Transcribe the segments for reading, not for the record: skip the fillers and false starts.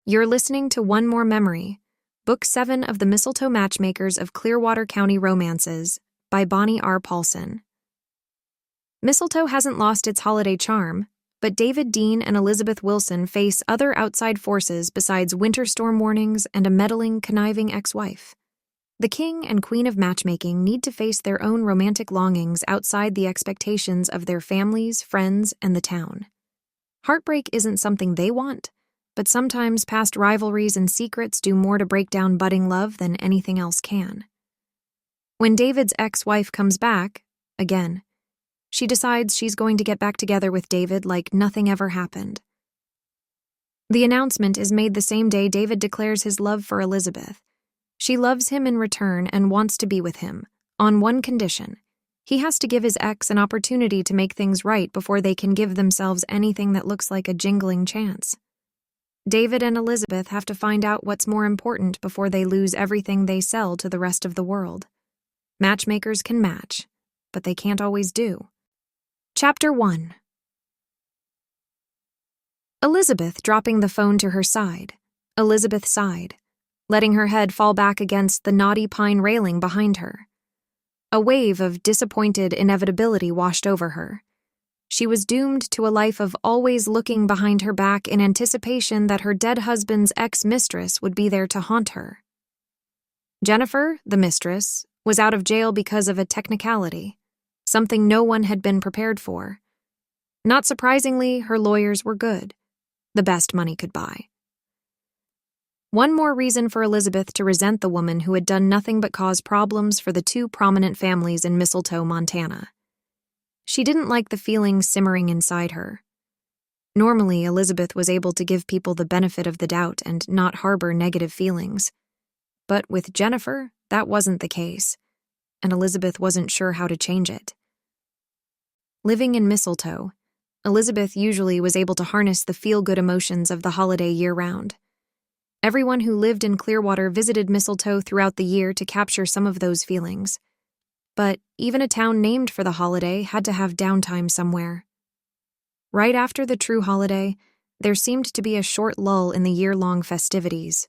You're listening to One More Memory, Book 7 of the Mistletoe Matchmakers of Clearwater County Romances by Bonnie R. Paulson. Mistletoe hasn't lost its holiday charm, but David Dean and Elizabeth Wilson face other outside forces besides winter storm warnings and a meddling, conniving ex-wife. The king and queen of matchmaking need to face their own romantic longings outside the expectations of their families, friends, and the town. Heartbreak isn't something they want, but sometimes past rivalries and secrets do more to break down budding love than anything else can. When David's ex-wife comes back, again, she decides she's going to get back together with David like nothing ever happened. The announcement is made the same day David declares his love for Elizabeth. She loves him in return and wants to be with him, on one condition. He has to give his ex an opportunity to make things right before they can give themselves anything that looks like a jingling chance. David and Elizabeth have to find out what's more important before they lose everything they sell to the rest of the world. Matchmakers can match, but they can't always do. Chapter 1. Elizabeth dropping the phone to her side. Elizabeth sighed, letting her head fall back against the knotty pine railing behind her. A wave of disappointed inevitability washed over her. She was doomed to a life of always looking behind her back in anticipation that her dead husband's ex-mistress would be there to haunt her. Jennifer, the mistress, was out of jail because of a technicality, something no one had been prepared for. Not surprisingly, her lawyers were good, the best money could buy. One more reason for Elizabeth to resent the woman who had done nothing but cause problems for the two prominent families in Mistletoe, Montana. She didn't like the feeling simmering inside her. Normally, Elizabeth was able to give people the benefit of the doubt and not harbor negative feelings. But with Jennifer, that wasn't the case, and Elizabeth wasn't sure how to change it. Living in Mistletoe, Elizabeth usually was able to harness the feel-good emotions of the holiday year-round. Everyone who lived in Clearwater visited Mistletoe throughout the year to capture some of those feelings. But even a town named for the holiday had to have downtime somewhere. Right after the true holiday, there seemed to be a short lull in the year-long festivities.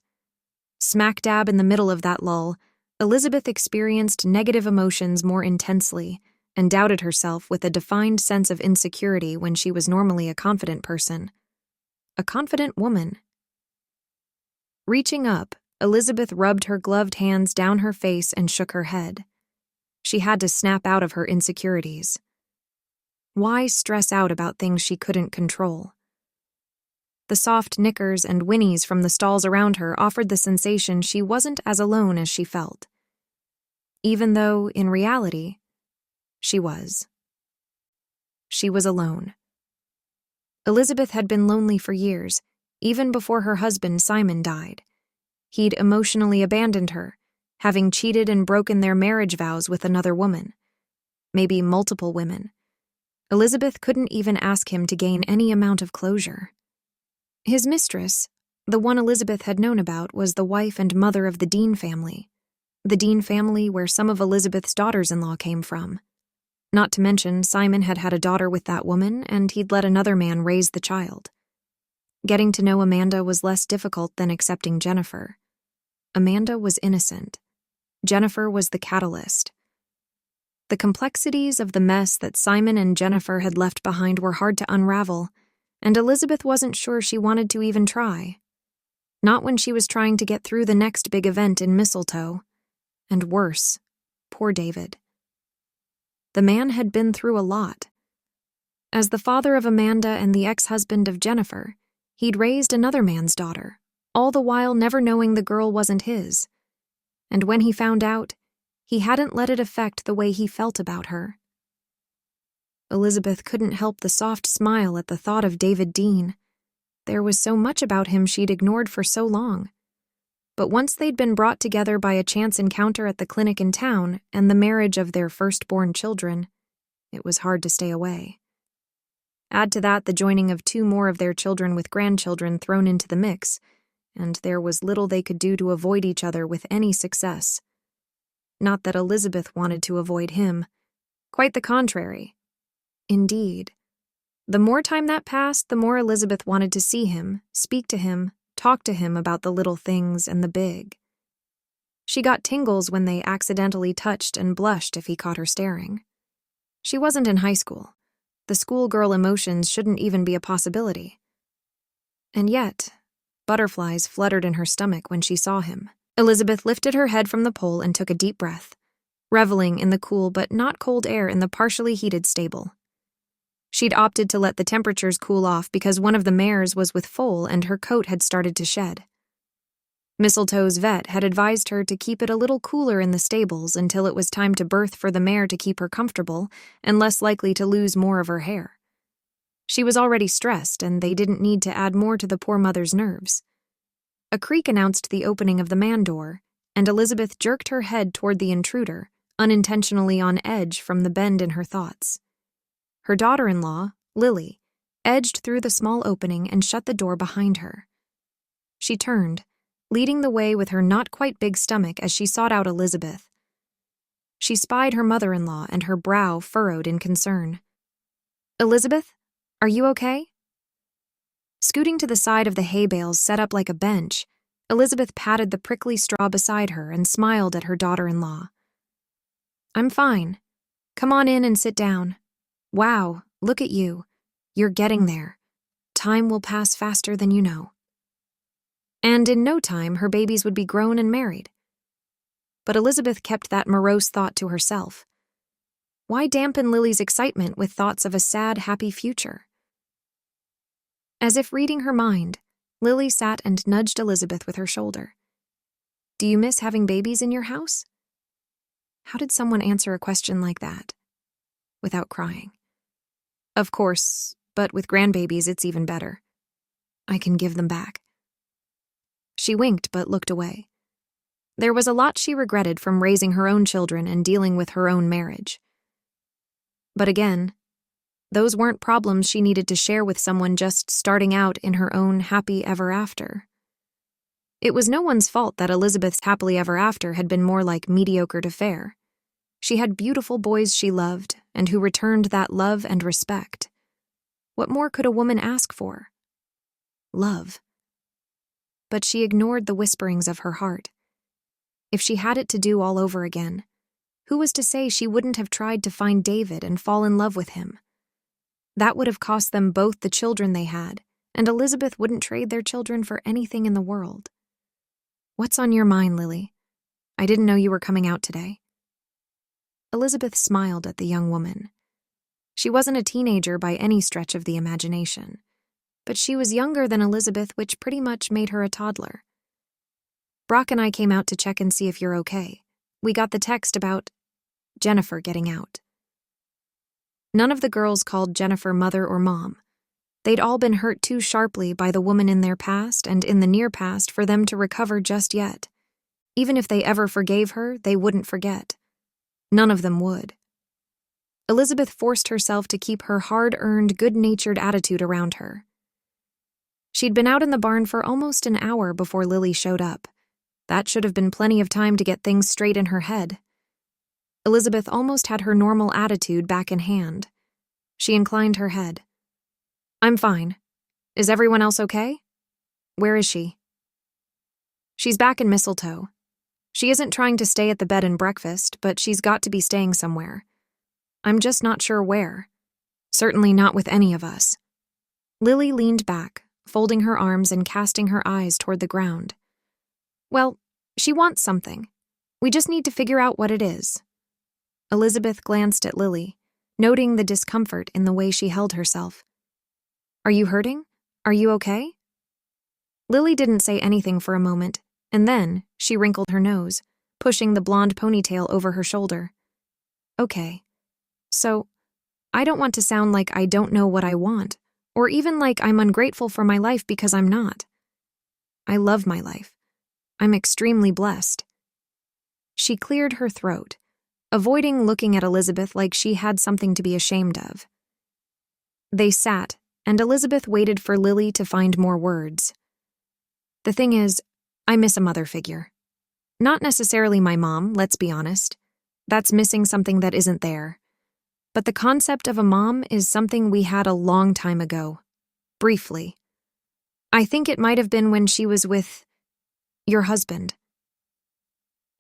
Smack dab in the middle of that lull, Elizabeth experienced negative emotions more intensely and doubted herself with a defined sense of insecurity when she was normally a confident person. A confident woman. Reaching up, Elizabeth rubbed her gloved hands down her face and shook her head. She had to snap out of her insecurities. Why stress out about things she couldn't control? The soft knickers and whinnies from the stalls around her offered the sensation she wasn't as alone as she felt. Even though, in reality, she was. She was alone. Elizabeth had been lonely for years, even before her husband Simon died. He'd emotionally abandoned her, having cheated and broken their marriage vows with another woman. Maybe multiple women. Elizabeth couldn't even ask him to gain any amount of closure. His mistress, the one Elizabeth had known about, was the wife and mother of the Dean family. The Dean family where some of Elizabeth's daughters-in-law came from. Not to mention, Simon had had a daughter with that woman, and he'd let another man raise the child. Getting to know Amanda was less difficult than accepting Jennifer. Amanda was innocent. Jennifer was the catalyst. The complexities of the mess that Simon and Jennifer had left behind were hard to unravel, and Elizabeth wasn't sure she wanted to even try. Not when she was trying to get through the next big event in Mistletoe. And worse, poor David. The man had been through a lot. As the father of Amanda and the ex-husband of Jennifer, he'd raised another man's daughter, all the while never knowing the girl wasn't his. And when he found out, he hadn't let it affect the way he felt about her. Elizabeth couldn't help the soft smile at the thought of David Dean. There was so much about him she'd ignored for so long. But once they'd been brought together by a chance encounter at the clinic in town and the marriage of their firstborn children, it was hard to stay away. Add to that the joining of two more of their children with grandchildren thrown into the mix, and there was little they could do to avoid each other with any success. Not that Elizabeth wanted to avoid him. Quite the contrary. Indeed. The more time that passed, the more Elizabeth wanted to see him, speak to him, talk to him about the little things and the big. She got tingles when they accidentally touched and blushed if he caught her staring. She wasn't in high school. The schoolgirl emotions shouldn't even be a possibility. And yet, butterflies fluttered in her stomach when she saw him. Elizabeth lifted her head from the pole and took a deep breath, reveling in the cool but not cold air in the partially heated stable. She'd opted to let the temperatures cool off because one of the mares was with foal and her coat had started to shed. Mistletoe's vet had advised her to keep it a little cooler in the stables until it was time to birth for the mare to keep her comfortable and less likely to lose more of her hair. She was already stressed, and they didn't need to add more to the poor mother's nerves. A creak announced the opening of the man door, and Elizabeth jerked her head toward the intruder, unintentionally on edge from the bend in her thoughts. Her daughter-in-law, Lily, edged through the small opening and shut the door behind her. She turned, leading the way with her not-quite-big stomach as she sought out Elizabeth. She spied her mother-in-law, and her brow furrowed in concern. "Elizabeth, are you okay?" Scooting to the side of the hay bales set up like a bench, Elizabeth patted the prickly straw beside her and smiled at her daughter-in-law. "I'm fine. Come on in and sit down. Wow, look at you. You're getting there. Time will pass faster than you know." And in no time, her babies would be grown and married. But Elizabeth kept that morose thought to herself. Why dampen Lily's excitement with thoughts of a sad, happy future? As if reading her mind, Lily sat and nudged Elizabeth with her shoulder. "Do you miss having babies in your house?" How did someone answer a question like that? Without crying. "Of course, but with grandbabies it's even better. I can give them back." She winked but looked away. There was a lot she regretted from raising her own children and dealing with her own marriage. But again, those weren't problems she needed to share with someone just starting out in her own happy ever after. It was no one's fault that Elizabeth's happily ever after had been more like mediocre to fair. She had beautiful boys she loved, and who returned that love and respect. What more could a woman ask for? Love. But she ignored the whisperings of her heart. If she had it to do all over again, who was to say she wouldn't have tried to find David and fall in love with him? That would have cost them both the children they had, and Elizabeth wouldn't trade their children for anything in the world. "What's on your mind, Lily? I didn't know you were coming out today." Elizabeth smiled at the young woman. She wasn't a teenager by any stretch of the imagination, but she was younger than Elizabeth, which pretty much made her a toddler. "Brock and I came out to check and see if you're okay. We got the text about Jennifer getting out." None of the girls called Jennifer mother or mom. They'd all been hurt too sharply by the woman in their past and in the near past for them to recover just yet. Even if they ever forgave her, they wouldn't forget. None of them would. Elizabeth forced herself to keep her hard-earned, good-natured attitude around her. She'd been out in the barn for almost an hour before Lily showed up. That should have been plenty of time to get things straight in her head. Elizabeth almost had her normal attitude back in hand. She inclined her head. "I'm fine. Is everyone else okay? Where is she?" "She's back in Mistletoe. She isn't trying to stay at the bed and breakfast, but she's got to be staying somewhere. I'm just not sure where. Certainly not with any of us." Lily leaned back, folding her arms and casting her eyes toward the ground. "Well, she wants something. We just need to figure out what it is." Elizabeth glanced at Lily, noting the discomfort in the way she held herself. "Are you hurting? Are you okay?" Lily didn't say anything for a moment, and then she wrinkled her nose, pushing the blonde ponytail over her shoulder. "Okay. So, I don't want to sound like I don't know what I want, or even like I'm ungrateful for my life because I'm not. I love my life. I'm extremely blessed." She cleared her throat, avoiding looking at Elizabeth like she had something to be ashamed of. They sat, and Elizabeth waited for Lily to find more words. "The thing is, I miss a mother figure. Not necessarily my mom, let's be honest. That's missing something that isn't there. But the concept of a mom is something we had a long time ago. Briefly. I think it might have been when she was with your husband.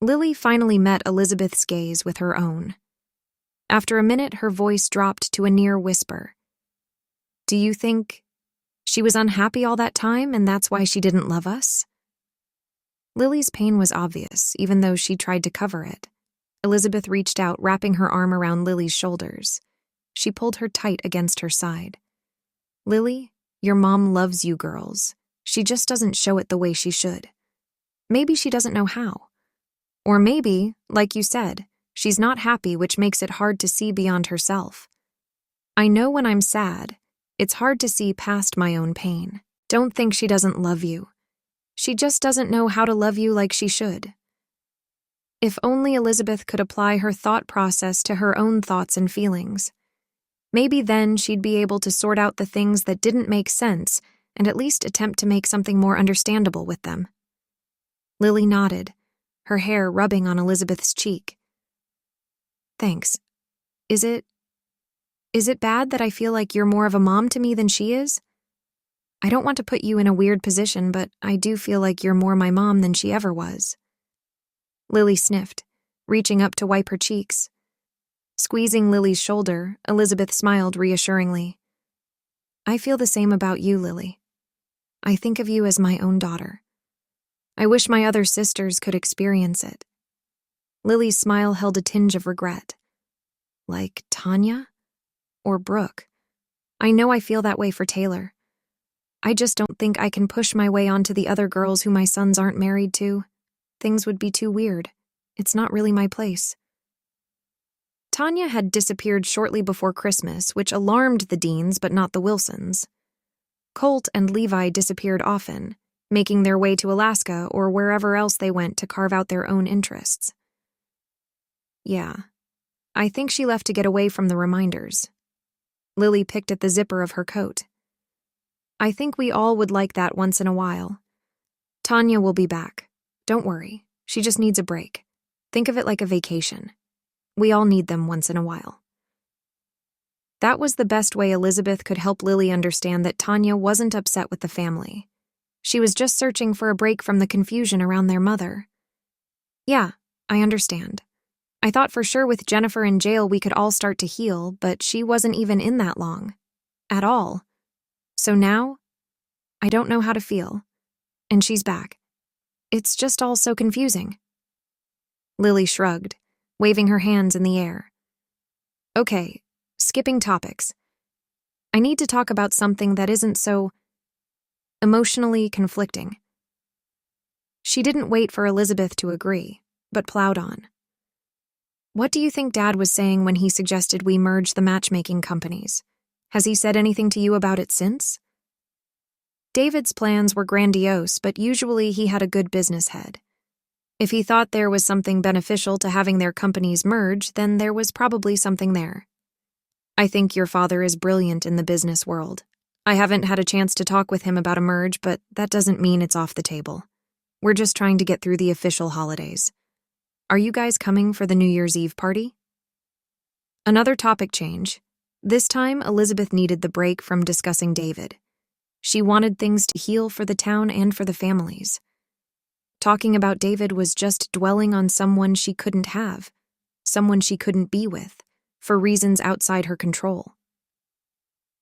Lily finally met Elizabeth's gaze with her own. After a minute, her voice dropped to a near whisper. Do you think she was unhappy all that time and that's why she didn't love us? Lily's pain was obvious, even though she tried to cover it. Elizabeth reached out, wrapping her arm around Lily's shoulders. She pulled her tight against her side. Lily, your mom loves you girls. She just doesn't show it the way she should. Maybe she doesn't know how. Or maybe, like you said, she's not happy, which makes it hard to see beyond herself. I know when I'm sad, it's hard to see past my own pain. Don't think she doesn't love you. She just doesn't know how to love you like she should. If only Elizabeth could apply her thought process to her own thoughts and feelings. Maybe then she'd be able to sort out the things that didn't make sense and at least attempt to make something more understandable with them. Lily nodded, her hair rubbing on Elizabeth's cheek. Thanks. Is it bad that I feel like you're more of a mom to me than she is? I don't want to put you in a weird position, but I do feel like you're more my mom than she ever was. Lily sniffed, reaching up to wipe her cheeks. Squeezing Lily's shoulder, Elizabeth smiled reassuringly. I feel the same about you, Lily. I think of you as my own daughter. I wish my other sisters could experience it. Lily's smile held a tinge of regret. Like Tanya? Or Brooke? I know I feel that way for Taylor. I just don't think I can push my way onto the other girls who my sons aren't married to. Things would be too weird. It's not really my place. Tanya had disappeared shortly before Christmas, which alarmed the Deans but not the Wilsons. Colt and Levi disappeared often, making their way to Alaska or wherever else they went to carve out their own interests. Yeah, I think she left to get away from the reminders. Lily picked at the zipper of her coat. I think we all would like that once in a while. Tanya will be back. Don't worry, she just needs a break. Think of it like a vacation. We all need them once in a while. That was the best way Elizabeth could help Lily understand that Tanya wasn't upset with the family. She was just searching for a break from the confusion around their mother. Yeah, I understand. I thought for sure with Jennifer in jail we could all start to heal, but she wasn't even in that long. At all. So now, I don't know how to feel. And she's back. It's just all so confusing. Lily shrugged, waving her hands in the air. Okay, skipping topics. I need to talk about something that isn't so emotionally conflicting. She didn't wait for Elizabeth to agree, but plowed on. What do you think Dad was saying when he suggested we merge the matchmaking companies? Has he said anything to you about it since? David's plans were grandiose, but usually he had a good business head. If he thought there was something beneficial to having their companies merge, then there was probably something there. I think your father is brilliant in the business world. I haven't had a chance to talk with him about a merge, but that doesn't mean it's off the table. We're just trying to get through the official holidays. Are you guys coming for the New Year's Eve party? Another topic change. This time, Elizabeth needed the break from discussing David. She wanted things to heal for the town and for the families. Talking about David was just dwelling on someone she couldn't have, someone she couldn't be with, for reasons outside her control.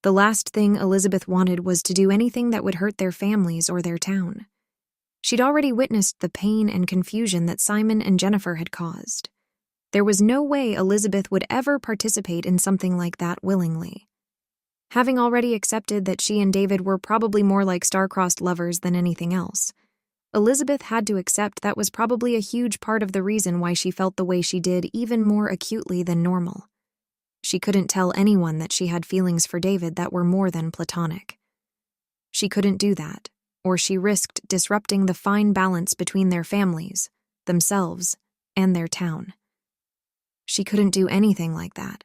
The last thing Elizabeth wanted was to do anything that would hurt their families or their town. She'd already witnessed the pain and confusion that Simon and Jennifer had caused. There was no way Elizabeth would ever participate in something like that willingly. Having already accepted that she and David were probably more like star-crossed lovers than anything else, Elizabeth had to accept that was probably a huge part of the reason why she felt the way she did even more acutely than normal. She couldn't tell anyone that she had feelings for David that were more than platonic. She couldn't do that, or she risked disrupting the fine balance between their families, themselves, and their town. She couldn't do anything like that.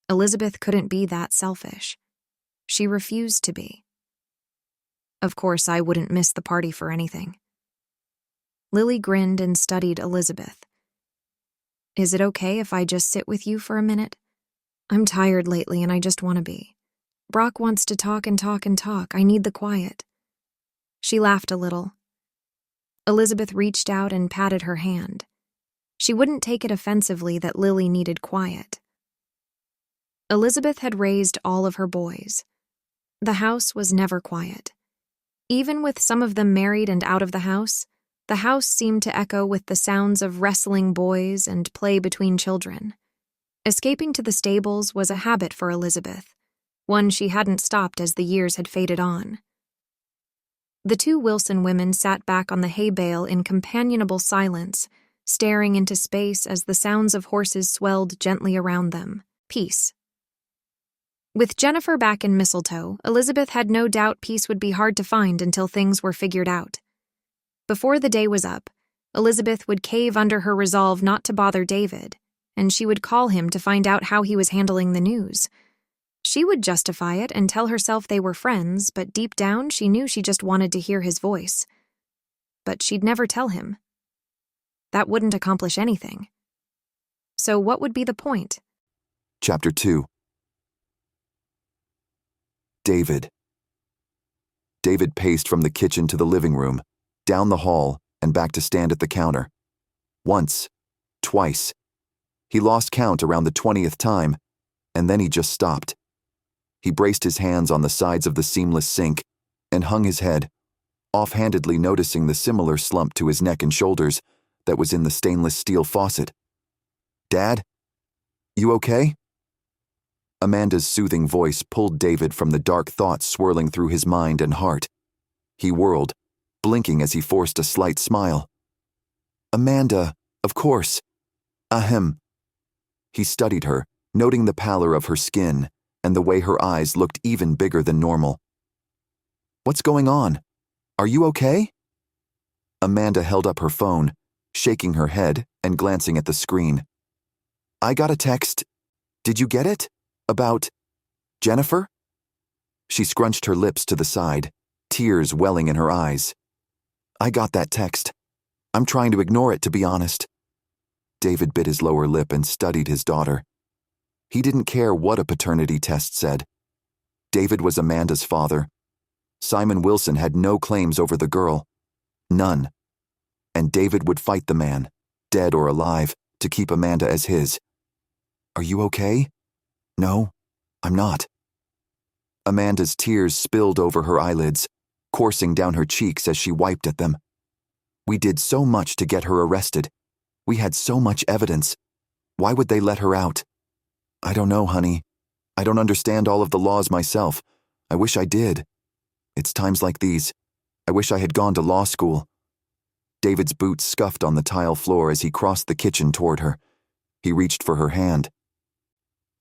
Elizabeth couldn't be that selfish. She refused to be. Of course, I wouldn't miss the party for anything. Lily grinned and studied Elizabeth. Is it okay if I just sit with you for a minute? I'm tired lately and I just want to be. Brock wants to talk and talk and talk. I need the quiet. She laughed a little. Elizabeth reached out and patted her hand. She wouldn't take it offensively that Lily needed quiet. Elizabeth had raised all of her boys. The house was never quiet. Even with some of them married and out of the house seemed to echo with the sounds of wrestling boys and play between children. Escaping to the stables was a habit for Elizabeth, one she hadn't stopped as the years had faded on. The two Wilson women sat back on the hay bale in companionable silence, staring into space as the sounds of horses swelled gently around them. Peace. With Jennifer back in Mistletoe, Elizabeth had no doubt peace would be hard to find until things were figured out. Before the day was up, Elizabeth would cave under her resolve not to bother David, and she would call him to find out how he was handling the news. She would justify it and tell herself they were friends, but deep down she knew she just wanted to hear his voice. But she'd never tell him. That wouldn't accomplish anything. So what would be the point? Chapter 2. David. David paced from the kitchen to the living room, down the hall, and back to stand at the counter. Once, twice. He lost count around the 20th time, and then he just stopped. He braced his hands on the sides of the seamless sink and hung his head, offhandedly noticing the similar slump to his neck and shoulders that was in the stainless steel faucet. "Dad? You okay?" Amanda's soothing voice pulled David from the dark thoughts swirling through his mind and heart. He whirled, blinking as he forced a slight smile. "Amanda, of course. Ahem." He studied her, noting the pallor of her skin and the way her eyes looked even bigger than normal. "What's going on? Are you okay?" Amanda held up her phone, shaking her head and glancing at the screen. "I got a text. Did you get it? About Jennifer?" She scrunched her lips to the side, tears welling in her eyes. "I got that text. I'm trying to ignore it, to be honest." David bit his lower lip and studied his daughter. He didn't care what a paternity test said. David was Amanda's father. Simon Wilson had no claims over the girl. None. And David would fight the man, dead or alive, to keep Amanda as his. "Are you okay?" "No, I'm not." Amanda's tears spilled over her eyelids, coursing down her cheeks as she wiped at them. "We did so much to get her arrested. We had so much evidence. Why would they let her out?" "I don't know, honey. I don't understand all of the laws myself. I wish I did. It's times like these. I wish I had gone to law school." David's boots scuffed on the tile floor as he crossed the kitchen toward her. He reached for her hand.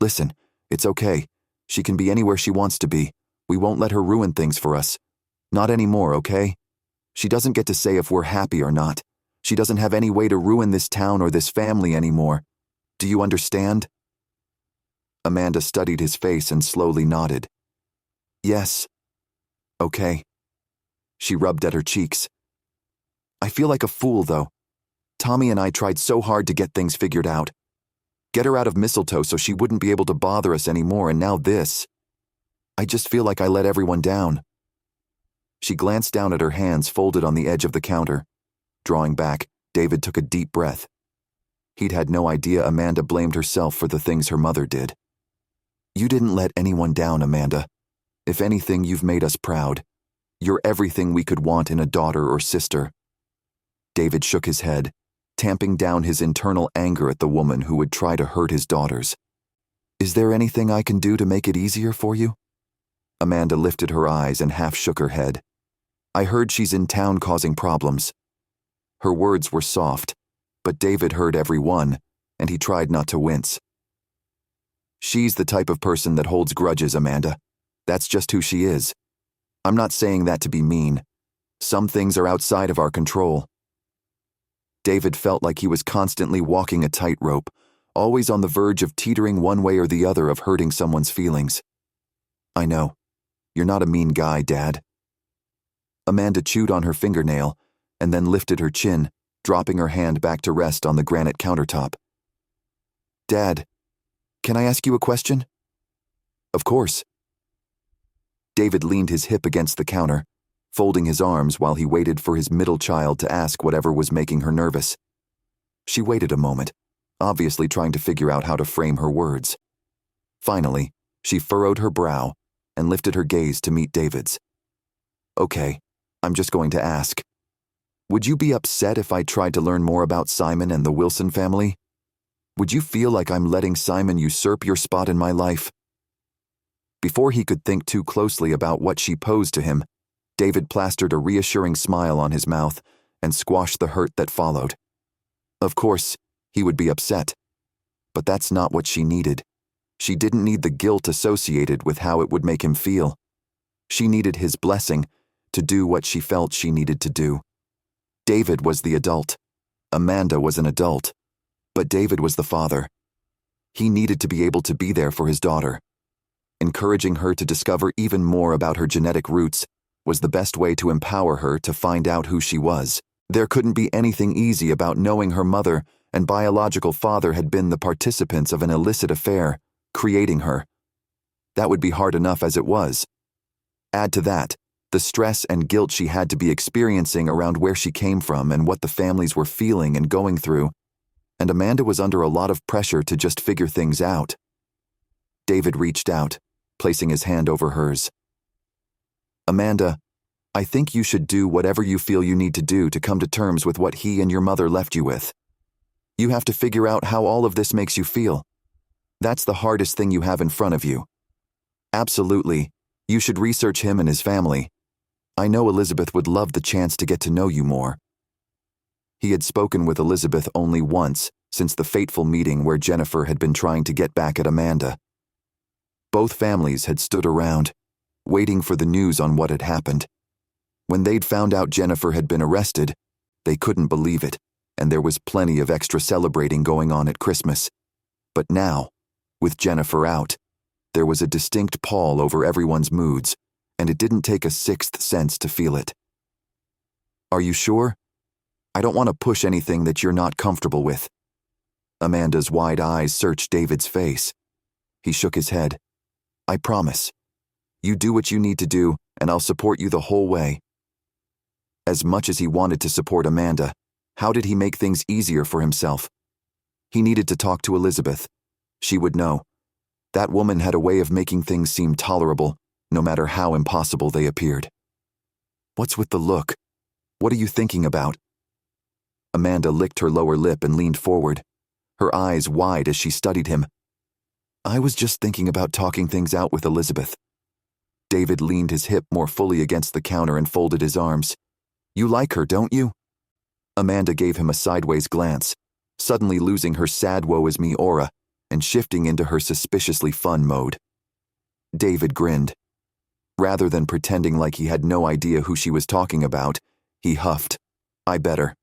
"Listen, it's okay. She can be anywhere she wants to be. We won't let her ruin things for us. Not anymore, okay? She doesn't get to say if we're happy or not. She doesn't have any way to ruin this town or this family anymore. Do you understand?" Amanda studied his face and slowly nodded. "Yes. Okay." She rubbed at her cheeks. "I feel like a fool, though. Tommy and I tried so hard to get things figured out. Get her out of Mistletoe so she wouldn't be able to bother us anymore, and now this. I just feel like I let everyone down." She glanced down at her hands folded on the edge of the counter. Drawing back, David took a deep breath. He'd had no idea Amanda blamed herself for the things her mother did. "You didn't let anyone down, Amanda. If anything, you've made us proud. You're everything we could want in a daughter or sister." David shook his head, tamping down his internal anger at the woman who would try to hurt his daughters. "Is there anything I can do to make it easier for you?" Amanda lifted her eyes and half shook her head. "I heard she's in town causing problems." Her words were soft, but David heard every one, and he tried not to wince. "She's the type of person that holds grudges, Amanda. That's just who she is. I'm not saying that to be mean. Some things are outside of our control." David felt like he was constantly walking a tightrope, always on the verge of teetering one way or the other of hurting someone's feelings. "I know. You're not a mean guy, Dad." Amanda chewed on her fingernail and then lifted her chin, dropping her hand back to rest on the granite countertop. "Dad, can I ask you a question?" "Of course." David leaned his hip against the counter, folding his arms while he waited for his middle child to ask whatever was making her nervous. She waited a moment, obviously trying to figure out how to frame her words. Finally, she furrowed her brow and lifted her gaze to meet David's. "Okay, I'm just going to ask. Would you be upset if I tried to learn more about Simon and the Wilson family? Would you feel like I'm letting Simon usurp your spot in my life?" Before he could think too closely about what she posed to him, David plastered a reassuring smile on his mouth and squashed the hurt that followed. Of course, he would be upset. But that's not what she needed. She didn't need the guilt associated with how it would make him feel. She needed his blessing to do what she felt she needed to do. David was the adult. Amanda was an adult. But David was the father. He needed to be able to be there for his daughter. Encouraging her to discover even more about her genetic roots was the best way to empower her to find out who she was. There couldn't be anything easy about knowing her mother and biological father had been the participants of an illicit affair, creating her. That would be hard enough as it was. Add to that the stress and guilt she had to be experiencing around where she came from and what the families were feeling and going through, and Amanda was under a lot of pressure to just figure things out. David reached out, placing his hand over hers. "Amanda, I think you should do whatever you feel you need to do to come to terms with what he and your mother left you with. You have to figure out how all of this makes you feel. That's the hardest thing you have in front of you. Absolutely, you should research him and his family. I know Elizabeth would love the chance to get to know you more." He had spoken with Elizabeth only once since the fateful meeting where Jennifer had been trying to get back at Amanda. Both families had stood around, waiting for the news on what had happened. When they'd found out Jennifer had been arrested, they couldn't believe it, and there was plenty of extra celebrating going on at Christmas. But now, with Jennifer out, there was a distinct pall over everyone's moods, and it didn't take a sixth sense to feel it. "Are you sure? I don't want to push anything that you're not comfortable with." Amanda's wide eyes searched David's face. He shook his head. "I promise. You do what you need to do, and I'll support you the whole way." As much as he wanted to support Amanda, how did he make things easier for himself? He needed to talk to Elizabeth. She would know. That woman had a way of making things seem tolerable, no matter how impossible they appeared. "What's with the look? What are you thinking about?" Amanda licked her lower lip and leaned forward, her eyes wide as she studied him. "I was just thinking about talking things out with Elizabeth." David leaned his hip more fully against the counter and folded his arms. "You like her, don't you?" Amanda gave him a sideways glance, suddenly losing her sad woe-is-me aura and shifting into her suspiciously fun mode. David grinned. Rather than pretending like he had no idea who she was talking about, he huffed. "I better.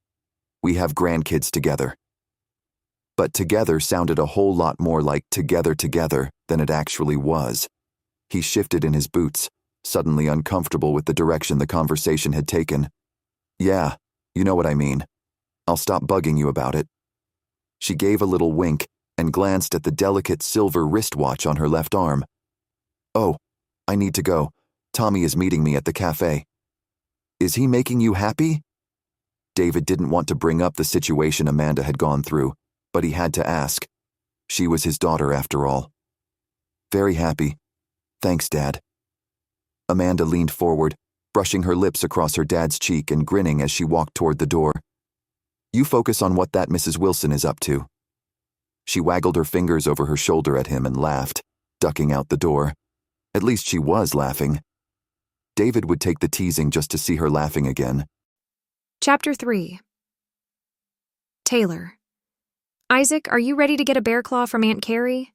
We have grandkids together." But together sounded a whole lot more like together than it actually was. He shifted in his boots, suddenly uncomfortable with the direction the conversation had taken. "Yeah, you know what I mean. I'll stop bugging you about it." She gave a little wink and glanced at the delicate silver wristwatch on her left arm. "Oh, I need to go. Tommy is meeting me at the cafe." "Is he making you happy?" David didn't want to bring up the situation Amanda had gone through, but he had to ask. She was his daughter after all. "Very happy. Thanks, Dad." Amanda leaned forward, brushing her lips across her dad's cheek and grinning as she walked toward the door. "You focus on what that Mrs. Wilson is up to." She waggled her fingers over her shoulder at him and laughed, ducking out the door. At least she was laughing. David would take the teasing just to see her laughing again. Chapter 3. Taylor. "Isaac, are you ready to get a bear claw from Aunt Carrie?"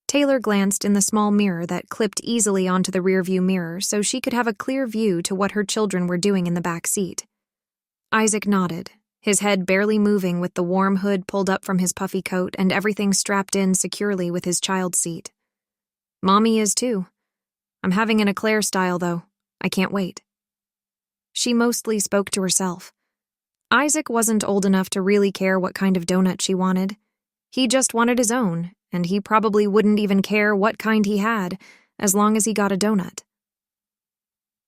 Taylor glanced in the small mirror that clipped easily onto the rearview mirror so she could have a clear view to what her children were doing in the back seat. Isaac nodded, his head barely moving with the warm hood pulled up from his puffy coat and everything strapped in securely with his child's seat. "Mommy is too. I'm having an eclair style, though. I can't wait." She mostly spoke to herself. Isaac wasn't old enough to really care what kind of donut she wanted. He just wanted his own, and he probably wouldn't even care what kind he had, as long as he got a donut.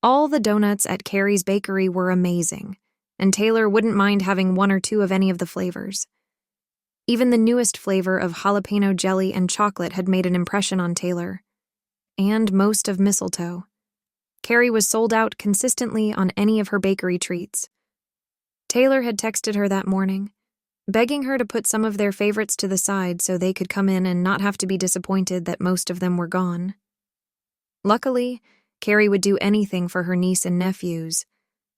All the donuts at Carrie's bakery were amazing, and Taylor wouldn't mind having one or two of any of the flavors. Even the newest flavor of jalapeno jelly and chocolate had made an impression on Taylor, and most of mistletoe. Carrie was sold out consistently on any of her bakery treats. Taylor had texted her that morning, begging her to put some of their favorites to the side so they could come in and not have to be disappointed that most of them were gone. Luckily, Carrie would do anything for her niece and nephews,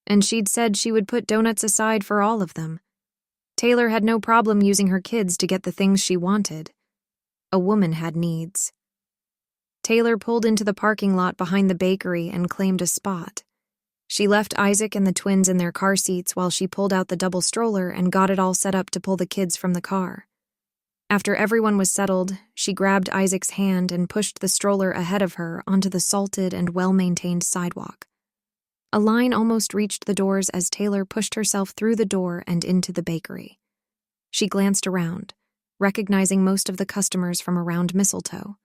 and she'd said she would put donuts aside for all of them. Taylor had no problem using her kids to get the things she wanted. A woman had needs. Taylor pulled into the parking lot behind the bakery and claimed a spot. She left Isaac and the twins in their car seats while she pulled out the double stroller and got it all set up to pull the kids from the car. After everyone was settled, she grabbed Isaac's hand and pushed the stroller ahead of her onto the salted and well-maintained sidewalk. A line almost reached the doors as Taylor pushed herself through the door and into the bakery. She glanced around, recognizing most of the customers from around Mistletoe.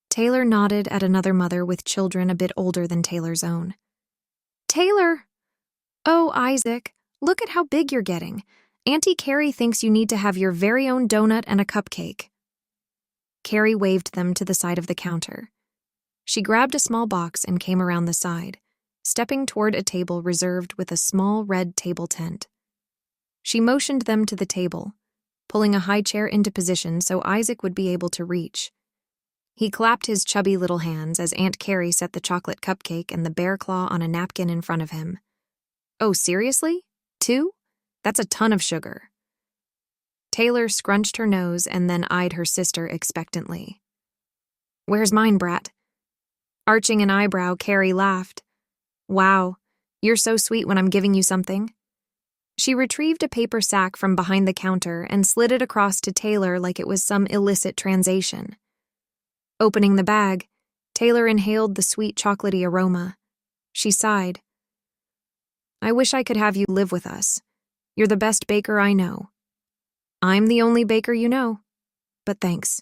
Taylor nodded at another mother with children a bit older than Taylor's own. "Taylor! Oh, Isaac, look at how big you're getting. Auntie Carrie thinks you need to have your very own donut and a cupcake." Carrie waved them to the side of the counter. She grabbed a small box and came around the side, stepping toward a table reserved with a small red table tent. She motioned them to the table, pulling a high chair into position so Isaac would be able to reach. He clapped his chubby little hands as Aunt Carrie set the chocolate cupcake and the bear claw on a napkin in front of him. "Oh, seriously? 2? That's a ton of sugar." Taylor scrunched her nose and then eyed her sister expectantly. "Where's mine, brat?" Arching an eyebrow, Carrie laughed. "Wow, you're so sweet when I'm giving you something." She retrieved a paper sack from behind the counter and slid it across to Taylor like it was some illicit transaction. Opening the bag, Taylor inhaled the sweet chocolatey aroma. She sighed. "I wish I could have you live with us. You're the best baker I know." "I'm the only baker you know, but thanks."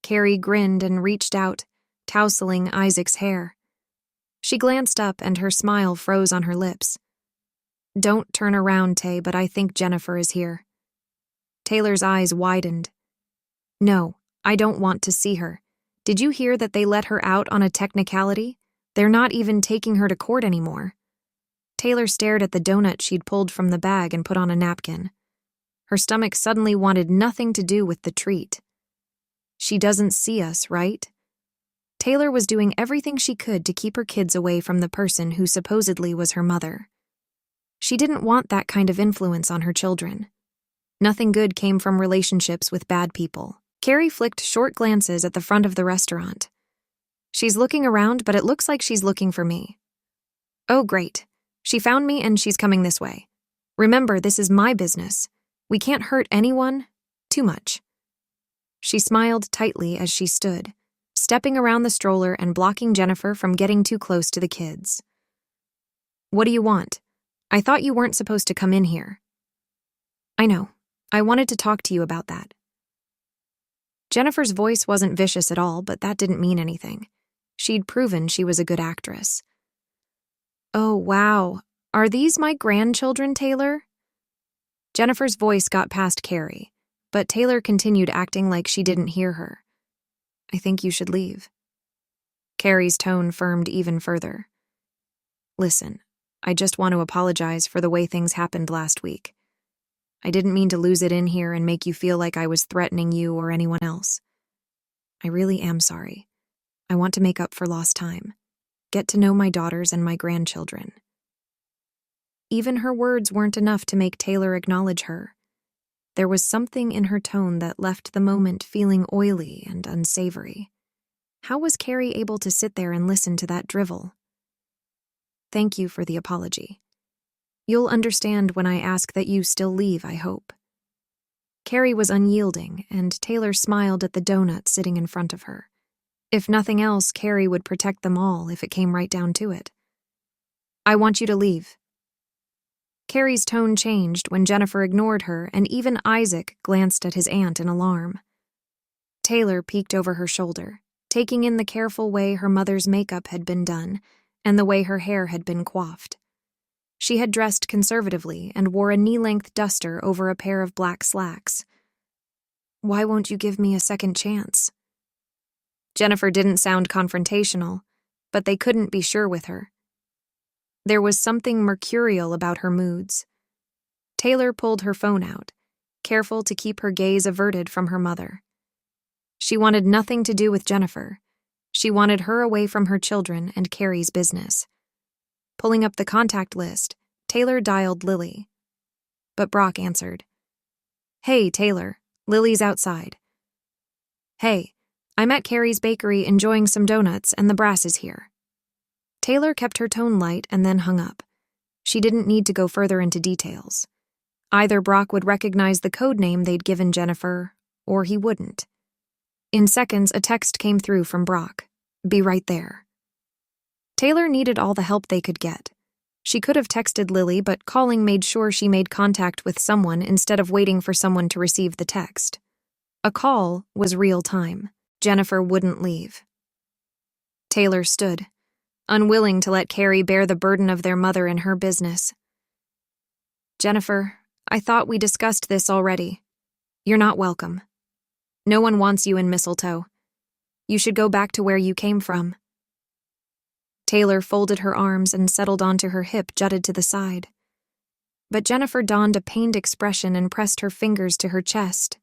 Carrie grinned and reached out, tousling Isaac's hair. She glanced up and her smile froze on her lips. "Don't turn around, Tay, but I think Jennifer is here." Taylor's eyes widened. "No, I don't want to see her. Did you hear that they let her out on a technicality? They're not even taking her to court anymore." Taylor stared at the donut she'd pulled from the bag and put on a napkin. Her stomach suddenly wanted nothing to do with the treat. "She doesn't see us, right?" Taylor was doing everything she could to keep her kids away from the person who supposedly was her mother. She didn't want that kind of influence on her children. Nothing good came from relationships with bad people. Carrie flicked short glances at the front of the restaurant. "She's looking around, but it looks like she's looking for me." "Oh, great. She found me and she's coming this way. Remember, this is my business. We can't hurt anyone too much." She smiled tightly as she stood, stepping around the stroller and blocking Jennifer from getting too close to the kids. "What do you want? I thought you weren't supposed to come in here." "I know. I wanted to talk to you about that." Jennifer's voice wasn't vicious at all, but that didn't mean anything. She'd proven she was a good actress. "Oh, wow. Are these my grandchildren, Taylor?" Jennifer's voice got past Carrie, but Taylor continued acting like she didn't hear her. "I think you should leave." Carrie's tone firmed even further. "Listen, I just want to apologize for the way things happened last week. I didn't mean to lose it in here and make you feel like I was threatening you or anyone else. I really am sorry. I want to make up for lost time. Get to know my daughters and my grandchildren." Even her words weren't enough to make Taylor acknowledge her. There was something in her tone that left the moment feeling oily and unsavory. How was Carrie able to sit there and listen to that drivel? "Thank you for the apology. You'll understand when I ask that you still leave, I hope." Carrie was unyielding, and Taylor smiled at the donut sitting in front of her. If nothing else, Carrie would protect them all if it came right down to it. "I want you to leave." Carrie's tone changed when Jennifer ignored her, and even Isaac glanced at his aunt in alarm. Taylor peeked over her shoulder, taking in the careful way her mother's makeup had been done, and the way her hair had been coiffed. She had dressed conservatively and wore a knee-length duster over a pair of black slacks. "Why won't you give me a second chance?" Jennifer didn't sound confrontational, but they couldn't be sure with her. There was something mercurial about her moods. Taylor pulled her phone out, careful to keep her gaze averted from her mother. She wanted nothing to do with Jennifer. She wanted her away from her children and Carrie's business. Pulling up the contact list, Taylor dialed Lily. But Brock answered. "Hey, Taylor, Lily's outside." "Hey, I'm at Carrie's bakery enjoying some donuts and the brass is here." Taylor kept her tone light and then hung up. She didn't need to go further into details. Either Brock would recognize the code name they'd given Jennifer, or he wouldn't. In seconds, a text came through from Brock. "Be right there." Taylor needed all the help they could get. She could have texted Lily, but calling made sure she made contact with someone instead of waiting for someone to receive the text. A call was real time. Jennifer wouldn't leave. Taylor stood, unwilling to let Carrie bear the burden of their mother in her business. "Jennifer, I thought we discussed this already. You're not welcome. No one wants you in Mistletoe. You should go back to where you came from." Taylor folded her arms and settled onto her hip jutted to the side. But Jennifer donned a pained expression and pressed her fingers to her chest.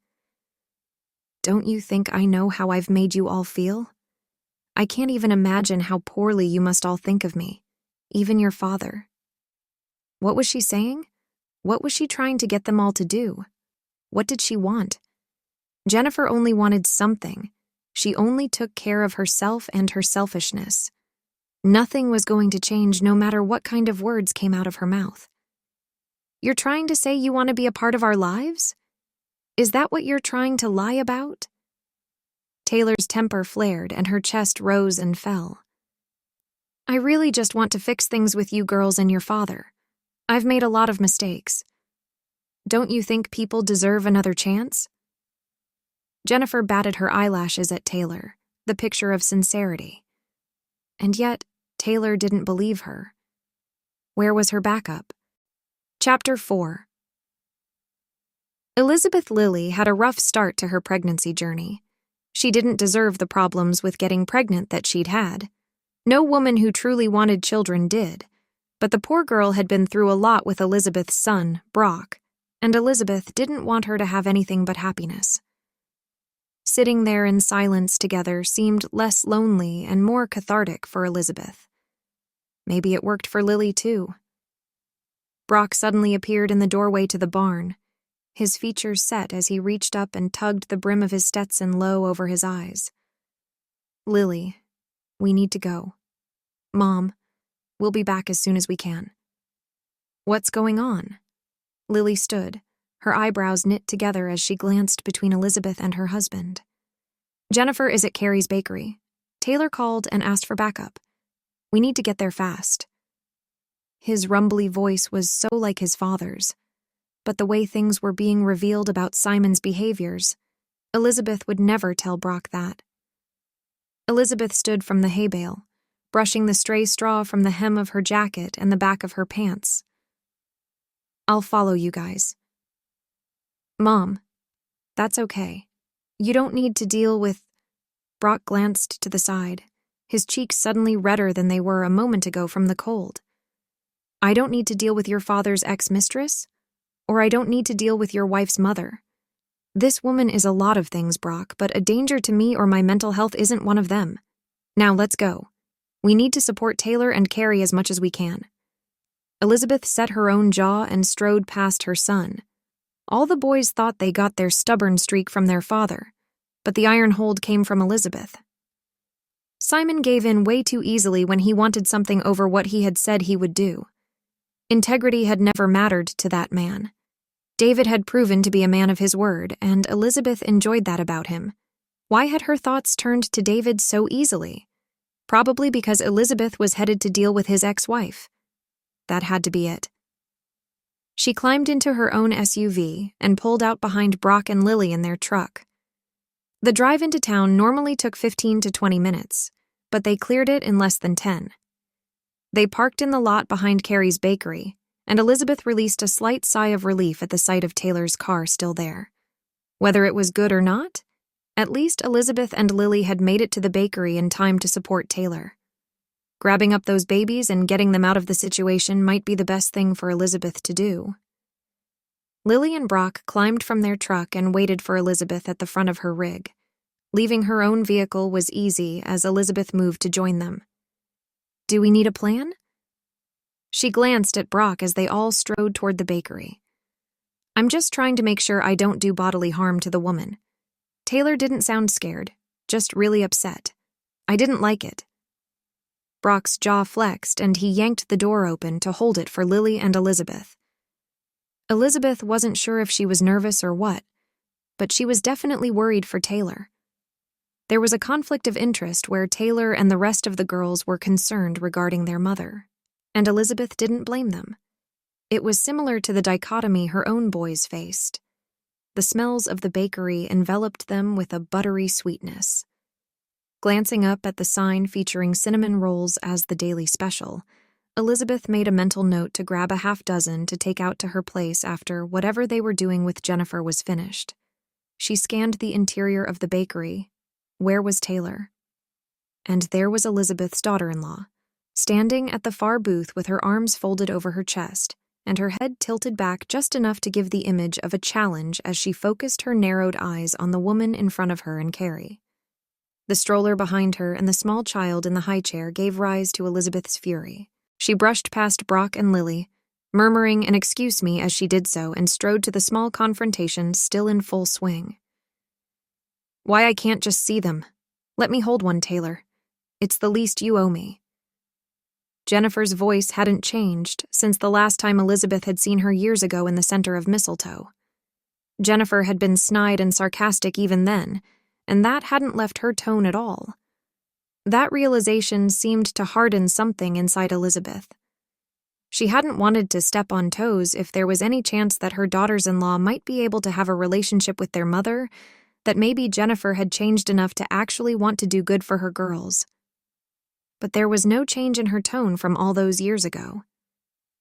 "Don't you think I know how I've made you all feel? I can't even imagine how poorly you must all think of me, even your father." What was she saying? What was she trying to get them all to do? What did she want? Jennifer only wanted something. She only took care of herself and her selfishness. Nothing was going to change no matter what kind of words came out of her mouth. "You're trying to say you want to be a part of our lives? Is that what you're trying to lie about?" Taylor's temper flared and her chest rose and fell. "I really just want to fix things with you girls and your father. I've made a lot of mistakes. Don't you think people deserve another chance?" Jennifer batted her eyelashes at Taylor, the picture of sincerity. And yet, Taylor didn't believe her. Where was her backup? Chapter 4. Elizabeth Lilly had a rough start to her pregnancy journey. She didn't deserve the problems with getting pregnant that she'd had. No woman who truly wanted children did, but the poor girl had been through a lot with Elizabeth's son, Brock, and Elizabeth didn't want her to have anything but happiness. Sitting there in silence together seemed less lonely and more cathartic for Elizabeth. Maybe it worked for Lily, too. Brock suddenly appeared in the doorway to the barn, his features set as he reached up and tugged the brim of his Stetson low over his eyes. "Lily, we need to go. Mom, we'll be back as soon as we can." "What's going on?" Lily stood, her eyebrows knit together as she glanced between Elizabeth and her husband. "Jennifer is at Carrie's bakery. Taylor called and asked for backup. We need to get there fast." His rumbly voice was so like his father's, but the way things were being revealed about Simon's behaviors, Elizabeth would never tell Brock that. Elizabeth stood from the hay bale, brushing the stray straw from the hem of her jacket and the back of her pants. "I'll follow you guys." "Mom, that's okay. You don't need to deal with—" Brock glanced to the side, his cheeks suddenly redder than they were a moment ago from the cold. "I don't need to deal with your father's ex-mistress, or I don't need to deal with your wife's mother. This woman is a lot of things, Brock, but a danger to me or my mental health isn't one of them. Now let's go. We need to support Taylor and Carrie as much as we can." Elizabeth set her own jaw and strode past her son. All the boys thought they got their stubborn streak from their father, but the iron hold came from Elizabeth. Simon gave in way too easily when he wanted something over what he had said he would do. Integrity had never mattered to that man. David had proven to be a man of his word, and Elizabeth enjoyed that about him. Why had her thoughts turned to David so easily? Probably because Elizabeth was headed to deal with his ex-wife. That had to be it. She climbed into her own SUV and pulled out behind Brock and Lily in their truck. The drive into town normally took 15 to 20 minutes, but they cleared it in less than 10. They parked in the lot behind Carrie's bakery, and Elizabeth released a slight sigh of relief at the sight of Taylor's car still there. Whether it was good or not, at least Elizabeth and Lily had made it to the bakery in time to support Taylor. Grabbing up those babies and getting them out of the situation might be the best thing for Elizabeth to do. Lily and Brock climbed from their truck and waited for Elizabeth at the front of her rig. Leaving her own vehicle was easy as Elizabeth moved to join them. "Do we need a plan?" She glanced at Brock as they all strode toward the bakery. "I'm just trying to make sure I don't do bodily harm to the woman." Taylor didn't sound scared, just really upset. "I didn't like it." Brock's jaw flexed and he yanked the door open to hold it for Lily and Elizabeth. Elizabeth wasn't sure if she was nervous or what, but she was definitely worried for Taylor. There was a conflict of interest where Taylor and the rest of the girls were concerned regarding their mother, and Elizabeth didn't blame them. It was similar to the dichotomy her own boys faced. The smells of the bakery enveloped them with a buttery sweetness. Glancing up at the sign featuring cinnamon rolls as the daily special, Elizabeth made a mental note to grab a half dozen to take out to her place after whatever they were doing with Jennifer was finished. She scanned the interior of the bakery. Where was Taylor? And there was Elizabeth's daughter-in-law, standing at the far booth with her arms folded over her chest and her head tilted back just enough to give the image of a challenge as she focused her narrowed eyes on the woman in front of her and Carrie. The stroller behind her and the small child in the high chair gave rise to Elizabeth's fury. She brushed past Brock and Lily, murmuring an "excuse me" as she did so, and strode to the small confrontation still in full swing. "Why I can't just see them. Let me hold one, Taylor. It's the least you owe me." Jennifer's voice hadn't changed since the last time Elizabeth had seen her years ago in the center of Mistletoe. Jennifer had been snide and sarcastic even then, and that hadn't left her tone at all. That realization seemed to harden something inside Elizabeth. She hadn't wanted to step on toes if there was any chance that her daughters-in-law might be able to have a relationship with their mother, that maybe Jennifer had changed enough to actually want to do good for her girls. But there was no change in her tone from all those years ago.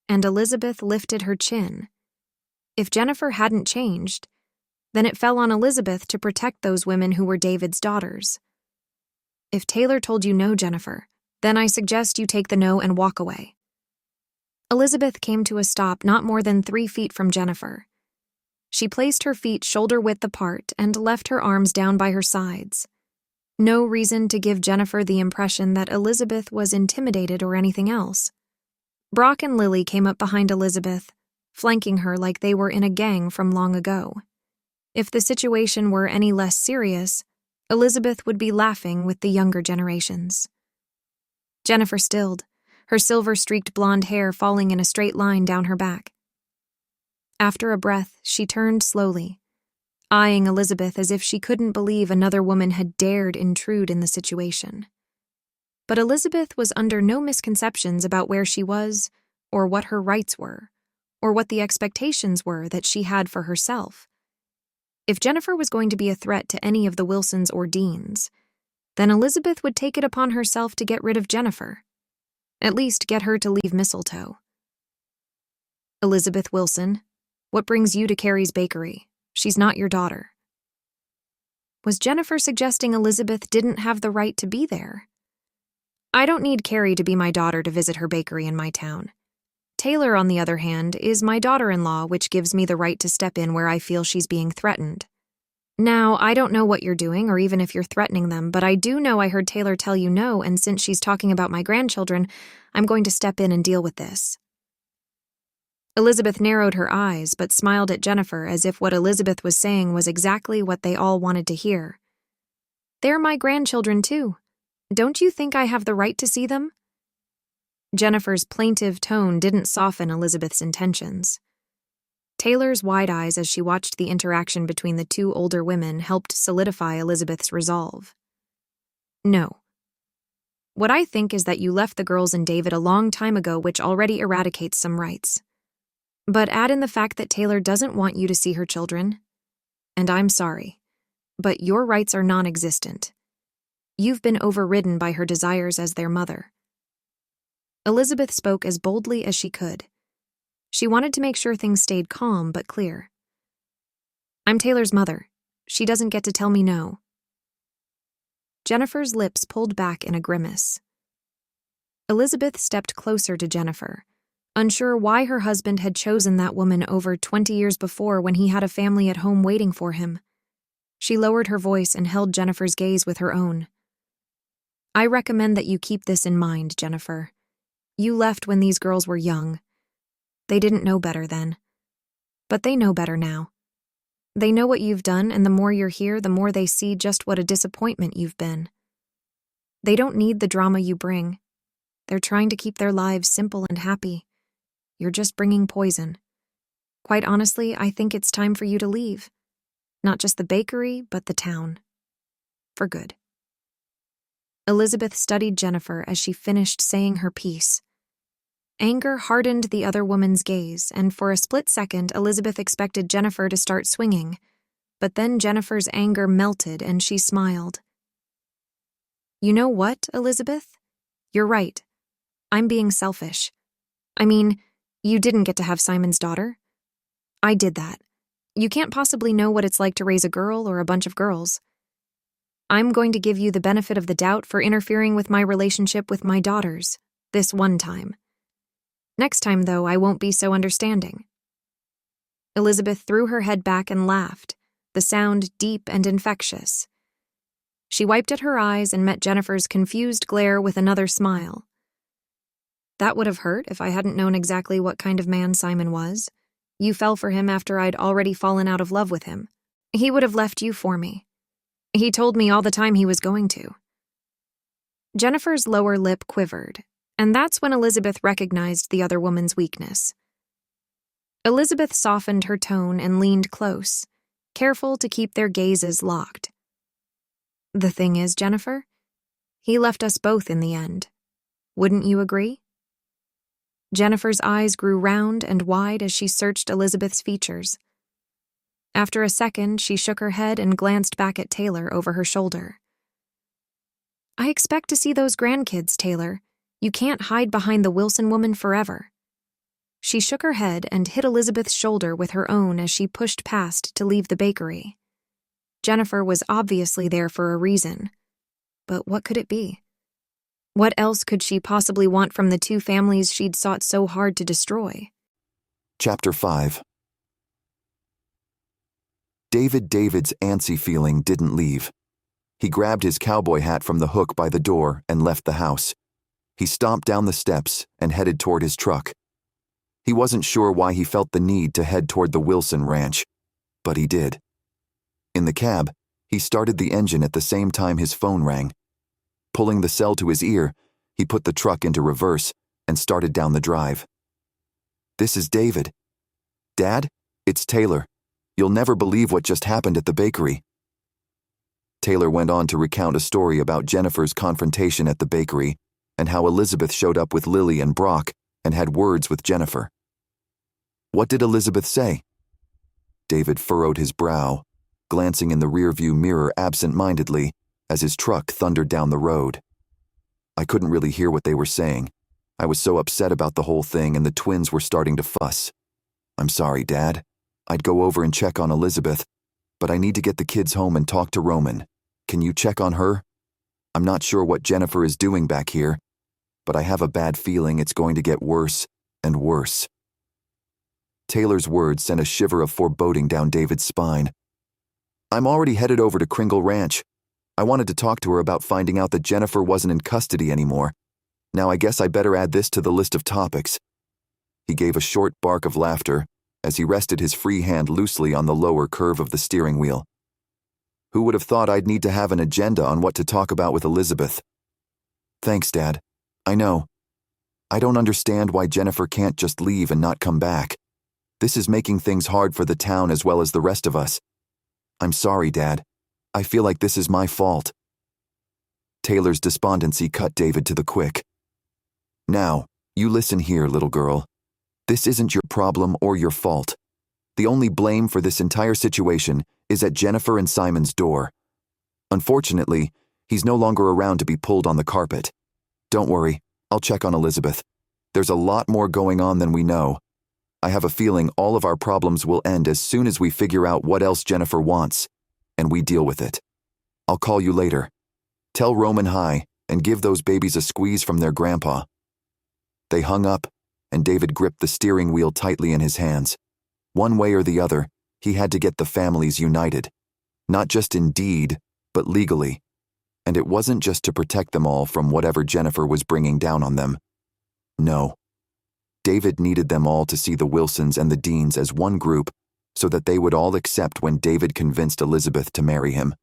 And Elizabeth lifted her chin. If Jennifer hadn't changed, then it fell on Elizabeth to protect those women who were David's daughters. "If Taylor told you no, Jennifer, then I suggest you take the no and walk away." Elizabeth came to a stop not more than 3 feet from Jennifer. She placed her feet shoulder-width apart and left her arms down by her sides. No reason to give Jennifer the impression that Elizabeth was intimidated or anything else. Brock and Lily came up behind Elizabeth, flanking her like they were in a gang from long ago. If the situation were any less serious, Elizabeth would be laughing with the younger generations. Jennifer stilled, her silver-streaked blonde hair falling in a straight line down her back. After a breath, she turned slowly, eyeing Elizabeth as if she couldn't believe another woman had dared intrude in the situation. But Elizabeth was under no misconceptions about where she was, or what her rights were, or what the expectations were that she had for herself. If Jennifer was going to be a threat to any of the Wilsons or Deans, then Elizabeth would take it upon herself to get rid of Jennifer. At least get her to leave Mistletoe. "Elizabeth Wilson, what brings you to Carrie's bakery? She's not your daughter." Was Jennifer suggesting Elizabeth didn't have the right to be there? "I don't need Carrie to be my daughter to visit her bakery in my town. Taylor, on the other hand, is my daughter-in-law, which gives me the right to step in where I feel she's being threatened. Now, I don't know what you're doing or even if you're threatening them, but I do know I heard Taylor tell you no, and since she's talking about my grandchildren, I'm going to step in and deal with this." Elizabeth narrowed her eyes but smiled at Jennifer as if what Elizabeth was saying was exactly what they all wanted to hear. "They're my grandchildren, too. Don't you think I have the right to see them?" Jennifer's plaintive tone didn't soften Elizabeth's intentions. Taylor's wide eyes as she watched the interaction between the two older women helped solidify Elizabeth's resolve. "No. What I think is that you left the girls and David a long time ago, which already eradicates some rights. But add in the fact that Taylor doesn't want you to see her children. And I'm sorry, but your rights are non-existent. You've been overridden by her desires as their mother." Elizabeth spoke as boldly as she could. She wanted to make sure things stayed calm but clear. I'm Taylor's mother. She doesn't get to tell me no. Jennifer's lips pulled back in a grimace. Elizabeth stepped closer to Jennifer, unsure why her husband had chosen that woman over 20 years before when he had a family at home waiting for him. She lowered her voice and held Jennifer's gaze with her own. I recommend that you keep this in mind, Jennifer. You left when these girls were young. They didn't know better then. But they know better now. They know what you've done, and the more you're here, the more they see just what a disappointment you've been. They don't need the drama you bring. They're trying to keep their lives simple and happy. You're just bringing poison. Quite honestly, I think it's time for you to leave. Not just the bakery, but the town. For good. Elizabeth studied Jennifer as she finished saying her piece. Anger hardened the other woman's gaze, and for a split second, Elizabeth expected Jennifer to start swinging. But then Jennifer's anger melted and she smiled. You know what, Elizabeth? You're right. I'm being selfish. I mean, you didn't get to have Simon's daughter. I did that. You can't possibly know what it's like to raise a girl or a bunch of girls. I'm going to give you the benefit of the doubt for interfering with my relationship with my daughters, this one time. Next time, though, I won't be so understanding. Elizabeth threw her head back and laughed, the sound deep and infectious. She wiped at her eyes and met Jennifer's confused glare with another smile. That would have hurt if I hadn't known exactly what kind of man Simon was. You fell for him after I'd already fallen out of love with him. He would have left you for me. He told me all the time he was going to. Jennifer's lower lip quivered, and that's when Elizabeth recognized the other woman's weakness. Elizabeth softened her tone and leaned close, careful to keep their gazes locked. The thing is, Jennifer, he left us both in the end. Wouldn't you agree? Jennifer's eyes grew round and wide as she searched Elizabeth's features. After a second, she shook her head and glanced back at Taylor over her shoulder. I expect to see those grandkids, Taylor. You can't hide behind the Wilson woman forever. She shook her head and hit Elizabeth's shoulder with her own as she pushed past to leave the bakery. Jennifer was obviously there for a reason. But what could it be? What else could she possibly want from the two families she'd sought so hard to destroy? Chapter 5. David's antsy feeling didn't leave. He grabbed his cowboy hat from the hook by the door and left the house. He stomped down the steps and headed toward his truck. He wasn't sure why he felt the need to head toward the Wilson ranch, but he did. In the cab, he started the engine at the same time his phone rang. Pulling the cell to his ear, he put the truck into reverse and started down the drive. This is David. Dad, it's Taylor. You'll never believe what just happened at the bakery. Taylor went on to recount a story about Jennifer's confrontation at the bakery and how Elizabeth showed up with Lily and Brock and had words with Jennifer. What did Elizabeth say? David furrowed his brow, glancing in the rearview mirror absent-mindedly as his truck thundered down the road. I couldn't really hear what they were saying. I was so upset about the whole thing and the twins were starting to fuss. I'm sorry, Dad. I'd go over and check on Elizabeth, but I need to get the kids home and talk to Roman. Can you check on her? I'm not sure what Jennifer is doing back here, but I have a bad feeling it's going to get worse and worse. Taylor's words sent a shiver of foreboding down David's spine. I'm already headed over to Kringle Ranch. I wanted to talk to her about finding out that Jennifer wasn't in custody anymore. Now I guess I better add this to the list of topics. He gave a short bark of laughter as he rested his free hand loosely on the lower curve of the steering wheel. Who would have thought I'd need to have an agenda on what to talk about with Elizabeth? Thanks, Dad. I know. I don't understand why Jennifer can't just leave and not come back. This is making things hard for the town as well as the rest of us. I'm sorry, Dad. I feel like this is my fault. Taylor's despondency cut David to the quick. Now, you listen here, little girl. This isn't your problem or your fault. The only blame for this entire situation is at Jennifer and Simon's door. Unfortunately, he's no longer around to be pulled on the carpet. Don't worry, I'll check on Elizabeth. There's a lot more going on than we know. I have a feeling all of our problems will end as soon as we figure out what else Jennifer wants, and we deal with it. I'll call you later. Tell Roman hi, and give those babies a squeeze from their grandpa." They hung up, and David gripped the steering wheel tightly in his hands. One way or the other, he had to get the families united. Not just in deed, but legally. And it wasn't just to protect them all from whatever Jennifer was bringing down on them. No. David needed them all to see the Wilsons and the Deans as one group so that they would all accept when David convinced Elizabeth to marry him.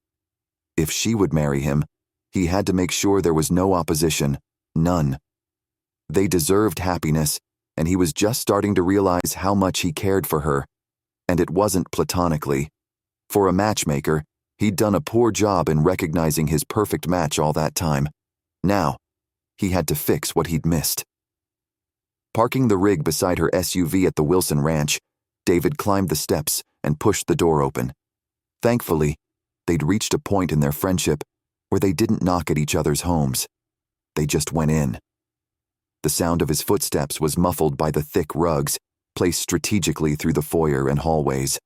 If she would marry him, he had to make sure there was no opposition, none. They deserved happiness, and he was just starting to realize how much he cared for her. And it wasn't platonically. For a matchmaker, he'd done a poor job in recognizing his perfect match all that time. Now, he had to fix what he'd missed. Parking the rig beside her SUV at the Wilson Ranch, David climbed the steps and pushed the door open. Thankfully, they'd reached a point in their friendship where they didn't knock at each other's homes. They just went in. The sound of his footsteps was muffled by the thick rugs placed strategically through the foyer and hallways.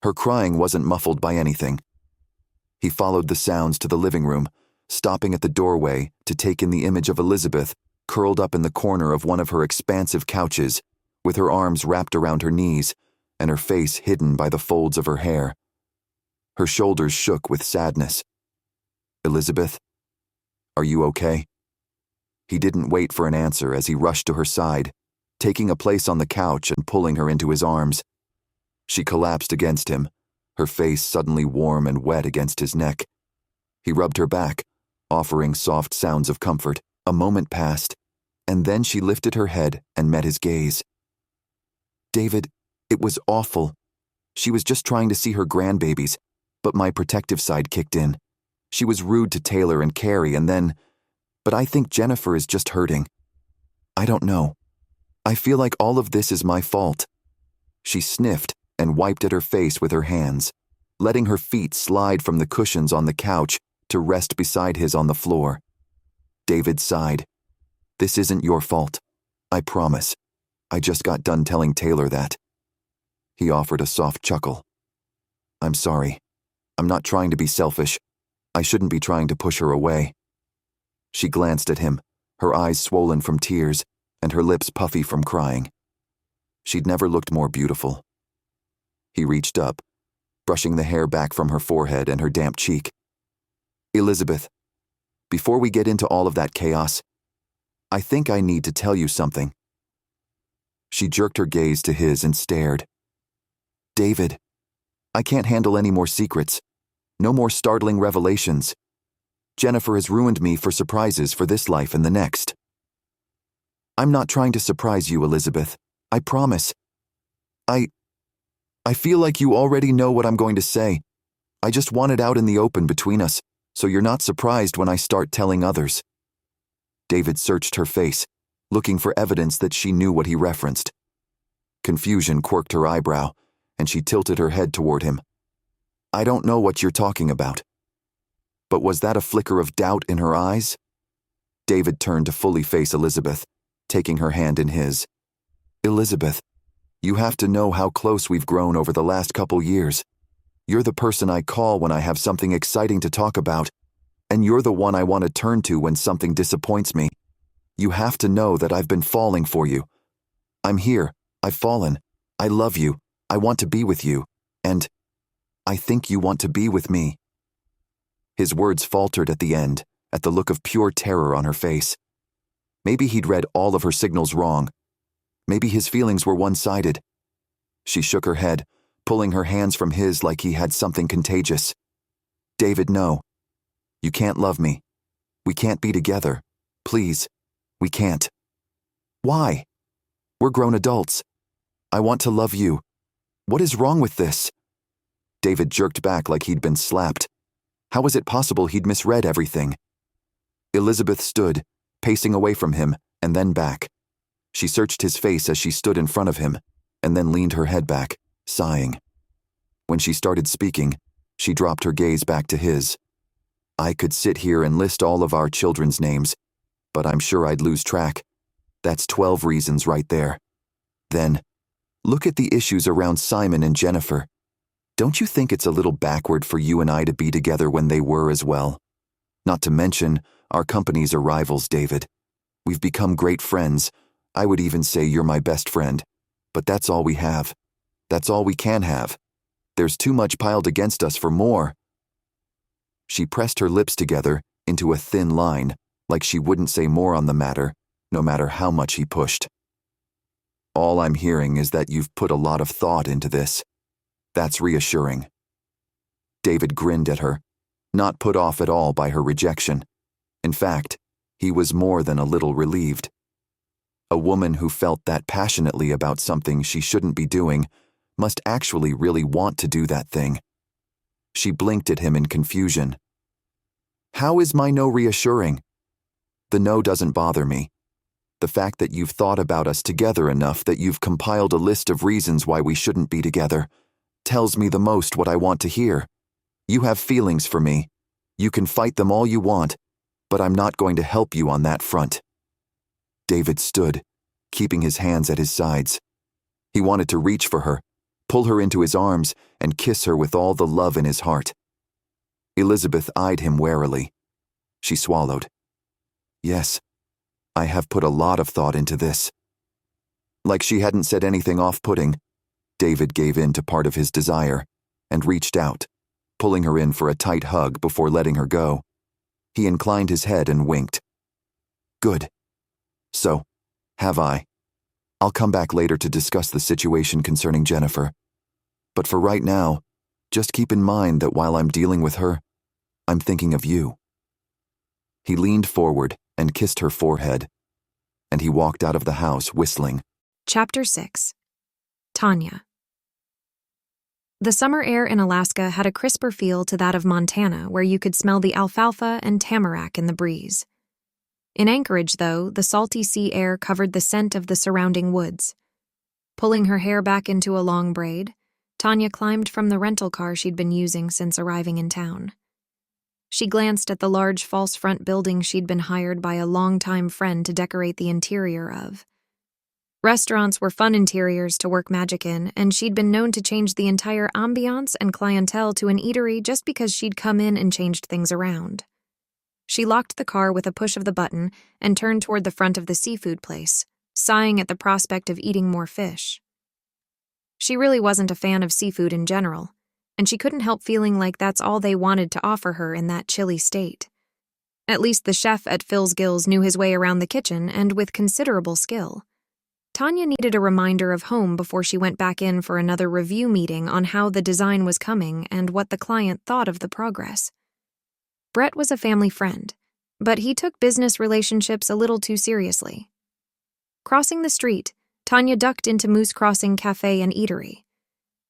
Her crying wasn't muffled by anything. He followed the sounds to the living room, stopping at the doorway to take in the image of Elizabeth curled up in the corner of one of her expansive couches, with her arms wrapped around her knees and her face hidden by the folds of her hair. Her shoulders shook with sadness. "Elizabeth, are you okay?" He didn't wait for an answer as he rushed to her side, taking a place on the couch and pulling her into his arms. She collapsed against him, her face suddenly warm and wet against his neck. He rubbed her back, offering soft sounds of comfort. A moment passed, and then she lifted her head and met his gaze. "David, it was awful. She was just trying to see her grandbabies, but my protective side kicked in. She was rude to Taylor and Carrie, and then... But I think Jennifer is just hurting. I don't know. I feel like all of this is my fault." She sniffed and wiped at her face with her hands, letting her feet slide from the cushions on the couch to rest beside his on the floor. David sighed. "This isn't your fault. I promise. I just got done telling Taylor that." He offered a soft chuckle. "I'm sorry. I'm not trying to be selfish. I shouldn't be trying to push her away." She glanced at him, her eyes swollen from tears and her lips puffy from crying. She'd never looked more beautiful. He reached up, brushing the hair back from her forehead and her damp cheek. "Elizabeth, before we get into all of that chaos, I think I need to tell you something." She jerked her gaze to his and stared. "David, I can't handle any more secrets. No more startling revelations. Jennifer has ruined me for surprises for this life and the next." "I'm not trying to surprise you, Elizabeth. I promise. I feel like you already know what I'm going to say. I just want it out in the open between us, so you're not surprised when I start telling others." David searched her face, looking for evidence that she knew what he referenced. Confusion quirked her eyebrow, and she tilted her head toward him. "I don't know what you're talking about." But was that a flicker of doubt in her eyes? David turned to fully face Elizabeth, taking her hand in his. "Elizabeth, you have to know how close we've grown over the last couple years. You're the person I call when I have something exciting to talk about, and you're the one I want to turn to when something disappoints me. You have to know that I've been falling for you. I'm here, I've fallen, I love you, I want to be with you, and I think you want to be with me." His words faltered at the end, at the look of pure terror on her face. Maybe he'd read all of her signals wrong. Maybe his feelings were one-sided. She shook her head, pulling her hands from his like he had something contagious. "David, no. You can't love me. We can't be together. Please. We can't." "Why? We're grown adults. I want to love you. What is wrong with this?" David jerked back like he'd been slapped. How was it possible he'd misread everything? Elizabeth stood, pacing away from him, and then back. She searched his face as she stood in front of him, and then leaned her head back, sighing. When she started speaking, she dropped her gaze back to his. "I could sit here and list all of our children's names, but I'm sure I'd lose track. That's 12 reasons right there. Then, look at the issues around Simon and Jennifer. Don't you think it's a little backward for you and I to be together when they were as well? Not to mention, our companies are rivals, David. We've become great friends. I would even say you're my best friend. But that's all we have. That's all we can have. There's too much piled against us for more. She pressed her lips together into a thin line, like she wouldn't say more on the matter, no matter how much he pushed. All I'm hearing is that you've put a lot of thought into this. That's reassuring. David grinned at her, not put off at all by her rejection. In fact, he was more than a little relieved. A woman who felt that passionately about something she shouldn't be doing must actually really want to do that thing. She blinked at him in confusion. How is my no reassuring? The no doesn't bother me. The fact that you've thought about us together enough that you've compiled a list of reasons why we shouldn't be together tells me the most what I want to hear. You have feelings for me. You can fight them all you want, but I'm not going to help you on that front. David stood, keeping his hands at his sides. He wanted to reach for her, pull her into his arms, and kiss her with all the love in his heart. Elizabeth eyed him warily. She swallowed. Yes, I have put a lot of thought into this. Like she hadn't said anything off-putting, David gave in to part of his desire and reached out, pulling her in for a tight hug before letting her go. He inclined his head and winked. Good. So, have I. I'll come back later to discuss the situation concerning Jennifer. But for right now, just keep in mind that while I'm dealing with her, I'm thinking of you. He leaned forward and kissed her forehead, and he walked out of the house whistling. Chapter 6. Tanya. The summer air in Alaska had a crisper feel to that of Montana, where you could smell the alfalfa and tamarack in the breeze. In Anchorage, though, the salty sea air covered the scent of the surrounding woods. Pulling her hair back into a long braid, Tanya climbed from the rental car she'd been using since arriving in town. She glanced at the large false front building she'd been hired by a longtime friend to decorate the interior of. Restaurants were fun interiors to work magic in, and she'd been known to change the entire ambiance and clientele to an eatery just because she'd come in and changed things around. She locked the car with a push of the button and turned toward the front of the seafood place, sighing at the prospect of eating more fish. She really wasn't a fan of seafood in general, and she couldn't help feeling like that's all they wanted to offer her in that chilly state. At least the chef at Phil's Gills knew his way around the kitchen, and with considerable skill. Tanya needed a reminder of home before she went back in for another review meeting on how the design was coming and what the client thought of the progress. Brett was a family friend, but he took business relationships a little too seriously. Crossing the street, Tanya ducked into Moose Crossing Cafe and Eatery.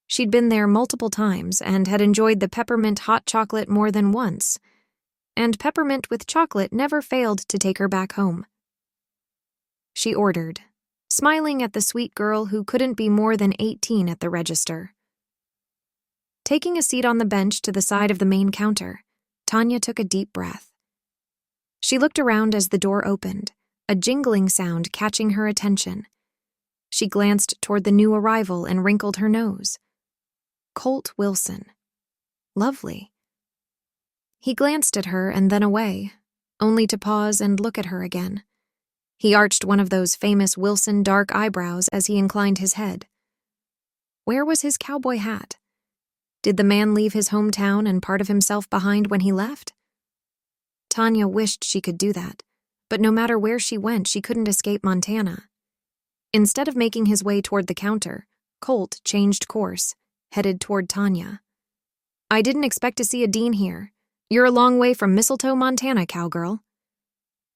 She'd been there multiple times and had enjoyed the peppermint hot chocolate more than once, and peppermint with chocolate never failed to take her back home. She ordered, smiling at the sweet girl who couldn't be more than 18 at the register. Taking a seat on the bench to the side of the main counter, Tanya took a deep breath. She looked around as the door opened, a jingling sound catching her attention. She glanced toward the new arrival and wrinkled her nose. Colt Wilson. Lovely. He glanced at her and then away, only to pause and look at her again. He arched one of those famous Wilson dark eyebrows as he inclined his head. Where was his cowboy hat? Did the man leave his hometown and part of himself behind when he left? Tanya wished she could do that, but no matter where she went, she couldn't escape Montana. Instead of making his way toward the counter, Colt changed course, headed toward Tanya. I didn't expect to see a dean here. You're a long way from Mistletoe, Montana, cowgirl.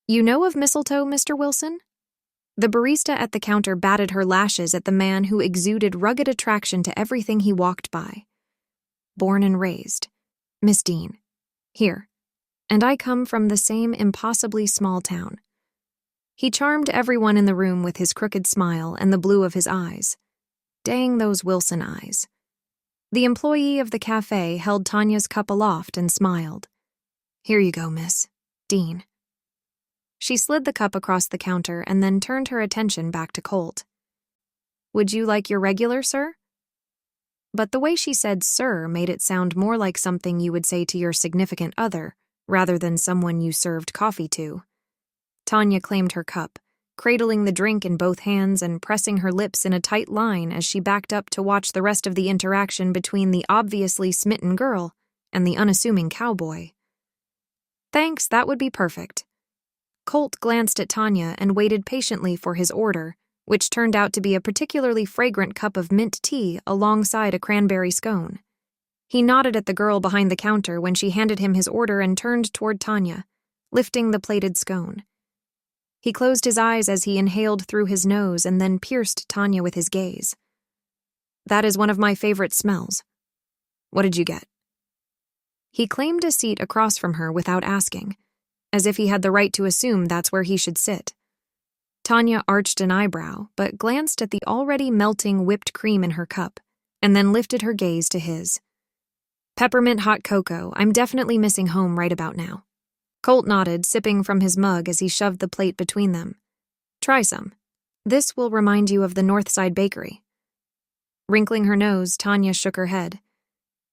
You know of Mistletoe, Mr. Wilson? The barista at the counter batted her lashes at the man who exuded rugged attraction to everything he walked by. Born and raised. Miss Dean. Here. And I come from the same impossibly small town. He charmed everyone in the room with his crooked smile and the blue of his eyes. Dang those Wilson eyes. The employee of the cafe held Tanya's cup aloft and smiled. Here you go, miss. Dean. She slid the cup across the counter and then turned her attention back to Colt. "Would you like your regular, sir?" But the way she said sir made it sound more like something you would say to your significant other, rather than someone you served coffee to. Tanya claimed her cup, cradling the drink in both hands and pressing her lips in a tight line as she backed up to watch the rest of the interaction between the obviously smitten girl and the unassuming cowboy. "Thanks, that would be perfect." Colt glanced at Tanya and waited patiently for his order, which turned out to be a particularly fragrant cup of mint tea alongside a cranberry scone. He nodded at the girl behind the counter when she handed him his order and turned toward Tanya, lifting the plated scone. He closed his eyes as he inhaled through his nose and then pierced Tanya with his gaze. "That is one of my favorite smells. What did you get?" He claimed a seat across from her without asking, as if he had the right to assume that's where he should sit. Tanya arched an eyebrow, but glanced at the already melting whipped cream in her cup, and then lifted her gaze to his. "Peppermint hot cocoa. I'm definitely missing home right about now." Colt nodded, sipping from his mug as he shoved the plate between them. "Try some. This will remind you of the Northside Bakery." Wrinkling her nose, Tanya shook her head.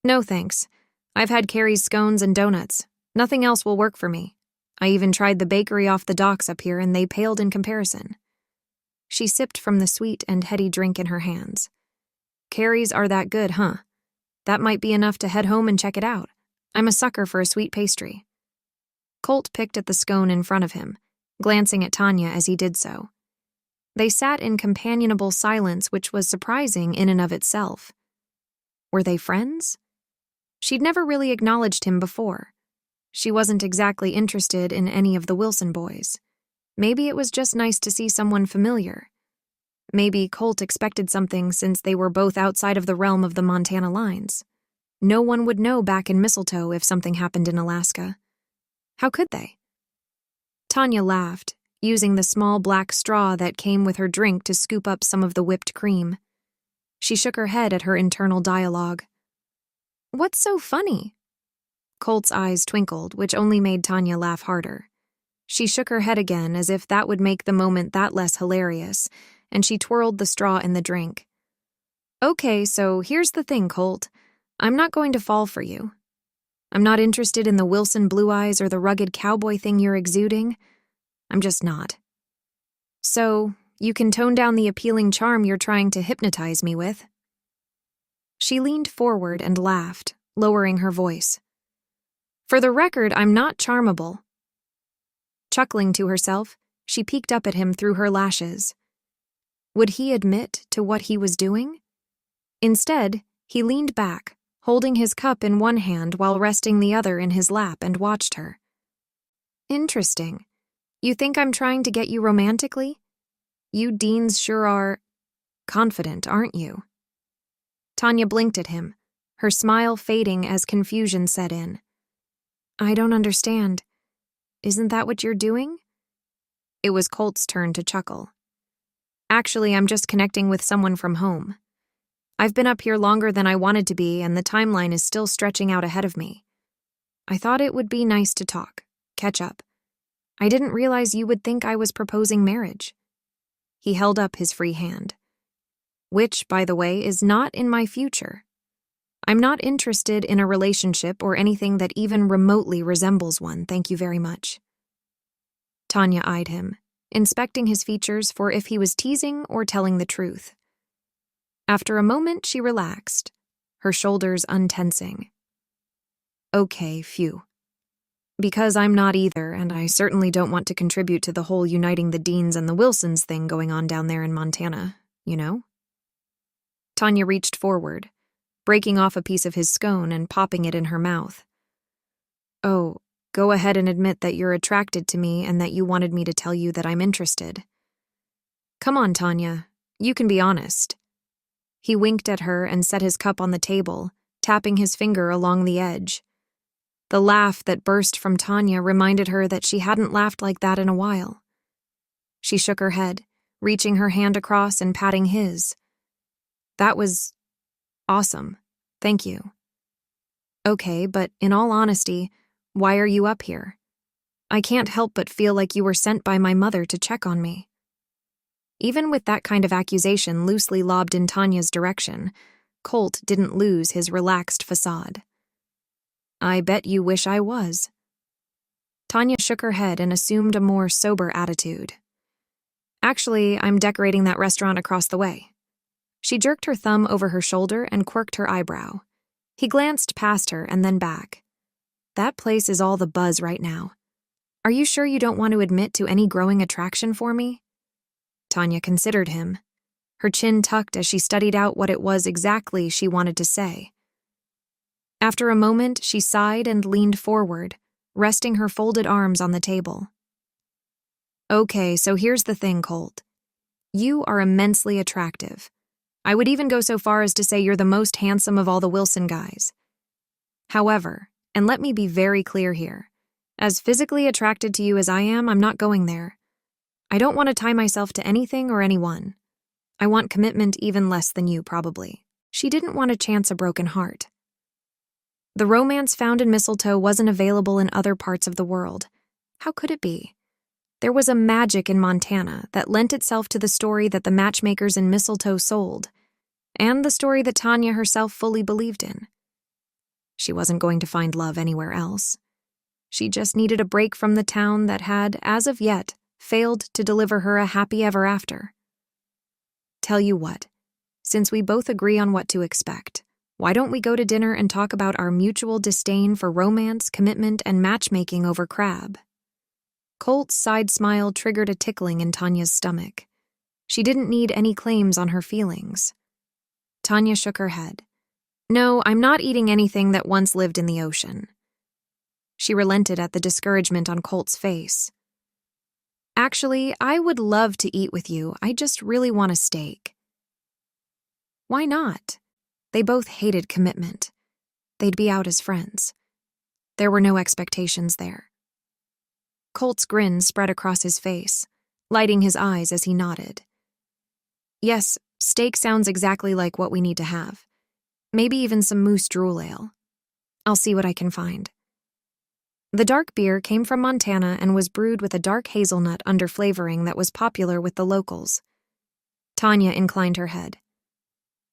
"No thanks. I've had Carrie's scones and donuts. Nothing else will work for me. I even tried the bakery off the docks up here and they paled in comparison." She sipped from the sweet and heady drink in her hands. "Carrie's are that good, huh? That might be enough to head home and check it out. I'm a sucker for a sweet pastry." Colt picked at the scone in front of him, glancing at Tanya as he did so. They sat in companionable silence, which was surprising in and of itself. Were they friends? She'd never really acknowledged him before. She wasn't exactly interested in any of the Wilson boys. Maybe it was just nice to see someone familiar. Maybe Colt expected something since they were both outside of the realm of the Montana lines. No one would know back in Mistletoe if something happened in Alaska. How could they? Tanya laughed, using the small black straw that came with her drink to scoop up some of the whipped cream. She shook her head at her internal dialogue. "What's so funny?" Colt's eyes twinkled, which only made Tanya laugh harder. She shook her head again as if that would make the moment that less hilarious, and she twirled the straw in the drink. "Okay, so here's the thing, Colt. I'm not going to fall for you. I'm not interested in the Wilson blue eyes or the rugged cowboy thing you're exuding. I'm just not. So, you can tone down the appealing charm you're trying to hypnotize me with." She leaned forward and laughed, lowering her voice. "For the record, I'm not charmable." Chuckling to herself, she peeked up at him through her lashes. Would he admit to what he was doing? Instead, he leaned back, holding his cup in one hand while resting the other in his lap, and watched her. "Interesting. You think I'm trying to get you romantically? You Deans sure are confident, aren't you?" Tanya blinked at him, her smile fading as confusion set in. "I don't understand. Isn't that what you're doing?" It was Colt's turn to chuckle. "Actually, I'm just connecting with someone from home. I've been up here longer than I wanted to be, and the timeline is still stretching out ahead of me. I thought it would be nice to talk, catch up. I didn't realize you would think I was proposing marriage." He held up his free hand. "Which, by the way, is not in my future. I'm not interested in a relationship or anything that even remotely resembles one, thank you very much." Tanya eyed him, inspecting his features for if he was teasing or telling the truth. After a moment, she relaxed, her shoulders untensing. "Okay, phew. Because I'm not either, and I certainly don't want to contribute to the whole uniting the Deans and the Wilsons thing going on down there in Montana, you know?" Tanya reached forward, breaking off a piece of his scone and popping it in her mouth. "Oh, go ahead and admit that you're attracted to me and that you wanted me to tell you that I'm interested. Come on, Tanya, you can be honest." He winked at her and set his cup on the table, tapping his finger along the edge. The laugh that burst from Tanya reminded her that she hadn't laughed like that in a while. She shook her head, reaching her hand across and patting his. "That was awesome. Thank you." "Okay, but in all honesty, why are you up here?" I can't help but feel like you were sent by my mother to check on me." Even with that kind of accusation loosely lobbed in Tanya's direction, Colt didn't lose his relaxed facade. "I bet you wish I was." Tanya shook her head and assumed a more sober attitude. "Actually, I'm decorating that restaurant across the way." She jerked her thumb over her shoulder and quirked her eyebrow. He glanced past her and then back. "That place is all the buzz right now. Are you sure you don't want to admit to any growing attraction for me?" Tanya considered him, her chin tucked as she studied out what it was exactly she wanted to say. After a moment, she sighed and leaned forward, resting her folded arms on the table. "Okay, so here's the thing, Colt. You are immensely attractive. I would even go so far as to say you're the most handsome of all the Wilson guys. However, and let me be very clear here, as physically attracted to you as I am, I'm not going there. I don't want to tie myself to anything or anyone. I want commitment even less than you, probably." She didn't want to chance a broken heart. The romance found in Mistletoe wasn't available in other parts of the world. How could it be? There was a magic in Montana that lent itself to the story that the matchmakers in Mistletoe sold, and the story that Tanya herself fully believed in. She wasn't going to find love anywhere else. She just needed a break from the town that had, as of yet, failed to deliver her a happy ever after. "Tell you what, since we both agree on what to expect, why don't we go to dinner and talk about our mutual disdain for romance, commitment, and matchmaking over crab?" Colt's side smile triggered a tickling in Tanya's stomach. She didn't need any claims on her feelings. Tanya shook her head. "No, I'm not eating anything that once lived in the ocean." She relented at the discouragement on Colt's face. "Actually, I would love to eat with you. I just really want a steak." Why not? They both hated commitment. They'd be out as friends. There were no expectations there. Colt's grin spread across his face, lighting his eyes as he nodded. "Yes, steak sounds exactly like what we need to have. Maybe even some moose drool ale. I'll see what I can find." The dark beer came from Montana and was brewed with a dark hazelnut underflavoring that was popular with the locals. Tanya inclined her head.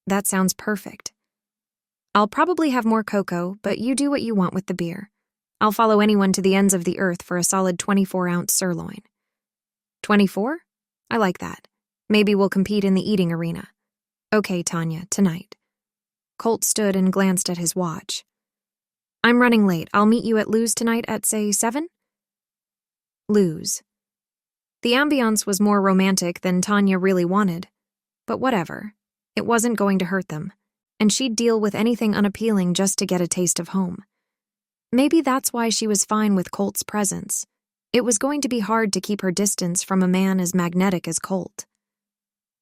"That sounds perfect. I'll probably have more cocoa, but you do what you want with the beer. I'll follow anyone to the ends of the earth for a solid 24-ounce sirloin." 24? I like that. Maybe we'll compete in the eating arena. "Okay, Tanya, tonight." Colt stood and glanced at his watch. "I'm running late. I'll meet you at Lou's tonight at, say, 7? Lou's. The ambiance was more romantic than Tanya really wanted. But whatever. It wasn't going to hurt them, and she'd deal with anything unappealing just to get a taste of home. Maybe that's why she was fine with Colt's presence. It was going to be hard to keep her distance from a man as magnetic as Colt.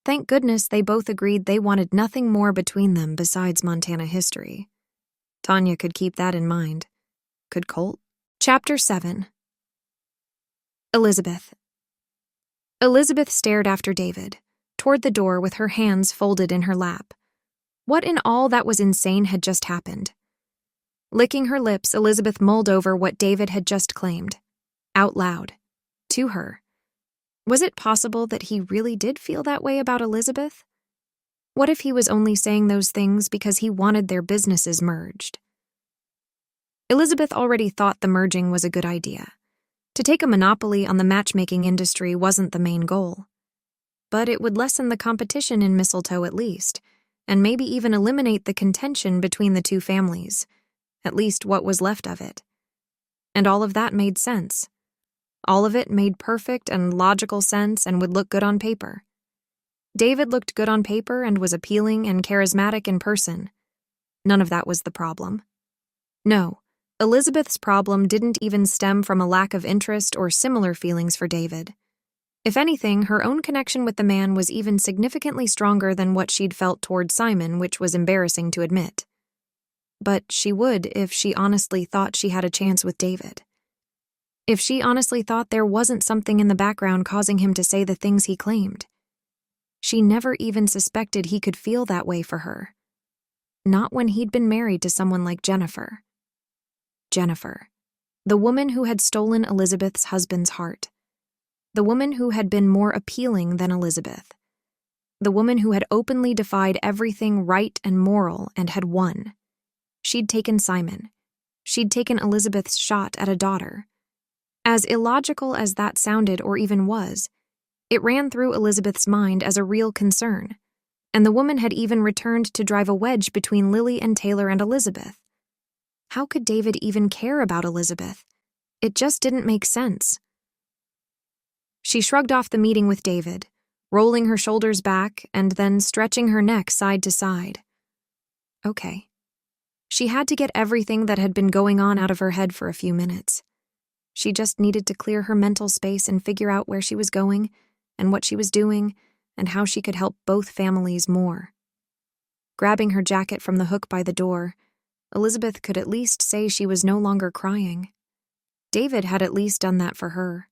Thank goodness they both agreed they wanted nothing more between them besides Montana history. Tanya could keep that in mind. Could Colt? Chapter 7. Elizabeth. Elizabeth stared after David, toward the door with her hands folded in her lap. What in all that was insane had just happened? Licking her lips, Elizabeth mulled over what David had just claimed. Out loud. To her. Was it possible that he really did feel that way about Elizabeth? What if he was only saying those things because he wanted their businesses merged? Elizabeth already thought the merging was a good idea. To take a monopoly on the matchmaking industry wasn't the main goal. But it would lessen the competition in Mistletoe at least, and maybe even eliminate the contention between the two families, at least what was left of it. And all of that made sense. All of it made perfect and logical sense and would look good on paper. David looked good on paper and was appealing and charismatic in person. None of that was the problem. No, Elizabeth's problem didn't even stem from a lack of interest or similar feelings for David. If anything, her own connection with the man was even significantly stronger than what she'd felt toward Simon, which was embarrassing to admit. But she would if she honestly thought she had a chance with David. If she honestly thought there wasn't something in the background causing him to say the things he claimed. She never even suspected he could feel that way for her. Not when he'd been married to someone like Jennifer. Jennifer. The woman who had stolen Elizabeth's husband's heart. The woman who had been more appealing than Elizabeth. The woman who had openly defied everything right and moral and had won. She'd taken Simon. She'd taken Elizabeth's shot at a daughter. As illogical as that sounded or even was, it ran through Elizabeth's mind as a real concern, and the woman had even returned to drive a wedge between Lily and Taylor and Elizabeth. How could David even care about Elizabeth? It just didn't make sense. She shrugged off the meeting with David, rolling her shoulders back and then stretching her neck side to side. Okay. She had to get everything that had been going on out of her head for a few minutes. She just needed to clear her mental space and figure out where she was going and what she was doing and how she could help both families more. Grabbing her jacket from the hook by the door, Elizabeth could at least say she was no longer crying. David had at least done that for her.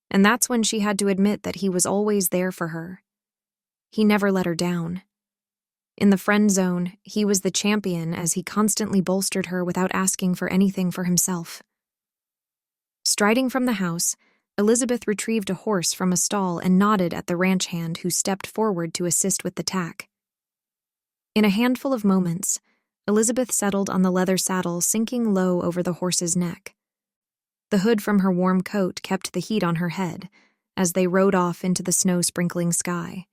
And that's when she had to admit that he was always there for her. He never let her down. In the friend zone, he was the champion as he constantly bolstered her without asking for anything for himself. Striding from the house, Elizabeth retrieved a horse from a stall and nodded at the ranch hand who stepped forward to assist with the tack. In a handful of moments, Elizabeth settled on the leather saddle, sinking low over the horse's neck. The hood from her warm coat kept the heat on her head as they rode off into the snow-sprinkling sky.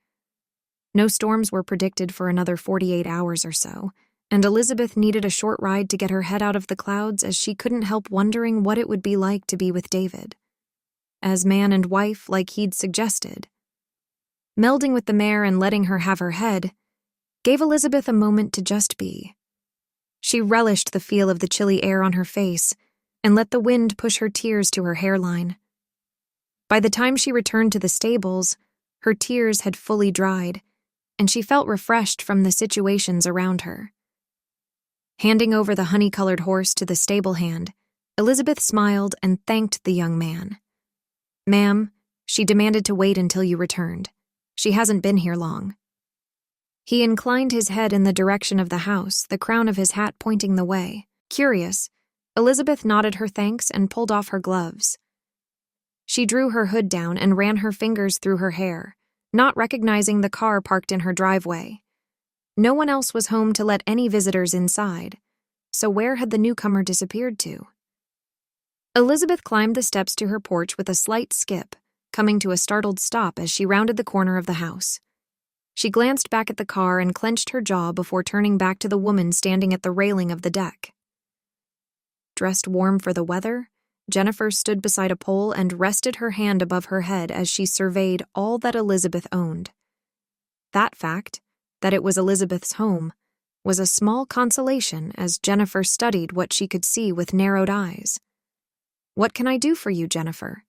No storms were predicted for another 48 hours or so, and Elizabeth needed a short ride to get her head out of the clouds as she couldn't help wondering what it would be like to be with David. As man and wife, like he'd suggested. Melding with the mare and letting her have her head gave Elizabeth a moment to just be. She relished the feel of the chilly air on her face and let the wind push her tears to her hairline. By the time she returned to the stables, her tears had fully dried, and she felt refreshed from the situations around her. Handing over the honey-colored horse to the stable hand, Elizabeth smiled and thanked the young man. "Ma'am," she demanded to wait until you returned. "She hasn't been here long." He inclined his head in the direction of the house, the crown of his hat pointing the way. Curious, Elizabeth nodded her thanks and pulled off her gloves. She drew her hood down and ran her fingers through her hair, not recognizing the car parked in her driveway. No one else was home to let any visitors inside, so where had the newcomer disappeared to? Elizabeth climbed the steps to her porch with a slight skip, coming to a startled stop as she rounded the corner of the house. She glanced back at the car and clenched her jaw before turning back to the woman standing at the railing of the deck. Dressed warm for the weather, Jennifer stood beside a pole and rested her hand above her head as she surveyed all that Elizabeth owned. That fact, that it was Elizabeth's home, was a small consolation as Jennifer studied what she could see with narrowed eyes. "What can I do for you, Jennifer?"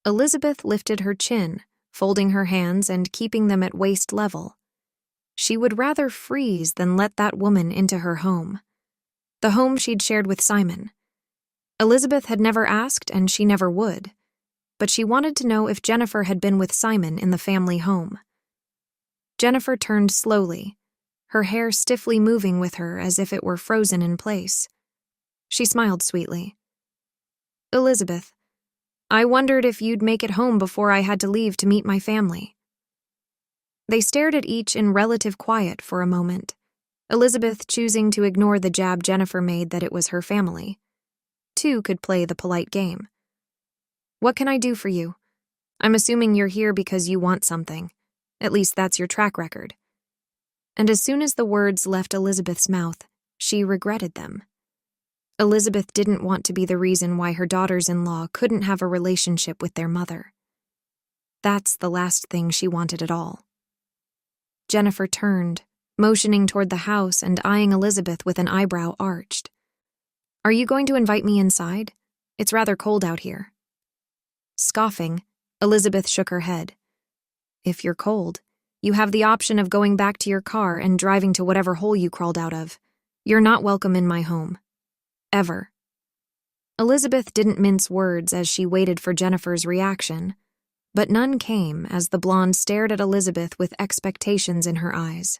Elizabeth lifted her chin, folding her hands and keeping them at waist level. She would rather freeze than let that woman into her home. The home she'd shared with Simon. Elizabeth had never asked and she never would, but she wanted to know if Jennifer had been with Simon in the family home. Jennifer turned slowly, her hair stiffly moving with her as if it were frozen in place. She smiled sweetly. "Elizabeth, I wondered if you'd make it home before I had to leave to meet my family." They stared at each in relative quiet for a moment, Elizabeth choosing to ignore the jab Jennifer made that it was her family. Two could play the polite game. "What can I do for you? I'm assuming you're here because you want something. At least that's your track record." And as soon as the words left Elizabeth's mouth, she regretted them. Elizabeth didn't want to be the reason why her daughters-in-law couldn't have a relationship with their mother. That's the last thing she wanted at all. Jennifer turned, motioning toward the house and eyeing Elizabeth with an eyebrow arched. "Are you going to invite me inside? It's rather cold out here." Scoffing, Elizabeth shook her head. "If you're cold, you have the option of going back to your car and driving to whatever hole you crawled out of. You're not welcome in my home. Ever." Elizabeth didn't mince words as she waited for Jennifer's reaction, but none came as the blonde stared at Elizabeth with expectations in her eyes.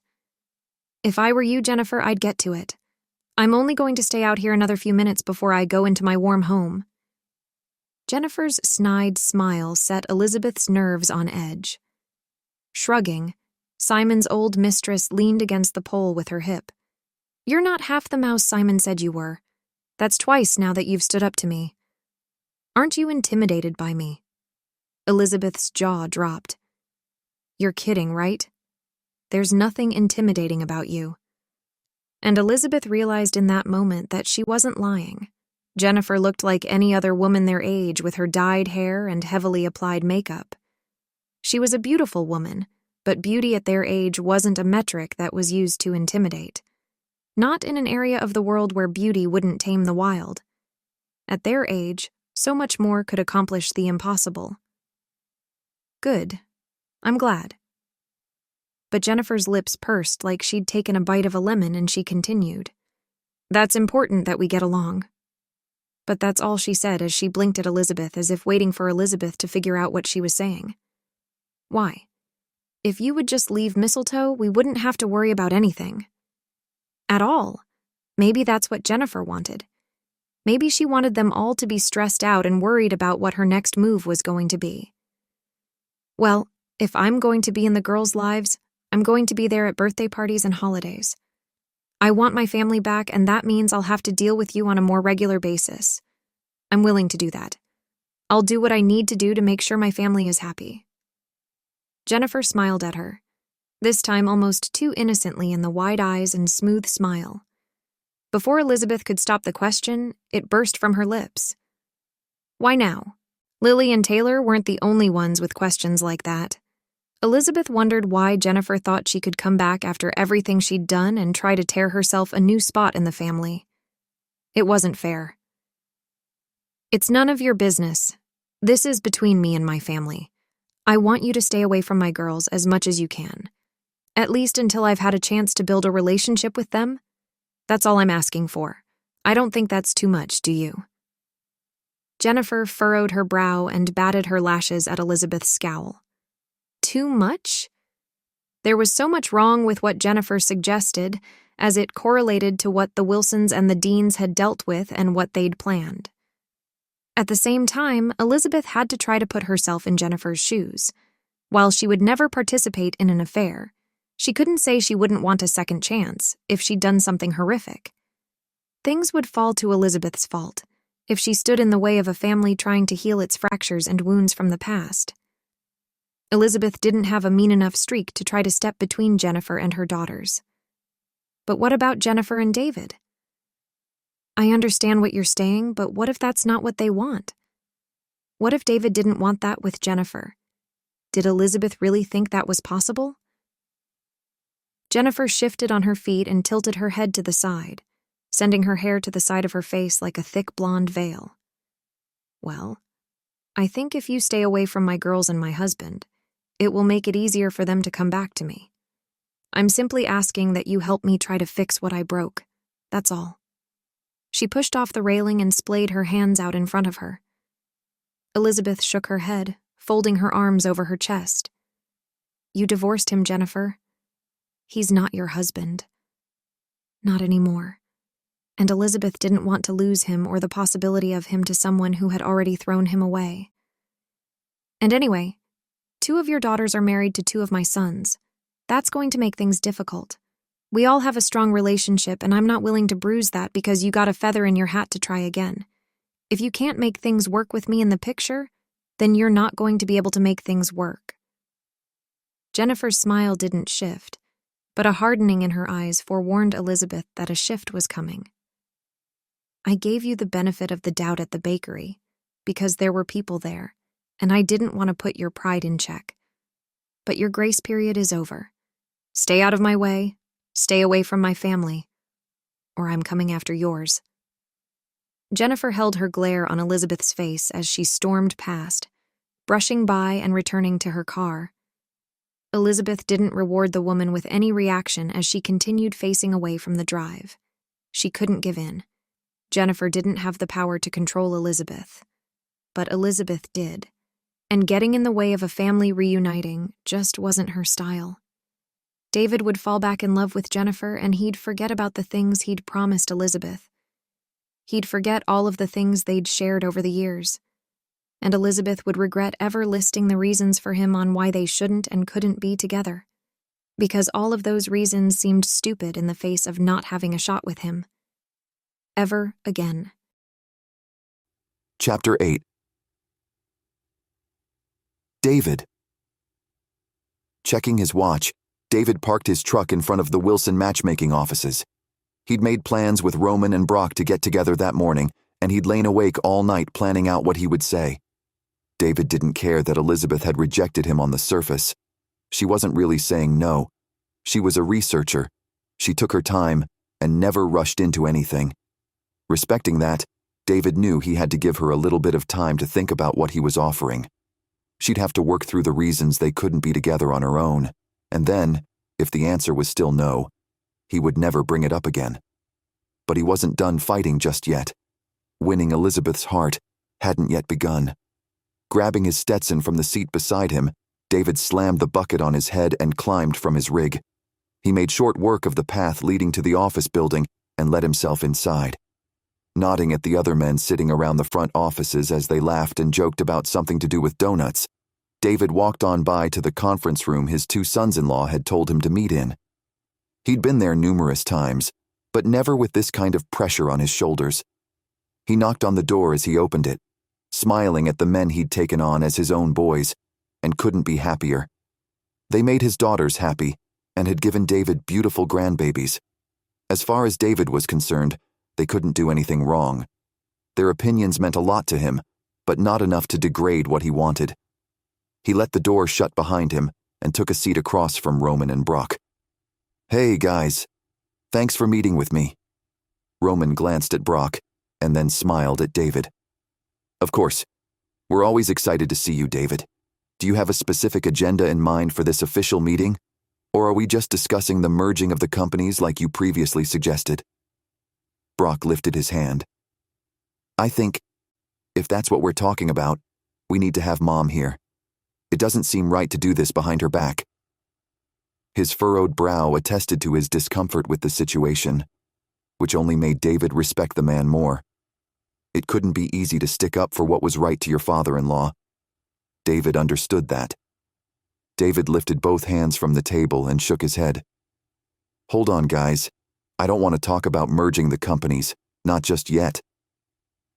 "If I were you, Jennifer, I'd get to it. I'm only going to stay out here another few minutes before I go into my warm home. Jennifer's snide smile set Elizabeth's nerves on edge. Shrugging, Simon's old mistress leaned against the pole with her hip. You're not half the mouse Simon said you were. That's twice now that you've stood up to me. Aren't you intimidated by me? Elizabeth's jaw dropped. You're kidding, right? There's nothing intimidating about you. And Elizabeth realized in that moment that she wasn't lying. Jennifer looked like any other woman their age with her dyed hair and heavily applied makeup. She was a beautiful woman, but beauty at their age wasn't a metric that was used to intimidate. Not in an area of the world where beauty wouldn't tame the wild. At their age, so much more could accomplish the impossible. Good. I'm glad. But Jennifer's lips pursed like she'd taken a bite of a lemon, and she continued. That's important that we get along. But that's all she said as she blinked at Elizabeth as if waiting for Elizabeth to figure out what she was saying. Why? If you would just leave Mistletoe, we wouldn't have to worry about anything. At all. Maybe that's what Jennifer wanted. Maybe she wanted them all to be stressed out and worried about what her next move was going to be. Well, if I'm going to be in the girls' lives, I'm going to be there at birthday parties and holidays. I want my family back, and that means I'll have to deal with you on a more regular basis. I'm willing to do that. I'll do what I need to do to make sure my family is happy. Jennifer smiled at her, this time almost too innocently in the wide eyes and smooth smile. Before Elizabeth could stop the question, it burst from her lips. Why now? Lily and Taylor weren't the only ones with questions like that. Elizabeth wondered why Jennifer thought she could come back after everything she'd done and try to tear herself a new spot in the family. It wasn't fair. It's none of your business. This is between me and my family. I want you to stay away from my girls as much as you can. At least until I've had a chance to build a relationship with them. That's all I'm asking for. I don't think that's too much, do you? Jennifer furrowed her brow and batted her lashes at Elizabeth's scowl. Too much? There was so much wrong with what Jennifer suggested, as it correlated to what the Wilsons and the Deans had dealt with and what they'd planned. At the same time, Elizabeth had to try to put herself in Jennifer's shoes. While she would never participate in an affair, she couldn't say she wouldn't want a second chance if she'd done something horrific. Things would fall to Elizabeth's fault if she stood in the way of a family trying to heal its fractures and wounds from the past. Elizabeth didn't have a mean enough streak to try to step between Jennifer and her daughters. But what about Jennifer and David? I understand what you're saying, but what if that's not what they want? What if David didn't want that with Jennifer? Did Elizabeth really think that was possible? Jennifer shifted on her feet and tilted her head to the side, sending her hair to the side of her face like a thick blonde veil. Well, I think if you stay away from my girls and my husband, it will make it easier for them to come back to me. I'm simply asking that you help me try to fix what I broke. That's all. She pushed off the railing and splayed her hands out in front of her. Elizabeth shook her head, folding her arms over her chest. You divorced him, Jennifer. He's not your husband. Not anymore. And Elizabeth didn't want to lose him or the possibility of him to someone who had already thrown him away. And anyway, 2 of your daughters are married to 2 of my sons. That's going to make things difficult. We all have a strong relationship, and I'm not willing to bruise that because you got a feather in your hat to try again. If you can't make things work with me in the picture, then you're not going to be able to make things work. Jennifer's smile didn't shift, but a hardening in her eyes forewarned Elizabeth that a shift was coming. I gave you the benefit of the doubt at the bakery, because there were people there, and I didn't want to put your pride in check. But your grace period is over. Stay out of my way, stay away from my family, or I'm coming after yours. Jennifer held her glare on Elizabeth's face as she stormed past, brushing by and returning to her car. Elizabeth didn't reward the woman with any reaction as she continued facing away from the drive. She couldn't give in. Jennifer didn't have the power to control Elizabeth. But Elizabeth did, and getting in the way of a family reuniting just wasn't her style. David would fall back in love with Jennifer, and he'd forget about the things he'd promised Elizabeth. He'd forget all of the things they'd shared over the years. And Elizabeth would regret ever listing the reasons for him on why they shouldn't and couldn't be together, because all of those reasons seemed stupid in the face of not having a shot with him. Ever again. Chapter 8. David. Checking his watch, David parked his truck in front of the Wilson matchmaking offices. He'd made plans with Roman and Brock to get together that morning, and he'd lain awake all night planning out what he would say. David didn't care that Elizabeth had rejected him on the surface. She wasn't really saying no. She was a researcher. She took her time and never rushed into anything. Respecting that, David knew he had to give her a little bit of time to think about what he was offering. She'd have to work through the reasons they couldn't be together on her own, and then, if the answer was still no, he would never bring it up again. But he wasn't done fighting just yet. Winning Elizabeth's heart hadn't yet begun. Grabbing his Stetson from the seat beside him, David slammed the bucket on his head and climbed from his rig. He made short work of the path leading to the office building and let himself inside. Nodding at the other men sitting around the front offices as they laughed and joked about something to do with donuts, David walked on by to the conference room his two sons-in-law had told him to meet in. He'd been there numerous times, but never with this kind of pressure on his shoulders. He knocked on the door as he opened it, smiling at the men he'd taken on as his own boys, and couldn't be happier. They made his daughters happy and had given David beautiful grandbabies. As far as David was concerned, they couldn't do anything wrong. Their opinions meant a lot to him, but not enough to degrade what he wanted. He let the door shut behind him and took a seat across from Roman and Brock. "Hey, guys. Thanks for meeting with me." Roman glanced at Brock and then smiled at David. "Of course. We're always excited to see you, David. Do you have a specific agenda in mind for this official meeting? Or are we just discussing the merging of the companies like you previously suggested?" Brock lifted his hand. "I think, if that's what we're talking about, we need to have Mom here. It doesn't seem right to do this behind her back." His furrowed brow attested to his discomfort with the situation, which only made David respect the man more. It couldn't be easy to stick up for what was right to your father-in-law. David understood that. David lifted both hands from the table and shook his head. "Hold on, guys. I don't want to talk about merging the companies, not just yet."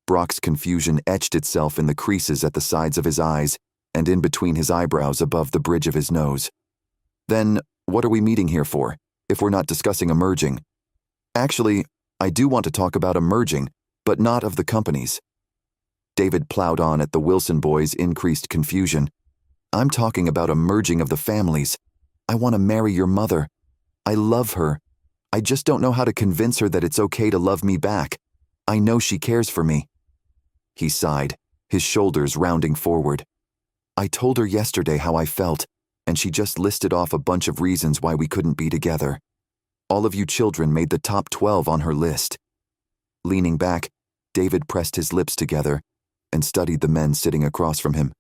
Brock's confusion etched itself in the creases at the sides of his eyes and in between his eyebrows above the bridge of his nose. "Then, what are we meeting here for, if we're not discussing a merging?" "Actually, I do want to talk about a merging, but not of the companies." David plowed on at the Wilson boys' increased confusion. "I'm talking about a merging of the families. I want to marry your mother. I love her. I just don't know how to convince her that it's okay to love me back. I know she cares for me." He sighed, his shoulders rounding forward. "I told her yesterday how I felt, and she just listed off a bunch of reasons why we couldn't be together. All of you children made the top 12 on her list." Leaning back, David pressed his lips together and studied the men sitting across from him.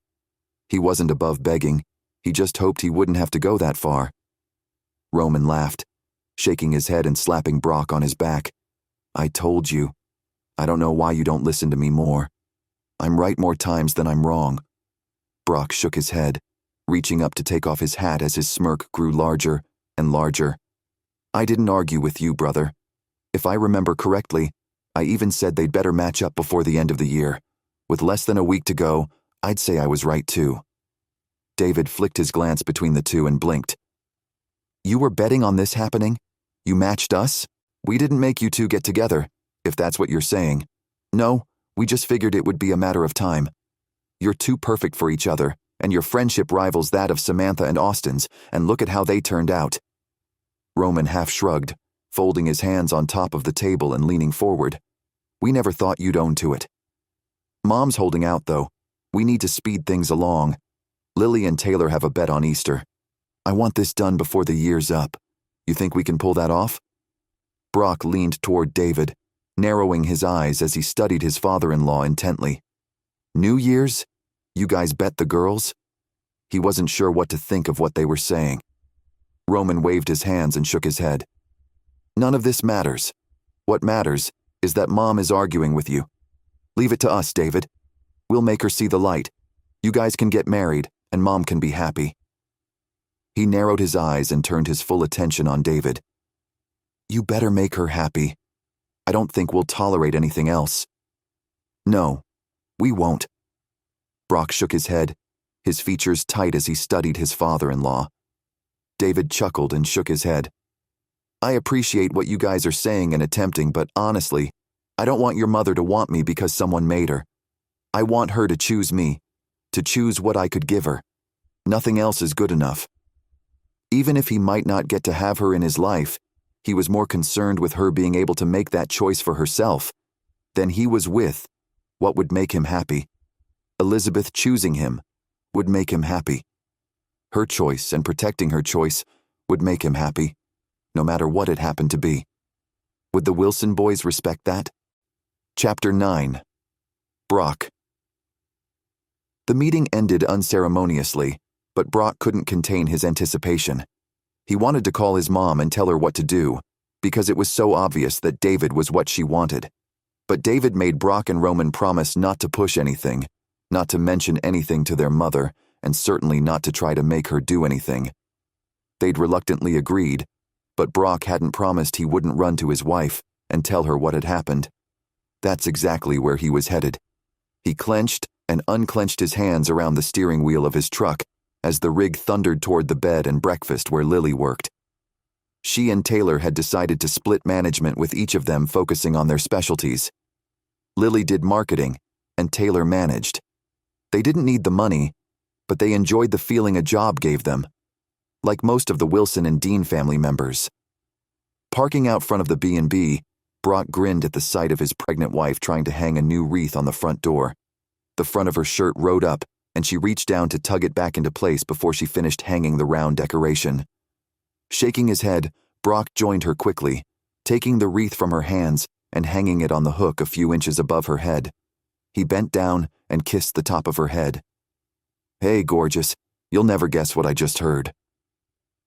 He wasn't above begging, he just hoped he wouldn't have to go that far. Roman laughed, shaking his head and slapping Brock on his back. "I told you. I don't know why you don't listen to me more. I'm right more times than I'm wrong." Brock shook his head, reaching up to take off his hat as his smirk grew larger and larger. "I didn't argue with you, brother. If I remember correctly, I even said they'd better match up before the end of the year. With less than a week to go, I'd say I was right too." David flicked his glance between the two and blinked. "You were betting on this happening? You matched us? We didn't make you two get together, if that's what you're saying. No, we just figured it would be a matter of time. You're too perfect for each other, and your friendship rivals that of Samantha and Austin's, and look at how they turned out." Roman half shrugged, folding his hands on top of the table and leaning forward. "We never thought you'd own to it. Mom's holding out, though. We need to speed things along. Lily and Taylor have a bet on Easter. I want this done before the year's up. You think we can pull that off?" Brock leaned toward David, narrowing his eyes as he studied his father-in-law intently. "New Year's? You guys bet the girls?" He wasn't sure what to think of what they were saying. Roman waved his hands and shook his head. None of this matters. What matters is that Mom is arguing with you. Leave it to us, David. We'll make her see the light. You guys can get married, and Mom can be happy. He narrowed his eyes and turned his full attention on David. You better make her happy. I don't think we'll tolerate anything else. No, we won't. Brock shook his head, his features tight as he studied his father-in-law. David chuckled and shook his head. I appreciate what you guys are saying and attempting, but honestly, I don't want your mother to want me because someone made her. I want her to choose me, to choose what I could give her. Nothing else is good enough. Even if he might not get to have her in his life, he was more concerned with her being able to make that choice for herself than he was with what would make him happy. Elizabeth choosing him would make him happy. Her choice and protecting her choice would make him happy, no matter what it happened to be. Would the Wilson boys respect that? Chapter 9. Brock. The meeting ended unceremoniously, but Brock couldn't contain his anticipation. He wanted to call his mom and tell her what to do, because it was so obvious that David was what she wanted. But David made Brock and Roman promise not to push anything, not to mention anything to their mother, and certainly not to try to make her do anything. They'd reluctantly agreed, but Brock hadn't promised he wouldn't run to his wife and tell her what had happened. That's exactly where he was headed. He clenched and unclenched his hands around the steering wheel of his truck as the rig thundered toward the bed and breakfast where Lily worked. She and Taylor had decided to split management, with each of them focusing on their specialties. Lily did marketing, and Taylor managed. They didn't need the money, but they enjoyed the feeling a job gave them, like most of the Wilson and Dean family members. Parking out front of the B&B, Brock grinned at the sight of his pregnant wife trying to hang a new wreath on the front door. The front of her shirt rode up, and she reached down to tug it back into place before she finished hanging the round decoration. Shaking his head, Brock joined her quickly, taking the wreath from her hands and hanging it on the hook a few inches above her head. He bent down and kissed the top of her head. Hey, gorgeous, you'll never guess what I just heard.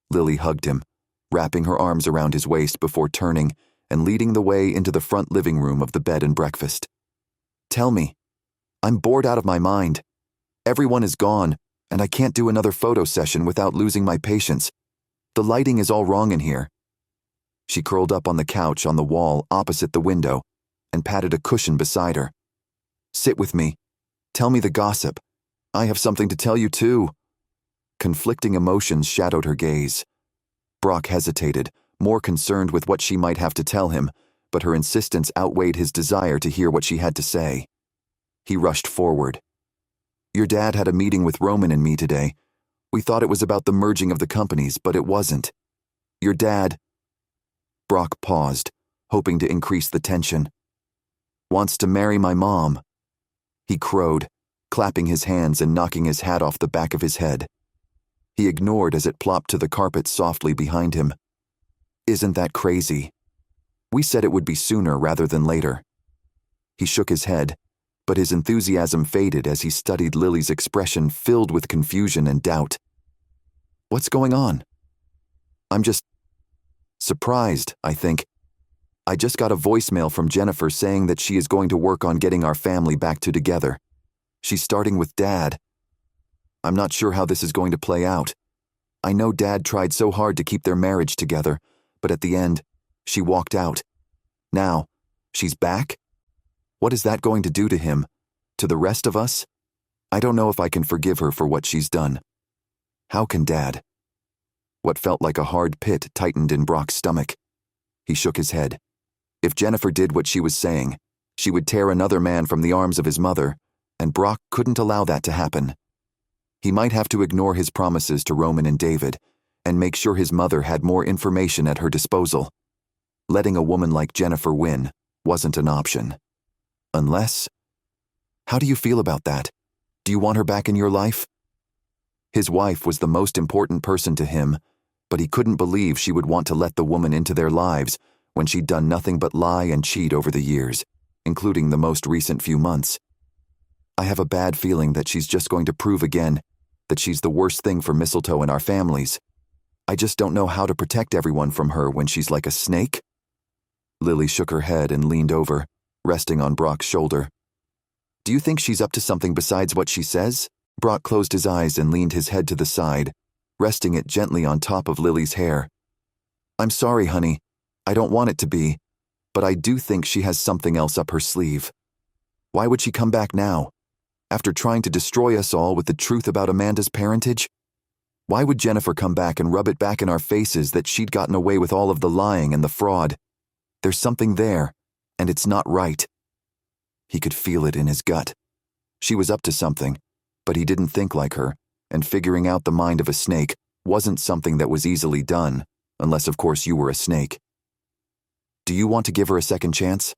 Lily hugged him, wrapping her arms around his waist before turning and leading the way into the front living room of the bed and breakfast. Tell me. I'm bored out of my mind. Everyone is gone, and I can't do another photo session without losing my patience. The lighting is all wrong in here. She curled up on the couch on the wall opposite the window and patted a cushion beside her. Sit with me. Tell me the gossip. I have something to tell you too. Conflicting emotions shadowed her gaze. Brock hesitated, more concerned with what she might have to tell him, but her insistence outweighed his desire to hear what she had to say. He rushed forward. Your dad had a meeting with Roman and me today. We thought it was about the merging of the companies, but it wasn't. Your dad... Brock paused, hoping to increase the tension. Wants to marry my mom. He crowed, clapping his hands and knocking his hat off the back of his head. He ignored as it plopped to the carpet softly behind him. Isn't that crazy? We said it would be sooner rather than later. He shook his head, but his enthusiasm faded as he studied Lily's expression filled with confusion and doubt. What's going on? I'm just surprised, I think. I just got a voicemail from Jennifer saying that she is going to work on getting our family back together. She's starting with Dad. I'm not sure how this is going to play out. I know Dad tried so hard to keep their marriage together, but at the end, she walked out. Now, she's back? What is that going to do to him? To the rest of us? I don't know if I can forgive her for what she's done. How can Dad? What felt like a hard pit tightened in Brock's stomach. He shook his head. If Jennifer did what she was saying, she would tear another man from the arms of his mother, and Brock couldn't allow that to happen. He might have to ignore his promises to Roman and David, and make sure his mother had more information at her disposal. Letting a woman like Jennifer win wasn't an option. Unless... How do you feel about that? Do you want her back in your life? His wife was the most important person to him, but he couldn't believe she would want to let the woman into their lives when she'd done nothing but lie and cheat over the years, including the most recent few months. I have a bad feeling that she's just going to prove again that she's the worst thing for Mistletoe and our families. I just don't know how to protect everyone from her when she's like a snake." Lily shook her head and leaned over, resting on Brock's shoulder. "Do you think she's up to something besides what she says?" Brock closed his eyes and leaned his head to the side, resting it gently on top of Lily's hair. "I'm sorry, honey. I don't want it to be, but I do think she has something else up her sleeve. Why would she come back now? After trying to destroy us all with the truth about Amanda's parentage? Why would Jennifer come back and rub it back in our faces that she'd gotten away with all of the lying and the fraud? There's something there, and it's not right." He could feel it in his gut. She was up to something, but he didn't think like her, and figuring out the mind of a snake wasn't something that was easily done, unless of course you were a snake. "Do you want to give her a second chance?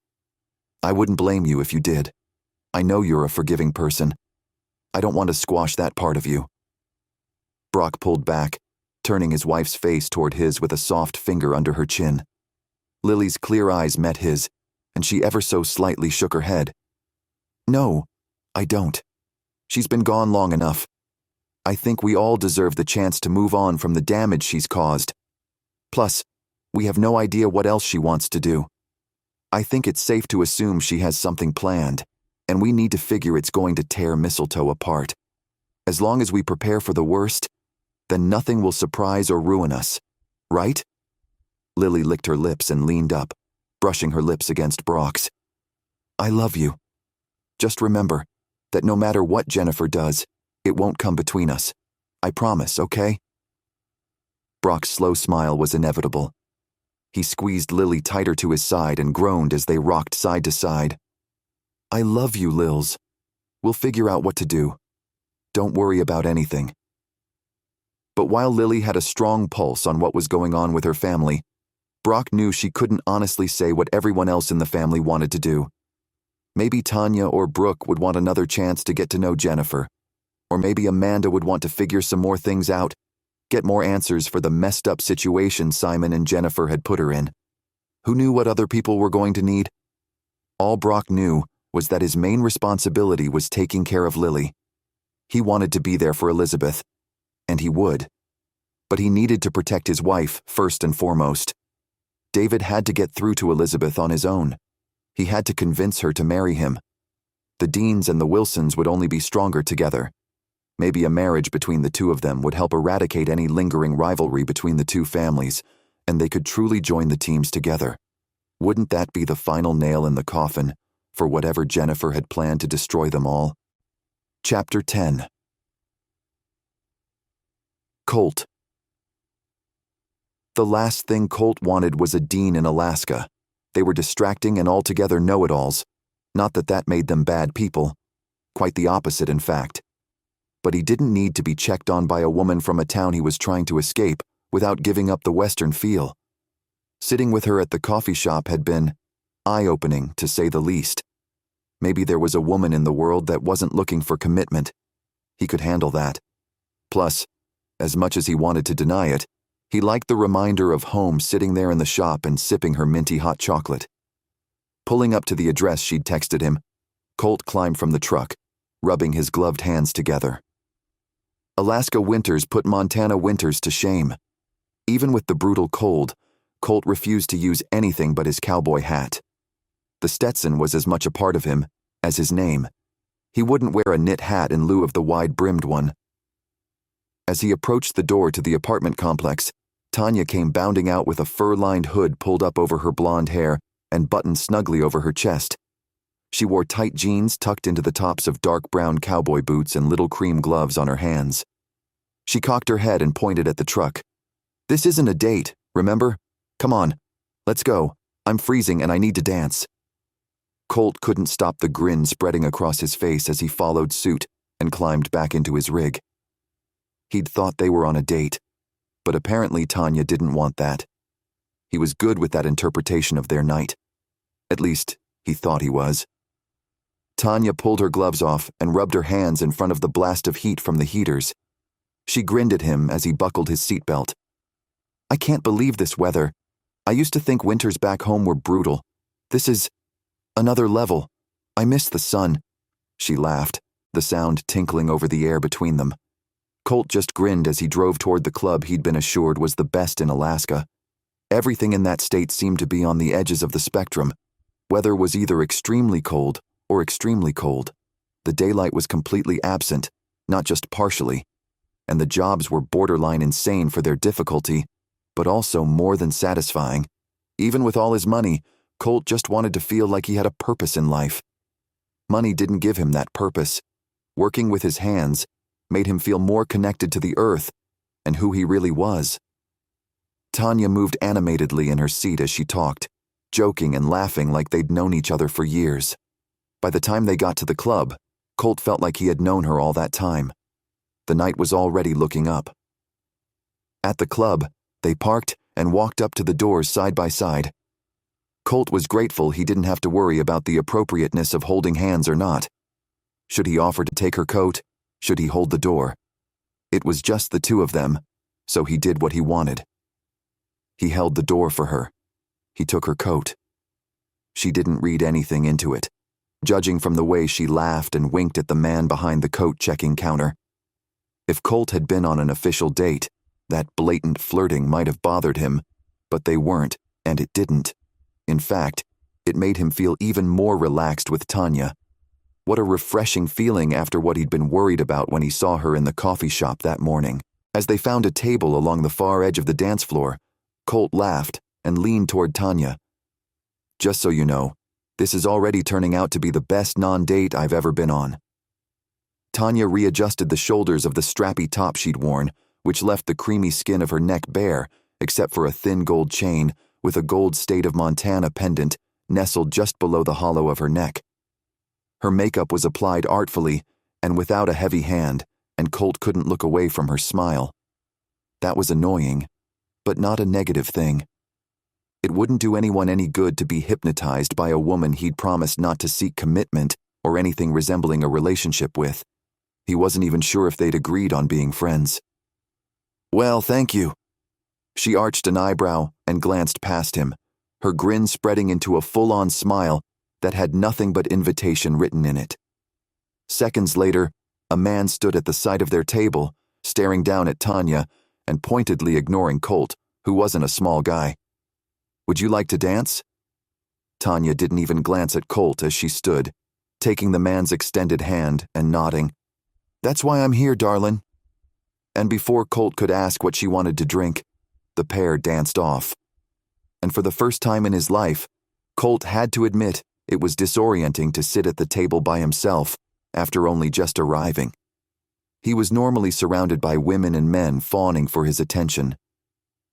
I wouldn't blame you if you did. I know you're a forgiving person. I don't want to squash that part of you." Brock pulled back, turning his wife's face toward his with a soft finger under her chin. Lily's clear eyes met his, and she ever so slightly shook her head. "No, I don't. She's been gone long enough. I think we all deserve the chance to move on from the damage she's caused. Plus, we have no idea what else she wants to do. I think it's safe to assume she has something planned, and we need to figure it's going to tear Mistletoe apart. As long as we prepare for the worst, then nothing will surprise or ruin us, right?" Lily licked her lips and leaned up, brushing her lips against Brock's. "I love you. Just remember that no matter what Jennifer does, it won't come between us. I promise, okay?" Brock's slow smile was inevitable. He squeezed Lily tighter to his side and groaned as they rocked side to side. "I love you, Lils. We'll figure out what to do. Don't worry about anything." But while Lily had a strong pulse on what was going on with her family, Brock knew she couldn't honestly say what everyone else in the family wanted to do. Maybe Tanya or Brooke would want another chance to get to know Jennifer. Or maybe Amanda would want to figure some more things out, get more answers for the messed up situation Simon and Jennifer had put her in. Who knew what other people were going to need? All Brock knew was that his main responsibility was taking care of Lily. He wanted to be there for Elizabeth, and he would. But he needed to protect his wife first and foremost. David had to get through to Elizabeth on his own. He had to convince her to marry him. The Deans and the Wilsons would only be stronger together. Maybe a marriage between the two of them would help eradicate any lingering rivalry between the two families, and they could truly join the teams together. Wouldn't that be the final nail in the coffin for whatever Jennifer had planned to destroy them all? Chapter 10. Colt. The last thing Colt wanted was a dean in Alaska. They were distracting and altogether know-it-alls. Not that that made them bad people. Quite the opposite, in fact. But he didn't need to be checked on by a woman from a town he was trying to escape without giving up the Western feel. Sitting with her at the coffee shop had been eye-opening, to say the least. Maybe there was a woman in the world that wasn't looking for commitment. He could handle that. Plus, as much as he wanted to deny it, he liked the reminder of home sitting there in the shop and sipping her minty hot chocolate. Pulling up to the address she'd texted him, Colt climbed from the truck, rubbing his gloved hands together. Alaska winters put Montana winters to shame. Even with the brutal cold, Colt refused to use anything but his cowboy hat. The Stetson was as much a part of him as his name. He wouldn't wear a knit hat in lieu of the wide-brimmed one. As he approached the door to the apartment complex, Tanya came bounding out with a fur-lined hood pulled up over her blonde hair and buttoned snugly over her chest. She wore tight jeans tucked into the tops of dark brown cowboy boots and little cream gloves on her hands. She cocked her head and pointed at the truck. "This isn't a date, remember? Come on, let's go. I'm freezing and I need to dance." Colt couldn't stop the grin spreading across his face as he followed suit and climbed back into his rig. He'd thought they were on a date, but apparently Tanya didn't want that. He was good with that interpretation of their night. At least, he thought he was. Tanya pulled her gloves off and rubbed her hands in front of the blast of heat from the heaters. She grinned at him as he buckled his seatbelt. "I can't believe this weather. I used to think winters back home were brutal. This is another level. I miss the sun." She laughed, the sound tinkling over the air between them. Colt just grinned as he drove toward the club he'd been assured was the best in Alaska. Everything in that state seemed to be on the edges of the spectrum. Weather was either extremely cold or extremely cold. The daylight was completely absent, not just partially, and the jobs were borderline insane for their difficulty, but also more than satisfying. Even with all his money, Colt just wanted to feel like he had a purpose in life. Money didn't give him that purpose. Working with his hands made him feel more connected to the earth and who he really was. Tanya moved animatedly in her seat as she talked, joking and laughing like they'd known each other for years. By the time they got to the club, Colt felt like he had known her all that time. The night was already looking up. At the club, they parked and walked up to the doors side by side. Colt was grateful he didn't have to worry about the appropriateness of holding hands or not. Should he offer to take her coat? Should he hold the door? It was just the two of them, so he did what he wanted. He held the door for her. He took her coat. She didn't read anything into it, judging from the way she laughed and winked at the man behind the coat-checking counter. If Colt had been on an official date, that blatant flirting might have bothered him, but they weren't, and it didn't. In fact, it made him feel even more relaxed with Tanya. What a refreshing feeling after what he'd been worried about when he saw her in the coffee shop that morning. As they found a table along the far edge of the dance floor, Colt laughed and leaned toward Tanya. "Just so you know, this is already turning out to be the best non-date I've ever been on." Tanya readjusted the shoulders of the strappy top she'd worn, which left the creamy skin of her neck bare, except for a thin gold chain with a gold State of Montana pendant nestled just below the hollow of her neck. Her makeup was applied artfully and without a heavy hand, and Colt couldn't look away from her smile. That was annoying, but not a negative thing. It wouldn't do anyone any good to be hypnotized by a woman he'd promised not to seek commitment or anything resembling a relationship with. He wasn't even sure if they'd agreed on being friends. "Well, thank you." She arched an eyebrow and glanced past him, her grin spreading into a full-on smile that had nothing but invitation written in it. Seconds later, a man stood at the side of their table, staring down at Tanya and pointedly ignoring Colt, who wasn't a small guy. "Would you like to dance?" Tanya didn't even glance at Colt as she stood, taking the man's extended hand and nodding. "That's why I'm here, darlin'." And before Colt could ask what she wanted to drink, the pair danced off. And for the first time in his life, Colt had to admit it was disorienting to sit at the table by himself after only just arriving. He was normally surrounded by women and men fawning for his attention.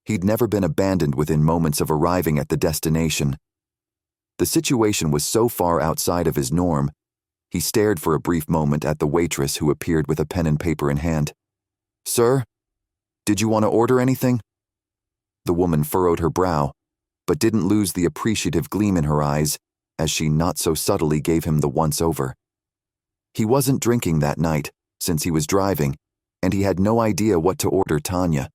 He'd never been abandoned within moments of arriving at the destination. The situation was so far outside of his norm, he stared for a brief moment at the waitress who appeared with a pen and paper in hand. "Sir, did you want to order anything?" The woman furrowed her brow, but didn't lose the appreciative gleam in her eyes as she not so subtly gave him the once-over. He wasn't drinking that night, since he was driving, and he had no idea what to order Tanya.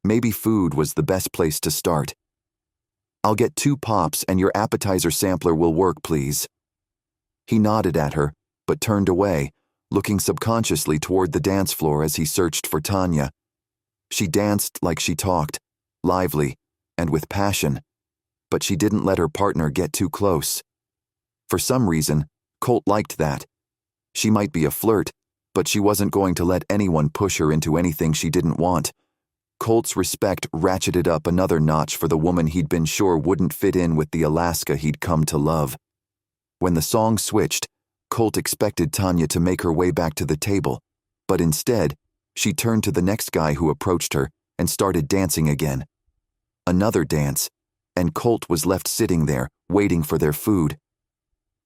Maybe food was the best place to start. "I'll get 2 pops and your appetizer sampler will work, please." He nodded at her, but turned away, looking subconsciously toward the dance floor as he searched for Tanya. She danced like she talked, lively and with passion, but she didn't let her partner get too close. For some reason, Colt liked that. She might be a flirt, but she wasn't going to let anyone push her into anything she didn't want. Colt's respect ratcheted up another notch for the woman he'd been sure wouldn't fit in with the Alaska he'd come to love. When the song switched, Colt expected Tanya to make her way back to the table, but instead, she turned to the next guy who approached her and started dancing again. Another dance, and Colt was left sitting there, waiting for their food.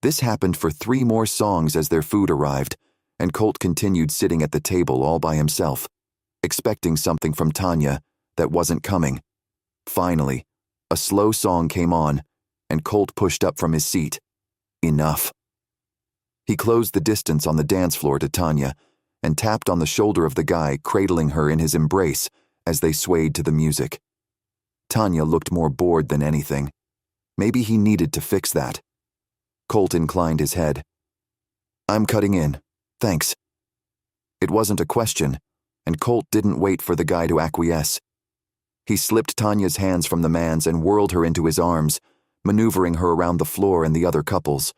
This happened for 3 more songs as their food arrived, and Colt continued sitting at the table all by himself, expecting something from Tanya that wasn't coming. Finally, a slow song came on, and Colt pushed up from his seat. Enough. He closed the distance on the dance floor to Tanya and tapped on the shoulder of the guy cradling her in his embrace as they swayed to the music. Tanya looked more bored than anything. Maybe he needed to fix that. Colt inclined his head. "I'm cutting in. Thanks." It wasn't a question, and Colt didn't wait for the guy to acquiesce. He slipped Tanya's hands from the man's and whirled her into his arms, maneuvering her around the floor and the other couples.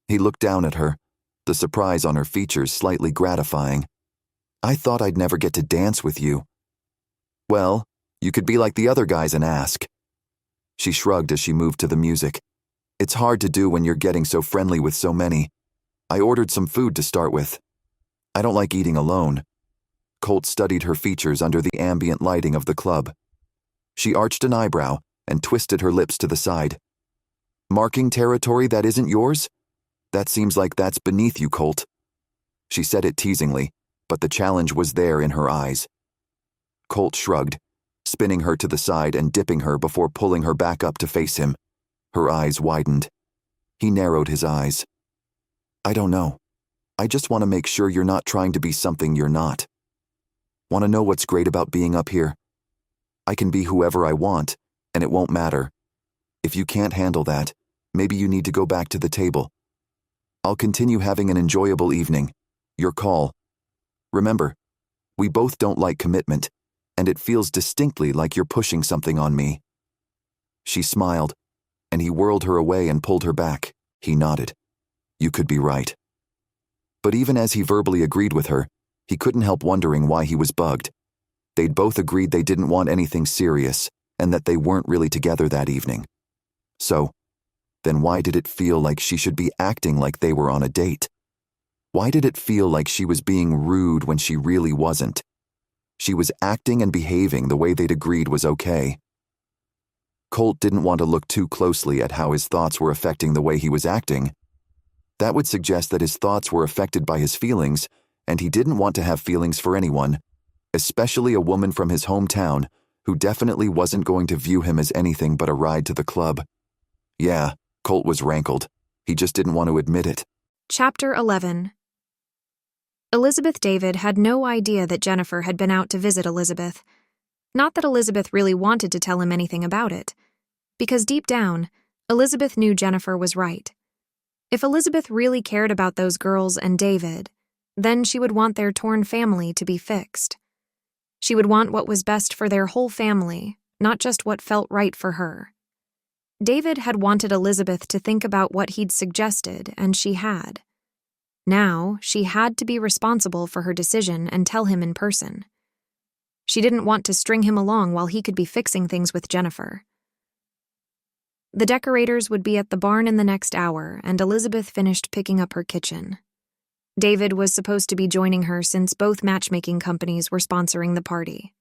He looked down at her, the surprise on her features slightly gratifying. "I thought I'd never get to dance with you." "Well, you could be like the other guys and ask." She shrugged as she moved to the music. "It's hard to do when you're getting so friendly with so many. I ordered some food to start with. I don't like eating alone." Colt studied her features under the ambient lighting of the club. She arched an eyebrow and twisted her lips to the side. "Marking territory that isn't yours? That seems like that's beneath you, Colt." She said it teasingly, but the challenge was there in her eyes. Colt shrugged, spinning her to the side and dipping her before pulling her back up to face him. Her eyes widened. He narrowed his eyes. "I don't know. I just want to make sure you're not trying to be something you're not. Want to know what's great about being up here? I can be whoever I want, and it won't matter. If you can't handle that, maybe you need to go back to the table. I'll continue having an enjoyable evening. Your call. Remember, we both don't like commitment, and it feels distinctly like you're pushing something on me." She smiled, and he whirled her away and pulled her back. He nodded. You could be right. But even as he verbally agreed with her, he couldn't help wondering why he was bugged. They'd both agreed they didn't want anything serious, and that they weren't really together that evening. So, then why did it feel like she should be acting like they were on a date? Why did it feel like she was being rude when she really wasn't? She was acting and behaving the way they'd agreed was okay. Colt didn't want to look too closely at how his thoughts were affecting the way he was acting. That would suggest that his thoughts were affected by his feelings, and he didn't want to have feelings for anyone, especially a woman from his hometown who definitely wasn't going to view him as anything but a ride to the club. Yeah, Colt was rankled. He just didn't want to admit it. Chapter 11. Elizabeth David had no idea that Jennifer had been out to visit Elizabeth. Not that Elizabeth really wanted to tell him anything about it, because deep down, Elizabeth knew Jennifer was right. If Elizabeth really cared about those girls and David, then she would want their torn family to be fixed. She would want what was best for their whole family, not just what felt right for her. David had wanted Elizabeth to think about what he'd suggested, and she had. Now, she had to be responsible for her decision and tell him in person. She didn't want to string him along while he could be fixing things with Jennifer. The decorators would be at the barn in the next hour, and Elizabeth finished picking up her kitchen. David was supposed to be joining her since both matchmaking companies were sponsoring the party.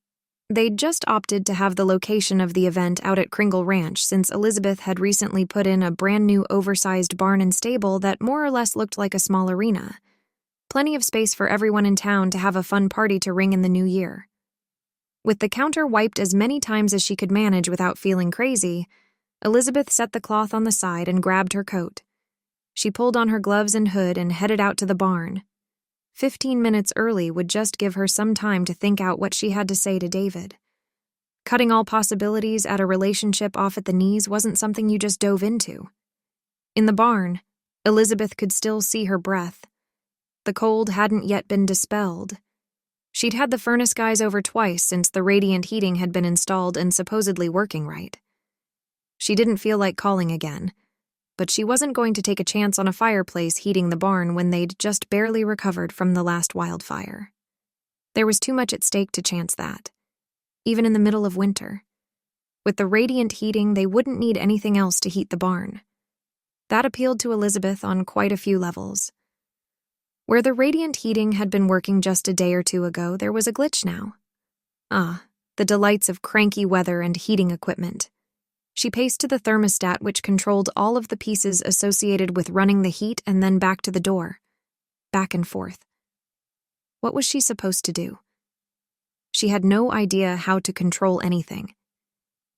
They'd just opted to have the location of the event out at Kringle Ranch since Elizabeth had recently put in a brand new oversized barn and stable that more or less looked like a small arena. Plenty of space for everyone in town to have a fun party to ring in the new year. With the counter wiped as many times as she could manage without feeling crazy, Elizabeth set the cloth on the side and grabbed her coat. She pulled on her gloves and hood and headed out to the barn. 15 minutes early would just give her some time to think out what she had to say to David. Cutting all possibilities at a relationship off at the knees wasn't something you just dove into. In the barn, Elizabeth could still see her breath. The cold hadn't yet been dispelled. She'd had the furnace guys over twice since the radiant heating had been installed and supposedly working right. She didn't feel like calling again, but she wasn't going to take a chance on a fireplace heating the barn when they'd just barely recovered from the last wildfire. There was too much at stake to chance that, even in the middle of winter. With the radiant heating, they wouldn't need anything else to heat the barn. That appealed to Elizabeth on quite a few levels. Where the radiant heating had been working just a day or two ago, there was a glitch now. The delights of cranky weather and heating equipment. She paced to the thermostat which controlled all of the pieces associated with running the heat and then back to the door. Back and forth. What was she supposed to do? She had no idea how to control anything.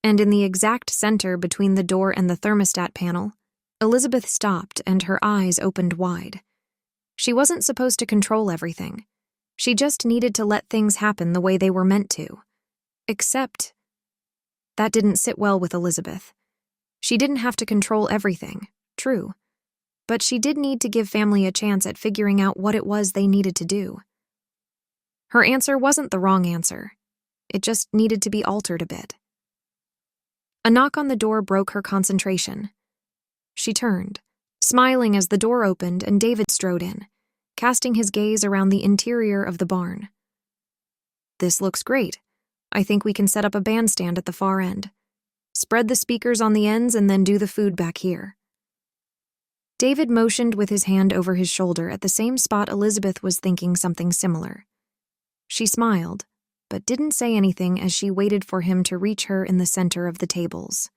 And in the exact center between the door and the thermostat panel, Elizabeth stopped and her eyes opened wide. She wasn't supposed to control everything. She just needed to let things happen the way they were meant to. Except that didn't sit well with Elizabeth. She didn't have to control everything, true. But she did need to give family a chance at figuring out what it was they needed to do. Her answer wasn't the wrong answer. It just needed to be altered a bit. A knock on the door broke her concentration. She turned, smiling as the door opened and David strode in, casting his gaze around the interior of the barn. "This looks great. I think we can set up a bandstand at the far end. Spread the speakers on the ends and then do the food back here." David motioned with his hand over his shoulder at the same spot Elizabeth was thinking something similar. She smiled, but didn't say anything as she waited for him to reach her in the center of the tables.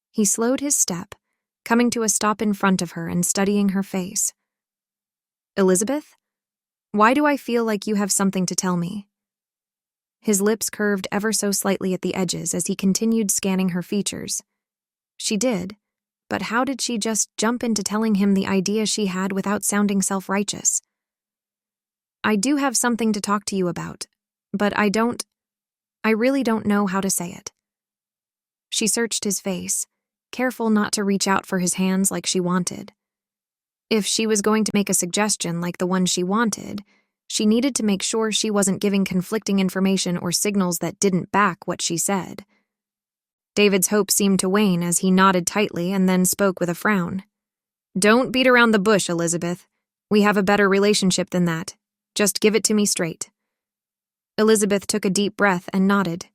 He slowed his step, coming to a stop in front of her and studying her face. "Elizabeth, why do I feel like you have something to tell me?" His lips curved ever so slightly at the edges as he continued scanning her features. She did, but how did she just jump into telling him the idea she had without sounding self-righteous? "I do have something to talk to you about, but I really don't know how to say it." She searched his face, careful not to reach out for his hands like she wanted. If she was going to make a suggestion like the one she wanted, she needed to make sure she wasn't giving conflicting information or signals that didn't back what she said. David's hope seemed to wane as he nodded tightly and then spoke with a frown. "Don't beat around the bush, Elizabeth. We have a better relationship than that. Just give it to me straight." Elizabeth took a deep breath and nodded.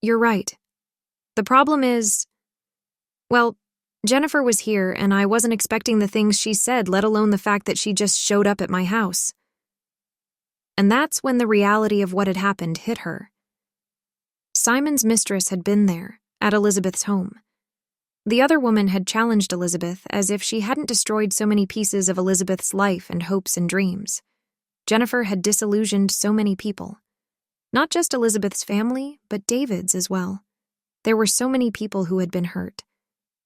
"You're right. The problem is, well, Jennifer was here and I wasn't expecting the things she said, let alone the fact that she just showed up at my house." And that's when the reality of what had happened hit her. Simon's mistress had been there, at Elizabeth's home. The other woman had challenged Elizabeth as if she hadn't destroyed so many pieces of Elizabeth's life and hopes and dreams. Jennifer had disillusioned so many people. Not just Elizabeth's family, but David's as well. There were so many people who had been hurt.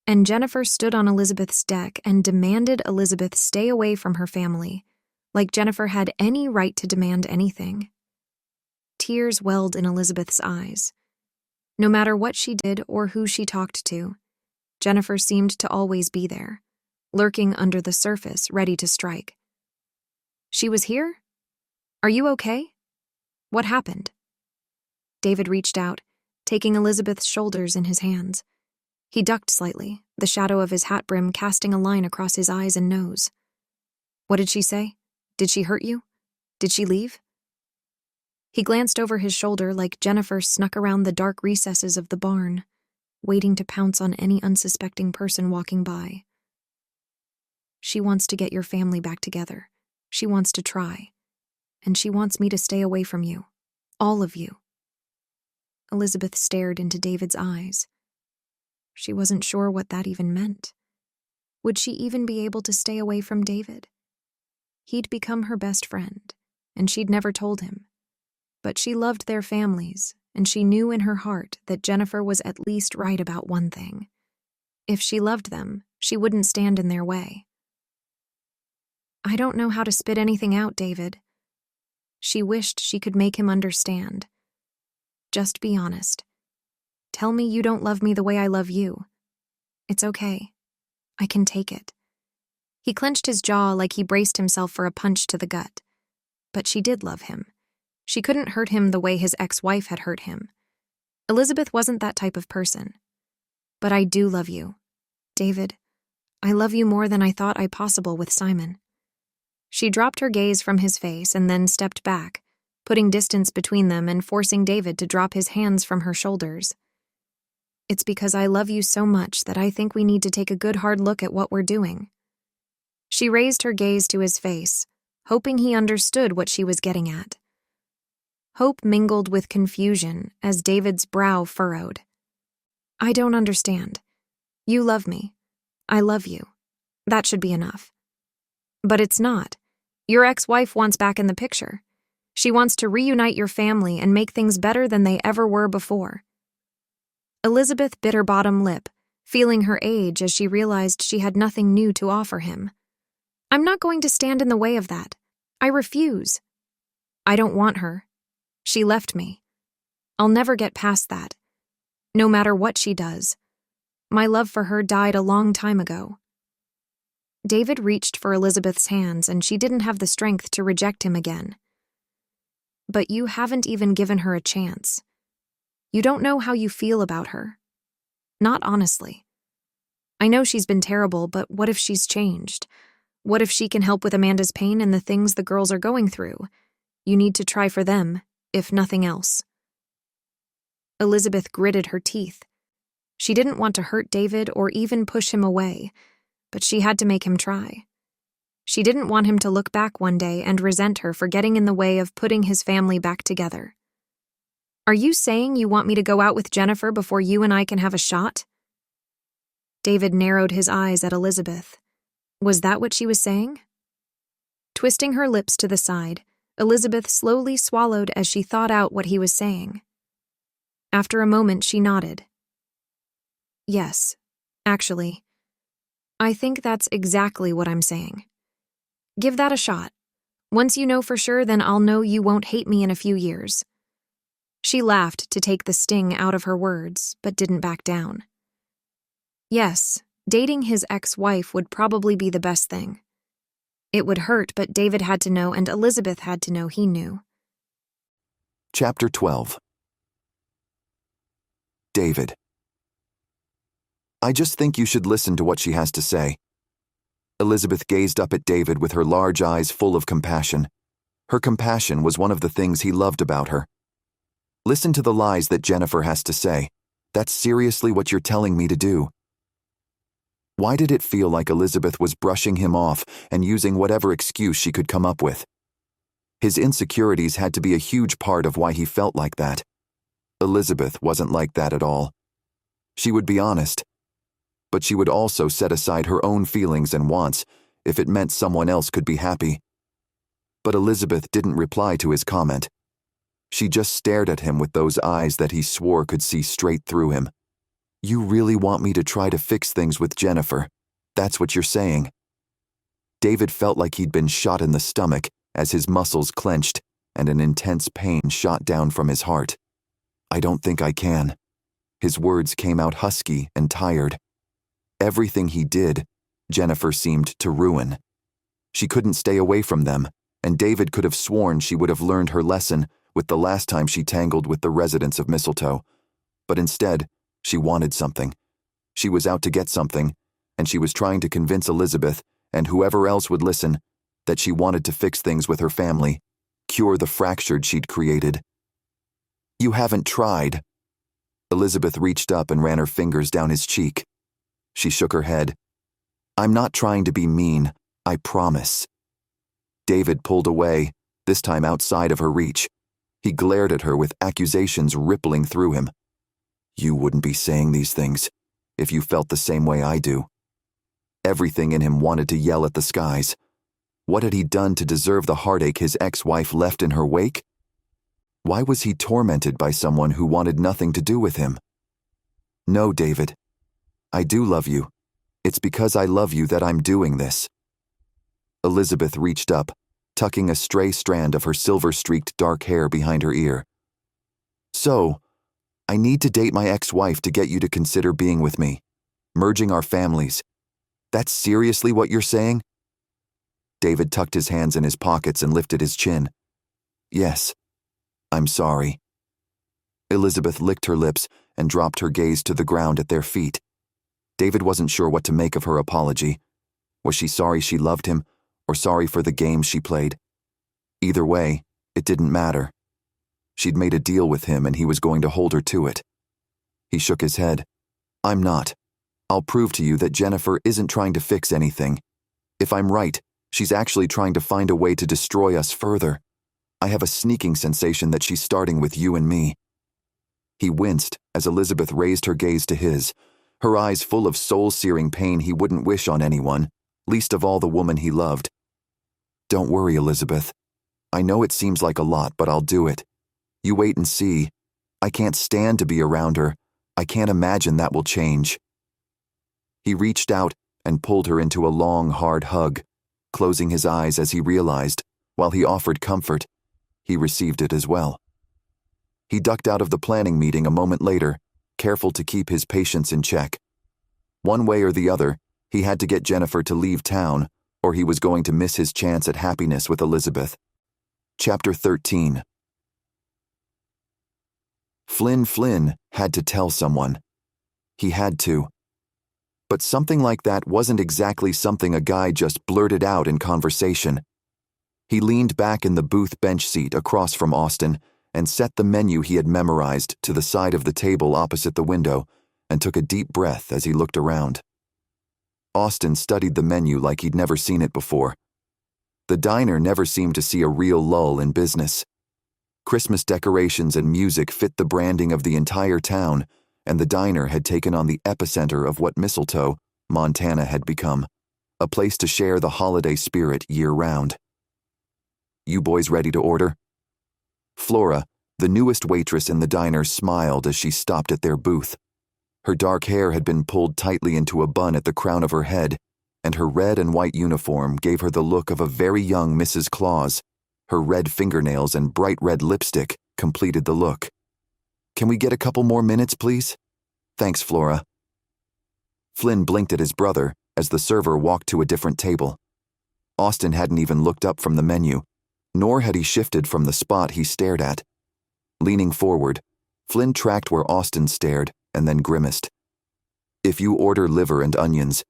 And Jennifer stood on Elizabeth's deck and demanded Elizabeth stay away from her family, like Jennifer had any right to demand anything. Tears welled in Elizabeth's eyes. No matter what she did or who she talked to, Jennifer seemed to always be there, lurking under the surface, ready to strike. "She was here? Are you okay? What happened?" David reached out, taking Elizabeth's shoulders in his hands. He ducked slightly, the shadow of his hat brim casting a line across his eyes and nose. "What did she say? Did she hurt you? Did she leave?" He glanced over his shoulder like Jennifer snuck around the dark recesses of the barn, waiting to pounce on any unsuspecting person walking by. "She wants to get your family back together. She wants to try. And she wants me to stay away from you. All of you." Elizabeth stared into David's eyes. She wasn't sure what that even meant. Would she even be able to stay away from David? He'd become her best friend, and she'd never told him. But she loved their families, and she knew in her heart that Jennifer was at least right about one thing. If she loved them, she wouldn't stand in their way. "I don't know how to spit anything out, David." She wished she could make him understand. "Just be honest. Tell me you don't love me the way I love you. It's okay. I can take it." He clenched his jaw like he braced himself for a punch to the gut. But she did love him. She couldn't hurt him the way his ex-wife had hurt him. Elizabeth wasn't that type of person. "But I do love you. David, I love you more than I thought I possible with Simon." She dropped her gaze from his face and then stepped back, putting distance between them and forcing David to drop his hands from her shoulders. "It's because I love you so much that I think we need to take a good hard look at what we're doing." She raised her gaze to his face, hoping he understood what she was getting at. Hope mingled with confusion as David's brow furrowed. "I don't understand. You love me. I love you. That should be enough." "But it's not. Your ex-wife wants back in the picture. She wants to reunite your family and make things better than they ever were before." Elizabeth bit her bottom lip, feeling her age as she realized she had nothing new to offer him. "I'm not going to stand in the way of that. I refuse. I don't want her. She left me. I'll never get past that. No matter what she does. My love for her died a long time ago." David reached for Elizabeth's hands, and she didn't have the strength to reject him again. but you haven't even given her a chance. You don't know how you feel about her. Not honestly. I know she's been terrible, but what if she's changed? What if she can help with Amanda's pain and the things the girls are going through? You need to try for them, if nothing else. Elizabeth gritted her teeth. She didn't want to hurt David or even push him away, but she had to make him try. She didn't want him to look back one day and resent her for getting in the way of putting his family back together. Are you saying you want me to go out with Jennifer before you and I can have a shot? David narrowed his eyes at Elizabeth. Was that what she was saying? Twisting her lips to the side, Elizabeth slowly swallowed as she thought out what he was saying. After a moment, she nodded. Yes, actually. I think that's exactly what I'm saying. Give that a shot. Once you know for sure, then I'll know you won't hate me in a few years. She laughed to take the sting out of her words, but didn't back down. Yes, dating his ex-wife would probably be the best thing. It would hurt, but David had to know and Elizabeth had to know he knew. Chapter 12. David. I just think you should listen to what she has to say. Elizabeth gazed up at David with her large eyes full of compassion. Her compassion was one of the things he loved about her. Listen to the lies that Jennifer has to say. That's seriously what you're telling me to do. Why did it feel like Elizabeth was brushing him off and using whatever excuse she could come up with? His insecurities had to be a huge part of why he felt like that. Elizabeth wasn't like that at all. She would be honest, but she would also set aside her own feelings and wants if it meant someone else could be happy. But Elizabeth didn't reply to his comment. She just stared at him with those eyes that he swore could see straight through him. You really want me to try to fix things with Jennifer? That's what you're saying? David felt like he'd been shot in the stomach as his muscles clenched and an intense pain shot down from his heart. I don't think I can. His words came out husky and tired. Everything he did, Jennifer seemed to ruin. She couldn't stay away from them, and David could have sworn she would have learned her lesson with the last time she tangled with the residents of Mistletoe. But instead, she wanted something. She was out to get something, and she was trying to convince Elizabeth, and whoever else would listen, that she wanted to fix things with her family, cure the fracture she'd created. You haven't tried. Elizabeth reached up and ran her fingers down his cheek. She shook her head. I'm not trying to be mean, I promise. David pulled away, this time outside of her reach. He glared at her with accusations rippling through him. You wouldn't be saying these things if you felt the same way I do. Everything in him wanted to yell at the skies. What had he done to deserve the heartache his ex-wife left in her wake? Why was he tormented by someone who wanted nothing to do with him? No, David. I do love you. It's because I love you that I'm doing this. Elizabeth reached up, tucking a stray strand of her silver-streaked dark hair behind her ear. So, I need to date my ex-wife to get you to consider being with me, merging our families. That's seriously what you're saying? David tucked his hands in his pockets and lifted his chin. Yes, I'm sorry. Elizabeth licked her lips and dropped her gaze to the ground at their feet. David wasn't sure what to make of her apology. Was she sorry she loved him, or sorry for the game she played? Either way, it didn't matter. She'd made a deal with him and he was going to hold her to it. He shook his head. I'm not. I'll prove to you that Jennifer isn't trying to fix anything. If I'm right, she's actually trying to find a way to destroy us further. I have a sneaking sensation that she's starting with you and me. He winced as Elizabeth raised her gaze to his, her eyes full of soul-searing pain he wouldn't wish on anyone, least of all the woman he loved. Don't worry, Elizabeth. I know it seems like a lot, but I'll do it. You wait and see. I can't stand to be around her. I can't imagine that will change. He reached out and pulled her into a long, hard hug, closing his eyes as he realized, while he offered comfort, he received it as well. He ducked out of the planning meeting a moment later, careful to keep his patience in check. One way or the other, he had to get Jennifer to leave town, or he was going to miss his chance at happiness with Elizabeth. Chapter 13. Flynn had to tell someone. He had to. But something like that wasn't exactly something a guy just blurted out in conversation. He leaned back in the booth bench seat across from Austin and set the menu he had memorized to the side of the table opposite the window and took a deep breath as he looked around. Austin studied the menu like he'd never seen it before. The diner never seemed to see a real lull in business. Christmas decorations and music fit the branding of the entire town, and the diner had taken on the epicenter of what Mistletoe, Montana had become, a place to share the holiday spirit year-round. "You boys ready to order?" Flora, the newest waitress in the diner, smiled as she stopped at their booth. Her dark hair had been pulled tightly into a bun at the crown of her head, and her red and white uniform gave her the look of a very young Mrs. Claus. Her red fingernails and bright red lipstick completed the look. "Can we get a couple more minutes, please?" "Thanks, Flora." Flynn blinked at his brother as the server walked to a different table. Austin hadn't even looked up from the menu, nor had he shifted from the spot he stared at. Leaning forward, Flynn tracked where Austin stared and then grimaced. "If you order liver and onions,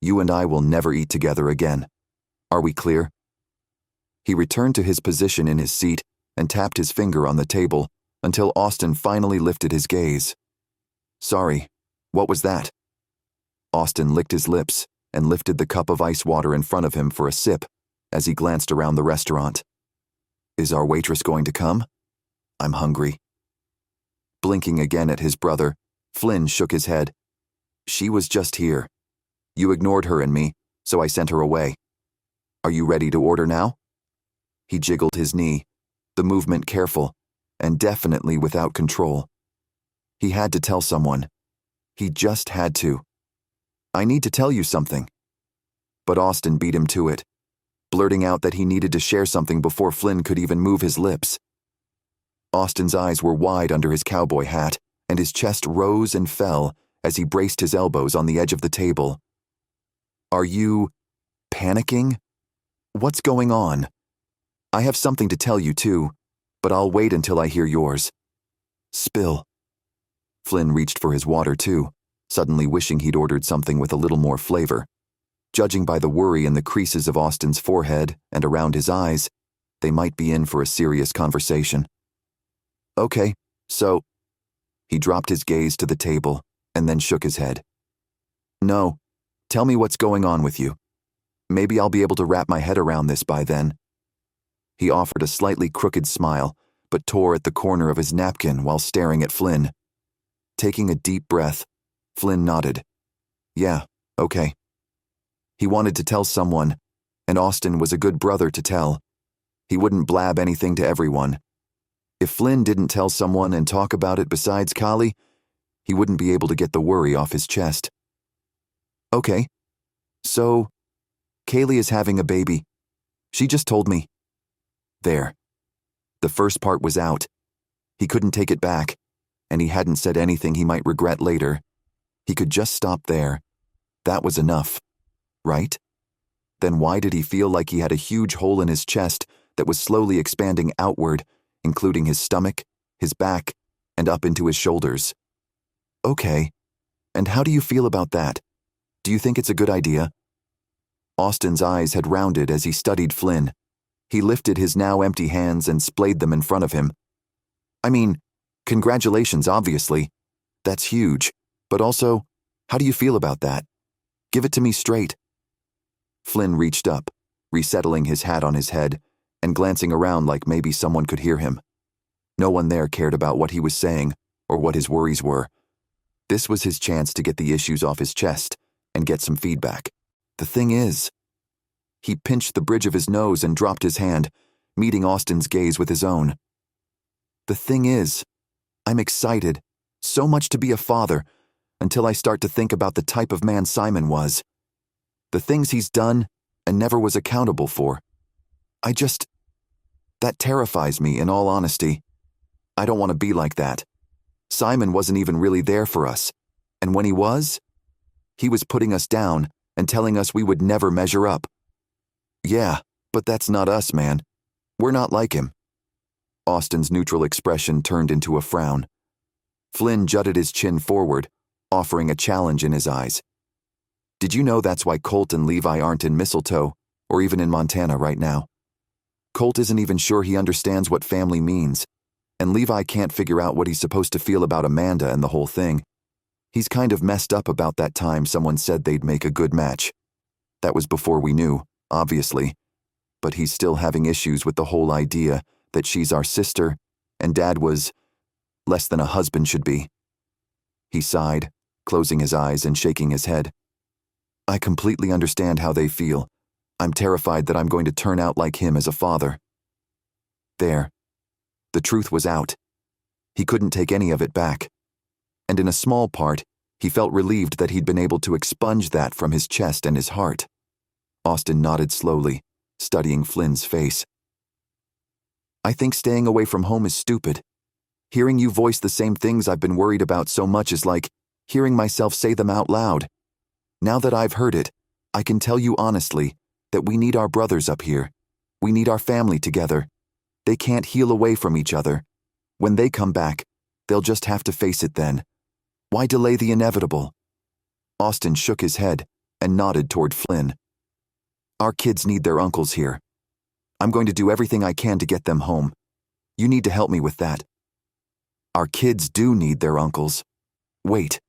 you and I will never eat together again. Are we clear?" He returned to his position in his seat and tapped his finger on the table until Austin finally lifted his gaze. "Sorry, what was that?" Austin licked his lips and lifted the cup of ice water in front of him for a sip as he glanced around the restaurant. "Is our waitress going to come? I'm hungry." Blinking again at his brother, Flynn shook his head. "She was just here. You ignored her and me, so I sent her away. Are you ready to order now?" He jiggled his knee, the movement careful, and definitely without control. He had to tell someone. He just had to. "I need to tell you something." But Austin beat him to it, blurting out that he needed to share something before Flynn could even move his lips. Austin's eyes were wide under his cowboy hat, and his chest rose and fell as he braced his elbows on the edge of the table. "Are you panicking? What's going on? I have something to tell you too, but I'll wait until I hear yours." "Spill." Flynn reached for his water too, suddenly wishing he'd ordered something with a little more flavor. Judging by the worry in the creases of Austin's forehead and around his eyes, they might be in for a serious conversation. "Okay, so..." He dropped his gaze to the table and then shook his head. "No, tell me what's going on with you. Maybe I'll be able to wrap my head around this by then." He offered a slightly crooked smile, but tore at the corner of his napkin while staring at Flynn. Taking a deep breath, Flynn nodded. "Yeah, okay." He wanted to tell someone, and Austin was a good brother to tell. He wouldn't blab anything to everyone. If Flynn didn't tell someone and talk about it besides Kali, he wouldn't be able to get the worry off his chest. "Okay. So, Kaylee is having a baby. She just told me." There. The first part was out. He couldn't take it back, and he hadn't said anything he might regret later. He could just stop there. That was enough. Right? Then why did he feel like he had a huge hole in his chest that was slowly expanding outward, including his stomach, his back, and up into his shoulders? "Okay. And how do you feel about that? Do you think it's a good idea?" Austin's eyes had rounded as he studied Flynn. He lifted his now empty hands and splayed them in front of him. "I mean, congratulations, obviously. That's huge. But also, how do you feel about that? Give it to me straight." Flynn reached up, resettling his hat on his head, and glancing around like maybe someone could hear him. No one there cared about what he was saying or what his worries were. This was his chance to get the issues off his chest and get some feedback. "The thing is..." He pinched the bridge of his nose and dropped his hand, meeting Austin's gaze with his own. "The thing is, I'm excited, so much to be a father, until I start to think about the type of man Simon was. The things he's done and never was accountable for. That terrifies me, in all honesty. I don't want to be like that. Simon wasn't even really there for us, and when he was putting us down and telling us we would never measure up. Yeah, but that's not us, man. We're not like him." Austin's neutral expression turned into a frown. Flynn jutted his chin forward, offering a challenge in his eyes. Did you know that's why Colt and Levi aren't in Mistletoe, or even in Montana right now? Colt isn't even sure he understands what family means, and Levi can't figure out what he's supposed to feel about Amanda and the whole thing. He's kind of messed up about that time someone said they'd make a good match. That was before we knew, obviously, but he's still having issues with the whole idea that she's our sister and Dad was less than a husband should be. He sighed, closing his eyes and shaking his head. I completely understand how they feel. I'm terrified that I'm going to turn out like him as a father. There. The truth was out. He couldn't take any of it back. And in a small part, he felt relieved that he'd been able to expunge that from his chest and his heart. Austin nodded slowly, studying Flynn's face. I think staying away from home is stupid. Hearing you voice the same things I've been worried about so much is like hearing myself say them out loud. Now that I've heard it, I can tell you honestly that we need our brothers up here. We need our family together. They can't heal away from each other. When they come back, they'll just have to face it then. Why delay the inevitable? Austin shook his head and nodded toward Flynn. Our kids need their uncles here. I'm going to do everything I can to get them home. You need to help me with that. Our kids do need their uncles. Wait.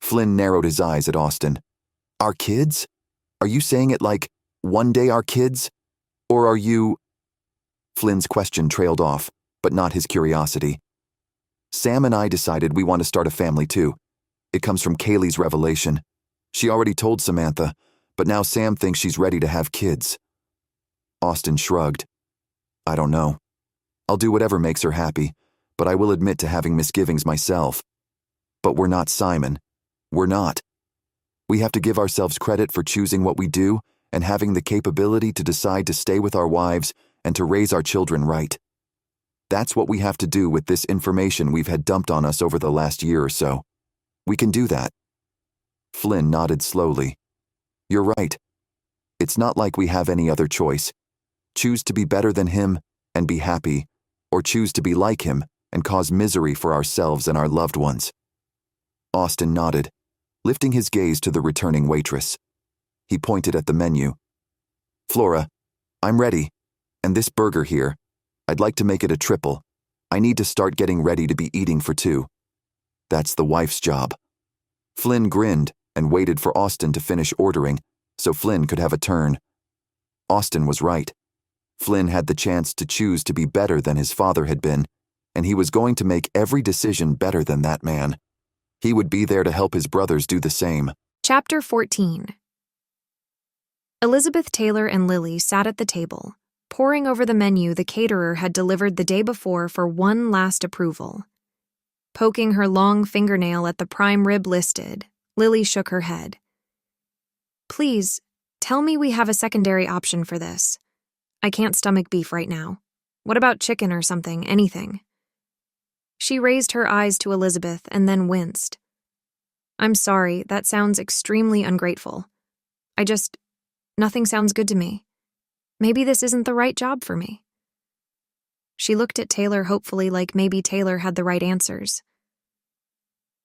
Flynn narrowed his eyes at Austin. Our kids? Are you saying it like, one day our kids? Or are you... Flynn's question trailed off, but not his curiosity. Sam and I decided we want to start a family too. It comes from Kaylee's revelation. She already told Samantha, but now Sam thinks she's ready to have kids. Austin shrugged. I don't know. I'll do whatever makes her happy, but I will admit to having misgivings myself. But we're not Simon. We're not. We have to give ourselves credit for choosing what we do and having the capability to decide to stay with our wives and to raise our children right. That's what we have to do with this information we've had dumped on us over the last year or so. We can do that. Flynn nodded slowly. You're right. It's not like we have any other choice. Choose to be better than him and be happy, or choose to be like him and cause misery for ourselves and our loved ones. Austin nodded, lifting his gaze to the returning waitress. He pointed at the menu. Flora, I'm ready. And this burger here, I'd like to make it a triple. I need to start getting ready to be eating for two. That's the wife's job. Flynn grinned and waited for Austin to finish ordering so Flynn could have a turn. Austin was right. Flynn had the chance to choose to be better than his father had been, and he was going to make every decision better than that man. He would be there to help his brothers do the same. Chapter 14. Elizabeth Taylor and Lily sat at the table, poring over the menu the caterer had delivered the day before for one last approval. Poking her long fingernail at the prime rib listed, Lily shook her head. Please, tell me we have a secondary option for this. I can't stomach beef right now. What about chicken or something, anything? She raised her eyes to Elizabeth and then winced. I'm sorry, that sounds extremely ungrateful. Nothing sounds good to me. Maybe this isn't the right job for me. She looked at Taylor hopefully, like maybe Taylor had the right answers.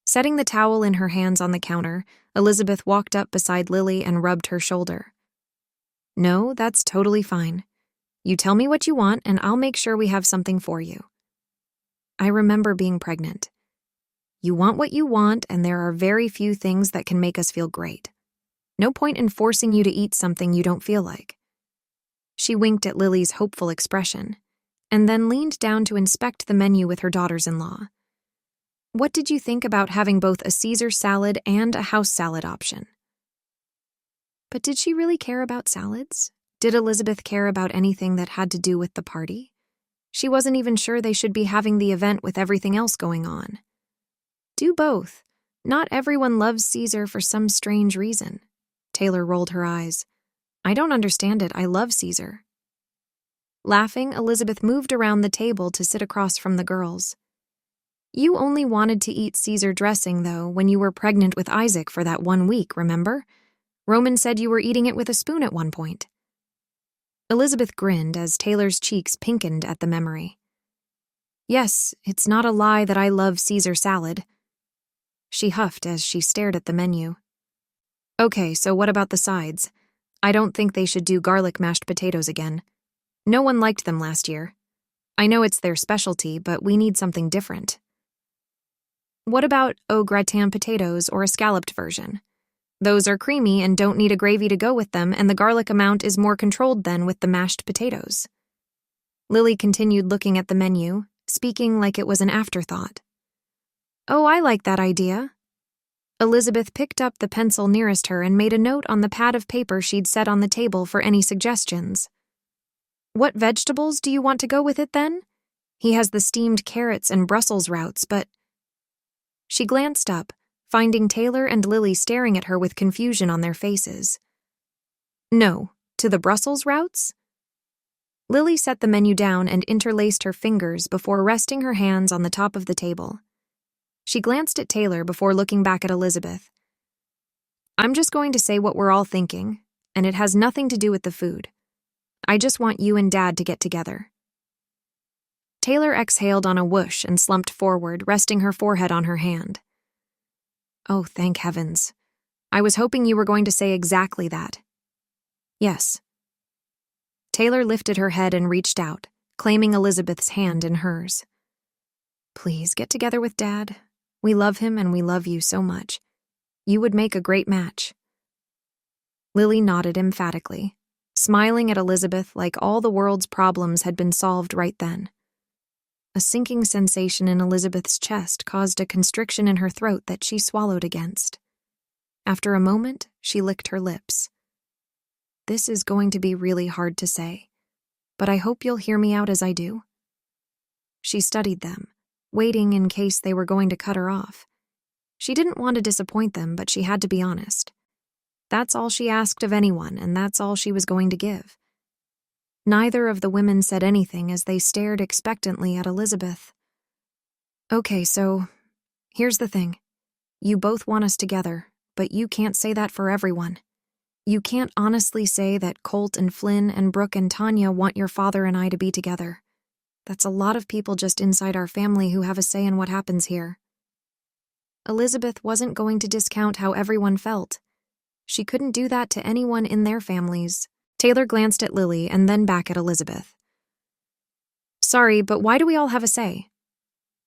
Setting the towel in her hands on the counter, Elizabeth walked up beside Lily and rubbed her shoulder. No, that's totally fine. You tell me what you want and I'll make sure we have something for you. I remember being pregnant. You want what you want and there are very few things that can make us feel great. No point in forcing you to eat something you don't feel like. She winked at Lily's hopeful expression, and then leaned down to inspect the menu with her daughters-in-law. What did you think about having both a Caesar salad and a house salad option? But did she really care about salads? Did Elizabeth care about anything that had to do with the party? She wasn't even sure they should be having the event with everything else going on. Do both. Not everyone loves Caesar for some strange reason. Taylor rolled her eyes. I don't understand it. I love Caesar. Laughing, Elizabeth moved around the table to sit across from the girls. You only wanted to eat Caesar dressing, though, when you were pregnant with Isaac for that 1 week, remember? Roman said you were eating it with a spoon at one point. Elizabeth grinned as Taylor's cheeks pinkened at the memory. Yes, it's not a lie that I love Caesar salad. She huffed as she stared at the menu. Okay, so what about the sides? I don't think they should do garlic mashed potatoes again. No one liked them last year. I know it's their specialty, but we need something different. What about au gratin potatoes or a scalloped version? Those are creamy and don't need a gravy to go with them, and the garlic amount is more controlled than with the mashed potatoes. Lily continued looking at the menu, speaking like it was an afterthought. Oh, I like that idea. Elizabeth picked up the pencil nearest her and made a note on the pad of paper she'd set on the table for any suggestions. What vegetables do you want to go with it then? He has the steamed carrots and Brussels sprouts, but... She glanced up, finding Taylor and Lily staring at her with confusion on their faces. No, to the Brussels sprouts? Lily set the menu down and interlaced her fingers before resting her hands on the top of the table. She glanced at Taylor before looking back at Elizabeth. I'm just going to say what we're all thinking, and it has nothing to do with the food. I just want you and Dad to get together. Taylor exhaled on a whoosh and slumped forward, resting her forehead on her hand. Oh, thank heavens. I was hoping you were going to say exactly that. Yes. Taylor lifted her head and reached out, claiming Elizabeth's hand in hers. Please get together with Dad. We love him and we love you so much. You would make a great match. Lily nodded emphatically, smiling at Elizabeth like all the world's problems had been solved right then. A sinking sensation in Elizabeth's chest caused a constriction in her throat that she swallowed against. After a moment, she licked her lips. This is going to be really hard to say, but I hope you'll hear me out as I do. She studied them, waiting in case they were going to cut her off. She didn't want to disappoint them, but she had to be honest. That's all she asked of anyone, and that's all she was going to give. Neither of the women said anything as they stared expectantly at Elizabeth. Okay, so here's the thing. You both want us together, but you can't say that for everyone. You can't honestly say that Colt and Flynn and Brooke and Tanya want your father and I to be together. That's a lot of people just inside our family who have a say in what happens here. Elizabeth wasn't going to discount how everyone felt. She couldn't do that to anyone in their families. Taylor glanced at Lily and then back at Elizabeth. Sorry, but why do we all have a say?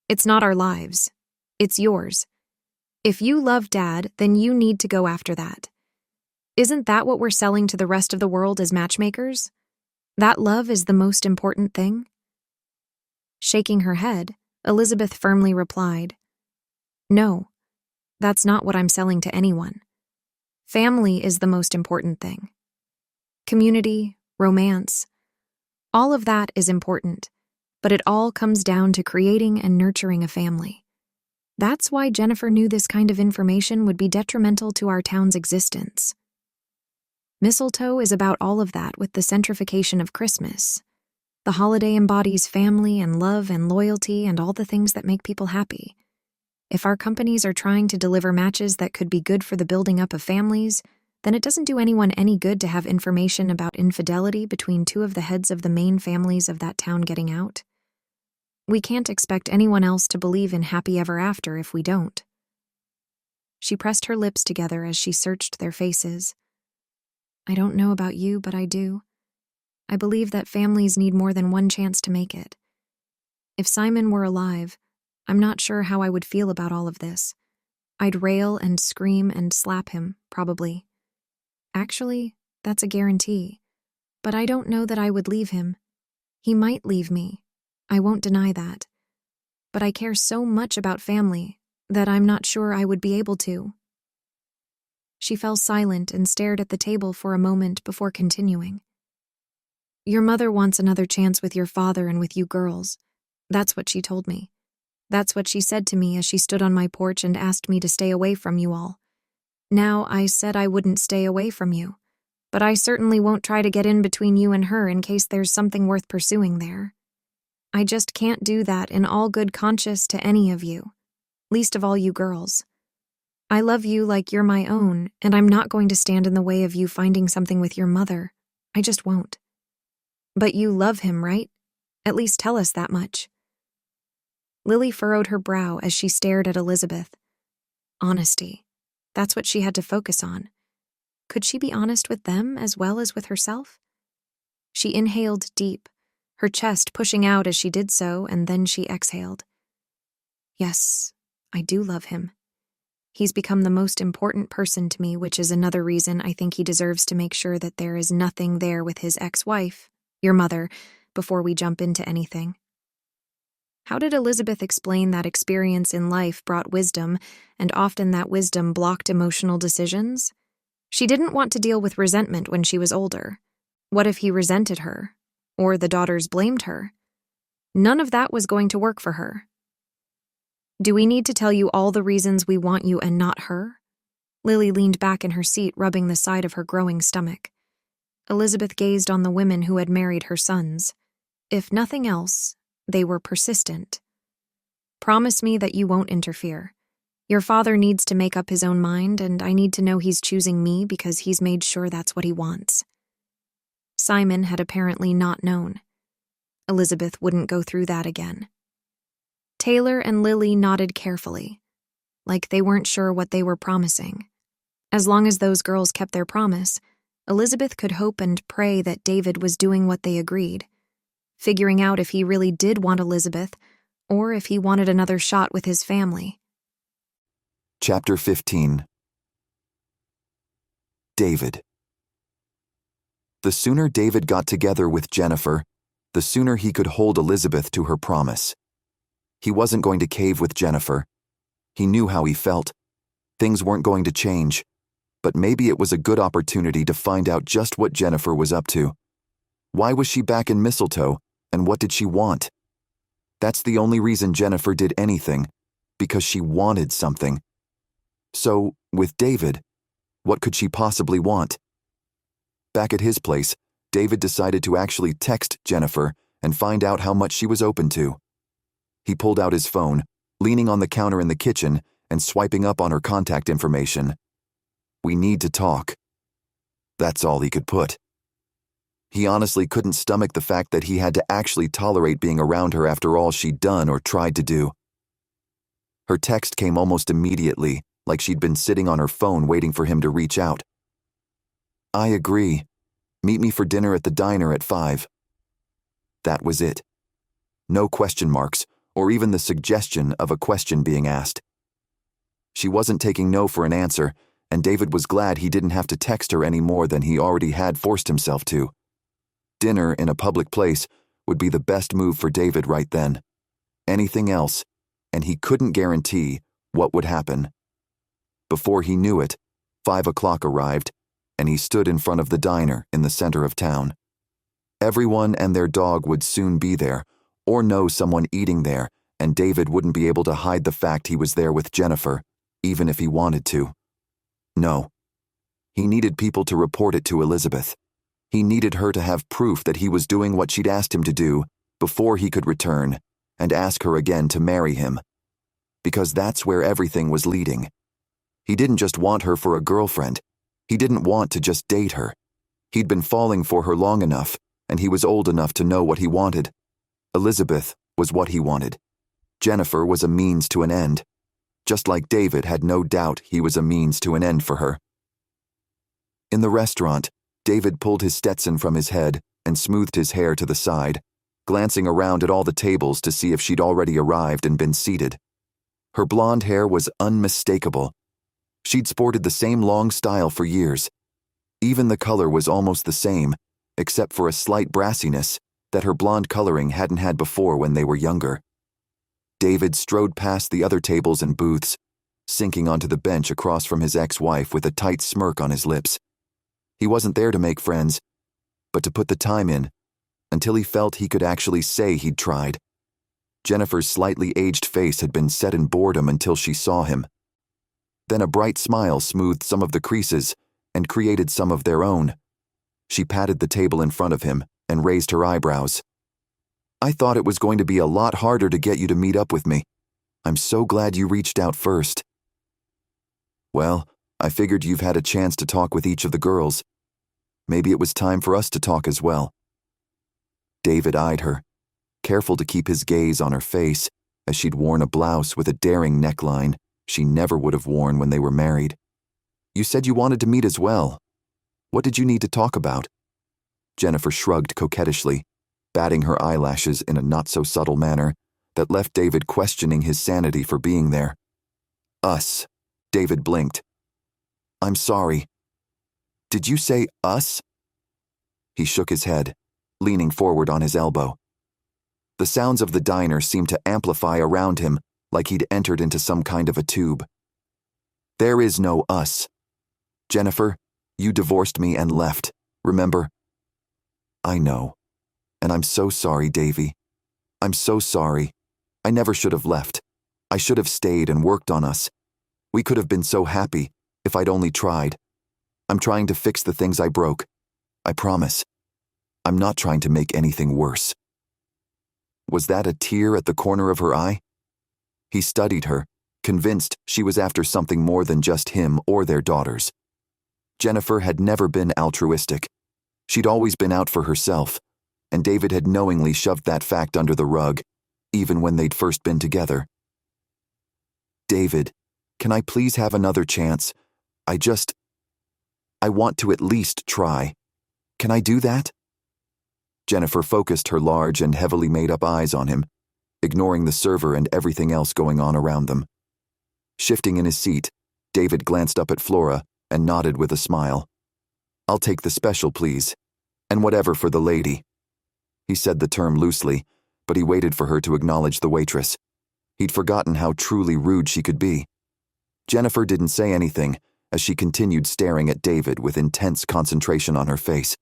It's not our lives. It's yours. If you love Dad, then you need to go after that. Isn't that what we're selling to the rest of the world as matchmakers? That love is the most important thing? Shaking her head, Elizabeth firmly replied, No, that's not what I'm selling to anyone. Family is the most important thing. Community, romance, all of that is important, but it all comes down to creating and nurturing a family. That's why Jennifer knew this kind of information would be detrimental to our town's existence. Mistletoe is about all of that with the centrification of Christmas. The holiday embodies family and love and loyalty and all the things that make people happy. If our companies are trying to deliver matches that could be good for the building up of families, then it doesn't do anyone any good to have information about infidelity between two of the heads of the main families of that town getting out. We can't expect anyone else to believe in happy ever after if we don't. She pressed her lips together as she searched their faces. I don't know about you, but I do. I believe that families need more than one chance to make it. If Simon were alive, I'm not sure how I would feel about all of this. I'd rail and scream and slap him, probably. Actually, that's a guarantee. But I don't know that I would leave him. He might leave me. I won't deny that. But I care so much about family that I'm not sure I would be able to. She fell silent and stared at the table for a moment before continuing. Your mother wants another chance with your father and with you girls. That's what she told me. That's what she said to me as she stood on my porch and asked me to stay away from you all. Now, I said I wouldn't stay away from you, but I certainly won't try to get in between you and her in case there's something worth pursuing there. I just can't do that in all good conscience to any of you, least of all you girls. I love you like you're my own, and I'm not going to stand in the way of you finding something with your mother. I just won't. But you love him, right? At least tell us that much. Lily furrowed her brow as she stared at Elizabeth. Honesty. That's what she had to focus on. Could she be honest with them as well as with herself? She inhaled deep, her chest pushing out as she did so, and then she exhaled. Yes, I do love him. He's become the most important person to me, which is another reason I think he deserves to make sure that there is nothing there with his ex-wife, your mother, before we jump into anything. How did Elizabeth explain that experience in life brought wisdom, and often that wisdom blocked emotional decisions? She didn't want to deal with resentment when she was older. What if he resented her? Or the daughters blamed her? None of that was going to work for her. Do we need to tell you all the reasons we want you and not her? Lily leaned back in her seat, rubbing the side of her growing stomach. Elizabeth gazed on the women who had married her sons. If nothing else, they were persistent. Promise me that you won't interfere. Your father needs to make up his own mind, and I need to know he's choosing me because he's made sure that's what he wants. Simon had apparently not known. Elizabeth wouldn't go through that again. Taylor and Lily nodded carefully, like they weren't sure what they were promising. As long as those girls kept their promise, Elizabeth could hope and pray that David was doing what they agreed, figuring out if he really did want Elizabeth or if he wanted another shot with his family. Chapter 15. David. The sooner David got together with Jennifer, the sooner he could hold Elizabeth to her promise. He wasn't going to cave with Jennifer. He knew how he felt. Things weren't going to change, but maybe it was a good opportunity to find out just what Jennifer was up to. Why was she back in Mistletoe, and what did she want? That's the only reason Jennifer did anything, because she wanted something. So, with David, what could she possibly want? Back at his place, David decided to actually text Jennifer and find out how much she was open to. He pulled out his phone, leaning on the counter in the kitchen and swiping up on her contact information. We need to talk. That's all he could put. He honestly couldn't stomach the fact that he had to actually tolerate being around her after all she'd done or tried to do. Her text came almost immediately, like she'd been sitting on her phone waiting for him to reach out. I agree. Meet me for dinner at the diner at 5. That was it. No question marks, or even the suggestion of a question being asked. She wasn't taking no for an answer, and David was glad he didn't have to text her any more than he already had forced himself to. Dinner in a public place would be the best move for David right then. Anything else, and he couldn't guarantee what would happen. Before he knew it, 5 o'clock arrived, and he stood in front of the diner in the center of town. Everyone and their dog would soon be there, or know someone eating there, and David wouldn't be able to hide the fact he was there with Jennifer, even if he wanted to. No. He needed people to report it to Elizabeth. He needed her to have proof that he was doing what she'd asked him to do before he could return and ask her again to marry him. Because that's where everything was leading. He didn't just want her for a girlfriend. He didn't want to just date her. He'd been falling for her long enough, and he was old enough to know what he wanted. Elizabeth was what he wanted. Jennifer was a means to an end. Just like David had no doubt he was a means to an end for her. In the restaurant, David pulled his Stetson from his head and smoothed his hair to the side, glancing around at all the tables to see if she'd already arrived and been seated. Her blonde hair was unmistakable. She'd sported the same long style for years. Even the color was almost the same, except for a slight brassiness that her blonde coloring hadn't had before when they were younger. David strode past the other tables and booths, sinking onto the bench across from his ex-wife with a tight smirk on his lips. He wasn't there to make friends, but to put the time in, until he felt he could actually say he'd tried. Jennifer's slightly aged face had been set in boredom until she saw him. Then a bright smile smoothed some of the creases and created some of their own. She patted the table in front of him and raised her eyebrows. I thought it was going to be a lot harder to get you to meet up with me. I'm so glad you reached out first. Well, I figured you've had a chance to talk with each of the girls. Maybe it was time for us to talk as well. David eyed her, careful to keep his gaze on her face, as she'd worn a blouse with a daring neckline she never would have worn when they were married. "You said you wanted to meet as well. What did you need to talk about?" Jennifer shrugged coquettishly, batting her eyelashes in a not-so-subtle manner that left David questioning his sanity for being there. "Us." David blinked. "I'm sorry. Did you say us?" He shook his head, leaning forward on his elbow. The sounds of the diner seemed to amplify around him like he'd entered into some kind of a tube. "There is no us. Jennifer, you divorced me and left, remember?" "I know. And I'm so sorry, Davy. I'm so sorry. I never should have left. I should have stayed and worked on us. We could have been so happy if I'd only tried. I'm trying to fix the things I broke. I promise. I'm not trying to make anything worse." Was that a tear at the corner of her eye? He studied her, convinced she was after something more than just him or their daughters. Jennifer had never been altruistic. She'd always been out for herself, and David had knowingly shoved that fact under the rug, even when they'd first been together. "David, can I please have another chance? I want to at least try. Can I do that?" Jennifer focused her large and heavily made-up eyes on him, ignoring the server and everything else going on around them. Shifting in his seat, David glanced up at Flora and nodded with a smile. "I'll take the special, please, and whatever for the lady." He said the term loosely, but he waited for her to acknowledge the waitress. He'd forgotten how truly rude she could be. Jennifer didn't say anything as she continued staring at David with intense concentration on her face.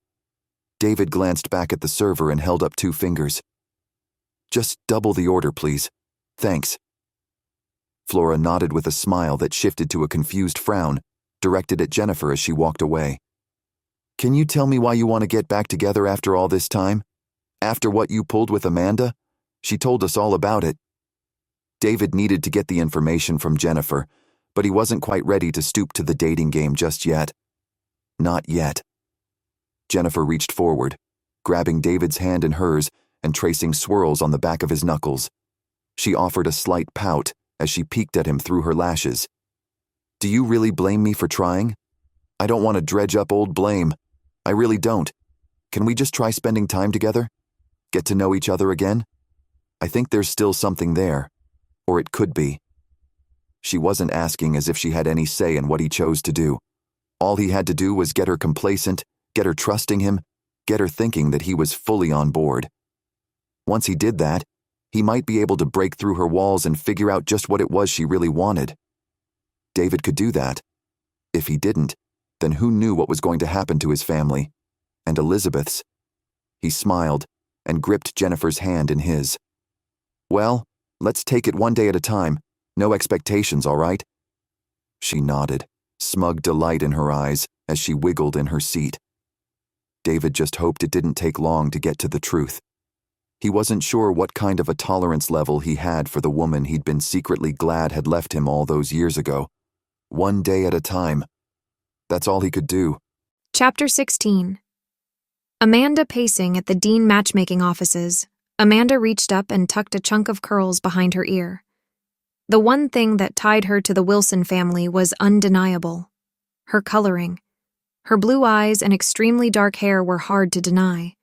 David glanced back at the server and held up 2 fingers. "Just double the order, please. Thanks." Flora nodded with a smile that shifted to a confused frown, directed at Jennifer as she walked away. "Can you tell me why you want to get back together after all this time? After what you pulled with Amanda? She told us all about it." David needed to get the information from Jennifer, but he wasn't quite ready to stoop to the dating game just yet. Not yet. Jennifer reached forward, grabbing David's hand in hers and tracing swirls on the back of his knuckles. She offered a slight pout as she peeked at him through her lashes. "Do you really blame me for trying? I don't want to dredge up old blame. I really don't. Can we just try spending time together? Get to know each other again? I think there's still something there. Or it could be." She wasn't asking as if she had any say in what he chose to do. All he had to do was get her complacent, get her trusting him, get her thinking that he was fully on board. Once he did that, he might be able to break through her walls and figure out just what it was she really wanted. David could do that. If he didn't, then who knew what was going to happen to his family? And Elizabeth's? He smiled and gripped Jennifer's hand in his. "Well, let's take it one day at a time. No expectations, all right?" She nodded, smug delight in her eyes as she wiggled in her seat. David just hoped it didn't take long to get to the truth. He wasn't sure what kind of a tolerance level he had for the woman he'd been secretly glad had left him all those years ago. One day at a time. That's all he could do. Chapter 16. Amanda pacing at the Dean matchmaking offices, Amanda reached up and tucked a chunk of curls behind her ear. The one thing that tied her to the Wilson family was undeniable. Her coloring. Her blue eyes and extremely dark hair were hard to deny.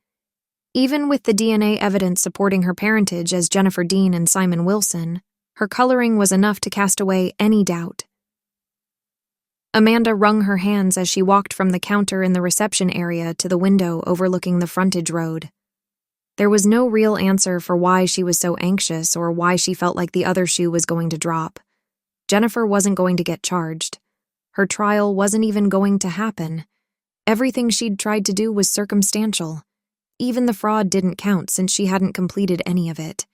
Even with the DNA evidence supporting her parentage as Jennifer Dean and Simon Wilson, her coloring was enough to cast away any doubt. Amanda wrung her hands as she walked from the counter in the reception area to the window overlooking the frontage road. There was no real answer for why she was so anxious or why she felt like the other shoe was going to drop. Jennifer wasn't going to get charged. Her trial wasn't even going to happen. Everything she'd tried to do was circumstantial. Even the fraud didn't count since she hadn't completed any of it.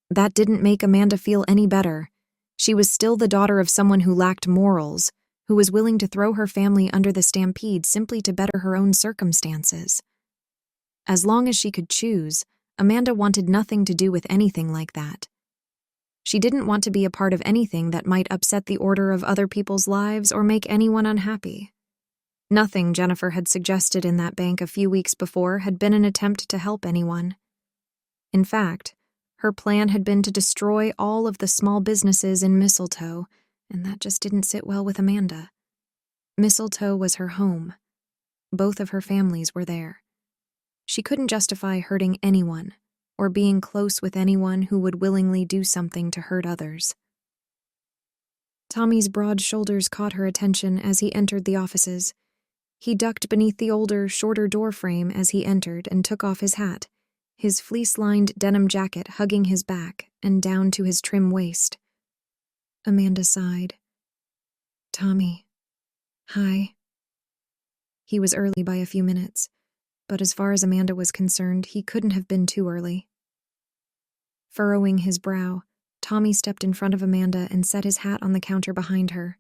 That didn't make Amanda feel any better. She was still the daughter of someone who lacked morals, who was willing to throw her family under the stampede simply to better her own circumstances. As long as she could choose, Amanda wanted nothing to do with anything like that. She didn't want to be a part of anything that might upset the order of other people's lives or make anyone unhappy. Nothing Jennifer had suggested in that bank a few weeks before had been an attempt to help anyone. In fact, Her plan had been to destroy all of the small businesses in Mistletoe, and that just didn't sit well with Amanda. Mistletoe was her home. Both of her families were there. She couldn't justify hurting anyone or being close with anyone who would willingly do something to hurt others. Tommy's broad shoulders caught her attention as he entered the offices. He ducked beneath the older, shorter door frame as he entered and took off his hat, his fleece-lined denim jacket hugging his back and down to his trim waist. Amanda sighed. "Tommy. Hi." He was early by a few minutes, but as far as Amanda was concerned, he couldn't have been too early. Furrowing his brow, Tommy stepped in front of Amanda and set his hat on the counter behind her.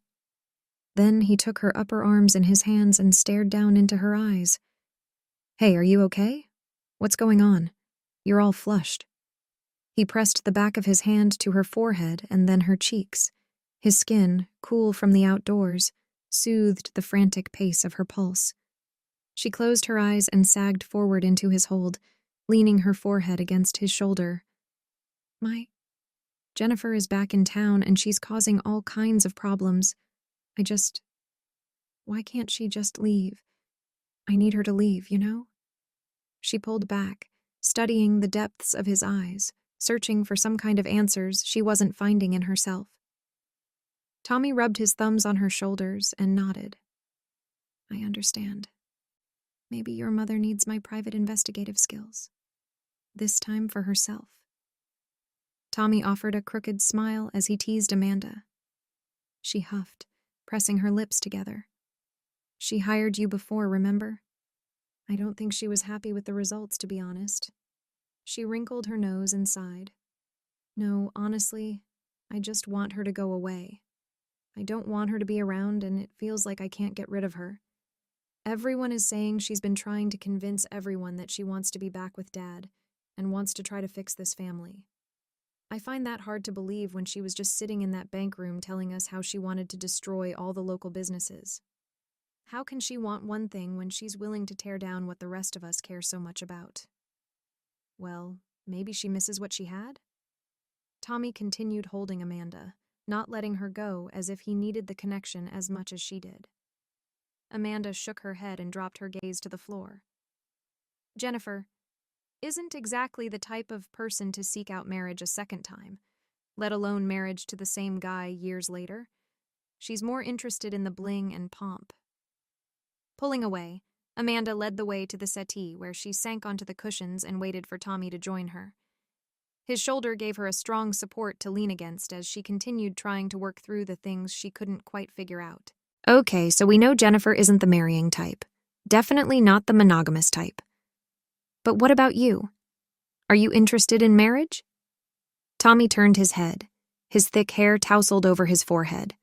Then he took her upper arms in his hands and stared down into her eyes. "Hey, are you okay? What's going on? You're all flushed." He pressed the back of his hand to her forehead and then her cheeks. His skin, cool from the outdoors, soothed the frantic pace of her pulse. She closed her eyes and sagged forward into his hold, leaning her forehead against his shoulder. Jennifer is back in town and she's causing all kinds of problems. Why can't she just leave? I need her to leave, you know?" She pulled back, studying the depths of his eyes, searching for some kind of answers she wasn't finding in herself. Tommy rubbed his thumbs on her shoulders and nodded. "I understand. Maybe your mother needs my private investigative skills. This time for herself." Tommy offered a crooked smile as he teased Amanda. She huffed, pressing her lips together. "She hired you before, remember? I don't think she was happy with the results, to be honest." She wrinkled her nose and sighed. "No, honestly, I just want her to go away. I don't want her to be around, and it feels like I can't get rid of her. Everyone is saying she's been trying to convince everyone that she wants to be back with Dad and wants to try to fix this family. I find that hard to believe when she was just sitting in that bank room telling us how she wanted to destroy all the local businesses. How can she want one thing when she's willing to tear down what the rest of us care so much about? Well, maybe she misses what she had?" Tommy continued holding Amanda, not letting her go as if he needed the connection as much as she did. Amanda shook her head and dropped her gaze to the floor. "Jennifer isn't exactly the type of person to seek out marriage a second time, let alone marriage to the same guy years later. She's more interested in the bling and pomp." Pulling away, Amanda led the way to the settee where she sank onto the cushions and waited for Tommy to join her. His shoulder gave her a strong support to lean against as she continued trying to work through the things she couldn't quite figure out. "Okay, so we know Jennifer isn't the marrying type. Definitely not the monogamous type. But what about you? Are you interested in marriage?" Tommy turned his head, his thick hair tousled over his forehead.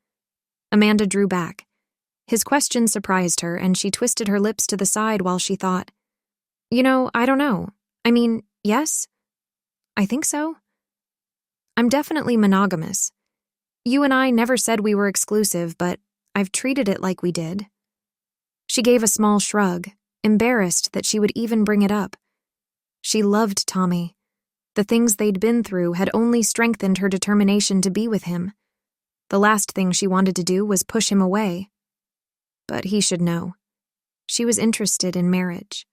Amanda drew back. His question surprised her, and she twisted her lips to the side while she thought. I don't know. I mean, yes? I think so. I'm definitely monogamous. You and I never said we were exclusive, but I've treated it like we did." She gave a small shrug, embarrassed that she would even bring it up. She loved Tommy. The things they'd been through had only strengthened her determination to be with him. The last thing she wanted to do was push him away. But he should know. She was interested in marriage.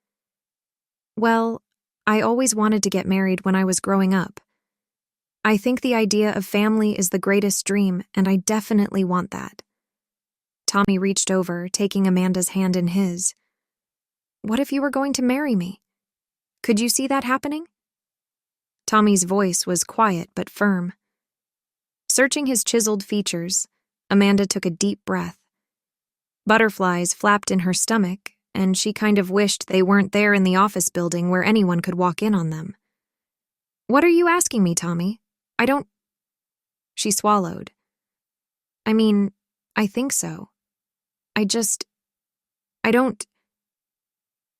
"Well, I always wanted to get married when I was growing up. I think the idea of family is the greatest dream, and I definitely want that." Tommy reached over, taking Amanda's hand in his. "What if you were going to marry me? Could you see that happening?" Tommy's voice was quiet but firm. Searching his chiseled features, Amanda took a deep breath. Butterflies flapped in her stomach, and she kind of wished they weren't there in the office building where anyone could walk in on them. "What are you asking me, Tommy? I don't—" She swallowed. "I mean, I think so. I don't—"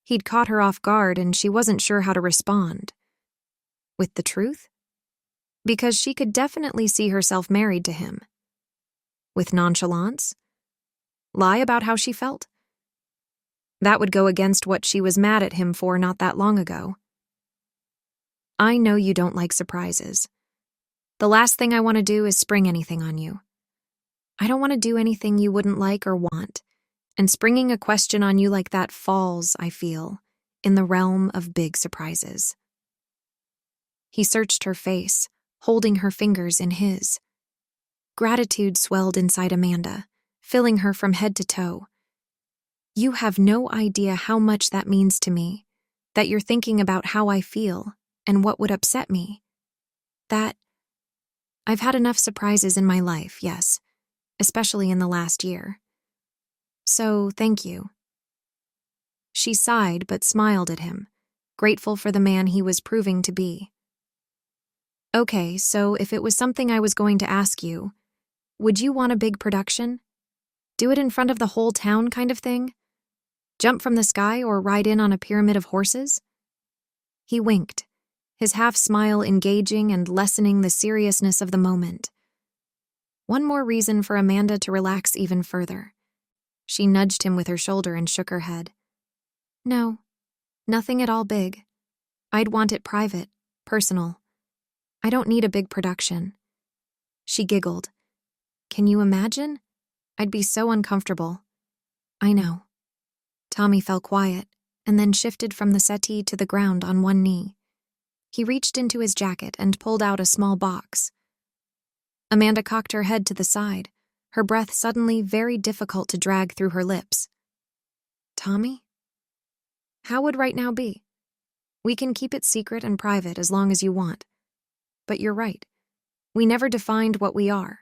He'd caught her off guard, and she wasn't sure how to respond. With the truth? Because she could definitely see herself married to him. With nonchalance? Lie about how she felt? That would go against what she was mad at him for not that long ago. I know you don't like surprises. The last thing I want to do is spring anything on you. I don't want to do anything you wouldn't like or want, and springing a question on you like that falls, I feel, in the realm of big surprises. He searched her face, holding her fingers in his. Gratitude swelled inside Amanda, filling her from head to toe. You have no idea how much that means to me, that you're thinking about how I feel and what would upset me. That I've had enough surprises in my life, yes, especially in the last year. So, thank you. She sighed but smiled at him, grateful for the man he was proving to be. Okay, so if it was something I was going to ask you, would you want a big production? Do it in front of the whole town kind of thing? Jump from the sky or ride in on a pyramid of horses? He winked, his half-smile engaging and lessening the seriousness of the moment. One more reason for Amanda to relax even further. She nudged him with her shoulder and shook her head. No, nothing at all big. I'd want it private, personal. I don't need a big production. She giggled. Can you imagine? I'd be so uncomfortable. I know. Tommy fell quiet, and then shifted from the settee to the ground on one knee. He reached into his jacket and pulled out a small box. Amanda cocked her head to the side, her breath suddenly very difficult to drag through her lips. Tommy? How would right now be? We can keep it secret and private as long as you want. But you're right. We never defined what we are.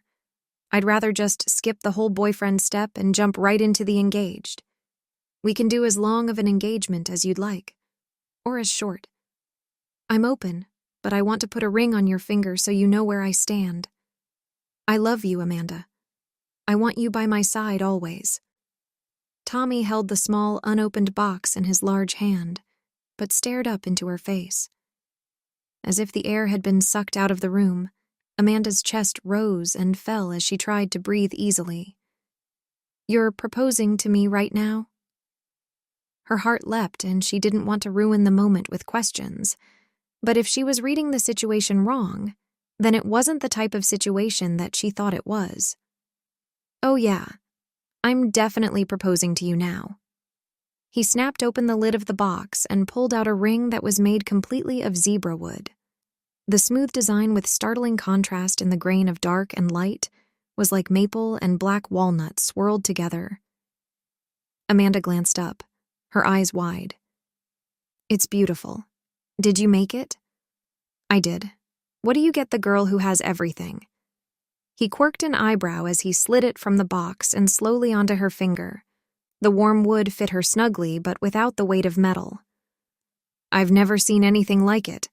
I'd rather just skip the whole boyfriend step and jump right into the engaged. We can do as long of an engagement as you'd like, or as short. I'm open, but I want to put a ring on your finger so you know where I stand. I love you, Amanda. I want you by my side always. Tommy held the small, unopened box in his large hand, but stared up into her face. As if the air had been sucked out of the room, Amanda's chest rose and fell as she tried to breathe easily. You're proposing to me right now? Her heart leapt, and she didn't want to ruin the moment with questions. But if she was reading the situation wrong, then it wasn't the type of situation that she thought it was. Oh yeah, I'm definitely proposing to you now. He snapped open the lid of the box and pulled out a ring that was made completely of zebra wood. The smooth design with startling contrast in the grain of dark and light was like maple and black walnut swirled together. Amanda glanced up, her eyes wide. It's beautiful. Did you make it? I did. What do you get the girl who has everything? He quirked an eyebrow as he slid it from the box and slowly onto her finger. The warm wood fit her snugly, but without the weight of metal. I've never seen anything like it.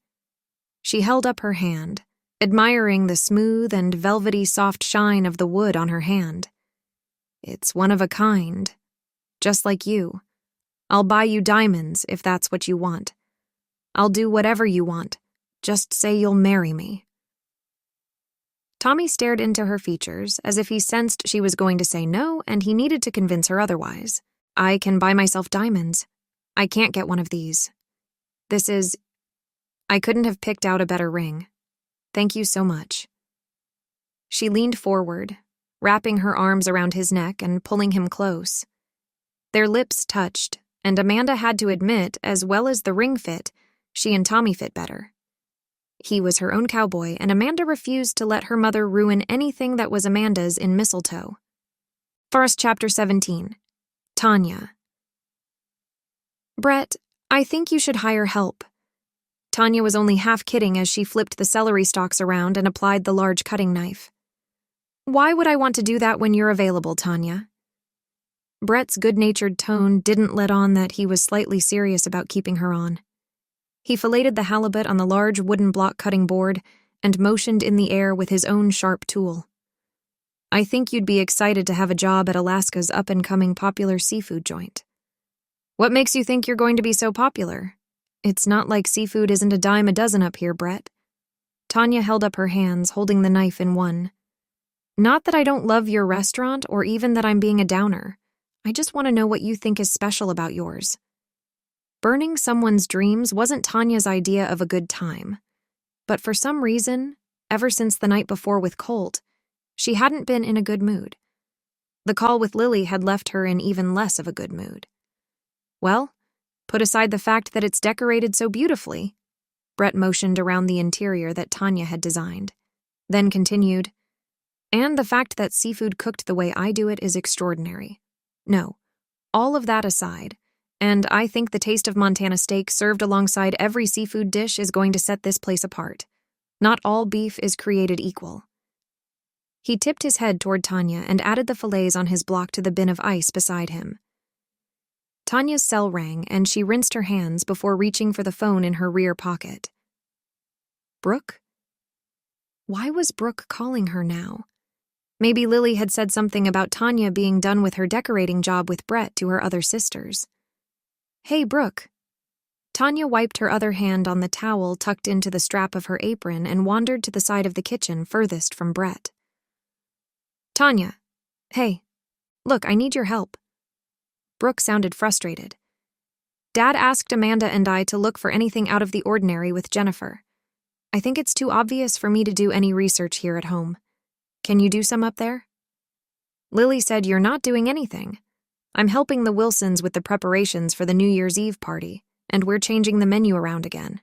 She held up her hand, admiring the smooth and velvety soft shine of the wood on her hand. It's one of a kind, just like you. I'll buy you diamonds if that's what you want. I'll do whatever you want. Just say you'll marry me. Tommy stared into her features as if he sensed she was going to say no and he needed to convince her otherwise. I can buy myself diamonds. I can't get one of these. I couldn't have picked out a better ring. Thank you so much. She leaned forward, wrapping her arms around his neck and pulling him close. Their lips touched, and Amanda had to admit, as well as the ring fit, she and Tommy fit better. He was her own cowboy, and Amanda refused to let her mother ruin anything that was Amanda's in Mistletoe. First, Chapter 17. Tanya. Brett, I think you should hire help. Tanya was only half kidding as she flipped the celery stalks around and applied the large cutting knife. Why would I want to do that when you're available, Tanya? Brett's good-natured tone didn't let on that he was slightly serious about keeping her on. He filleted the halibut on the large wooden block cutting board and motioned in the air with his own sharp tool. I think you'd be excited to have a job at Alaska's up-and-coming popular seafood joint. What makes you think you're going to be so popular? It's not like seafood isn't a dime a dozen up here, Brett. Tanya held up her hands, holding the knife in one. Not that I don't love your restaurant or even that I'm being a downer. I just want to know what you think is special about yours. Burning someone's dreams wasn't Tanya's idea of a good time. But for some reason, ever since the night before with Colt, she hadn't been in a good mood. The call with Lily had left her in even less of a good mood. Well, put aside the fact that it's decorated so beautifully, Brett motioned around the interior that Tanya had designed, then continued, and the fact that seafood cooked the way I do it is extraordinary. No, all of that aside, and I think the taste of Montana steak served alongside every seafood dish is going to set this place apart. Not all beef is created equal. He tipped his head toward Tanya and added the fillets on his block to the bin of ice beside him. Tanya's cell rang, and she rinsed her hands before reaching for the phone in her rear pocket. Brooke? Why was Brooke calling her now? Maybe Lily had said something about Tanya being done with her decorating job with Brett to her other sisters. Hey, Brooke. Tanya wiped her other hand on the towel tucked into the strap of her apron and wandered to the side of the kitchen furthest from Brett. Tanya. Hey. Look, I need your help. Brooke sounded frustrated. Dad asked Amanda and I to look for anything out of the ordinary with Jennifer. I think it's too obvious for me to do any research here at home. Can you do some up there? Lily said you're not doing anything. I'm helping the Wilsons with the preparations for the New Year's Eve party, and we're changing the menu around again.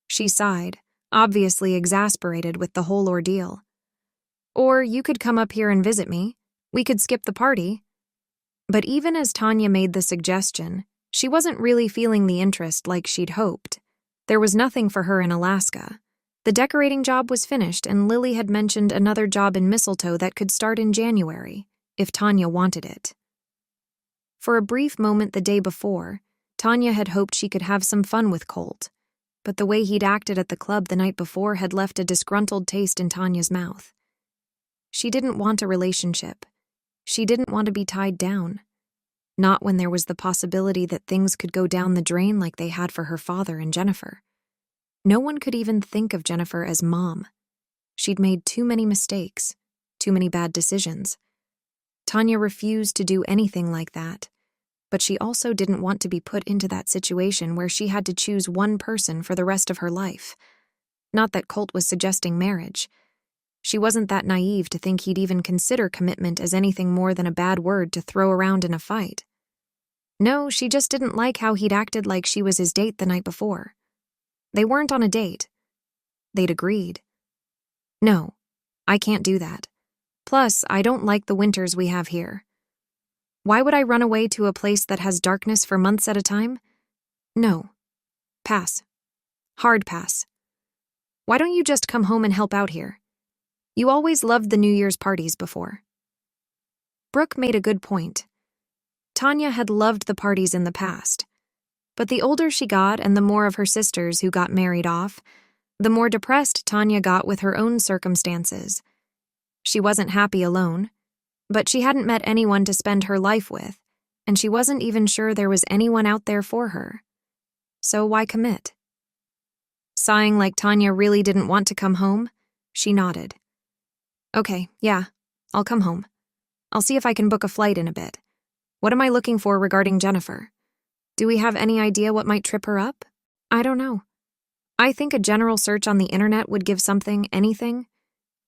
She sighed, obviously exasperated with the whole ordeal. Or you could come up here and visit me. We could skip the party. But even as Tanya made the suggestion, she wasn't really feeling the interest like she'd hoped. There was nothing for her in Alaska. The decorating job was finished, and Lily had mentioned another job in Mistletoe that could start in January, if Tanya wanted it. For a brief moment the day before, Tanya had hoped she could have some fun with Colt, but the way he'd acted at the club the night before had left a disgruntled taste in Tanya's mouth. She didn't want a relationship. She didn't want to be tied down. Not when there was the possibility that things could go down the drain like they had for her father and Jennifer. No one could even think of Jennifer as mom. She'd made too many mistakes, too many bad decisions. Tanya refused to do anything like that, but she also didn't want to be put into that situation where she had to choose one person for the rest of her life. Not that Colt was suggesting marriage. She wasn't that naive to think he'd even consider commitment as anything more than a bad word to throw around in a fight. No, she just didn't like how he'd acted like she was his date the night before. They weren't on a date. They'd agreed. No, I can't do that. Plus, I don't like the winters we have here. Why would I run away to a place that has darkness for months at a time? No. Pass. Hard pass. Why don't you just come home and help out here? You always loved the New Year's parties before. Brooke made a good point. Tanya had loved the parties in the past. But the older she got and the more of her sisters who got married off, the more depressed Tanya got with her own circumstances. She wasn't happy alone, but she hadn't met anyone to spend her life with, and she wasn't even sure there was anyone out there for her. So why commit? Sighing like Tanya really didn't want to come home, she nodded. Okay, yeah, I'll come home. I'll see if I can book a flight in a bit. What am I looking for regarding Jennifer? Do we have any idea what might trip her up? I don't know. I think a general search on the internet would give something, anything.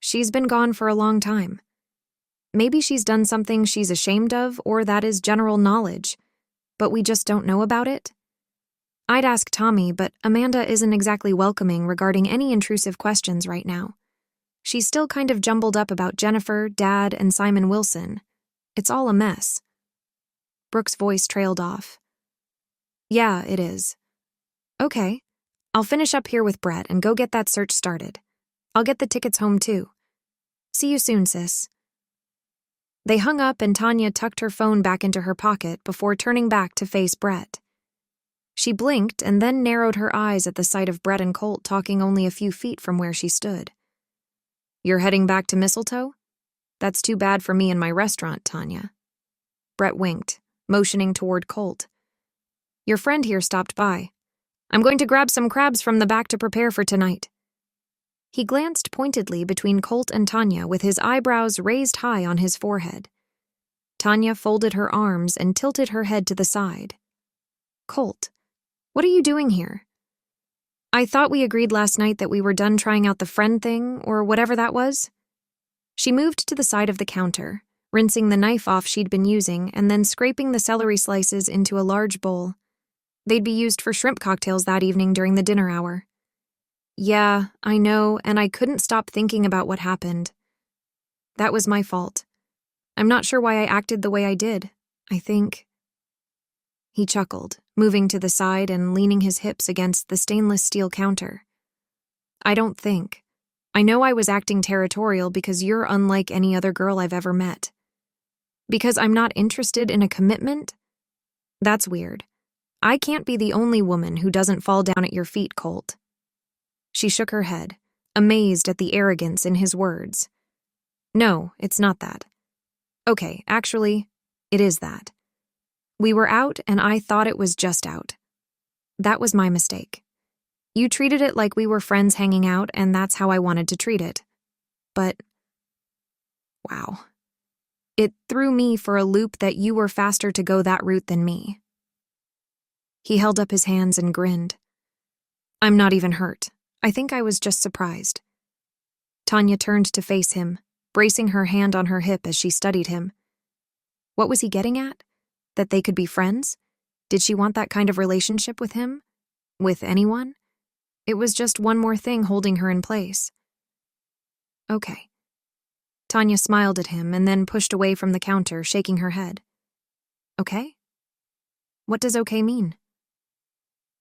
She's been gone for a long time. Maybe she's done something she's ashamed of, or that is general knowledge, but we just don't know about it. I'd ask Tommy, but Amanda isn't exactly welcoming regarding any intrusive questions right now. She's still kind of jumbled up about Jennifer, Dad, and Simon Wilson. It's all a mess. Brooke's voice trailed off. Yeah, it is. Okay, I'll finish up here with Brett and go get that search started. I'll get the tickets home too. See you soon, sis. They hung up and Tanya tucked her phone back into her pocket before turning back to face Brett. She blinked and then narrowed her eyes at the sight of Brett and Colt talking only a few feet from where she stood. You're heading back to Mistletoe? That's too bad for me and my restaurant, Tanya. Brett winked, motioning toward Colt. Your friend here stopped by. I'm going to grab some crabs from the back to prepare for tonight. He glanced pointedly between Colt and Tanya with his eyebrows raised high on his forehead. Tanya folded her arms and tilted her head to the side. Colt, what are you doing here? I thought we agreed last night that we were done trying out the friend thing, or whatever that was. She moved to the side of the counter, rinsing the knife off she'd been using and then scraping the celery slices into a large bowl. They'd be used for shrimp cocktails that evening during the dinner hour. Yeah, I know, and I couldn't stop thinking about what happened. That was my fault. I'm not sure why I acted the way I did. I think... He chuckled, moving to the side and leaning his hips against the stainless steel counter. I don't think. I know I was acting territorial because you're unlike any other girl I've ever met. Because I'm not interested in a commitment? That's weird. I can't be the only woman who doesn't fall down at your feet, Colt. She shook her head, amazed at the arrogance in his words. No, it's not that. Okay, actually, it is that. We were out and I thought it was just out. That was my mistake. You treated it like we were friends hanging out and that's how I wanted to treat it. But, wow. It threw me for a loop that you were faster to go that route than me. He held up his hands and grinned. I'm not even hurt. I think I was just surprised. Tanya turned to face him, bracing her hand on her hip as she studied him. What was he getting at? That they could be friends? Did she want that kind of relationship with him? With anyone? It was just one more thing holding her in place. Okay. Tanya smiled at him and then pushed away from the counter, shaking her head. Okay? What does okay mean?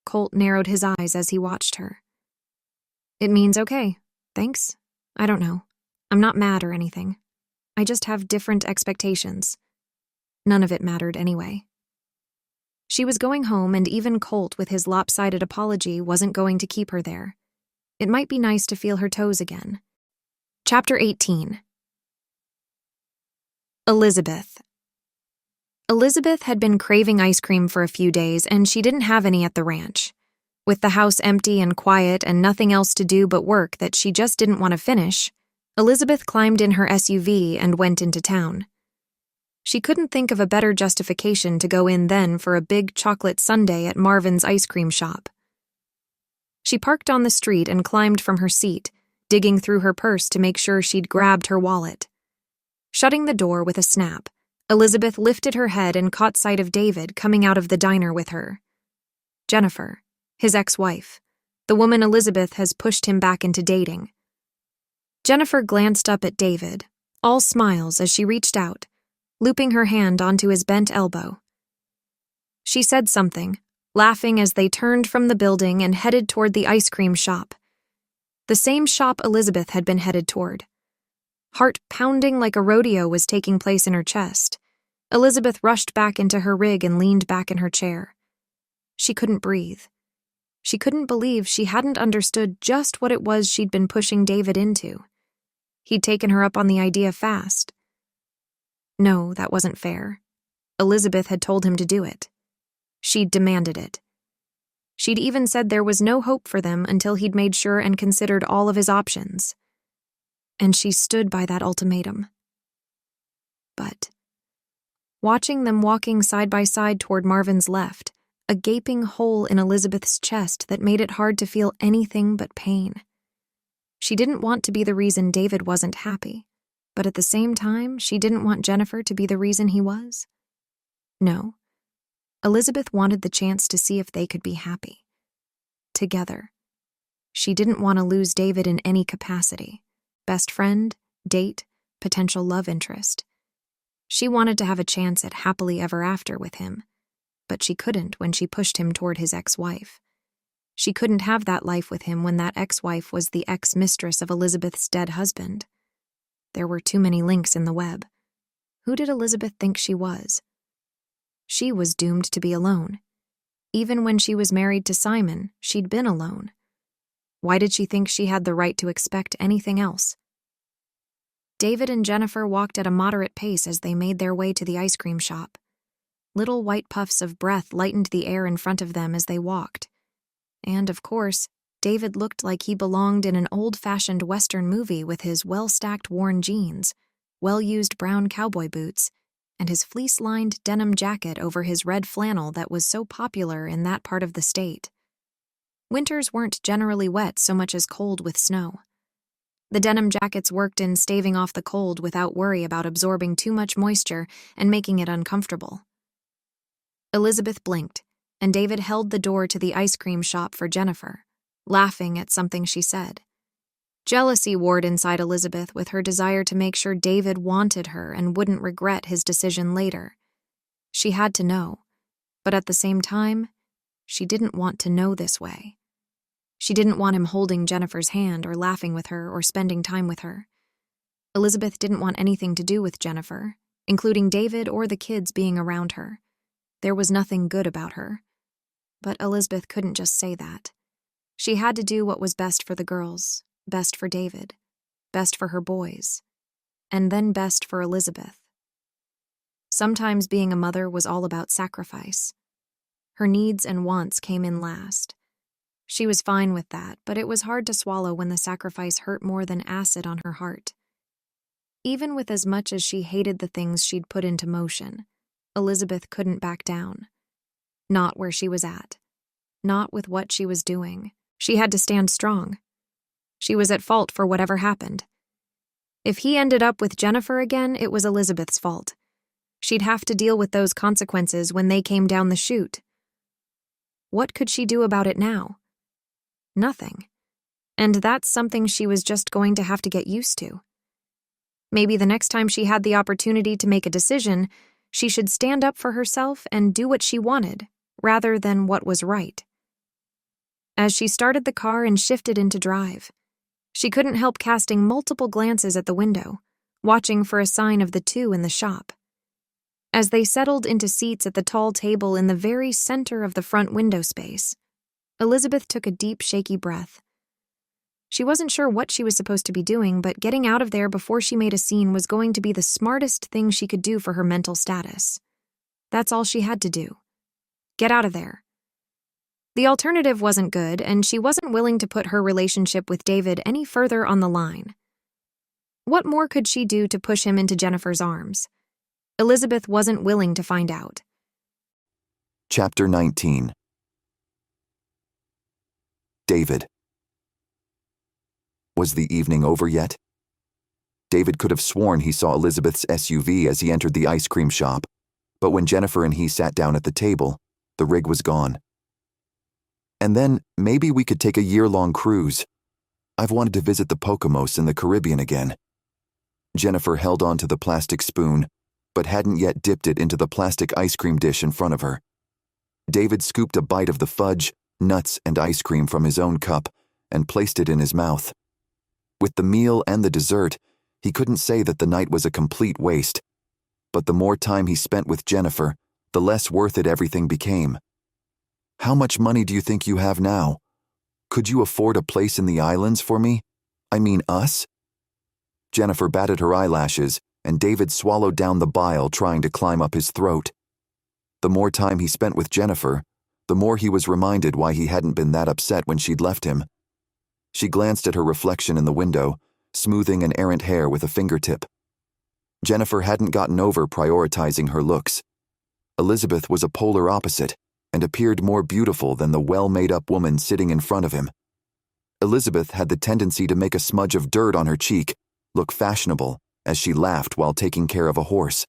Colt narrowed his eyes as he watched her. It means okay. Thanks. I don't know. I'm not mad or anything. I just have different expectations. None of it mattered anyway. She was going home, and even Colt, with his lopsided apology, wasn't going to keep her there. It might be nice to feel her toes again. Chapter 18. Elizabeth. Elizabeth had been craving ice cream for a few days, and she didn't have any at the ranch. With the house empty and quiet and nothing else to do but work that she just didn't want to finish, Elizabeth climbed in her SUV and went into town. She couldn't think of a better justification to go in then for a big chocolate sundae at Marvin's ice cream shop. She parked on the street and climbed from her seat, digging through her purse to make sure she'd grabbed her wallet. Shutting the door with a snap, Elizabeth lifted her head and caught sight of David coming out of the diner with her. Jennifer, his ex-wife, the woman Elizabeth has pushed him back into dating. Jennifer glanced up at David, all smiles as she reached out, looping her hand onto his bent elbow. She said something, laughing as they turned from the building and headed toward the ice cream shop. The same shop Elizabeth had been headed toward. Heart pounding like a rodeo was taking place in her chest. Elizabeth rushed back into her rig and leaned back in her chair. She couldn't breathe. She couldn't believe she hadn't understood just what it was she'd been pushing David into. He'd taken her up on the idea fast. No, that wasn't fair. Elizabeth had told him to do it. She'd demanded it. She'd even said there was no hope for them until he'd made sure and considered all of his options. And she stood by that ultimatum. But, watching them walking side by side toward Marvin's left, a gaping hole in Elizabeth's chest that made it hard to feel anything but pain. She didn't want to be the reason David wasn't happy, but at the same time, she didn't want Jennifer to be the reason he was. No. Elizabeth wanted the chance to see if they could be happy. Together. She didn't want to lose David in any capacity. Best friend, date, potential love interest. She wanted to have a chance at happily ever after with him, but she couldn't when she pushed him toward his ex-wife. She couldn't have that life with him when that ex-wife was the ex-mistress of Elizabeth's dead husband. There were too many links in the web. Who did Elizabeth think she was? She was doomed to be alone. Even when she was married to Simon, she'd been alone. Why did she think she had the right to expect anything else? David and Jennifer walked at a moderate pace as they made their way to the ice cream shop. Little white puffs of breath lightened the air in front of them as they walked. And, of course, David looked like he belonged in an old-fashioned Western movie with his well-stacked worn jeans, well-used brown cowboy boots, and his fleece-lined denim jacket over his red flannel that was so popular in that part of the state. Winters weren't generally wet so much as cold with snow. The denim jackets worked in staving off the cold without worry about absorbing too much moisture and making it uncomfortable. Elizabeth blinked, and David held the door to the ice cream shop for Jennifer, laughing at something she said. Jealousy warred inside Elizabeth with her desire to make sure David wanted her and wouldn't regret his decision later. She had to know, but at the same time, she didn't want to know this way. She didn't want him holding Jennifer's hand or laughing with her or spending time with her. Elizabeth didn't want anything to do with Jennifer, including David or the kids being around her. There was nothing good about her. But Elizabeth couldn't just say that. She had to do what was best for the girls, best for David, best for her boys, and then best for Elizabeth. Sometimes being a mother was all about sacrifice. Her needs and wants came in last. She was fine with that, but it was hard to swallow when the sacrifice hurt more than acid on her heart. Even with as much as she hated the things she'd put into motion, Elizabeth couldn't back down. Not where she was at. Not with what she was doing. She had to stand strong. She was at fault for whatever happened. If he ended up with Jennifer again, it was Elizabeth's fault. She'd have to deal with those consequences when they came down the chute. What could she do about it now? Nothing. And that's something she was just going to have to get used to. Maybe the next time she had the opportunity to make a decision, she should stand up for herself and do what she wanted, rather than what was right. As she started the car and shifted into drive, she couldn't help casting multiple glances at the window, watching for a sign of the two in the shop. As they settled into seats at the tall table in the very center of the front window space, Elizabeth took a deep, shaky breath. She wasn't sure what she was supposed to be doing, but getting out of there before she made a scene was going to be the smartest thing she could do for her mental status. That's all she had to do. Get out of there. The alternative wasn't good, and she wasn't willing to put her relationship with David any further on the line. What more could she do to push him into Jennifer's arms? Elizabeth wasn't willing to find out. Chapter 19. David. Was the evening over yet? David could have sworn he saw Elizabeth's SUV as he entered the ice cream shop, but when Jennifer and he sat down at the table, the rig was gone. And then maybe we could take a year-long cruise. I've wanted to visit the Poconos in the Caribbean again. Jennifer held on to the plastic spoon, but hadn't yet dipped it into the plastic ice cream dish in front of her. David scooped a bite of the fudge, nuts, and ice cream from his own cup and placed it in his mouth. With the meal and the dessert, he couldn't say that the night was a complete waste. But the more time he spent with Jennifer, the less worth it everything became. How much money do you think you have now? Could you afford a place in the islands for me? I mean us? Jennifer batted her eyelashes, and David swallowed down the bile trying to climb up his throat. The more time he spent with Jennifer, the more he was reminded why he hadn't been that upset when she'd left him. She glanced at her reflection in the window, smoothing an errant hair with a fingertip. Jennifer hadn't gotten over prioritizing her looks. Elizabeth was a polar opposite and appeared more beautiful than the well-made-up woman sitting in front of him. Elizabeth had the tendency to make a smudge of dirt on her cheek look fashionable as she laughed while taking care of a horse.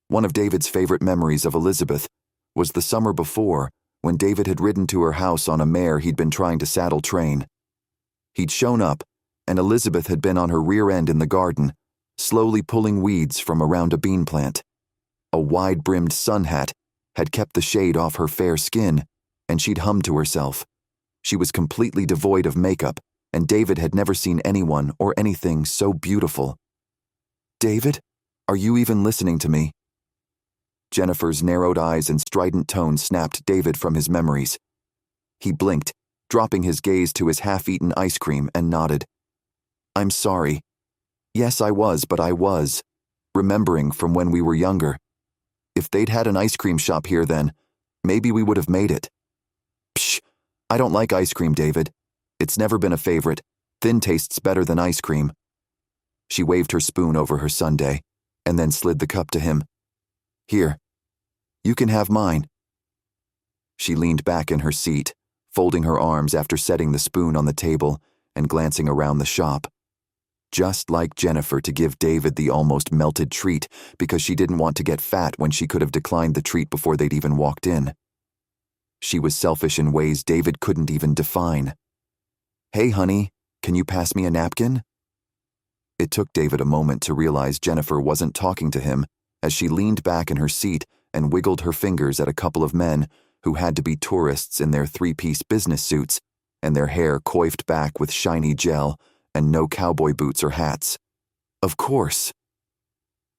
One of David's favorite memories of Elizabeth was the summer before, when David had ridden to her house on a mare he'd been trying to saddle train. He'd shown up, and Elizabeth had been on her rear end in the garden, slowly pulling weeds from around a bean plant. A wide-brimmed sun hat had kept the shade off her fair skin, and she'd hummed to herself. She was completely devoid of makeup, and David had never seen anyone or anything so beautiful. "David, are you even listening to me?" Jennifer's narrowed eyes and strident tone snapped David from his memories. He blinked, dropping his gaze to his half-eaten ice cream, and nodded. "I'm sorry. Yes, I was, but I was. Remembering from when we were younger. If they'd had an ice cream shop here then, maybe we would have made it." "Psh, I don't like ice cream, David. It's never been a favorite. Thin tastes better than ice cream." She waved her spoon over her sundae, and then slid the cup to him. "Here. You can have mine." She leaned back in her seat, folding her arms after setting the spoon on the table and glancing around the shop. Just like Jennifer to give David the almost melted treat because she didn't want to get fat when she could have declined the treat before they'd even walked in. She was selfish in ways David couldn't even define. "Hey, honey, can you pass me a napkin?" It took David a moment to realize Jennifer wasn't talking to him as she leaned back in her seat and wiggled her fingers at a couple of men who had to be tourists in their three-piece business suits and their hair coiffed back with shiny gel and no cowboy boots or hats. Of course.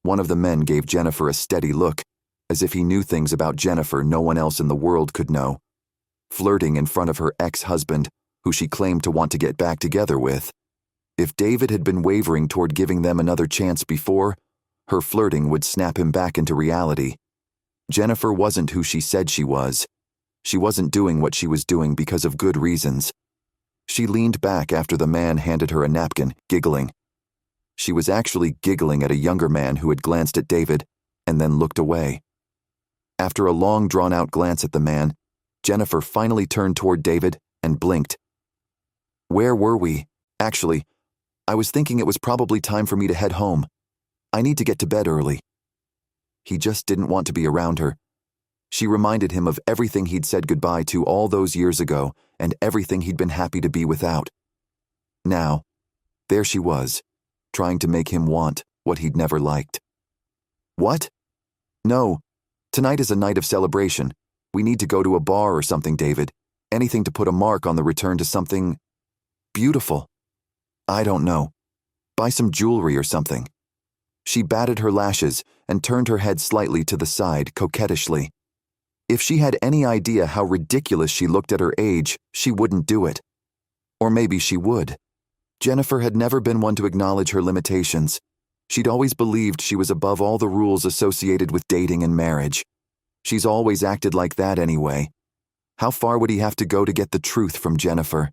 One of the men gave Jennifer a steady look, as if he knew things about Jennifer no one else in the world could know, flirting in front of her ex-husband, who she claimed to want to get back together with. If David had been wavering toward giving them another chance before, her flirting would snap him back into reality. Jennifer wasn't who she said she was. She wasn't doing what she was doing because of good reasons. She leaned back after the man handed her a napkin, giggling. She was actually giggling at a younger man who had glanced at David and then looked away. After a long, drawn-out glance at the man, Jennifer finally turned toward David and blinked. "Where were we? Actually, I was thinking it was probably time for me to head home. I need to get to bed early." He just didn't want to be around her. She reminded him of everything he'd said goodbye to all those years ago and everything he'd been happy to be without. Now, there she was, trying to make him want what he'd never liked. "What? No, tonight is a night of celebration. We need to go to a bar or something, David. Anything to put a mark on the return to something beautiful. I don't know. Buy some jewelry or something." She batted her lashes and turned her head slightly to the side coquettishly. If she had any idea how ridiculous she looked at her age, she wouldn't do it. Or maybe she would. Jennifer had never been one to acknowledge her limitations. She'd always believed she was above all the rules associated with dating and marriage. She's always acted like that anyway. How far would he have to go to get the truth from Jennifer?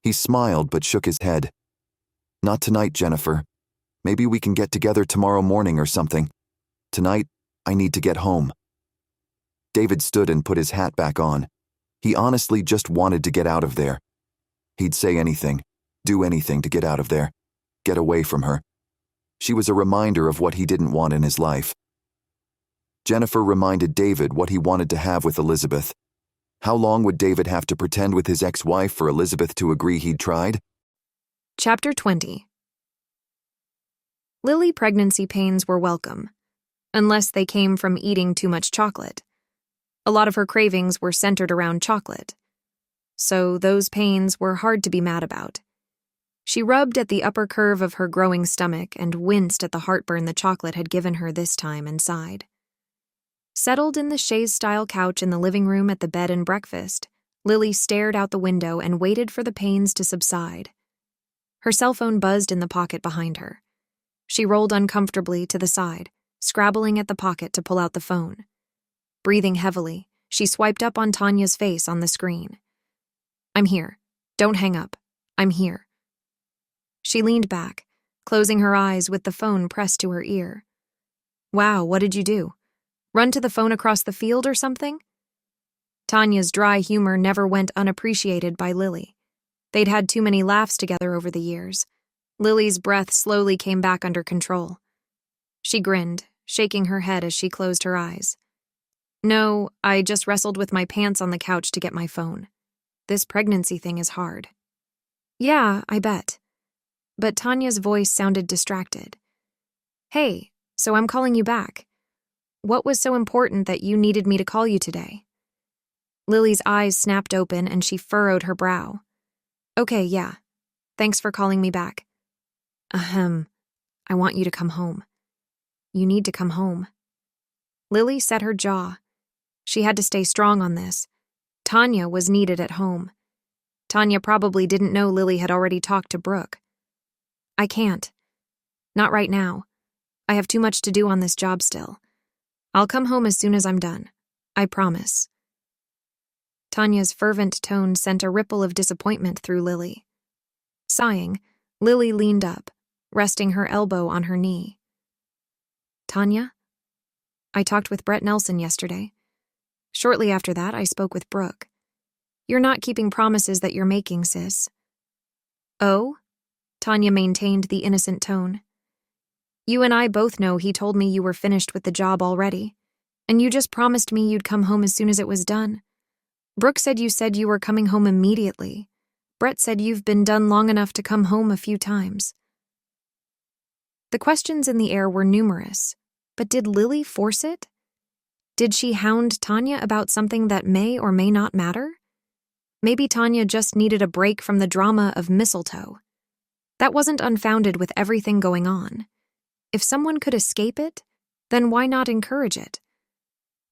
He smiled but shook his head. "Not tonight, Jennifer. Maybe we can get together tomorrow morning or something. Tonight, I need to get home." David stood and put his hat back on. He honestly just wanted to get out of there. He'd say anything, do anything to get out of there, get away from her. She was a reminder of what he didn't want in his life. Jennifer reminded David what he wanted to have with Elizabeth. How long would David have to pretend with his ex-wife for Elizabeth to agree he'd tried? Chapter 20. Lily pregnancy pains were welcome, unless they came from eating too much chocolate. A lot of her cravings were centered around chocolate, so those pains were hard to be mad about. She rubbed at the upper curve of her growing stomach and winced at the heartburn the chocolate had given her this time and sighed. Settled in the chaise-style couch in the living room at the bed and breakfast, Lily stared out the window and waited for the pains to subside. Her cell phone buzzed in the pocket behind her. She rolled uncomfortably to the side, scrabbling at the pocket to pull out the phone. Breathing heavily, she swiped up on Tanya's face on the screen. "I'm here. Don't hang up. I'm here." She leaned back, closing her eyes with the phone pressed to her ear. "Wow, what did you do? Run to the phone across the field or something?" Tanya's dry humor never went unappreciated by Lily. They'd had too many laughs together over the years. Lily's breath slowly came back under control. She grinned, shaking her head as she closed her eyes. "No, I just wrestled with my pants on the couch to get my phone. This pregnancy thing is hard." "Yeah, I bet." But Tanya's voice sounded distracted. "Hey, so I'm calling you back. What was so important that you needed me to call you today?" Lily's eyes snapped open and she furrowed her brow. "Okay, yeah. Thanks for calling me back. I want you to come home. You need to come home." Lily set her jaw. She had to stay strong on this. Tanya was needed at home. Tanya probably didn't know Lily had already talked to Brooke. "I can't. Not right now. I have too much to do on this job still. I'll come home as soon as I'm done. I promise." Tanya's fervent tone sent a ripple of disappointment through Lily. Sighing, Lily leaned up, resting her elbow on her knee. "Tanya? I talked with Brett Nelson yesterday. Shortly after that, I spoke with Brooke. You're not keeping promises that you're making, sis. Oh? Tanya maintained the innocent tone. You and I both know he told me you were finished with the job already, and you just promised me you'd come home as soon as it was done. Brooke said you were coming home immediately. Brett said you've been done long enough to come home a few times. The questions in the air were numerous, but did Lily force it? Did she hound Tanya about something that may or may not matter? Maybe Tanya just needed a break from the drama of Mistletoe. That wasn't unfounded with everything going on. If someone could escape it, then why not encourage it?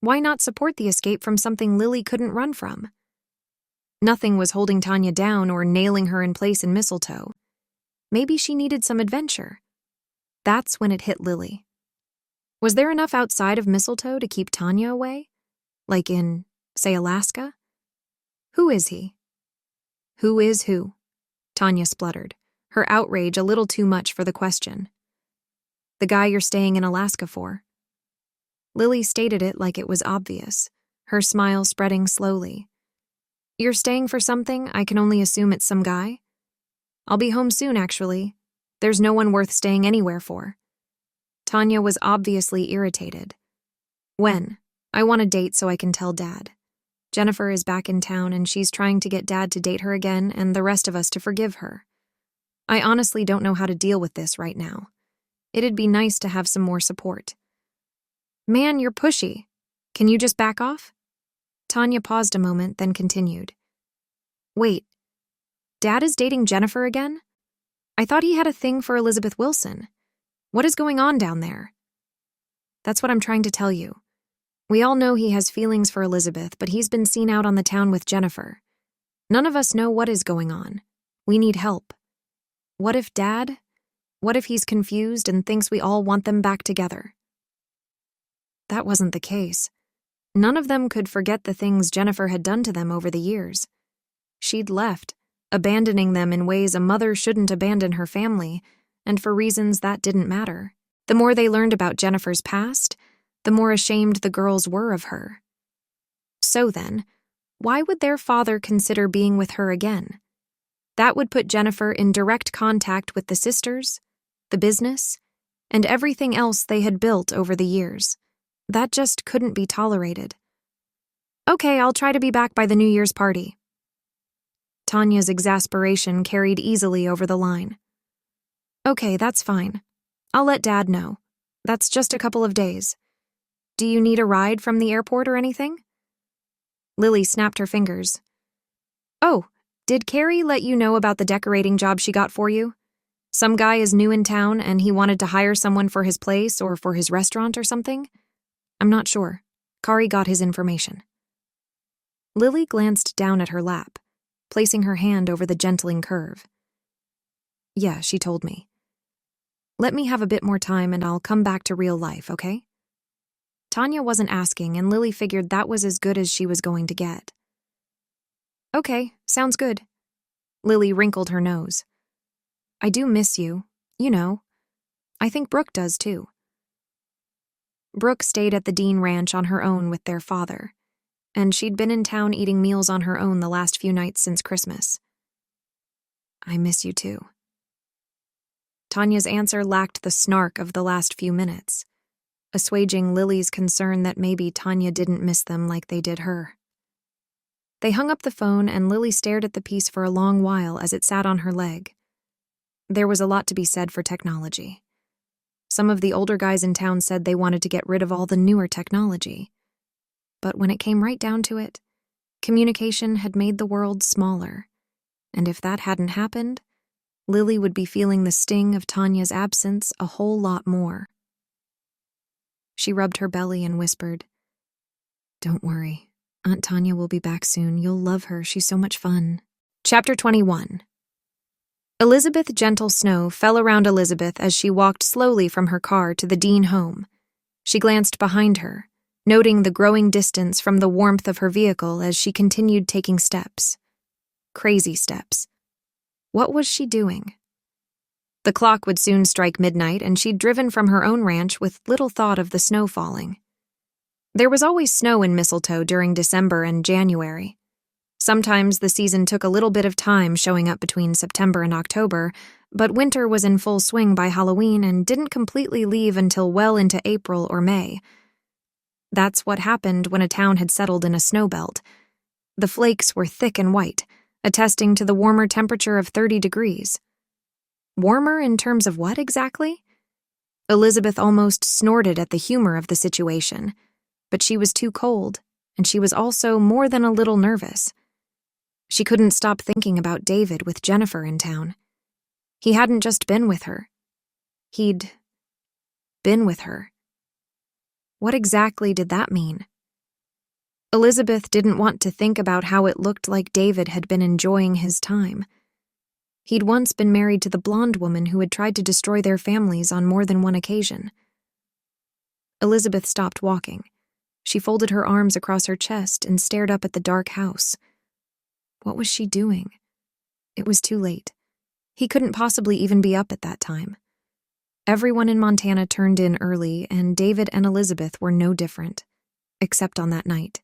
Why not support the escape from something Lily couldn't run from? Nothing was holding Tanya down or nailing her in place in Mistletoe. Maybe she needed some adventure. That's when it hit Lily. Was there enough outside of Mistletoe to keep Tanya away? Like in, say, Alaska? Who is he? Who is who? Tanya spluttered, her outrage a little too much for the question. The guy you're staying in Alaska for. Lily stated it like it was obvious, her smile spreading slowly. You're staying for something? I can only assume it's some guy. I'll be home soon, actually. There's no one worth staying anywhere for. Tanya was obviously irritated. When? I want a date so I can tell Dad. Jennifer is back in town and she's trying to get Dad to date her again and the rest of us to forgive her. I honestly don't know how to deal with this right now. It'd be nice to have some more support. Man, you're pushy. Can you just back off? Tanya paused a moment, then continued. Wait, Dad is dating Jennifer again? I thought he had a thing for Elizabeth Wilson. What is going on down there? That's what I'm trying to tell you. We all know he has feelings for Elizabeth, but he's been seen out on the town with Jennifer. None of us know what is going on. We need help. What if he's confused and thinks we all want them back together? That wasn't the case. None of them could forget the things Jennifer had done to them over the years. She'd left, abandoning them in ways a mother shouldn't abandon her family, and for reasons that didn't matter. The more they learned about Jennifer's past, the more ashamed the girls were of her. So then, why would their father consider being with her again? That would put Jennifer in direct contact with the sisters, the business, and everything else they had built over the years. That just couldn't be tolerated. Okay, I'll try to be back by the New Year's party. Tanya's exasperation carried easily over the line. Okay, that's fine. I'll let Dad know. That's just a couple of days. Do you need a ride from the airport or anything? Lily snapped her fingers. Oh, did Carrie let you know about the decorating job she got for you? Some guy is new in town and he wanted to hire someone for his place or for his restaurant or something? I'm not sure. Kari got his information. Lily glanced down at her lap, placing her hand over the gentling curve. Yeah, she told me. Let me have a bit more time and I'll come back to real life, okay? Tanya wasn't asking, and Lily figured that was as good as she was going to get. Okay, sounds good. Lily wrinkled her nose. I do miss you, you know. I think Brooke does too. Brooke stayed at the Dean Ranch on her own with their father, and she'd been in town eating meals on her own the last few nights since Christmas. I miss you too. Tanya's answer lacked the snark of the last few minutes, assuaging Lily's concern that maybe Tanya didn't miss them like they did her. They hung up the phone and Lily stared at the piece for a long while as it sat on her leg. There was a lot to be said for technology. Some of the older guys in town said they wanted to get rid of all the newer technology. But when it came right down to it, communication had made the world smaller, and if that hadn't happened, Lily would be feeling the sting of Tanya's absence a whole lot more. She rubbed her belly and whispered, Don't worry. Aunt Tanya will be back soon. You'll love her. She's so much fun. Chapter 21. Elizabeth Gentle Snow fell around Elizabeth as she walked slowly from her car to the Dean home. She glanced behind her, noting the growing distance from the warmth of her vehicle as she continued taking steps. Crazy steps. What was she doing? The clock would soon strike midnight, and she'd driven from her own ranch with little thought of the snow falling. There was always snow in Mistletoe during December and January. Sometimes the season took a little bit of time showing up between September and October, but winter was in full swing by Halloween and didn't completely leave until well into April or May. That's what happened when a town had settled in a snow belt. The flakes were thick and white, attesting to the warmer temperature of 30 degrees. Warmer in terms of what exactly? Elizabeth almost snorted at the humor of the situation, but she was too cold, and she was also more than a little nervous. She couldn't stop thinking about David with Jennifer in town. He hadn't just been with her. He'd been with her. What exactly did that mean? Elizabeth didn't want to think about how it looked like David had been enjoying his time. He'd once been married to the blonde woman who had tried to destroy their families on more than one occasion. Elizabeth stopped walking. She folded her arms across her chest and stared up at the dark house. What was she doing? It was too late. He couldn't possibly even be up at that time. Everyone in Montana turned in early, and David and Elizabeth were no different, except on that night.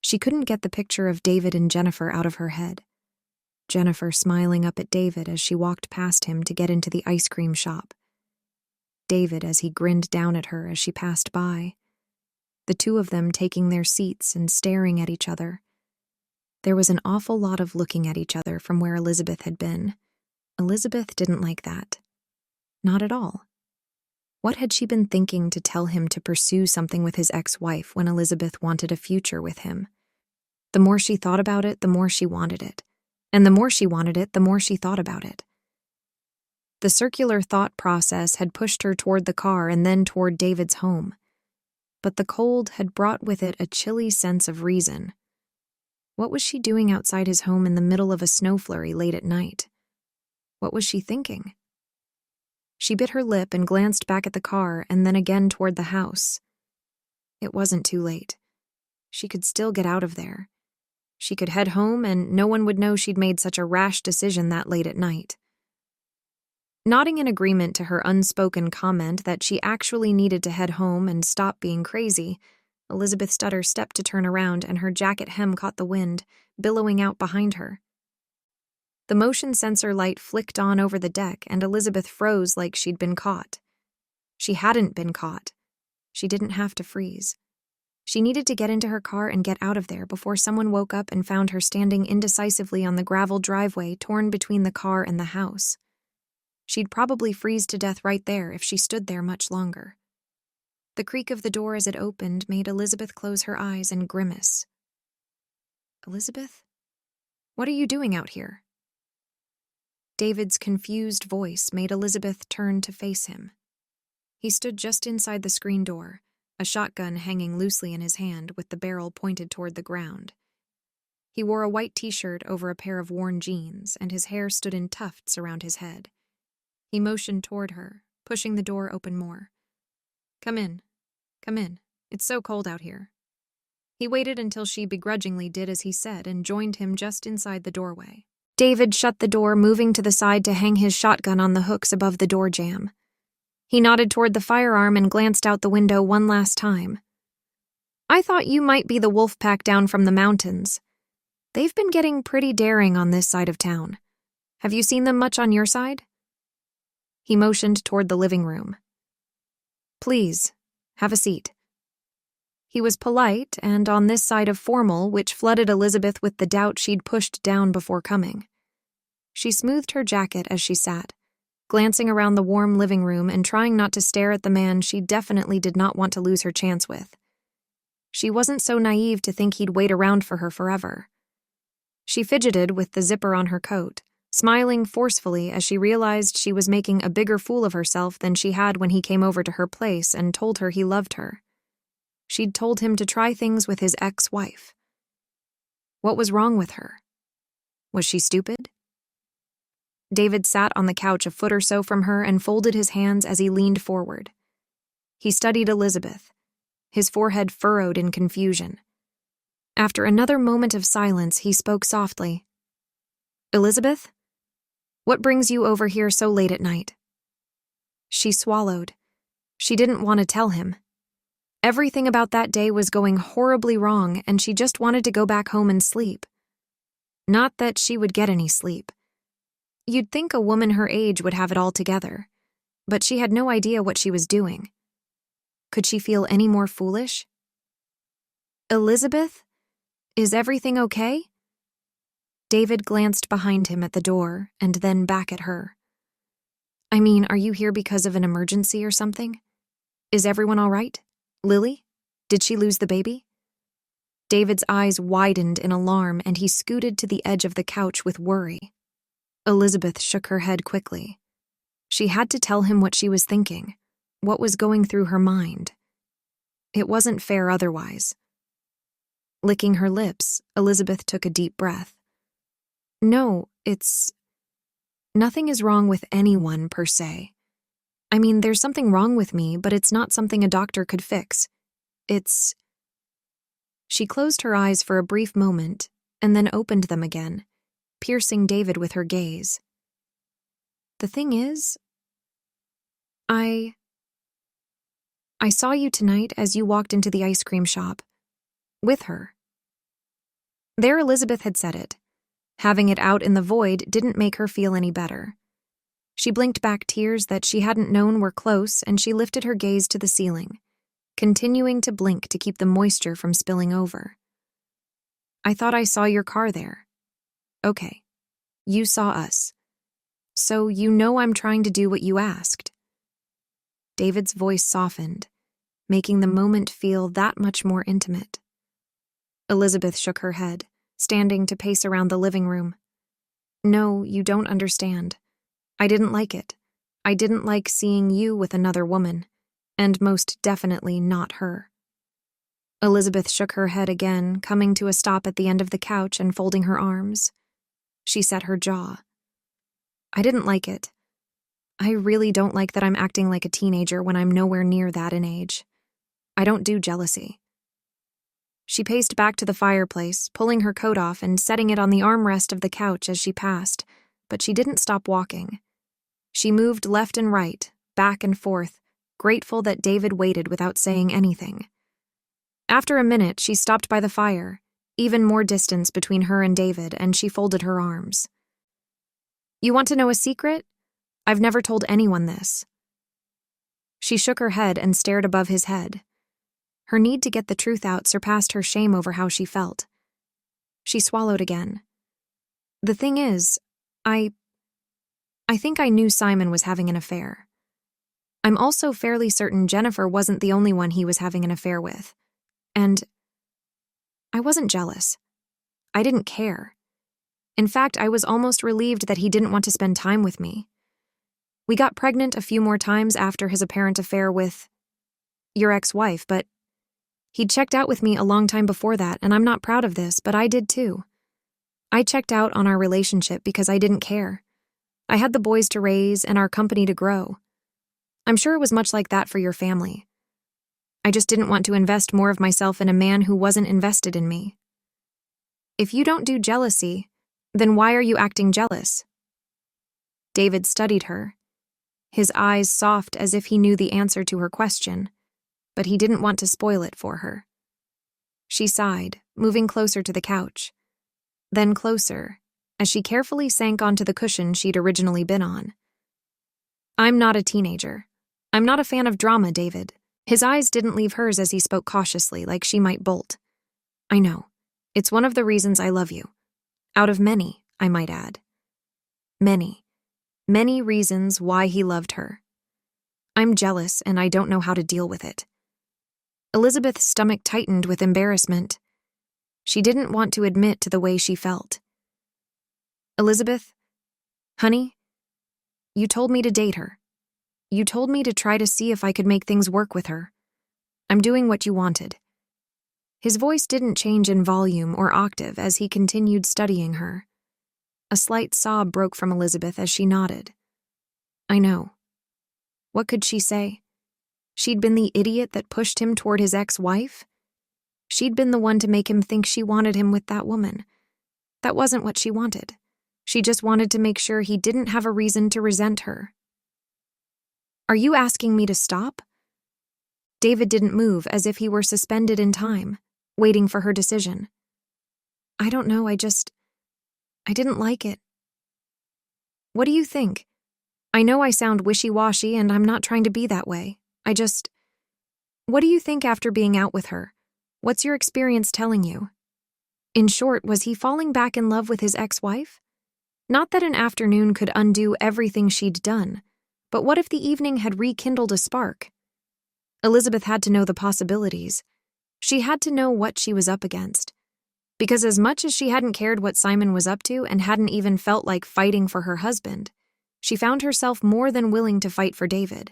She couldn't get the picture of David and Jennifer out of her head. Jennifer smiling up at David as she walked past him to get into the ice cream shop. David as he grinned down at her as she passed by. The two of them taking their seats and staring at each other. There was an awful lot of looking at each other from where Elizabeth had been. Elizabeth didn't like that. Not at all. What had she been thinking to tell him to pursue something with his ex-wife when Elizabeth wanted a future with him? The more she thought about it, the more she wanted it. And the more she wanted it, the more she thought about it. The circular thought process had pushed her toward the car and then toward David's home. But the cold had brought with it a chilly sense of reason. What was she doing outside his home in the middle of a snow flurry late at night? What was she thinking? She bit her lip and glanced back at the car and then again toward the house. It wasn't too late. She could still get out of there. She could head home and no one would know she'd made such a rash decision that late at night. Nodding in agreement to her unspoken comment that she actually needed to head home and stop being crazy, Elizabeth Stutter stepped to turn around and her jacket hem caught the wind, billowing out behind her. The motion sensor light flicked on over the deck and Elizabeth froze like she'd been caught. She hadn't been caught. She didn't have to freeze. She needed to get into her car and get out of there before someone woke up and found her standing indecisively on the gravel driveway torn between the car and the house. She'd probably freeze to death right there if she stood there much longer. The creak of the door as it opened made Elizabeth close her eyes and grimace. "Elizabeth? What are you doing out here?" David's confused voice made Elizabeth turn to face him. He stood just inside the screen door, a shotgun hanging loosely in his hand with the barrel pointed toward the ground. He wore a white t-shirt over a pair of worn jeans, and his hair stood in tufts around his head. He motioned toward her, pushing the door open more. Come in. It's so cold out here." He waited until she begrudgingly did as he said and joined him just inside the doorway. David shut the door, moving to the side to hang his shotgun on the hooks above the door jamb. He nodded toward the firearm and glanced out the window one last time. "I thought you might be the wolf pack down from the mountains. They've been getting pretty daring on this side of town. Have you seen them much on your side?" He motioned toward the living room. "Please, have a seat." He was polite and on this side of formal, which flooded Elizabeth with the doubt she'd pushed down before coming. She smoothed her jacket as she sat, glancing around the warm living room and trying not to stare at the man she definitely did not want to lose her chance with. She wasn't so naive to think he'd wait around for her forever. She fidgeted with the zipper on her coat, smiling forcefully as she realized she was making a bigger fool of herself than she had when he came over to her place and told her he loved her. She'd told him to try things with his ex-wife. What was wrong with her? Was she stupid? David sat on the couch a foot or so from her and folded his hands as he leaned forward. He studied Elizabeth, his forehead furrowed in confusion. After another moment of silence, he spoke softly. "Elizabeth? What brings you over here so late at night?" She swallowed. She didn't want to tell him. Everything about that day was going horribly wrong, and she just wanted to go back home and sleep. Not that she would get any sleep. You'd think a woman her age would have it all together, but she had no idea what she was doing. Could she feel any more foolish? Elizabeth? Is everything okay? David glanced behind him at the door and then back at her. I mean, are you here because of an emergency or something? Is everyone all right? Lily? Did she lose the baby? David's eyes widened in alarm and he scooted to the edge of the couch with worry. Elizabeth shook her head quickly. She had to tell him what she was thinking, what was going through her mind. It wasn't fair otherwise. Licking her lips, Elizabeth took a deep breath. No, nothing is wrong with anyone per se. I mean, there's something wrong with me, but it's not something a doctor could fix. She closed her eyes for a brief moment and then opened them again, piercing David with her gaze. The thing is, I saw you tonight as you walked into the ice cream shop. With her. There Elizabeth had said it. Having it out in the void didn't make her feel any better. She blinked back tears that she hadn't known were close and she lifted her gaze to the ceiling, continuing to blink to keep the moisture from spilling over. I thought I saw your car there. Okay. You saw us. So you know I'm trying to do what you asked. David's voice softened, making the moment feel that much more intimate. Elizabeth shook her head, standing to pace around the living room. No, you don't understand. I didn't like it. I didn't like seeing you with another woman, and most definitely not her. Elizabeth shook her head again, coming to a stop at the end of the couch and folding her arms. She set her jaw. I didn't like it. I really don't like that I'm acting like a teenager when I'm nowhere near that in age. I don't do jealousy. She paced back to the fireplace, pulling her coat off and setting it on the armrest of the couch as she passed, but she didn't stop walking. She moved left and right, back and forth, grateful that David waited without saying anything. After a minute, she stopped by the fire, even more distance between her and David, and she folded her arms. You want to know a secret? I've never told anyone this. She shook her head and stared above his head. Her need to get the truth out surpassed her shame over how she felt. She swallowed again. The thing is, I think I knew Simon was having an affair. I'm also fairly certain Jennifer wasn't the only one he was having an affair with. And I wasn't jealous. I didn't care. In fact, I was almost relieved that he didn't want to spend time with me. We got pregnant a few more times after his apparent affair with your ex-wife, but he'd checked out with me a long time before that, and I'm not proud of this, but I did too. I checked out on our relationship because I didn't care. I had the boys to raise and our company to grow. I'm sure it was much like that for your family. I just didn't want to invest more of myself in a man who wasn't invested in me. If you don't do jealousy, then why are you acting jealous? David studied her, his eyes soft as if he knew the answer to her question, but he didn't want to spoil it for her. She sighed, moving closer to the couch, then closer, as she carefully sank onto the cushion she'd originally been on. I'm not a teenager. I'm not a fan of drama, David. His eyes didn't leave hers as he spoke cautiously, like she might bolt. I know. It's one of the reasons I love you. Out of many, I might add. Many reasons why he loved her. I'm jealous and I don't know how to deal with it. Elizabeth's stomach tightened with embarrassment. She didn't want to admit to the way she felt. Elizabeth, honey, you told me to date her. You told me to try to see if I could make things work with her. I'm doing what you wanted. His voice didn't change in volume or octave as he continued studying her. A slight sob broke from Elizabeth as she nodded. I know. What could she say? She'd been the idiot that pushed him toward his ex-wife? She'd been the one to make him think she wanted him with that woman. That wasn't what she wanted. She just wanted to make sure he didn't have a reason to resent her. Are you asking me to stop? David didn't move, as if he were suspended in time, waiting for her decision. I don't know, I didn't like it. What do you think? I know I sound wishy-washy and I'm not trying to be that way. What do you think after being out with her? What's your experience telling you? In short, was he falling back in love with his ex-wife? Not that an afternoon could undo everything she'd done, but what if the evening had rekindled a spark? Elizabeth had to know the possibilities. She had to know what she was up against. Because as much as she hadn't cared what Simon was up to and hadn't even felt like fighting for her husband, she found herself more than willing to fight for David.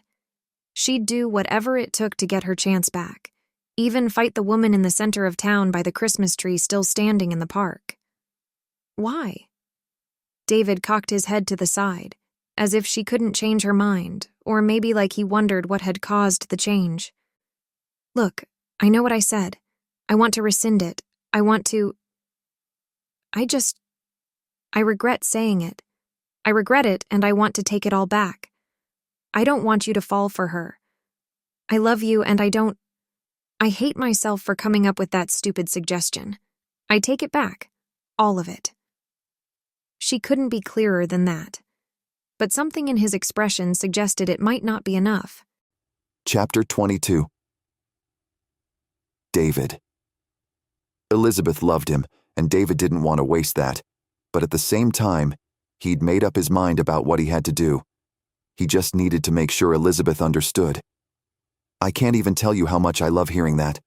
She'd do whatever it took to get her chance back, even fight the woman in the center of town by the Christmas tree still standing in the park. Why? David cocked his head to the side, as if she couldn't change her mind, or maybe like he wondered what had caused the change. Look, I know what I said. I want to rescind it. I regret saying it. I regret it and I want to take it all back. I don't want you to fall for her. I love you and I hate myself for coming up with that stupid suggestion. I take it back. All of it. She couldn't be clearer than that. But something in his expression suggested it might not be enough. Chapter 22. David. Elizabeth loved him, and David didn't want to waste that. But at the same time, he'd made up his mind about what he had to do. He just needed to make sure Elizabeth understood. I can't even tell you how much I love hearing that.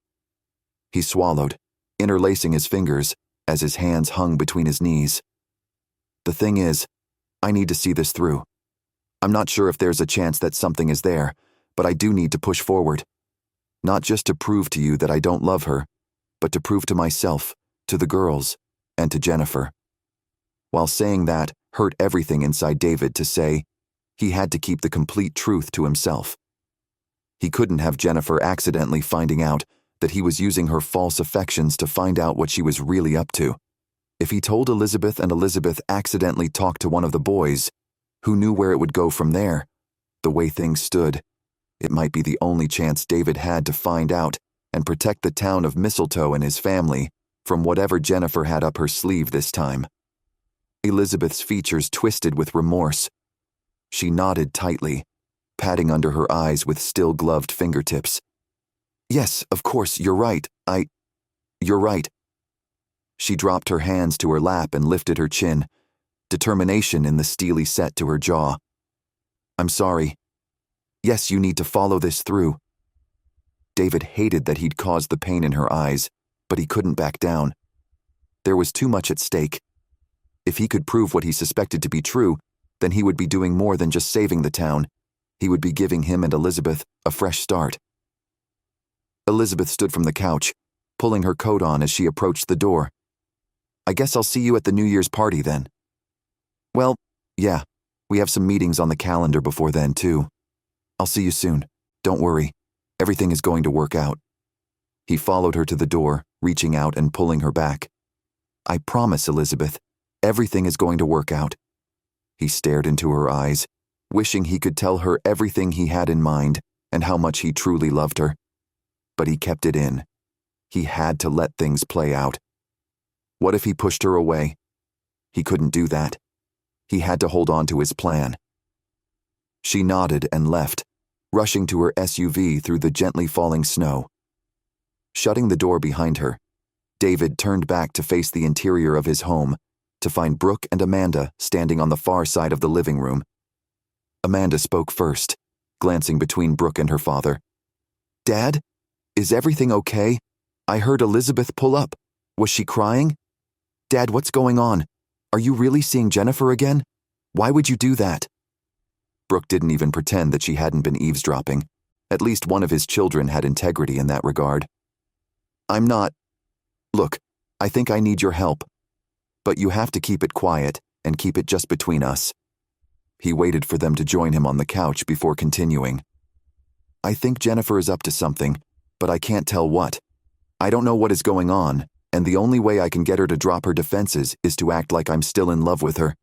He swallowed, interlacing his fingers, as his hands hung between his knees. The thing is, I need to see this through. I'm not sure if there's a chance that something is there, but I do need to push forward. Not just to prove to you that I don't love her, but to prove to myself, to the girls, and to Jennifer. While saying that hurt everything inside David to say, he had to keep the complete truth to himself. He couldn't have Jennifer accidentally finding out that he was using her false affections to find out what she was really up to. If he told Elizabeth and Elizabeth accidentally talked to one of the boys, who knew where it would go from there? The way things stood, it might be the only chance David had to find out and protect the town of Mistletoe and his family from whatever Jennifer had up her sleeve this time. Elizabeth's features twisted with remorse. She nodded tightly, patting under her eyes with still gloved fingertips. Yes, of course, you're right. You're right. She dropped her hands to her lap and lifted her chin, determination in the steely set to her jaw. I'm sorry. Yes, you need to follow this through. David hated that he'd caused the pain in her eyes, but he couldn't back down. There was too much at stake. If he could prove what he suspected to be true, then he would be doing more than just saving the town. He would be giving him and Elizabeth a fresh start. Elizabeth stood from the couch, pulling her coat on as she approached the door. I guess I'll see you at the New Year's party then. Well, yeah, we have some meetings on the calendar before then too. I'll see you soon. Don't worry. Everything is going to work out. He followed her to the door, reaching out and pulling her back. I promise, Elizabeth, everything is going to work out. He stared into her eyes, wishing he could tell her everything he had in mind and how much he truly loved her. But he kept it in. He had to let things play out. What if he pushed her away? He couldn't do that. He had to hold on to his plan. She nodded and left, rushing to her SUV through the gently falling snow. Shutting the door behind her, David turned back to face the interior of his home to find Brooke and Amanda standing on the far side of the living room. Amanda spoke first, glancing between Brooke and her father. Dad, is everything okay? I heard Elizabeth pull up. Was she crying? Dad, what's going on? Are you really seeing Jennifer again? Why would you do that? Brooke didn't even pretend that she hadn't been eavesdropping. At least one of his children had integrity in that regard. I'm not. Look, I think I need your help. But you have to keep it quiet and keep it just between us. He waited for them to join him on the couch before continuing. I think Jennifer is up to something, but I can't tell what. I don't know what is going on, and the only way I can get her to drop her defenses is to act like I'm still in love with her.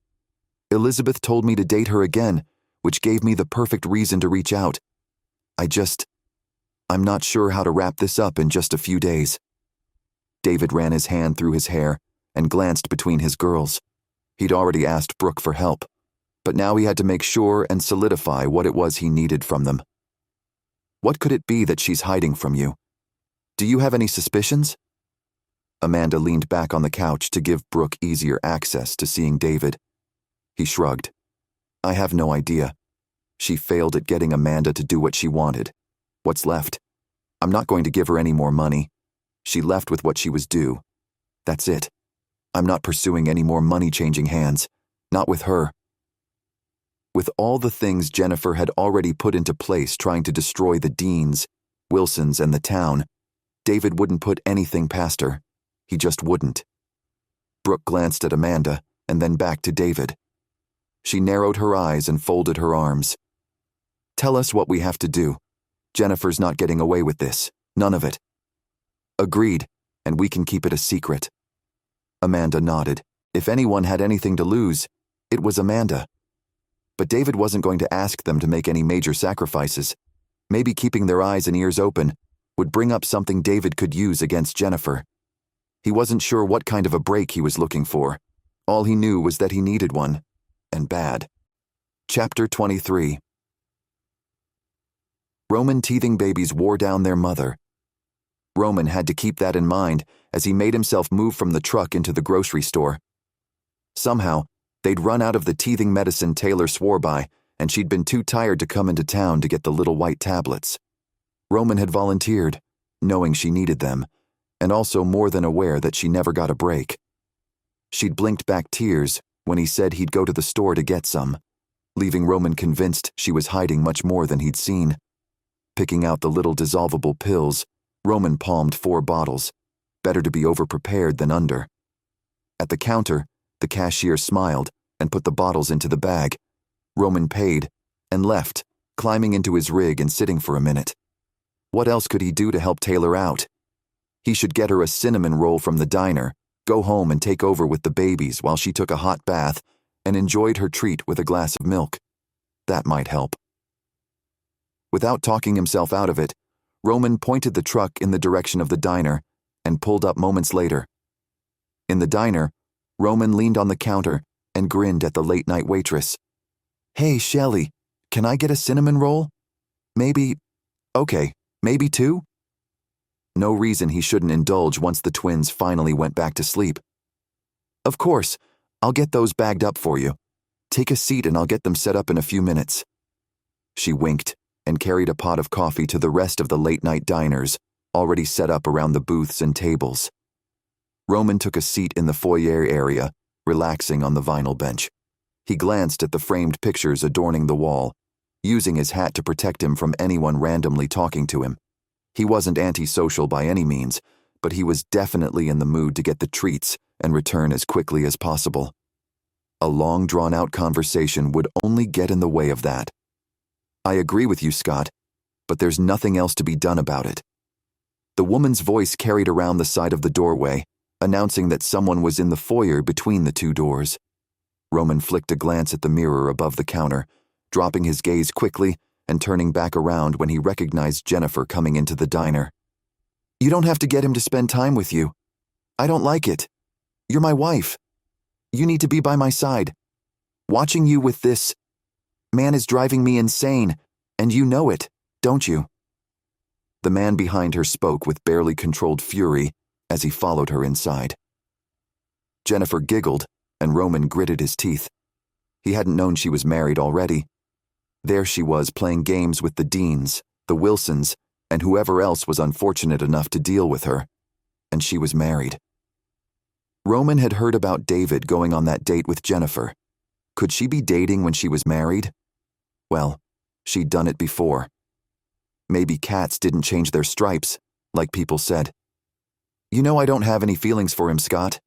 Elizabeth told me to date her again, which gave me the perfect reason to reach out. I'm not sure how to wrap this up in just a few days. David ran his hand through his hair and glanced between his girls. He'd already asked Brooke for help, but now he had to make sure and solidify what it was he needed from them. What could it be that she's hiding from you? Do you have any suspicions? Amanda leaned back on the couch to give Brooke easier access to seeing David. He shrugged. I have no idea. She failed at getting Amanda to do what she wanted. What's left? I'm not going to give her any more money. She left with what she was due. That's it. I'm not pursuing any more money-changing hands. Not with her. With all the things Jennifer had already put into place trying to destroy the Deans, Wilsons, and the town, David wouldn't put anything past her. He just wouldn't. Brooke glanced at Amanda and then back to David. She narrowed her eyes and folded her arms. Tell us what we have to do. Jennifer's not getting away with this. None of it. Agreed, and we can keep it a secret. Amanda nodded. If anyone had anything to lose, it was Amanda. But David wasn't going to ask them to make any major sacrifices. Maybe keeping their eyes and ears open would bring up something David could use against Jennifer. He wasn't sure what kind of a break he was looking for. All he knew was that he needed one, and bad. Chapter 23. Roman teething babies wore down their mother. Roman had to keep that in mind as he made himself move from the truck into the grocery store. Somehow, they'd run out of the teething medicine Taylor swore by, and she'd been too tired to come into town to get the little white tablets. Roman had volunteered, knowing she needed them, and also more than aware that she never got a break. She'd blinked back tears when he said he'd go to the store to get some, leaving Roman convinced she was hiding much more than he'd seen. Picking out the little dissolvable pills, Roman palmed 4 bottles. Better to be over-prepared than under. At the counter, the cashier smiled and put the bottles into the bag. Roman paid and left, climbing into his rig and sitting for a minute. What else could he do to help Taylor out? He should get her a cinnamon roll from the diner, go home and take over with the babies while she took a hot bath and enjoyed her treat with a glass of milk. That might help. Without talking himself out of it, Roman pointed the truck in the direction of the diner and pulled up moments later. In the diner, Roman leaned on the counter and grinned at the late-night waitress. Hey, Shelley, can I get a cinnamon roll? Maybe 2? No reason he shouldn't indulge once the twins finally went back to sleep. Of course, I'll get those bagged up for you. Take a seat and I'll get them set up in a few minutes. She winked and carried a pot of coffee to the rest of the late-night diners, already set up around the booths and tables. Roman took a seat in the foyer area, relaxing on the vinyl bench. He glanced at the framed pictures adorning the wall, using his hat to protect him from anyone randomly talking to him. He wasn't antisocial by any means, but he was definitely in the mood to get the treats and return as quickly as possible. A long, drawn-out conversation would only get in the way of that. I agree with you, Scott, but there's nothing else to be done about it. The woman's voice carried around the side of the doorway, announcing that someone was in the foyer between the 2 doors. Roman flicked a glance at the mirror above the counter, dropping his gaze quickly and turning back around when he recognized Jennifer coming into the diner. You don't have to get him to spend time with you. I don't like it. You're my wife. You need to be by my side. Watching you with this man is driving me insane, and you know it, don't you? The man behind her spoke with barely controlled fury as he followed her inside. Jennifer giggled, and Roman gritted his teeth. He hadn't known she was married already. There she was playing games with the Deans, the Wilsons, and whoever else was unfortunate enough to deal with her. And she was married. Roman had heard about David going on that date with Jennifer. Could she be dating when she was married? Well, she'd done it before. Maybe cats didn't change their stripes, like people said. You know I don't have any feelings for him, Scott.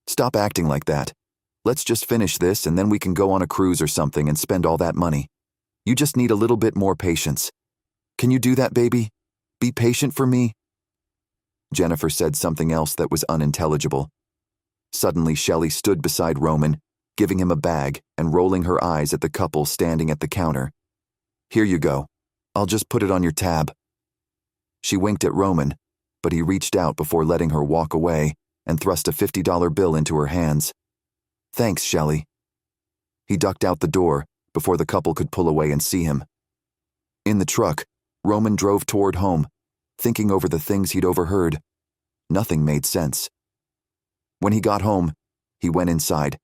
Stop acting like that. Let's just finish this and then we can go on a cruise or something and spend all that money. You just need a little bit more patience. Can you do that, baby? Be patient for me? Jennifer said something else that was unintelligible. Suddenly, Shelley stood beside Roman, giving him a bag and rolling her eyes at the couple standing at the counter. Here you go. I'll just put it on your tab. She winked at Roman, but he reached out before letting her walk away and thrust a $50 bill into her hands. Thanks, Shelley. He ducked out the door before the couple could pull away and see him. In the truck, Roman drove toward home, thinking over the things he'd overheard. Nothing made sense. When he got home, he went inside,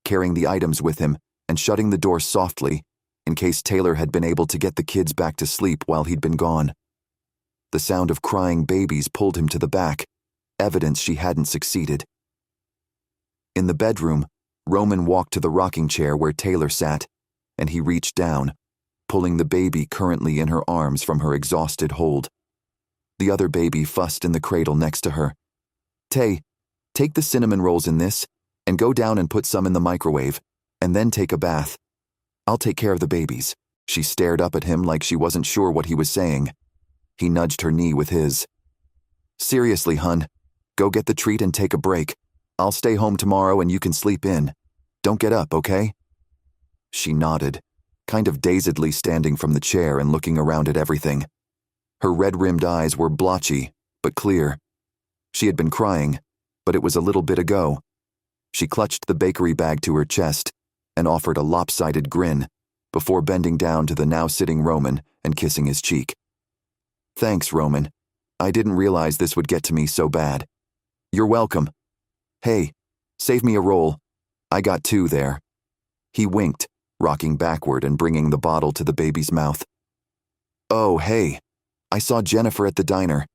carrying the items with him and shutting the door softly in case Taylor had been able to get the kids back to sleep while he'd been gone. The sound of crying babies pulled him to the back, evidence she hadn't succeeded. In the bedroom, Roman walked to the rocking chair where Taylor sat, and he reached down, pulling the baby currently in her arms from her exhausted hold. The other baby fussed in the cradle next to her. "Tay, take the cinnamon rolls in this, and go down and put some in the microwave, and then take a bath. I'll take care of the babies." She stared up at him like she wasn't sure what he was saying. He nudged her knee with his. "Seriously, hun, go get the treat and take a break. I'll stay home tomorrow and you can sleep in. Don't get up, okay?" She nodded, kind of dazedly standing from the chair and looking around at everything. Her red-rimmed eyes were blotchy, but clear. She had been crying, but it was a little bit ago. She clutched the bakery bag to her chest and offered a lopsided grin before bending down to the now-sitting Roman and kissing his cheek. "Thanks, Roman. I didn't realize this would get to me so bad." "You're welcome. Hey, save me a roll. I got 2 there." He winked, rocking backward and bringing the bottle to the baby's mouth. "Oh, hey, I saw Jennifer at the diner.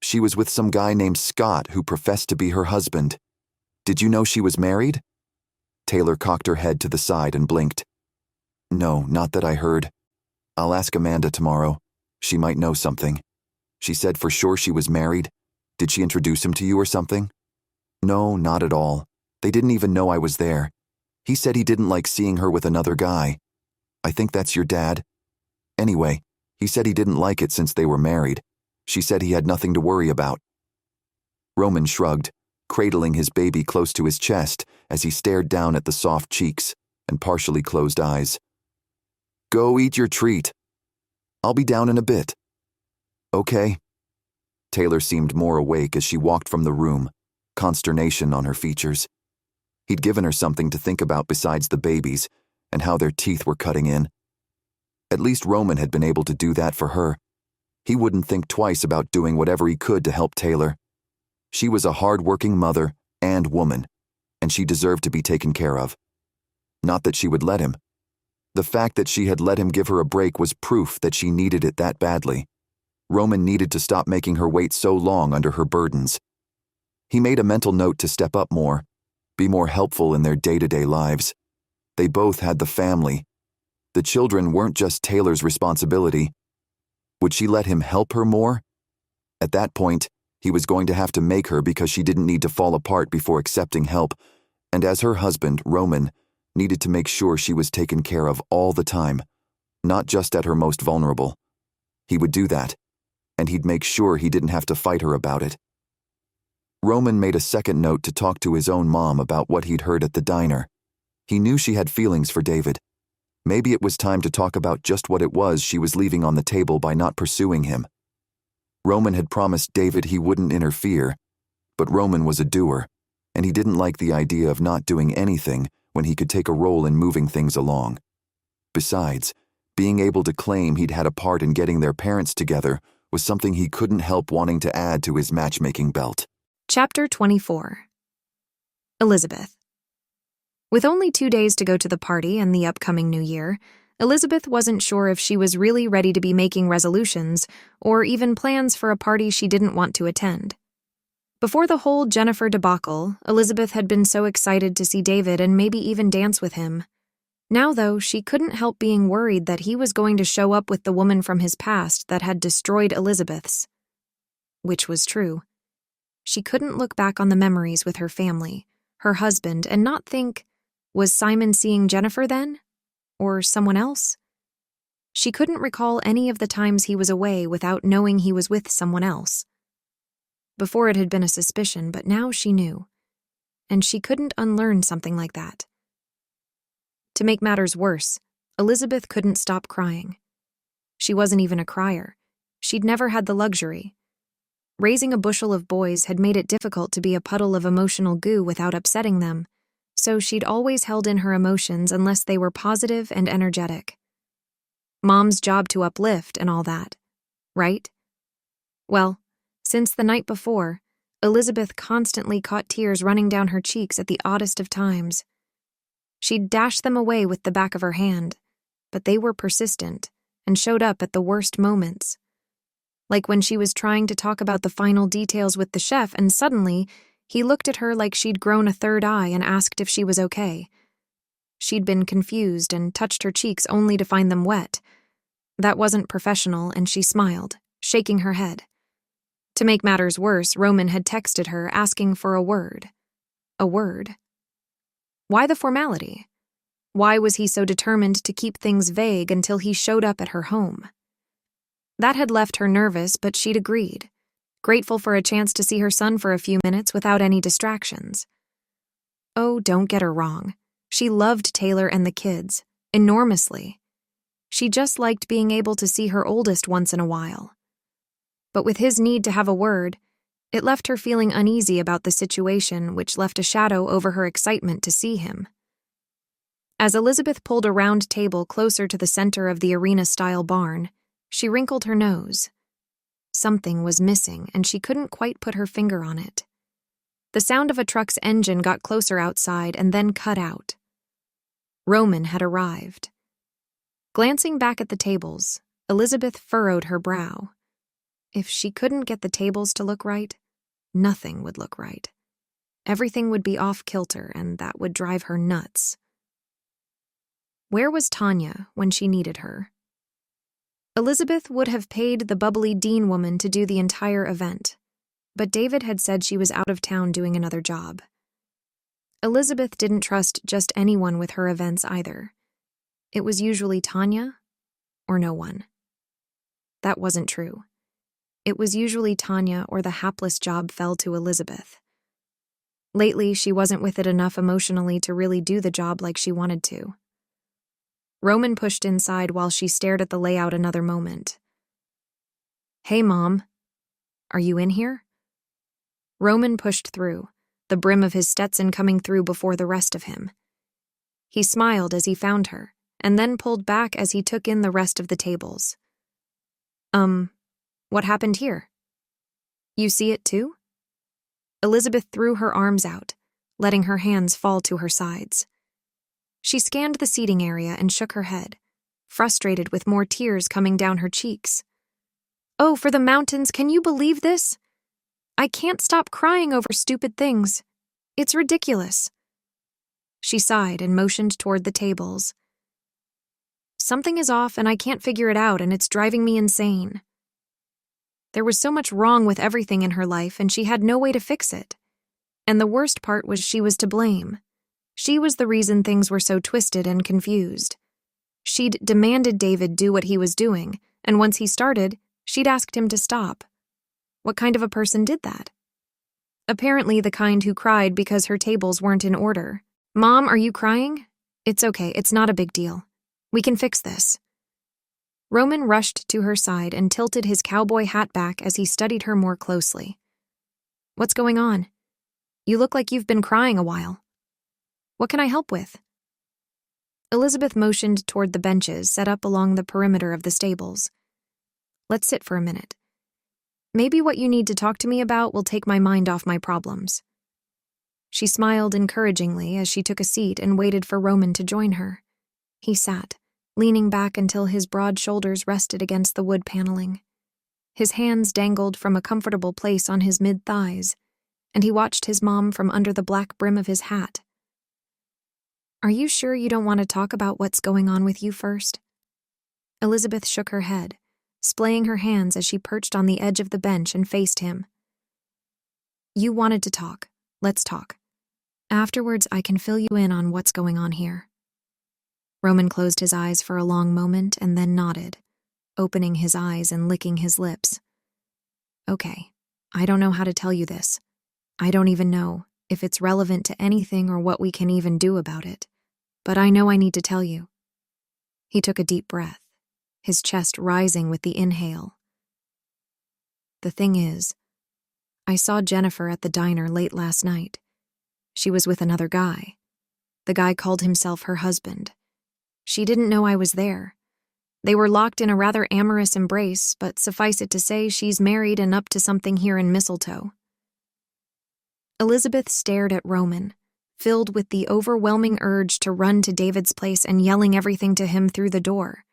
She was with some guy named Scott who professed to be her husband. Did you know she was married?" Taylor cocked her head to the side and blinked. "No, not that I heard. I'll ask Amanda tomorrow. She might know something. She said for sure she was married. Did she introduce him to you or something?" "No, not at all. They didn't even know I was there. He said he didn't like seeing her with another guy. I think that's your dad. Anyway, he said he didn't like it since they were married. She said he had nothing to worry about." Roman shrugged, cradling his baby close to his chest as he stared down at the soft cheeks and partially closed eyes. "Go eat your treat. I'll be down in a bit." "Okay." Taylor seemed more awake as she walked from the room, consternation on her features. He'd given her something to think about besides the babies and how their teeth were cutting in. At least Roman had been able to do that for her. He wouldn't think twice about doing whatever he could to help Taylor. She was a hard-working mother and woman, and she deserved to be taken care of. Not that she would let him. The fact that she had let him give her a break was proof that she needed it that badly. Roman needed to stop making her wait so long under her burdens. He made a mental note to step up more, be more helpful in their day-to-day lives. They both had the family. The children weren't just Taylor's responsibility. Would she let him help her more? At that point, he was going to have to make her because she didn't need to fall apart before accepting help, and as her husband, Roman, needed to make sure she was taken care of all the time, not just at her most vulnerable. He would do that, and he'd make sure he didn't have to fight her about it. Roman made a second note to talk to his own mom about what he'd heard at the diner. He knew she had feelings for David. Maybe it was time to talk about just what it was she was leaving on the table by not pursuing him. Roman had promised David he wouldn't interfere, but Roman was a doer, and he didn't like the idea of not doing anything when he could take a role in moving things along. Besides, being able to claim he'd had a part in getting their parents together was something he couldn't help wanting to add to his matchmaking belt. Chapter 24. Elizabeth. With only 2 days to go to the party and the upcoming new year, Elizabeth wasn't sure if she was really ready to be making resolutions or even plans for a party she didn't want to attend. Before the whole Jennifer debacle, Elizabeth had been so excited to see David and maybe even dance with him. Now, though, she couldn't help being worried that he was going to show up with the woman from his past that had destroyed Elizabeth's. Which was true. She couldn't look back on the memories with her family, her husband, and not think, was Simon seeing Jennifer then? Or someone else? She couldn't recall any of the times he was away without knowing he was with someone else. Before it had been a suspicion, but now she knew. And she couldn't unlearn something like that. To make matters worse, Elizabeth couldn't stop crying. She wasn't even a crier. She'd never had the luxury. Raising a bushel of boys had made it difficult to be a puddle of emotional goo without upsetting them, so she'd always held in her emotions unless they were positive and energetic. Mom's job to uplift and all that, right? Well, since the night before, Elizabeth constantly caught tears running down her cheeks at the oddest of times. She'd dash them away with the back of her hand, but they were persistent and showed up at the worst moments. Like when she was trying to talk about the final details with the chef and suddenly he looked at her like she'd grown a third eye and asked if she was okay. She'd been confused and touched her cheeks only to find them wet. That wasn't professional, and she smiled, shaking her head. To make matters worse, Roman had texted her asking for a word. A word. Why the formality? Why was he so determined to keep things vague until he showed up at her home? That had left her nervous, but she'd agreed, grateful for a chance to see her son for a few minutes without any distractions. Oh, don't get her wrong. She loved Taylor and the kids, enormously. She just liked being able to see her oldest once in a while. But with his need to have a word, it left her feeling uneasy about the situation, which left a shadow over her excitement to see him. As Elizabeth pulled a round table closer to the center of the arena-style barn, she wrinkled her nose. Something was missing, and she couldn't quite put her finger on it. The sound of a truck's engine got closer outside and then cut out. Roman had arrived. Glancing back at the tables, Elizabeth furrowed her brow. If she couldn't get the tables to look right, nothing would look right. Everything would be off-kilter, and that would drive her nuts. Where was Tanya when she needed her? Elizabeth would have paid the bubbly Dean woman to do the entire event, but David had said she was out of town doing another job. Elizabeth didn't trust just anyone with her events either. It was usually Tanya or no one. That wasn't true. It was usually Tanya or the hapless job fell to Elizabeth. Lately, she wasn't with it enough emotionally to really do the job like she wanted to. Roman pushed inside while she stared at the layout another moment. "Hey, Mom. Are you in here?" Roman pushed through, the brim of his Stetson coming through before the rest of him. He smiled as he found her, and then pulled back as he took in the rest of the tables. What happened here? You see it too?" Elizabeth threw her arms out, letting her hands fall to her sides. She scanned the seating area and shook her head, frustrated with more tears coming down her cheeks. "Oh, for the mountains, can you believe this? I can't stop crying over stupid things. It's ridiculous." She sighed and motioned toward the tables. "Something is off and I can't figure it out, and it's driving me insane." There was so much wrong with everything in her life, and she had no way to fix it. And the worst part was she was to blame. She was the reason things were so twisted and confused. She'd demanded David do what he was doing, and once he started, she'd asked him to stop. What kind of a person did that? Apparently the kind who cried because her tables weren't in order. "Mom, are you crying? It's okay, it's not a big deal. We can fix this." Roman rushed to her side and tilted his cowboy hat back as he studied her more closely. "What's going on? You look like you've been crying a while. What can I help with?" Elizabeth motioned toward the benches set up along the perimeter of the stables. "Let's sit for a minute. Maybe what you need to talk to me about will take my mind off my problems." She smiled encouragingly as she took a seat and waited for Roman to join her. He sat, leaning back until his broad shoulders rested against the wood paneling. His hands dangled from a comfortable place on his mid-thighs, and he watched his mom from under the black brim of his hat. "Are you sure you don't want to talk about what's going on with you first?" Elizabeth shook her head, splaying her hands as she perched on the edge of the bench and faced him. "You wanted to talk. Let's talk. Afterwards, I can fill you in on what's going on here." Roman closed his eyes for a long moment and then nodded, opening his eyes and licking his lips. "Okay, I don't know how to tell you this. I don't even know if it's relevant to anything or what we can even do about it. But I know I need to tell you." He took a deep breath, his chest rising with the inhale. "The thing is, I saw Jennifer at the diner late last night. She was with another guy. The guy called himself her husband. She didn't know I was there. They were locked in a rather amorous embrace, but suffice it to say she's married and up to something here in Mistletoe. Elizabeth stared at Roman, filled with the overwhelming urge to run to David's place and yelling everything to him through the door.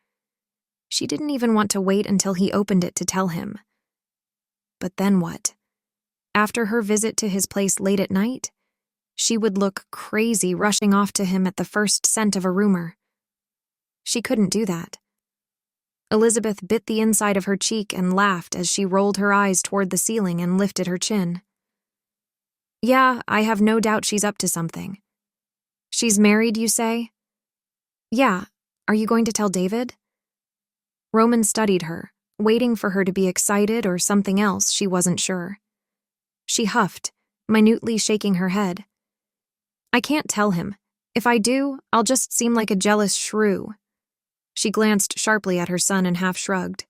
She didn't even want to wait until he opened it to tell him. But then what? After her visit to his place late at night, she would look crazy rushing off to him at the first scent of a rumor. She couldn't do that. Elizabeth bit the inside of her cheek and laughed as she rolled her eyes toward the ceiling and lifted her chin. Yeah, I have no doubt she's up to something. She's married, you say? Yeah. Are you going to tell David? Roman studied her, waiting for her to be excited or something else, she wasn't sure. She huffed, minutely shaking her head. I can't tell him. If I do, I'll just seem like a jealous shrew. She glanced sharply at her son and half shrugged.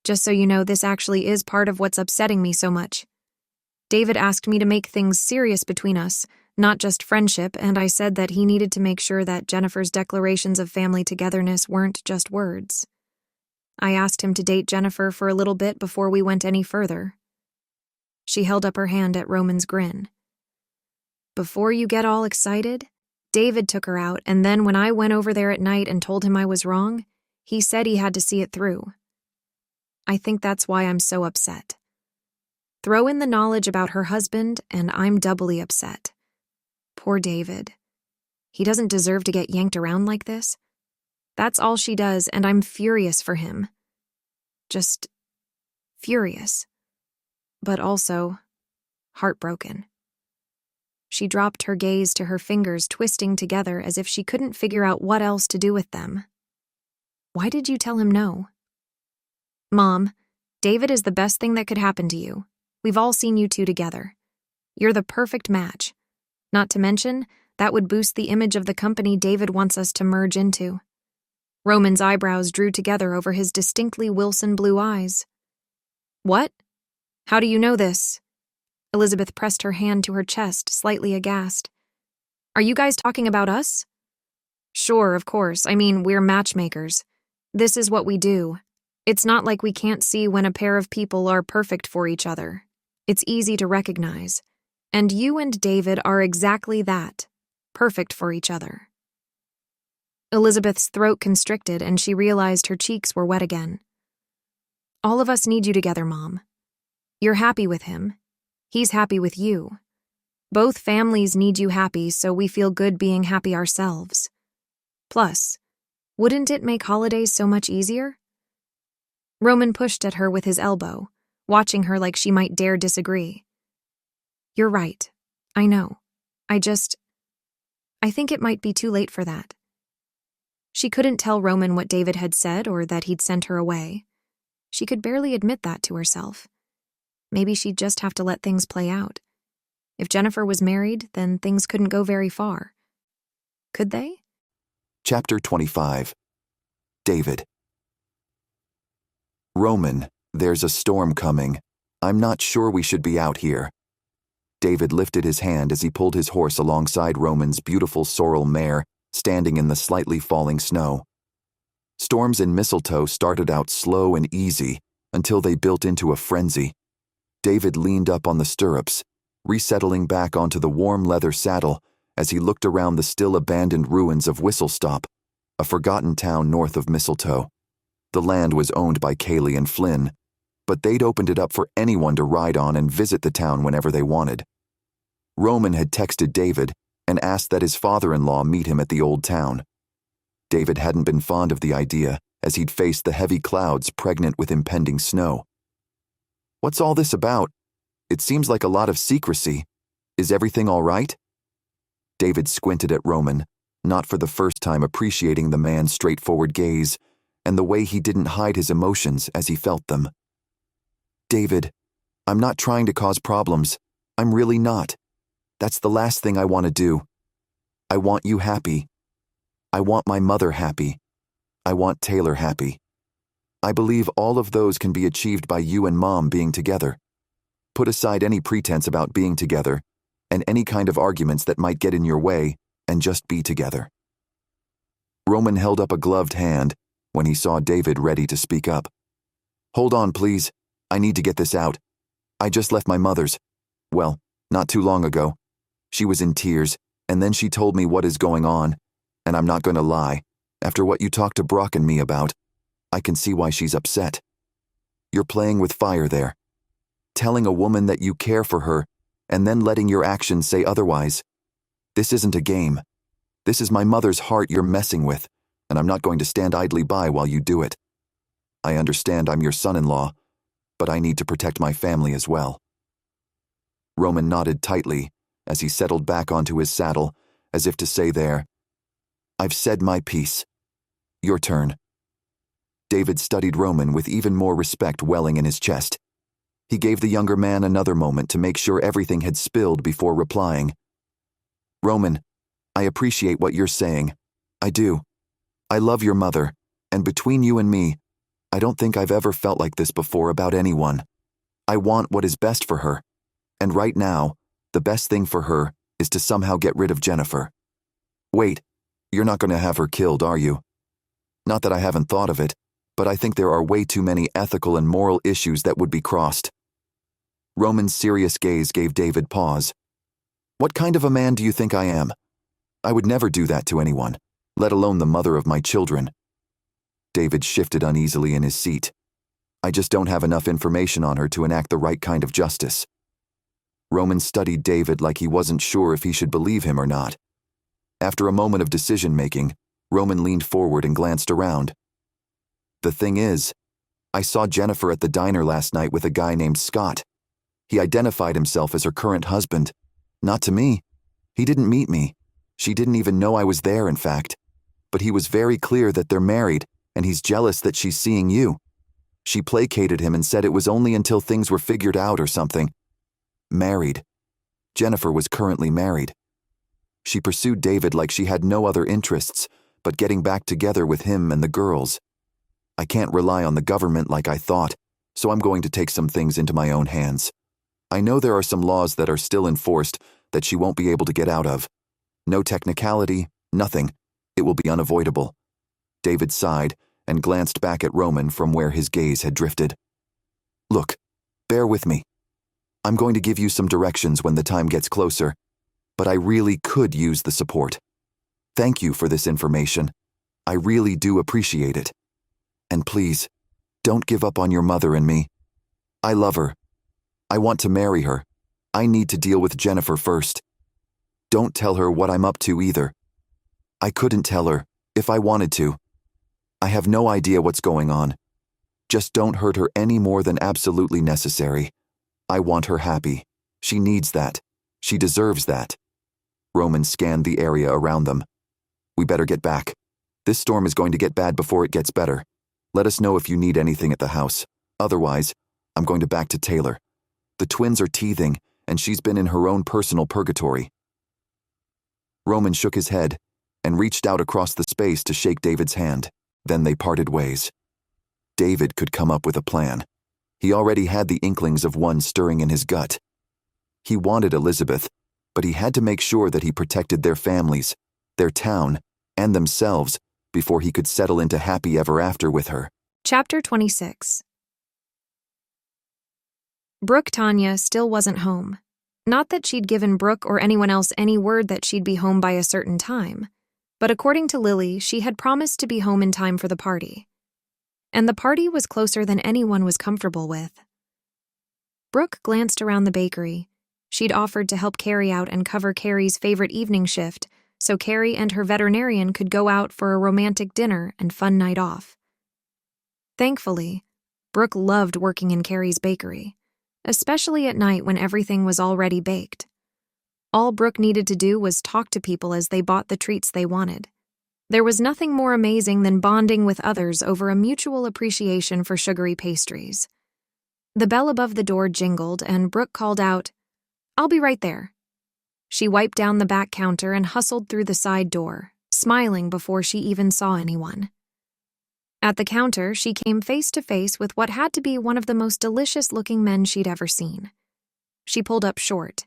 Just so you know, this actually is part of what's upsetting me so much. David asked me to make things serious between us, not just friendship, and I said that he needed to make sure that Jennifer's declarations of family togetherness weren't just words. I asked him to date Jennifer for a little bit before we went any further. She held up her hand at Roman's grin. Before you get all excited, David took her out, and then when I went over there at night and told him I was wrong, he said he had to see it through. I think that's why I'm so upset. Throw in the knowledge about her husband, and I'm doubly upset. Poor David. He doesn't deserve to get yanked around like this. That's all she does, and I'm furious for him. Just furious. But also heartbroken. She dropped her gaze to her fingers twisting together as if she couldn't figure out what else to do with them. Why did you tell him no? Mom, David is the best thing that could happen to you. We've all seen you two together. You're the perfect match. Not to mention, that would boost the image of the company David wants us to merge into. Roman's eyebrows drew together over his distinctly Wilson blue eyes. What? How do you know this? Elizabeth pressed her hand to her chest, slightly aghast. Are you guys talking about us? Sure, of course. I mean, we're matchmakers. This is what we do. It's not like we can't see when a pair of people are perfect for each other. It's easy to recognize. And you and David are exactly that, perfect for each other. Elizabeth's throat constricted and she realized her cheeks were wet again. All of us need you together, Mom. You're happy with him. He's happy with you. Both families need you happy, so we feel good being happy ourselves. Plus, wouldn't it make holidays so much easier? Roman pushed at her with his elbow, watching her like she might dare disagree. You're right. I know. I think it might be too late for that. She couldn't tell Roman what David had said or that he'd sent her away. She could barely admit that to herself. Maybe she'd just have to let things play out. If Jennifer was married, then things couldn't go very far. Could they? Chapter 25. David. Roman, there's a storm coming. I'm not sure we should be out here. David lifted his hand as he pulled his horse alongside Roman's beautiful sorrel mare, standing in the slightly falling snow. Storms in Mistletoe started out slow and easy until they built into a frenzy. David leaned up on the stirrups, resettling back onto the warm leather saddle as he looked around the still-abandoned ruins of Whistlestop, a forgotten town north of Mistletoe. The land was owned by Kaylee and Flynn, but they'd opened it up for anyone to ride on and visit the town whenever they wanted. Roman had texted David and asked that his father-in-law meet him at the old town. David hadn't been fond of the idea, as he'd faced the heavy clouds pregnant with impending snow. What's all this about? It seems like a lot of secrecy. Is everything all right? David squinted at Roman, not for the first time appreciating the man's straightforward gaze and the way he didn't hide his emotions as he felt them. David, I'm not trying to cause problems. I'm really not. That's the last thing I want to do. I want you happy. I want my mother happy. I want Taylor happy. I believe all of those can be achieved by you and Mom being together. Put aside any pretense about being together, and any kind of arguments that might get in your way, and just be together. Roman held up a gloved hand when he saw David ready to speak up. "Hold on, please. I need to get this out. I just left my mother's. Well, not too long ago. She was in tears, and then she told me what is going on, and I'm not going to lie. After what you talked to Brock and me about, I can see why she's upset. You're playing with fire there. Telling a woman that you care for her, and then letting your actions say otherwise. This isn't a game. This is my mother's heart you're messing with, and I'm not going to stand idly by while you do it. I understand I'm your son-in-law, but I need to protect my family as well." Roman nodded tightly as he settled back onto his saddle, as if to say there, "I've said my piece. Your turn." David studied Roman with even more respect welling in his chest. He gave the younger man another moment to make sure everything had spilled before replying. "Roman, I appreciate what you're saying. I do. I love your mother, and between you and me, I don't think I've ever felt like this before about anyone. I want what is best for her, and right now, the best thing for her is to somehow get rid of Jennifer. Wait, you're not going to have her killed, are you? Not that I haven't thought of it, but I think there are way too many ethical and moral issues that would be crossed." Roman's serious gaze gave David pause. "What kind of a man do you think I am? I would never do that to anyone, let alone the mother of my children." David shifted uneasily in his seat. "I just don't have enough information on her to enact the right kind of justice." Roman studied David like he wasn't sure if he should believe him or not. After a moment of decision-making, Roman leaned forward and glanced around. "The thing is, I saw Jennifer at the diner last night with a guy named Scott. He identified himself as her current husband. Not to me. He didn't meet me. She didn't even know I was there, in fact. But he was very clear that they're married, and he's jealous that she's seeing you. She placated him and said it was only until things were figured out or something. Married. Jennifer was currently married. She pursued David like she had no other interests but getting back together with him and the girls. I can't rely on the government like I thought, so I'm going to take some things into my own hands. I know there are some laws that are still enforced that she won't be able to get out of. No technicality, nothing. It will be unavoidable." David sighed and glanced back at Roman from where his gaze had drifted. "Look, bear with me. I'm going to give you some directions when the time gets closer, but I really could use the support. Thank you for this information. I really do appreciate it. And please, don't give up on your mother and me. I love her. I want to marry her. I need to deal with Jennifer first. Don't tell her what I'm up to either. I couldn't tell her, if I wanted to. I have no idea what's going on. Just don't hurt her any more than absolutely necessary. I want her happy. She needs that. She deserves that." Roman scanned the area around them. "We better get back. This storm is going to get bad before it gets better. Let us know if you need anything at the house. Otherwise, I'm going back to Taylor. The twins are teething, and she's been in her own personal purgatory." Roman shook his head and reached out across the space to shake David's hand. Then they parted ways. David could come up with a plan. He already had the inklings of one stirring in his gut. He wanted Elizabeth, but he had to make sure that he protected their families, their town, and themselves before he could settle into happy ever after with her. Chapter 26. Brooke Tanya still wasn't home. Not that she'd given Brooke or anyone else any word that she'd be home by a certain time, but according to Lily, she had promised to be home in time for the party. And the party was closer than anyone was comfortable with. Brooke glanced around the bakery. She'd offered to help Carrie out and cover Carrie's favorite evening shift, so Carrie and her veterinarian could go out for a romantic dinner and fun night off. Thankfully, Brooke loved working in Carrie's bakery, especially at night when everything was already baked. All Brooke needed to do was talk to people as they bought the treats they wanted. There was nothing more amazing than bonding with others over a mutual appreciation for sugary pastries. The bell above the door jingled, and Brooke called out, "I'll be right there." She wiped down the back counter and hustled through the side door, smiling before she even saw anyone. At the counter, she came face to face with what had to be one of the most delicious-looking men she'd ever seen. She pulled up short.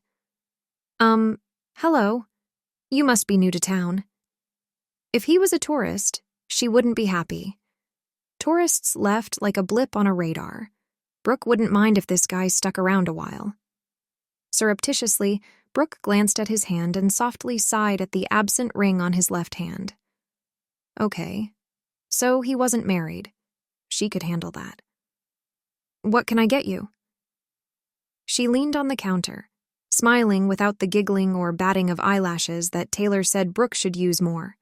Hello. You must be new to town. If he was a tourist, she wouldn't be happy. Tourists left like a blip on a radar. Brooke wouldn't mind if this guy stuck around a while. Surreptitiously, Brooke glanced at his hand and softly sighed at the absent ring on his left hand. Okay, so he wasn't married. She could handle that. What can I get you? She leaned on the counter, smiling without the giggling or batting of eyelashes that Taylor said Brooke should use more.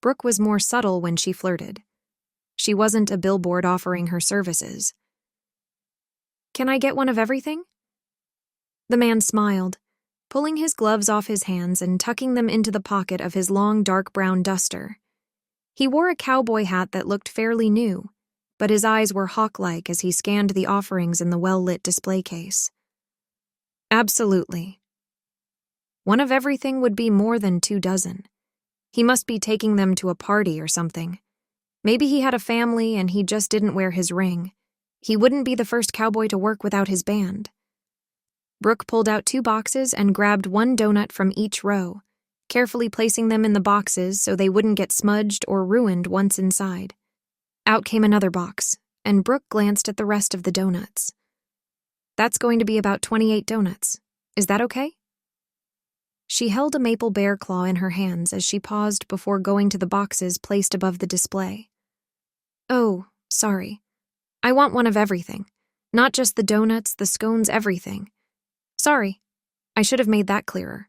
Brooke was more subtle when she flirted. She wasn't a billboard offering her services. Can I get one of everything? The man smiled, pulling his gloves off his hands and tucking them into the pocket of his long dark brown duster. He wore a cowboy hat that looked fairly new, but his eyes were hawk-like as he scanned the offerings in the well-lit display case. Absolutely. One of everything would be more than 24. He must be taking them to a party or something. Maybe he had a family and he just didn't wear his ring. He wouldn't be the first cowboy to work without his band. Brooke pulled out 2 boxes and grabbed 1 donut from each row, carefully placing them in the boxes so they wouldn't get smudged or ruined once inside. Out came another box, and Brooke glanced at the rest of the donuts. That's going to be about 28 donuts. Is that okay? She held a maple bear claw in her hands as she paused before going to the boxes placed above the display. Oh, sorry. I want one of everything. Not just the donuts, the scones, everything. Sorry. I should have made that clearer.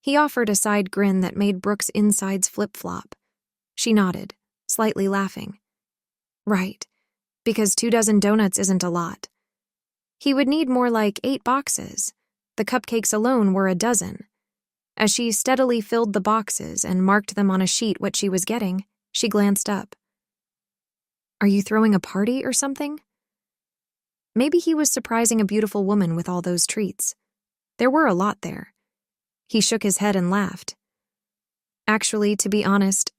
He offered a side grin that made Brooke's insides flip-flop. She nodded, slightly laughing. Right, because 24 donuts isn't a lot. He would need more like 8 boxes. The cupcakes alone were a dozen. As she steadily filled the boxes and marked them on a sheet what she was getting, she glanced up. Are you throwing a party or something? Maybe he was surprising a beautiful woman with all those treats. There were a lot there. He shook his head and laughed. Actually, to be honest,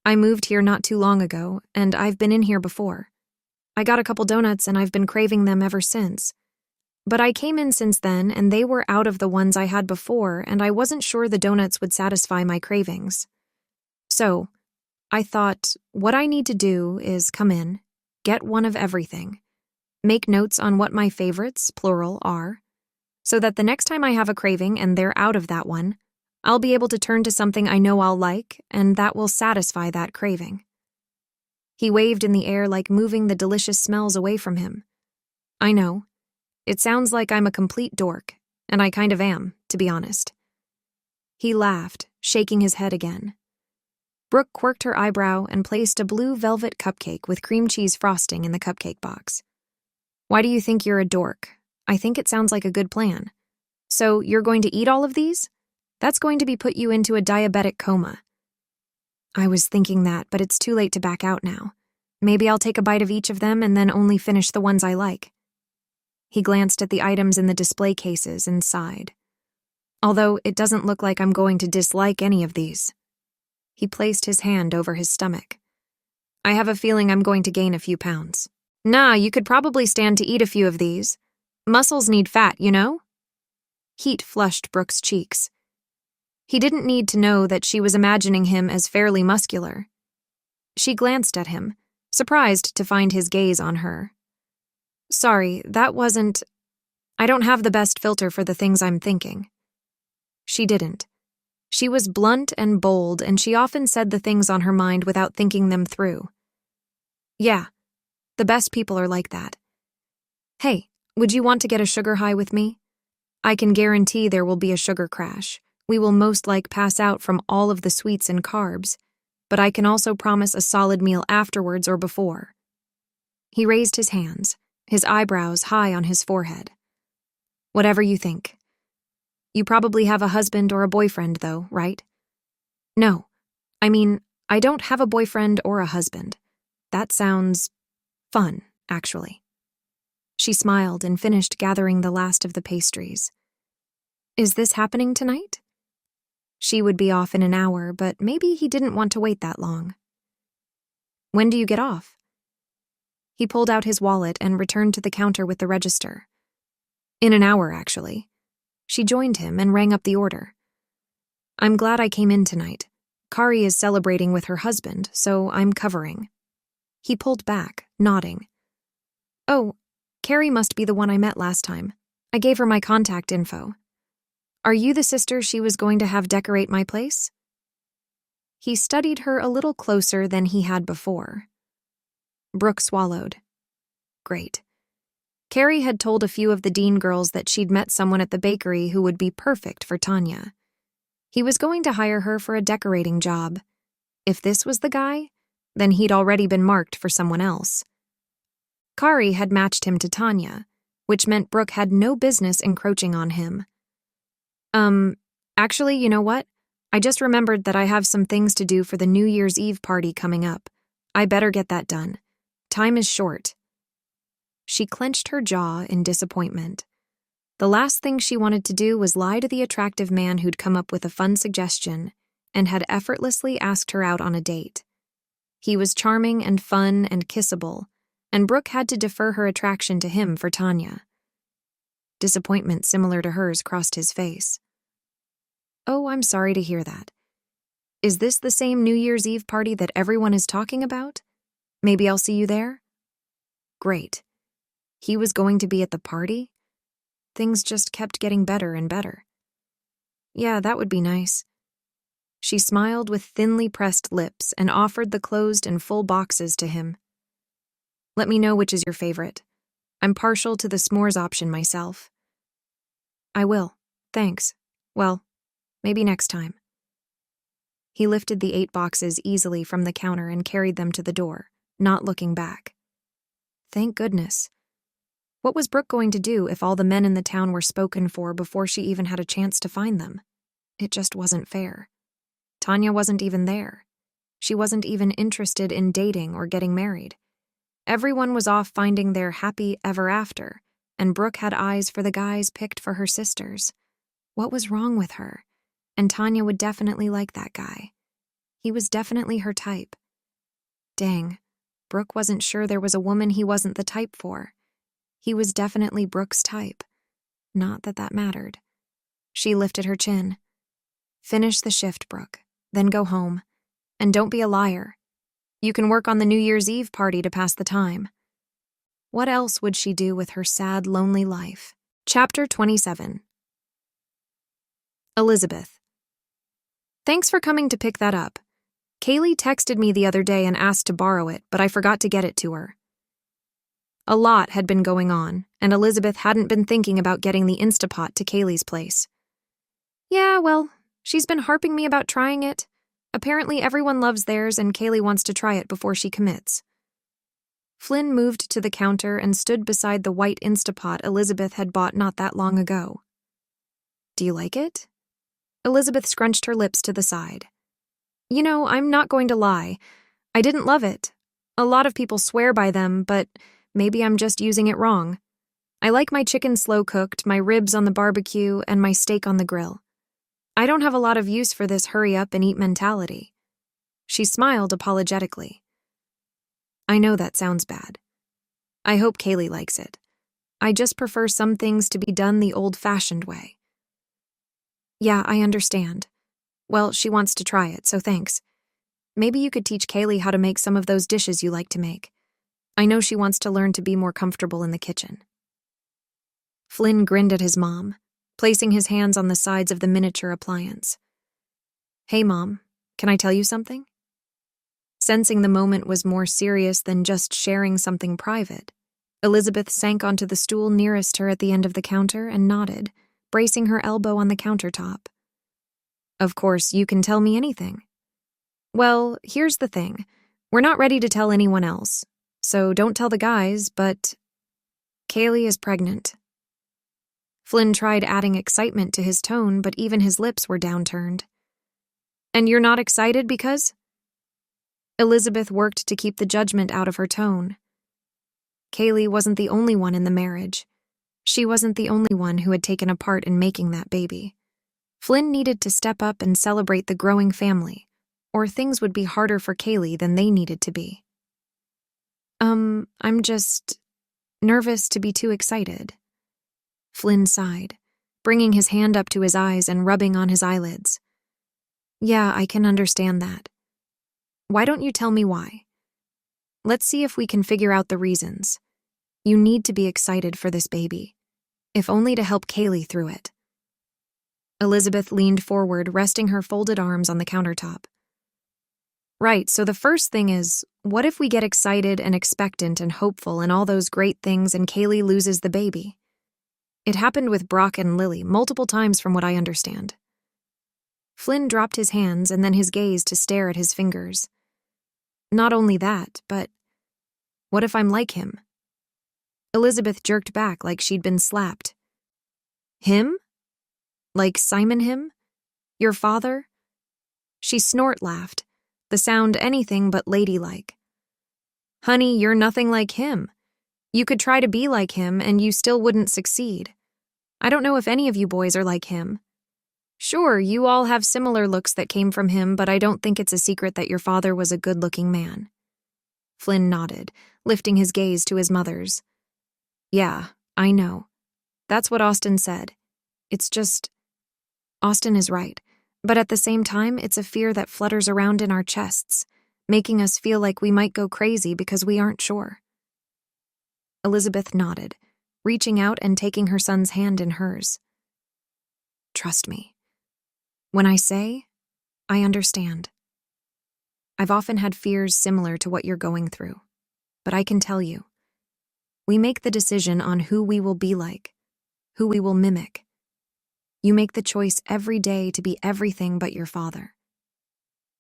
I moved here not too long ago, and I've been in here before. I got a couple donuts and I've been craving them ever since. But I came in since then and they were out of the ones I had before and I wasn't sure the donuts would satisfy my cravings. So, I thought, what I need to do is come in, get one of everything, make notes on what my favorites, plural, are, so that the next time I have a craving and they're out of that one, I'll be able to turn to something I know I'll like and that will satisfy that craving. He waved in the air like moving the delicious smells away from him. I know. It sounds like I'm a complete dork, and I kind of am, to be honest. He laughed, shaking his head again. Brooke quirked her eyebrow and placed a blue velvet cupcake with cream cheese frosting in the cupcake box. Why do you think you're a dork? I think it sounds like a good plan. So you're going to eat all of these? That's going to be put you into a diabetic coma. I was thinking that, but it's too late to back out now. Maybe I'll take a bite of each of them and then only finish the ones I like. He glanced at the items in the display cases and sighed. Although it doesn't look like I'm going to dislike any of these. He placed his hand over his stomach. I have a feeling I'm going to gain a few pounds. Nah, you could probably stand to eat a few of these. Muscles need fat, you know? Heat flushed Brooke's cheeks. He didn't need to know that she was imagining him as fairly muscular. She glanced at him, surprised to find his gaze on her. Sorry, that wasn't... I don't have the best filter for the things I'm thinking. She didn't. She was blunt and bold, and she often said the things on her mind without thinking them through. Yeah, the best people are like that. Hey, would you want to get a sugar high with me? I can guarantee there will be a sugar crash. We will most like pass out from all of the sweets and carbs, but I can also promise a solid meal afterwards or before. He raised his hands, his eyebrows high on his forehead. Whatever you think. You probably have a husband or a boyfriend, though, right? No. I mean, I don't have a boyfriend or a husband. That sounds fun, actually. She smiled and finished gathering the last of the pastries. Is this happening tonight? She would be off in an hour, but maybe he didn't want to wait that long. When do you get off? He pulled out his wallet and returned to the counter with the register. In an hour, actually. She joined him and rang up the order. I'm glad I came in tonight. Kari is celebrating with her husband, so I'm covering. He pulled back, nodding. Oh, Carrie must be the one I met last time. I gave her my contact info. Are you the sister she was going to have decorate my place? He studied her a little closer than he had before. Brooke swallowed. Great. Carrie had told a few of the Dean girls that she'd met someone at the bakery who would be perfect for Tanya. He was going to hire her for a decorating job. If this was the guy, then he'd already been marked for someone else. Kari had matched him to Tanya, which meant Brooke had no business encroaching on him. Actually, you know what? I just remembered that I have some things to do for the New Year's Eve party coming up. I better get that done. Time is short. She clenched her jaw in disappointment. The last thing she wanted to do was lie to the attractive man who'd come up with a fun suggestion and had effortlessly asked her out on a date. He was charming and fun and kissable, and Brooke had to defer her attraction to him for Tanya. Disappointment similar to hers crossed his face. Oh, I'm sorry to hear that. Is this the same New Year's Eve party that everyone is talking about? Maybe I'll see you there? Great. He was going to be at the party? Things just kept getting better and better. Yeah, that would be nice. She smiled with thinly pressed lips and offered the closed and full boxes to him. Let me know which is your favorite. I'm partial to the s'mores option myself. I will. Thanks. Well, maybe next time. He lifted the 8 boxes easily from the counter and carried them to the door, not looking back. Thank goodness. What was Brooke going to do if all the men in the town were spoken for before she even had a chance to find them? It just wasn't fair. Tanya wasn't even there. She wasn't even interested in dating or getting married. Everyone was off finding their happy ever after, and Brooke had eyes for the guys picked for her sisters. What was wrong with her? And Tanya would definitely like that guy. He was definitely her type. Dang, Brooke wasn't sure there was a woman he wasn't the type for. He was definitely Brooke's type. Not that that mattered. She lifted her chin. Finish the shift, Brooke, then go home. And don't be a liar. You can work on the New Year's Eve party to pass the time. What else would she do with her sad, lonely life? Chapter 27. Elizabeth. Thanks for coming to pick that up. Kaylee texted me the other day and asked to borrow it, but I forgot to get it to her. A lot had been going on, and Elizabeth hadn't been thinking about getting the Instapot to Kaylee's place. Yeah, well, she's been harping me about trying it. Apparently everyone loves theirs, and Kaylee wants to try it before she commits. Flynn moved to the counter and stood beside the white Instapot Elizabeth had bought not that long ago. Do you like it? Elizabeth scrunched her lips to the side. You know, I'm not going to lie. I didn't love it. A lot of people swear by them, but maybe I'm just using it wrong. I like my chicken slow-cooked, my ribs on the barbecue, and my steak on the grill. I don't have a lot of use for this hurry-up-and-eat mentality. She smiled apologetically. I know that sounds bad. I hope Kaylee likes it. I just prefer some things to be done the old-fashioned way. Yeah, I understand. Well, she wants to try it, so thanks. Maybe you could teach Kaylee how to make some of those dishes you like to make. I know she wants to learn to be more comfortable in the kitchen. Flynn grinned at his mom, placing his hands on the sides of the miniature appliance. Hey, Mom, can I tell you something? Sensing the moment was more serious than just sharing something private, Elizabeth sank onto the stool nearest her at the end of the counter and nodded, bracing her elbow on the countertop. Of course, you can tell me anything. Well, here's the thing. We're not ready to tell anyone else, so don't tell the guys, but Kaylee is pregnant. Flynn tried adding excitement to his tone, but even his lips were downturned. And you're not excited because? Elizabeth worked to keep the judgment out of her tone. Kaylee wasn't the only one in the marriage. She wasn't the only one who had taken a part in making that baby. Flynn needed to step up and celebrate the growing family, or things would be harder for Kaylee than they needed to be. I'm just nervous to be too excited. Flynn sighed, bringing his hand up to his eyes and rubbing on his eyelids. Yeah, I can understand that. Why don't you tell me why? Let's see if we can figure out the reasons. You need to be excited for this baby, if only to help Kaylee through it. Elizabeth leaned forward, resting her folded arms on the countertop. Right, so the first thing is, what if we get excited and expectant and hopeful and all those great things and Kaylee loses the baby? It happened with Brock and Lily multiple times from what I understand. Flynn dropped his hands and then his gaze to stare at his fingers. Not only that, but what if I'm like him? Elizabeth jerked back like she'd been slapped. Him? Like Simon him? Your father? She snort-laughed, the sound anything but ladylike. Honey, you're nothing like him. You could try to be like him and you still wouldn't succeed. I don't know if any of you boys are like him. Sure, you all have similar looks that came from him, but I don't think it's a secret that your father was a good-looking man. Flynn nodded, lifting his gaze to his mother's. Yeah, I know. That's what Austin said. It's just... Austin is right, but at the same time, it's a fear that flutters around in our chests, making us feel like we might go crazy because we aren't sure. Elizabeth nodded, reaching out and taking her son's hand in hers. Trust me. When I say, I understand. I've often had fears similar to what you're going through, but I can tell you, we make the decision on who we will be like, who we will mimic. You make the choice every day to be everything but your father.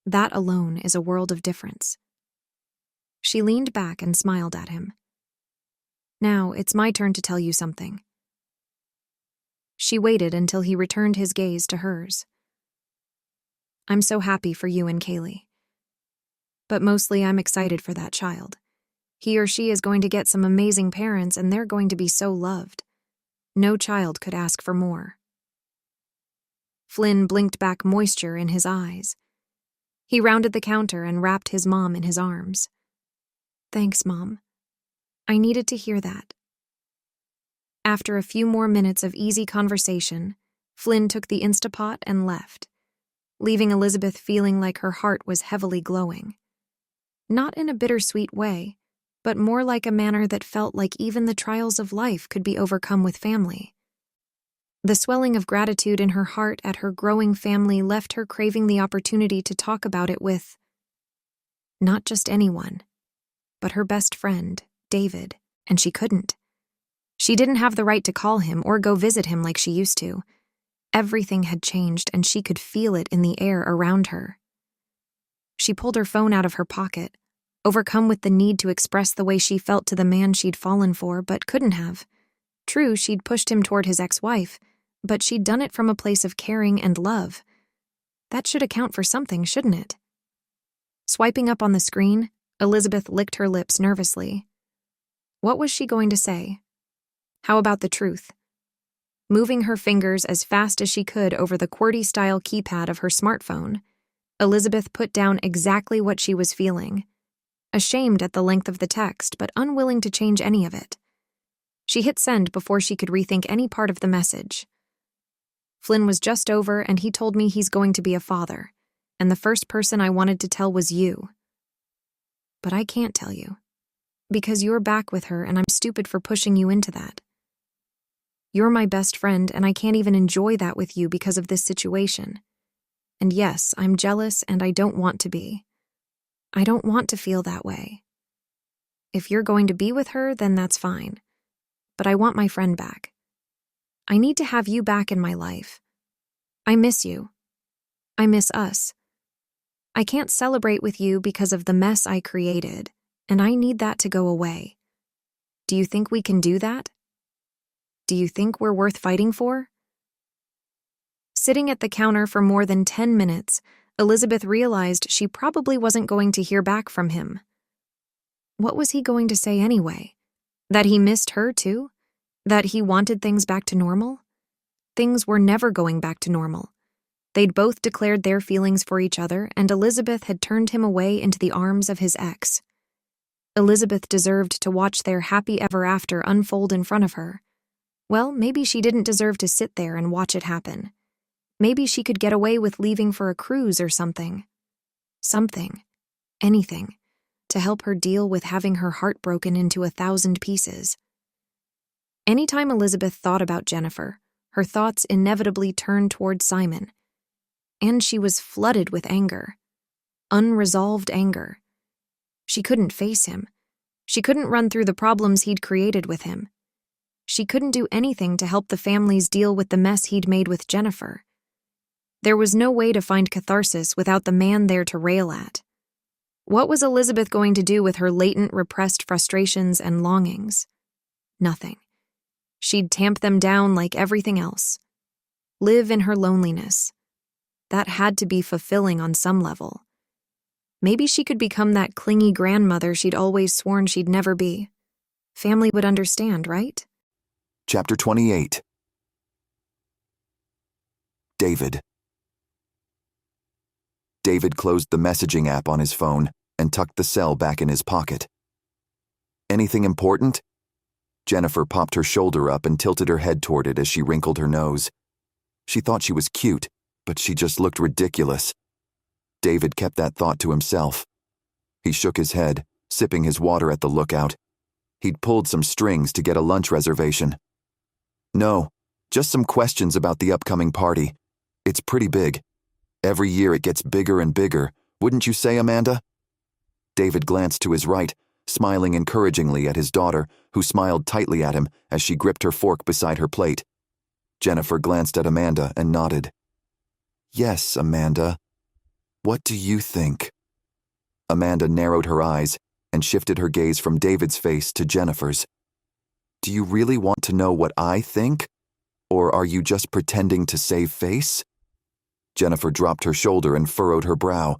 That alone is a world of difference. She leaned back and smiled at him. Now, it's my turn to tell you something. She waited until he returned his gaze to hers. I'm so happy for you and Kaylee. But mostly I'm excited for that child. He or she is going to get some amazing parents and they're going to be so loved. No child could ask for more. Flynn blinked back moisture in his eyes. He rounded the counter and wrapped his mom in his arms. Thanks, Mom. I needed to hear that. After a few more minutes of easy conversation, Flynn took the Instapot and left, leaving Elizabeth feeling like her heart was heavily glowing. Not in a bittersweet way, but more like a manner that felt like even the trials of life could be overcome with family. The swelling of gratitude in her heart at her growing family left her craving the opportunity to talk about it with not just anyone, but her best friend, David, and she couldn't. She didn't have the right to call him or go visit him like she used to. Everything had changed and she could feel it in the air around her. She pulled her phone out of her pocket, overcome with the need to express the way she felt to the man she'd fallen for but couldn't have. True, she'd pushed him toward his ex-wife, but she'd done it from a place of caring and love. That should account for something, shouldn't it? Swiping up on the screen, Elizabeth licked her lips nervously. What was she going to say? How about the truth? Moving her fingers as fast as she could over the QWERTY-style keypad of her smartphone, Elizabeth put down exactly what she was feeling, ashamed at the length of the text but unwilling to change any of it. She hit send before she could rethink any part of the message. Flynn was just over and he told me he's going to be a father, and the first person I wanted to tell was you. But I can't tell you, because you're back with her and I'm stupid for pushing you into that. You're my best friend, and I can't even enjoy that with you because of this situation. And yes, I'm jealous, and I don't want to be. I don't want to feel that way. If you're going to be with her, then that's fine. But I want my friend back. I need to have you back in my life. I miss you. I miss us. I can't celebrate with you because of the mess I created, and I need that to go away. Do you think we can do that? Do you think we're worth fighting for? Sitting at the counter for more than 10 minutes, Elizabeth realized she probably wasn't going to hear back from him. What was he going to say anyway? That he missed her too? That he wanted things back to normal? Things were never going back to normal. They'd both declared their feelings for each other, and Elizabeth had turned him away into the arms of his ex. Elizabeth deserved to watch their happy ever after unfold in front of her. Well, maybe she didn't deserve to sit there and watch it happen. Maybe she could get away with leaving for a cruise or something. Something. Anything. To help her deal with having her heart broken into 1,000 pieces. Anytime Elizabeth thought about Jennifer, her thoughts inevitably turned toward Simon. And she was flooded with anger. Unresolved anger. She couldn't face him. She couldn't run through the problems he'd created with him. She couldn't do anything to help the families deal with the mess he'd made with Jennifer. There was no way to find catharsis without the man there to rail at. What was Elizabeth going to do with her latent repressed frustrations and longings? Nothing. She'd tamp them down like everything else. Live in her loneliness. That had to be fulfilling on some level. Maybe she could become that clingy grandmother she'd always sworn she'd never be. Family would understand, right? Chapter 28. David. David closed the messaging app on his phone and tucked the cell back in his pocket. Anything important? Jennifer popped her shoulder up and tilted her head toward it as she wrinkled her nose. She thought she was cute, but she just looked ridiculous. David kept that thought to himself. He shook his head, sipping his water at the lookout. He'd pulled some strings to get a lunch reservation. No, just some questions about the upcoming party. It's pretty big. Every year it gets bigger and bigger, wouldn't you say, Amanda? David glanced to his right, smiling encouragingly at his daughter, who smiled tightly at him as she gripped her fork beside her plate. Jennifer glanced at Amanda and nodded. Yes, Amanda. What do you think? Amanda narrowed her eyes and shifted her gaze from David's face to Jennifer's. Do you really want to know what I think? Or are you just pretending to save face? Jennifer dropped her shoulder and furrowed her brow.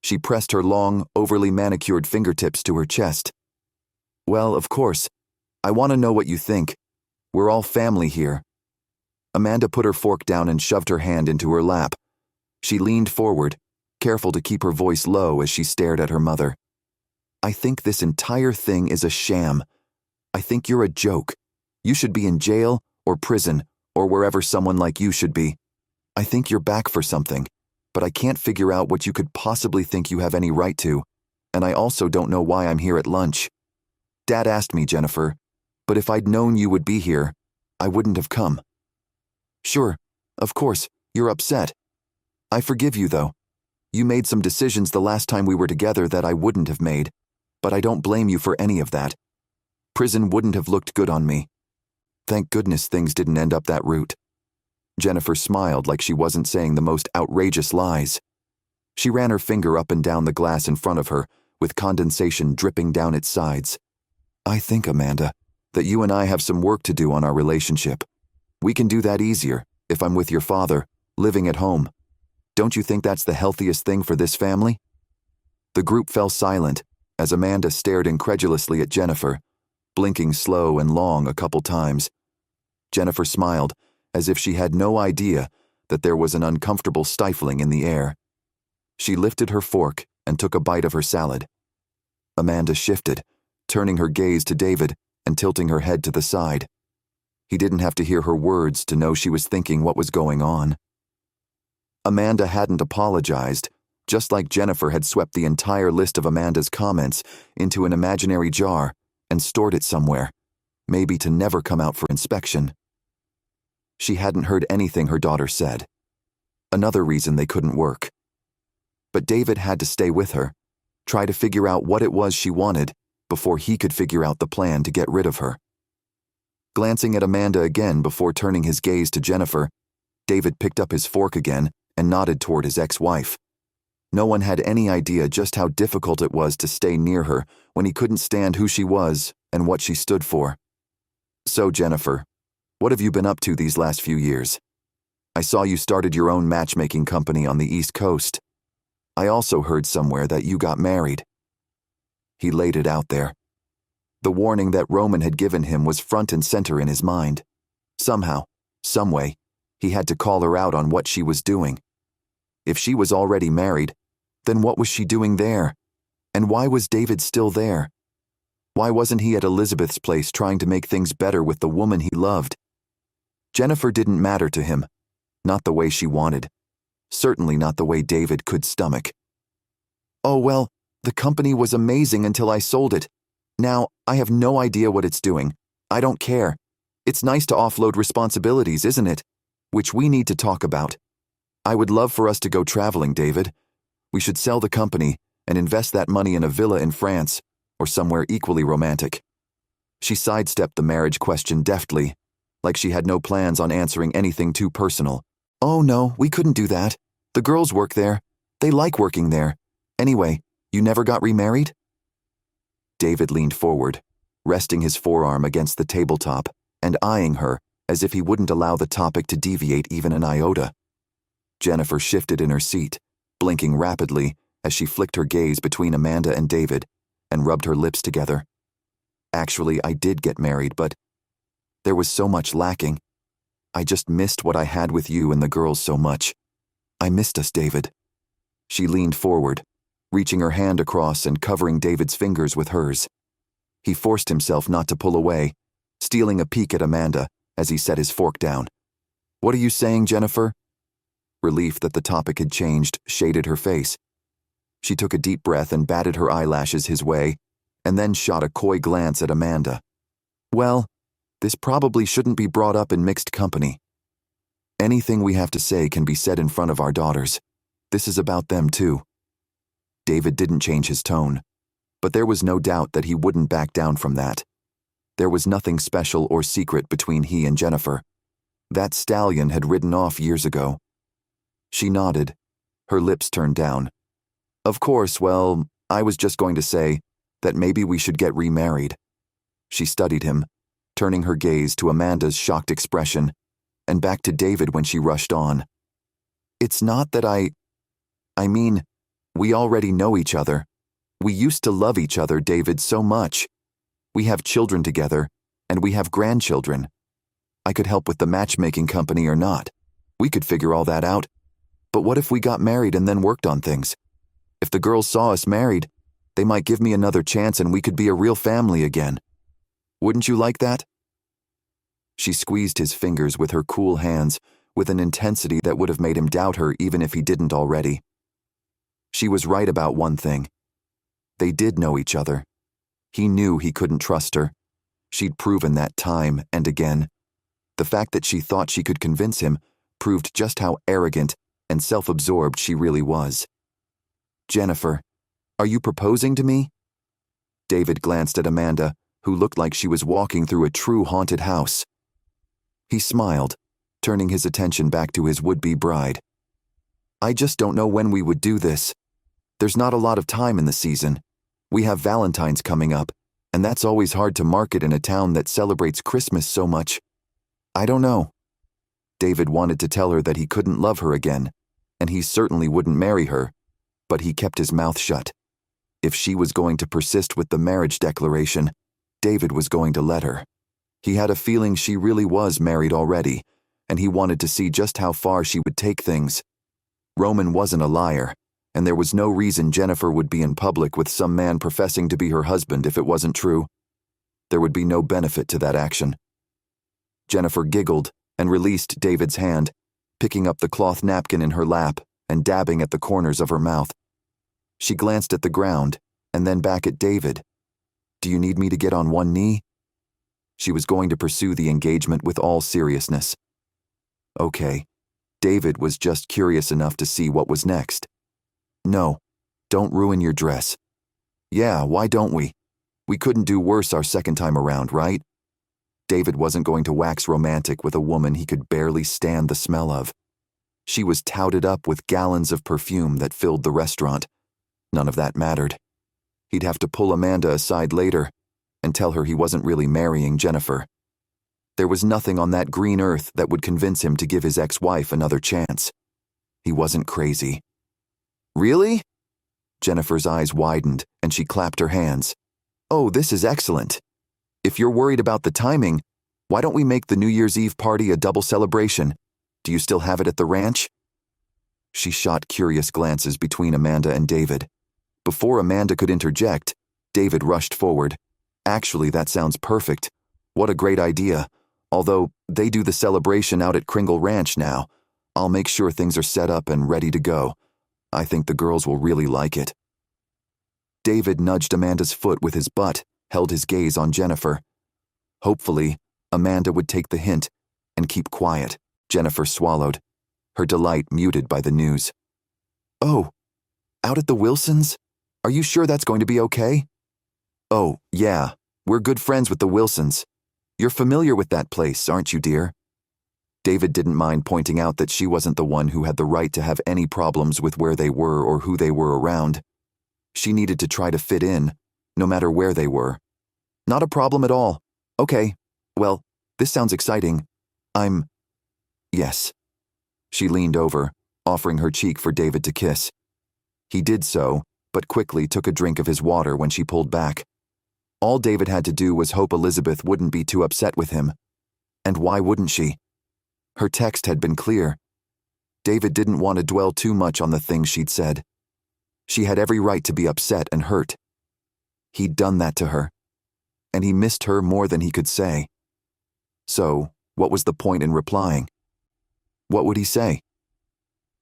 She pressed her long, overly manicured fingertips to her chest. Well, of course. I want to know what you think. We're all family here. Amanda put her fork down and shoved her hand into her lap. She leaned forward, careful to keep her voice low as she stared at her mother. I think this entire thing is a sham. I think you're a joke. You should be in jail or prison or wherever someone like you should be. I think you're back for something, but I can't figure out what you could possibly think you have any right to, and I also don't know why I'm here at lunch. Dad asked me, Jennifer, but if I'd known you would be here, I wouldn't have come. Sure, of course, you're upset. I forgive you, though. You made some decisions the last time we were together that I wouldn't have made, but I don't blame you for any of that. Prison wouldn't have looked good on me. Thank goodness things didn't end up that route. Jennifer smiled like she wasn't saying the most outrageous lies. She ran her finger up and down the glass in front of her, with condensation dripping down its sides. I think, Amanda, that you and I have some work to do on our relationship. We can do that easier if I'm with your father, living at home. Don't you think that's the healthiest thing for this family? The group fell silent as Amanda stared incredulously at Jennifer, blinking slow and long a couple times. Jennifer smiled, as if she had no idea that there was an uncomfortable stifling in the air. She lifted her fork and took a bite of her salad. Amanda shifted, turning her gaze to David and tilting her head to the side. He didn't have to hear her words to know she was thinking what was going on. Amanda hadn't apologized, just like Jennifer had swept the entire list of Amanda's comments into an imaginary jar and stored it somewhere, maybe to never come out for inspection. She hadn't heard anything her daughter said. Another reason they couldn't work. But David had to stay with her, try to figure out what it was she wanted before he could figure out the plan to get rid of her. Glancing at Amanda again before turning his gaze to Jennifer, David picked up his fork again and nodded toward his ex-wife. No one had any idea just how difficult it was to stay near her when he couldn't stand who she was and what she stood for. So, Jennifer, what have you been up to these last few years? I saw you started your own matchmaking company on the East Coast. I also heard somewhere that you got married. He laid it out there. The warning that Roman had given him was front and center in his mind. Somehow, someway, he had to call her out on what she was doing. If she was already married, then what was she doing there? And why was David still there? Why wasn't he at Elizabeth's place trying to make things better with the woman he loved? Jennifer didn't matter to him. Not the way she wanted. Certainly not the way David could stomach. "Oh, well, the company was amazing until I sold it. Now, I have no idea what it's doing. I don't care. It's nice to offload responsibilities, isn't it? Which we need to talk about. I would love for us to go traveling, David. We should sell the company and invest that money in a villa in France or somewhere equally romantic." She sidestepped the marriage question deftly, like she had no plans on answering anything too personal. "Oh no, we couldn't do that. The girls work there. They like working there. Anyway, you never got remarried?" David leaned forward, resting his forearm against the tabletop and eyeing her as if he wouldn't allow the topic to deviate even an iota. Jennifer shifted in her seat, blinking rapidly as she flicked her gaze between Amanda and David and rubbed her lips together. "Actually, I did get married, but there was so much lacking. I just missed what I had with you and the girls so much. I missed us, David." She leaned forward, reaching her hand across and covering David's fingers with hers. He forced himself not to pull away, stealing a peek at Amanda as he set his fork down. "What are you saying, Jennifer?" Relief that the topic had changed shaded her face. She took a deep breath and batted her eyelashes his way, and then shot a coy glance at Amanda. "Well, this probably shouldn't be brought up in mixed company. Anything we have to say can be said in front of our daughters. This is about them too." David didn't change his tone, but there was no doubt that he wouldn't back down from that. There was nothing special or secret between he and Jennifer. That stallion had ridden off years ago. She nodded, her lips turned down. "Of course, well, I was just going to say that maybe we should get remarried." She studied him, turning her gaze to Amanda's shocked expression, and back to David when she rushed on. "It's not that I mean, we already know each other. We used to love each other, David, so much. We have children together, and we have grandchildren. I could help with the matchmaking company or not. We could figure all that out. But what if we got married and then worked on things? If the girls saw us married, they might give me another chance and we could be a real family again. Wouldn't you like that?" She squeezed his fingers with her cool hands with an intensity that would have made him doubt her even if he didn't already. She was right about one thing. They did know each other. He knew he couldn't trust her. She'd proven that time and again. The fact that she thought she could convince him proved just how arrogant and self-absorbed she really was. "Jennifer, are you proposing to me?" David glanced at Amanda, who looked like she was walking through a true haunted house. He smiled, turning his attention back to his would-be bride. "I just don't know when we would do this. There's not a lot of time in the season. We have Valentine's coming up, and that's always hard to market in a town that celebrates Christmas so much. I don't know." David wanted to tell her that he couldn't love her again, and he certainly wouldn't marry her, but he kept his mouth shut. If she was going to persist with the marriage declaration, David was going to let her. He had a feeling she really was married already, and he wanted to see just how far she would take things. Roman wasn't a liar, and there was no reason Jennifer would be in public with some man professing to be her husband if it wasn't true. There would be no benefit to that action. Jennifer giggled and released David's hand, picking up the cloth napkin in her lap and dabbing at the corners of her mouth. She glanced at the ground and then back at David. "Do you need me to get on one knee?" She was going to pursue the engagement with all seriousness. Okay, David was just curious enough to see what was next. "No, don't ruin your dress." "Yeah, why don't we? We couldn't do worse our second time around, right?" David wasn't going to wax romantic with a woman he could barely stand the smell of. She was touted up with gallons of perfume that filled the restaurant. None of that mattered. He'd have to pull Amanda aside later and tell her he wasn't really marrying Jennifer. There was nothing on that green earth that would convince him to give his ex-wife another chance. He wasn't crazy. "Really?" Jennifer's eyes widened and she clapped her hands. "Oh, this is excellent. If you're worried about the timing, why don't we make the New Year's Eve party a double celebration? Do you still have it at the ranch?" She shot curious glances between Amanda and David. Before Amanda could interject, David rushed forward. "Actually, that sounds perfect. What a great idea. Although, they do the celebration out at Kringle Ranch now. I'll make sure things are set up and ready to go. I think the girls will really like it." David nudged Amanda's foot with his butt, held his gaze on Jennifer. Hopefully, Amanda would take the hint and keep quiet. Jennifer swallowed, her delight muted by the news. "Oh, out at the Wilsons? Are you sure that's going to be okay?" "Oh, yeah, we're good friends with the Wilsons. You're familiar with that place, aren't you, dear?" David didn't mind pointing out that she wasn't the one who had the right to have any problems with where they were or who they were around. She needed to try to fit in, no matter where they were. "Not a problem at all. Okay, well, this sounds exciting. Yes." She leaned over, offering her cheek for David to kiss. He did so, but quickly took a drink of his water when she pulled back. All David had to do was hope Elizabeth wouldn't be too upset with him. And why wouldn't she? Her text had been clear. David didn't want to dwell too much on the things she'd said. She had every right to be upset and hurt. He'd done that to her, and he missed her more than he could say. So, what was the point in replying? What would he say?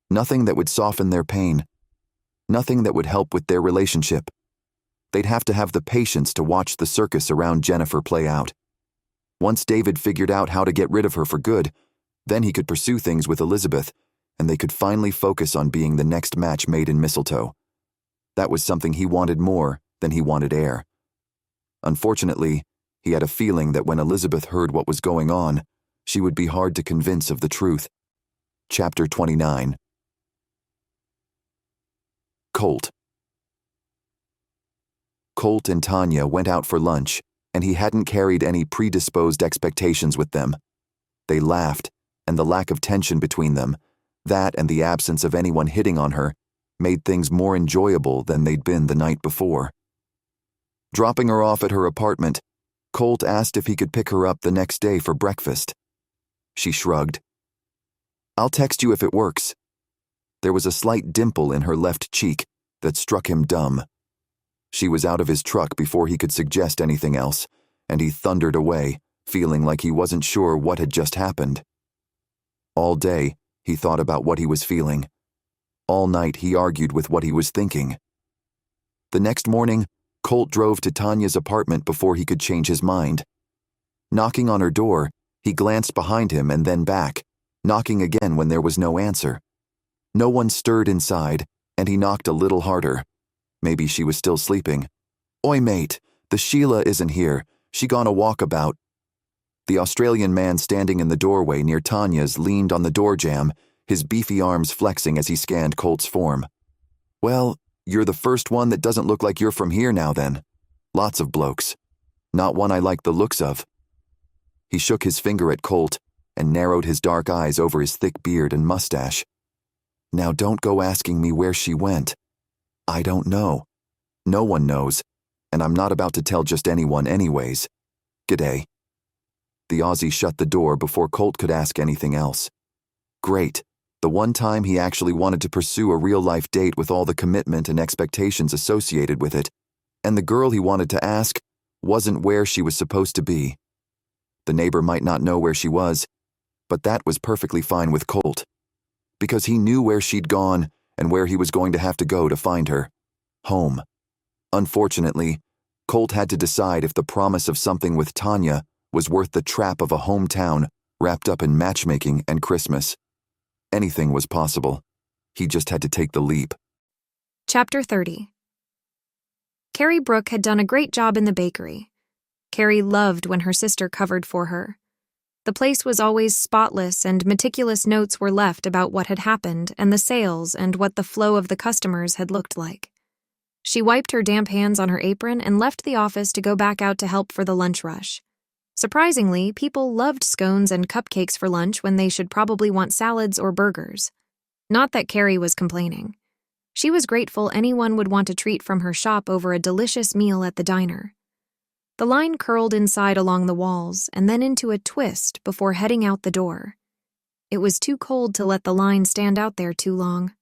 Nothing that would soften their pain. Nothing that would help with their relationship. They'd have to have the patience to watch the circus around Jennifer play out. Once David figured out how to get rid of her for good, then he could pursue things with Elizabeth, and they could finally focus on being the next match made in Mistletoe. That was something he wanted more than he wanted air. Unfortunately, he had a feeling that when Elizabeth heard what was going on, she would be hard to convince of the truth. Chapter 29. Colt. Colt and Tanya went out for lunch, and he hadn't carried any predisposed expectations with them. They laughed, and the lack of tension between them, that and the absence of anyone hitting on her, made things more enjoyable than they'd been the night before. Dropping her off at her apartment, Colt asked if he could pick her up the next day for breakfast. She shrugged. "I'll text you if it works." There was a slight dimple in her left cheek that struck him dumb. She was out of his truck before he could suggest anything else, and he thundered away, feeling like he wasn't sure what had just happened. All day, he thought about what he was feeling. All night, he argued with what he was thinking. The next morning, Colt drove to Tanya's apartment before he could change his mind. Knocking on her door, he glanced behind him and then back, knocking again when there was no answer. No one stirred inside, and he knocked a little harder. Maybe she was still sleeping. "Oi, mate, the Sheila isn't here. She gone a walkabout." The Australian man standing in the doorway near Tanya's leaned on the door jamb, his beefy arms flexing as he scanned Colt's form. "Well, you're the first one that doesn't look like you're from here now then. Lots of blokes. Not one I like the looks of." He shook his finger at Colt and narrowed his dark eyes over his thick beard and mustache. "Now don't go asking me where she went. I don't know. No one knows, and I'm not about to tell just anyone anyways. G'day." The Aussie shut the door before Colt could ask anything else. Great. The one time he actually wanted to pursue a real-life date with all the commitment and expectations associated with it, and the girl he wanted to ask wasn't where she was supposed to be. The neighbor might not know where she was, but that was perfectly fine with Colt, because he knew where she'd gone and where he was going to have to go to find her. Home. Unfortunately, Colt had to decide if the promise of something with Tanya was worth the trap of a hometown wrapped up in matchmaking and Christmas. Anything was possible. He just had to take the leap. Chapter 30. Carrie Brooke had done a great job in the bakery. Carrie loved when her sister covered for her. The place was always spotless, and meticulous notes were left about what had happened and the sales and what the flow of the customers had looked like. She wiped her damp hands on her apron and left the office to go back out to help for the lunch rush. Surprisingly, people loved scones and cupcakes for lunch when they should probably want salads or burgers. Not that Carrie was complaining. She was grateful anyone would want a treat from her shop over a delicious meal at the diner. The line curled inside along the walls and then into a twist before heading out the door. It was too cold to let the line stand out there too long.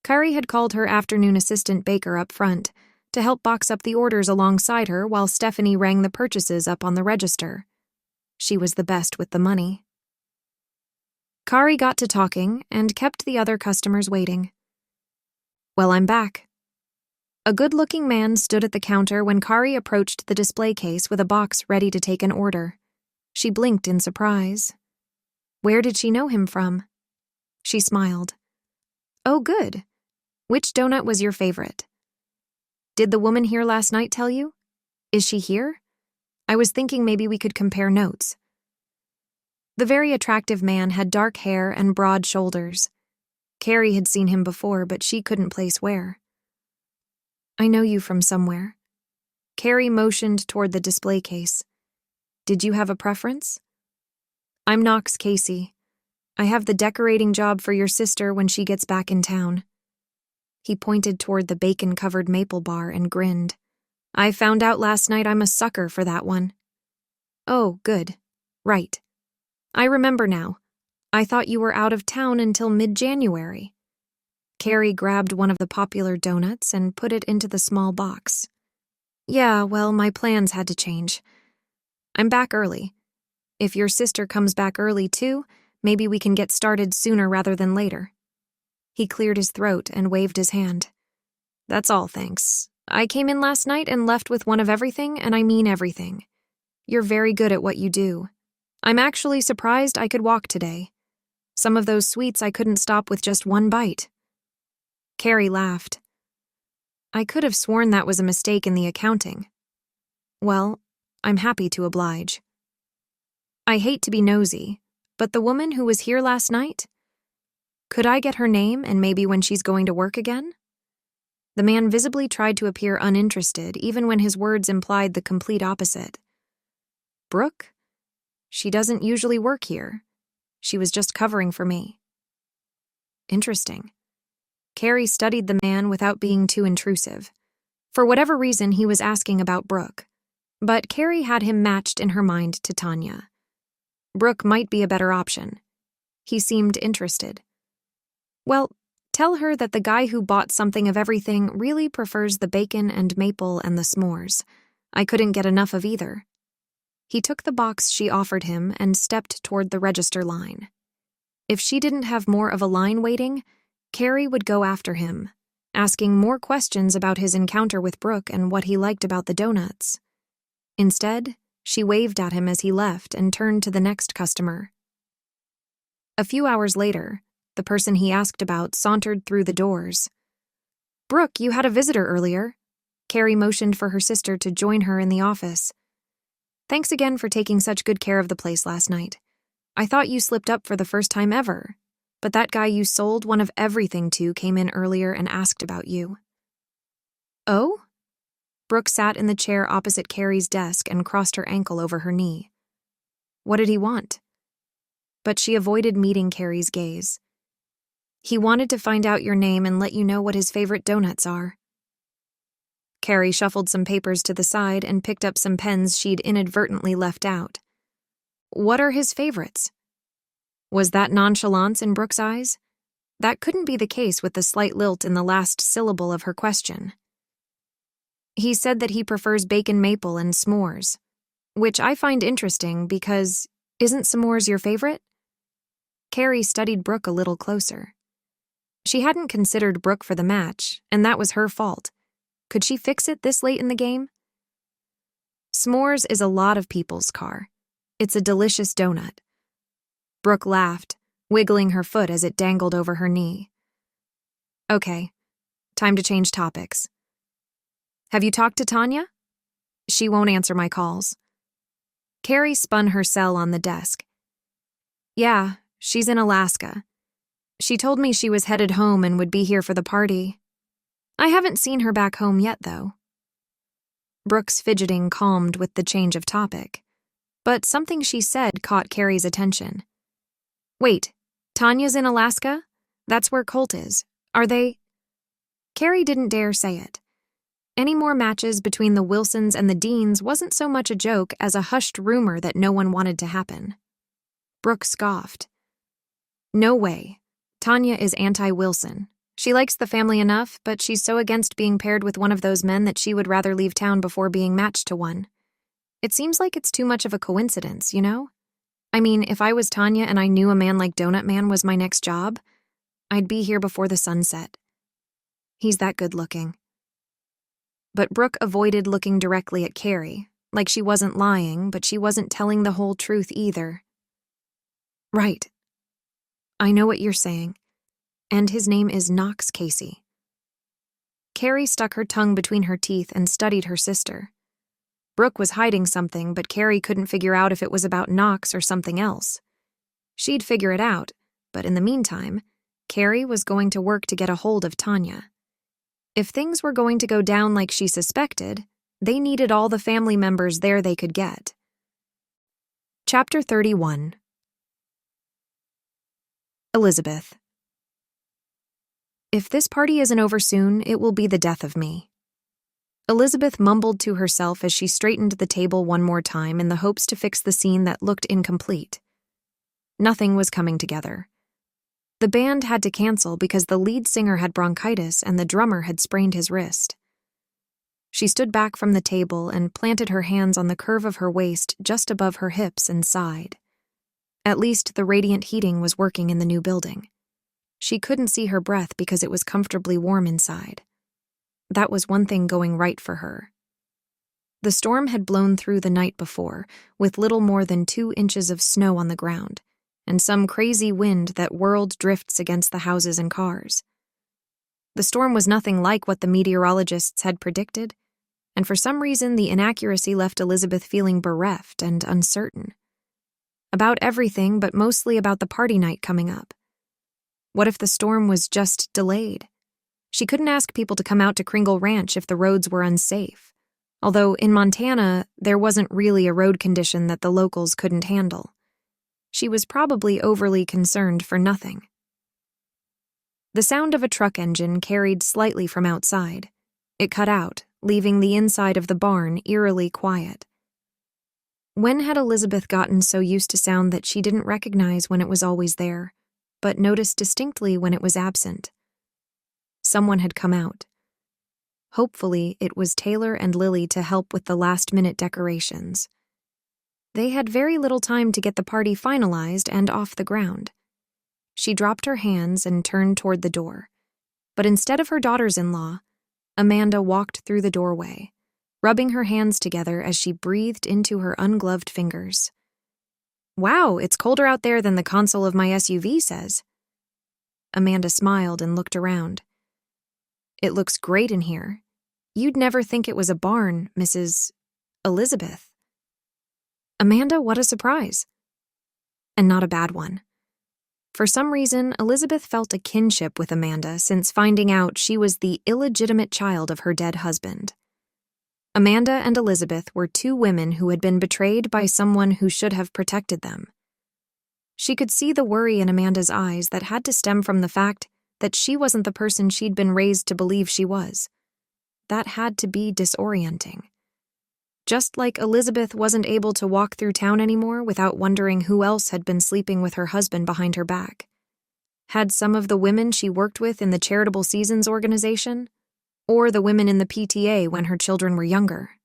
Carrie had called her afternoon assistant baker up front to help box up the orders alongside her while Stephanie rang the purchases up on the register. She was the best with the money. Kari got to talking and kept the other customers waiting. "Well, I'm back." A good-looking man stood at the counter when Kari approached the display case with a box ready to take an order. She blinked in surprise. Where did she know him from? She smiled. "Oh, good. Which donut was your favorite?" "Did the woman here last night tell you? Is she here? I was thinking maybe we could compare notes." The very attractive man had dark hair and broad shoulders. Kari had seen him before, but she couldn't place where. "I know you from somewhere." Kari motioned toward the display case. "Did you have a preference?" "I'm Knox Casey. I have the decorating job for your sister when she gets back in town." He pointed toward the bacon-covered maple bar and grinned. "I found out last night I'm a sucker for that one." "Oh, good. Right. I remember now. I thought you were out of town until mid-January." Kari grabbed one of the popular donuts and put it into the small box. "Yeah, well, my plans had to change. I'm back early. If your sister comes back early too, maybe we can get started sooner rather than later." He cleared his throat and waved his hand. "That's all, thanks. I came in last night and left with one of everything, and I mean everything. You're very good at what you do. I'm actually surprised I could walk today. Some of those sweets I couldn't stop with just one bite." Kari laughed. "I could have sworn that was a mistake in the accounting." "Well, I'm happy to oblige." "I hate to be nosy, but the woman who was here last night? Could I get her name and maybe when she's going to work again?" The man visibly tried to appear uninterested, even when his words implied the complete opposite. "Brooke? She doesn't usually work here. She was just covering for me." Interesting. Kari studied the man without being too intrusive. For whatever reason, he was asking about Brooke, but Kari had him matched in her mind to Tanya. Brooke might be a better option. He seemed interested. "Well, tell her that the guy who bought something of everything really prefers the bacon and maple and the s'mores. I couldn't get enough of either." He took the box she offered him and stepped toward the register line. If she didn't have more of a line waiting, Kari would go after him, asking more questions about his encounter with Brooke and what he liked about the donuts. Instead, she waved at him as he left and turned to the next customer. A few hours later, the person he asked about sauntered through the doors. "Brooke, you had a visitor earlier." Kari motioned for her sister to join her in the office. "Thanks again for taking such good care of the place last night. I thought you slipped up for the first time ever, but that guy you sold one of everything to came in earlier and asked about you." "Oh?" Brooke sat in the chair opposite Kari's desk and crossed her ankle over her knee. "What did he want?" But she avoided meeting Kari's gaze. "He wanted to find out your name and let you know what his favorite donuts are." Kari shuffled some papers to the side and picked up some pens she'd inadvertently left out. "What are his favorites?" Was that nonchalance in Brooke's eyes? That couldn't be the case with the slight lilt in the last syllable of her question. "He said that he prefers bacon maple and s'mores, which I find interesting because isn't s'mores your favorite?" Kari studied Brooke a little closer. She hadn't considered Brooke for the match, and that was her fault. Could she fix it this late in the game? "S'mores is a lot of people's car. It's a delicious donut." Brooke laughed, wiggling her foot as it dangled over her knee. "Okay, time to change topics. Have you talked to Tanya?" "She won't answer my calls." Kari spun her cell on the desk. "Yeah, she's in Alaska. She told me she was headed home and would be here for the party. I haven't seen her back home yet, though." Brooke's fidgeting calmed with the change of topic, but something she said caught Kari's attention. "Wait, Tanya's in Alaska? That's where Colt is. Are they—" Kari didn't dare say it. Any more matches between the Wilsons and the Deans wasn't so much a joke as a hushed rumor that no one wanted to happen. Brooke scoffed. "No way. Tanya is anti-Wilson. She likes the family enough, but she's so against being paired with one of those men that she would rather leave town before being matched to one. It seems like it's too much of a coincidence, you know? I mean, if I was Tanya and I knew a man like Donut Man was my next job, I'd be here before the sun set. He's that good looking. But Brooke avoided looking directly at Carrie, like she wasn't lying, but she wasn't telling the whole truth either. Right. I know what you're saying. And his name is Knox Casey. Carrie stuck her tongue between her teeth and studied her sister. Brooke was hiding something, but Carrie couldn't figure out if it was about Knox or something else. She'd figure it out, but in the meantime, Carrie was going to work to get a hold of Tanya. If things were going to go down like she suspected, they needed all the family members there they could get. Chapter 31. Elizabeth. If this party isn't over soon, it will be the death of me. Elizabeth mumbled to herself as she straightened the table one more time in the hopes to fix the scene that looked incomplete. Nothing was coming together. The band had to cancel because the lead singer had bronchitis and the drummer had sprained his wrist. She stood back from the table and planted her hands on the curve of her waist just above her hips and sighed. At least the radiant heating was working in the new building. She couldn't see her breath because it was comfortably warm inside. That was one thing going right for her. The storm had blown through the night before, with little more than 2 inches of snow on the ground, and some crazy wind that whirled drifts against the houses and cars. The storm was nothing like what the meteorologists had predicted, and for some reason the inaccuracy left Elizabeth feeling bereft and uncertain. About everything, but mostly about the party night coming up. What if the storm was just delayed? She couldn't ask people to come out to Kringle Ranch if the roads were unsafe, although in Montana there wasn't really a road condition that the locals couldn't handle. She was probably overly concerned for nothing. The sound of a truck engine carried slightly from outside. It cut out, leaving the inside of the barn eerily quiet. When had Elizabeth gotten so used to sound that she didn't recognize when it was always there, but noticed distinctly when it was absent? Someone had come out. Hopefully, it was Taylor and Lily to help with the last-minute decorations. They had very little time to get the party finalized and off the ground. She dropped her hands and turned toward the door. But instead of her daughters-in-law, Amanda walked through the doorway, rubbing her hands together as she breathed into her ungloved fingers. "Wow, it's colder out there than the console of my SUV says." Amanda smiled and looked around. "It looks great in here. You'd never think it was a barn, Mrs. Elizabeth." Amanda, what a surprise. And not a bad one. For some reason, Elizabeth felt a kinship with Amanda since finding out she was the illegitimate child of her dead husband. Amanda and Elizabeth were 2 women who had been betrayed by someone who should have protected them. She could see the worry in Amanda's eyes that had to stem from the fact that she wasn't the person she'd been raised to believe she was. That had to be disorienting. Just like Elizabeth wasn't able to walk through town anymore without wondering who else had been sleeping with her husband behind her back. Had some of the women she worked with in the Charitable Seasons organization, or the women in the PTA when her children were younger.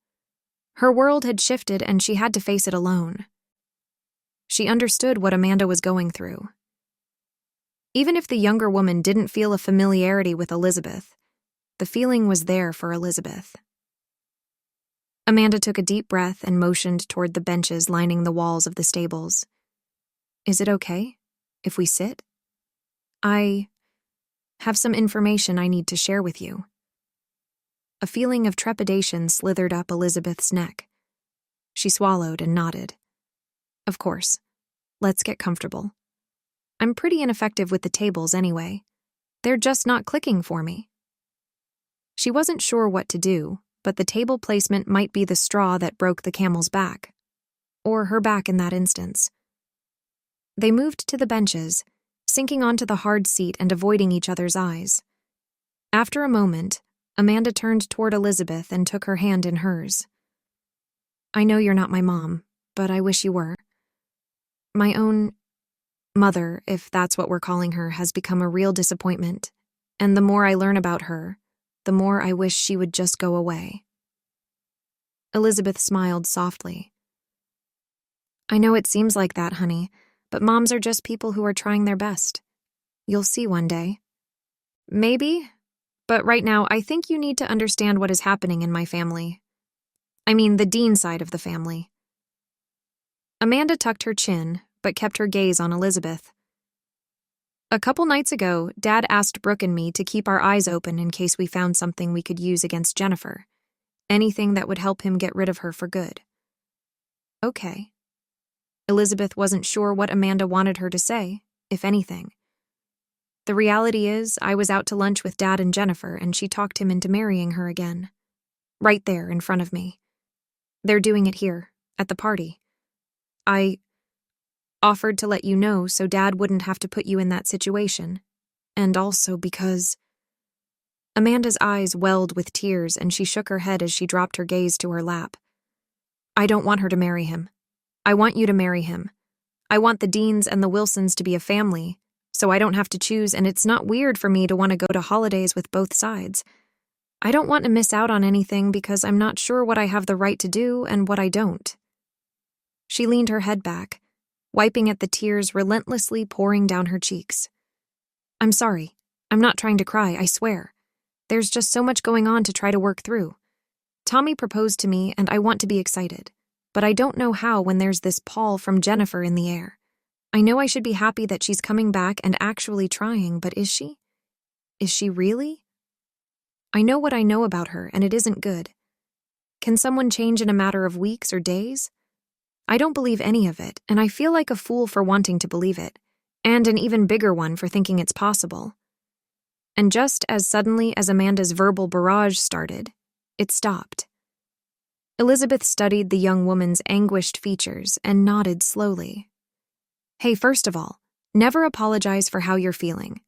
Her world had shifted and she had to face it alone. She understood what Amanda was going through. Even if the younger woman didn't feel a familiarity with Elizabeth, the feeling was there for Elizabeth. Amanda took a deep breath and motioned toward the benches lining the walls of the stables. "Is it okay if we sit? I have some information I need to share with you." A feeling of trepidation slithered up Elizabeth's neck. She swallowed and nodded. "Of course. Let's get comfortable. I'm pretty ineffective with the tables anyway. They're just not clicking for me." She wasn't sure what to do, but the table placement might be the straw that broke the camel's back, or her back in that instance. They moved to the benches, sinking onto the hard seat and avoiding each other's eyes. After a moment, Amanda turned toward Elizabeth and took her hand in hers. "I know you're not my mom, but I wish you were. My own mother, if that's what we're calling her, has become a real disappointment, and the more I learn about her, the more I wish she would just go away." Elizabeth smiled softly. I know it seems like that, honey, but moms are just people who are trying their best. You'll see one day. Maybe, but right now I think you need to understand what is happening in my family. I mean, the Dean side of the family. Amanda tucked her chin, but kept her gaze on Elizabeth. A couple nights ago, Dad asked Brooke and me to keep our eyes open in case we found something we could use against Jennifer. Anything that would help him get rid of her for good. Okay. Elizabeth wasn't sure what Amanda wanted her to say, if anything. The reality is, I was out to lunch with Dad and Jennifer, and she talked him into marrying her again. Right there in front of me. They're doing it here, at the party. I offered to let you know so Dad wouldn't have to put you in that situation. And also because... Amanda's eyes welled with tears, and she shook her head as she dropped her gaze to her lap. I don't want her to marry him. I want you to marry him. I want the Deans and the Wilsons to be a family, so I don't have to choose, and it's not weird for me to want to go to holidays with both sides. I don't want to miss out on anything because I'm not sure what I have the right to do and what I don't. She leaned her head back, wiping at the tears relentlessly pouring down her cheeks. I'm sorry. I'm not trying to cry, I swear. There's just so much going on to try to work through. Tommy proposed to me, and I want to be excited. But I don't know how when there's this Paul from Jennifer in the air. I know I should be happy that she's coming back and actually trying, but is she? Is she really? I know what I know about her, and it isn't good. Can someone change in a matter of weeks or days? I don't believe any of it, and I feel like a fool for wanting to believe it, and an even bigger one for thinking it's possible. And just as suddenly as Amanda's verbal barrage started, it stopped. Elizabeth studied the young woman's anguished features and nodded slowly. Hey, first of all, never apologize for how you're feeling.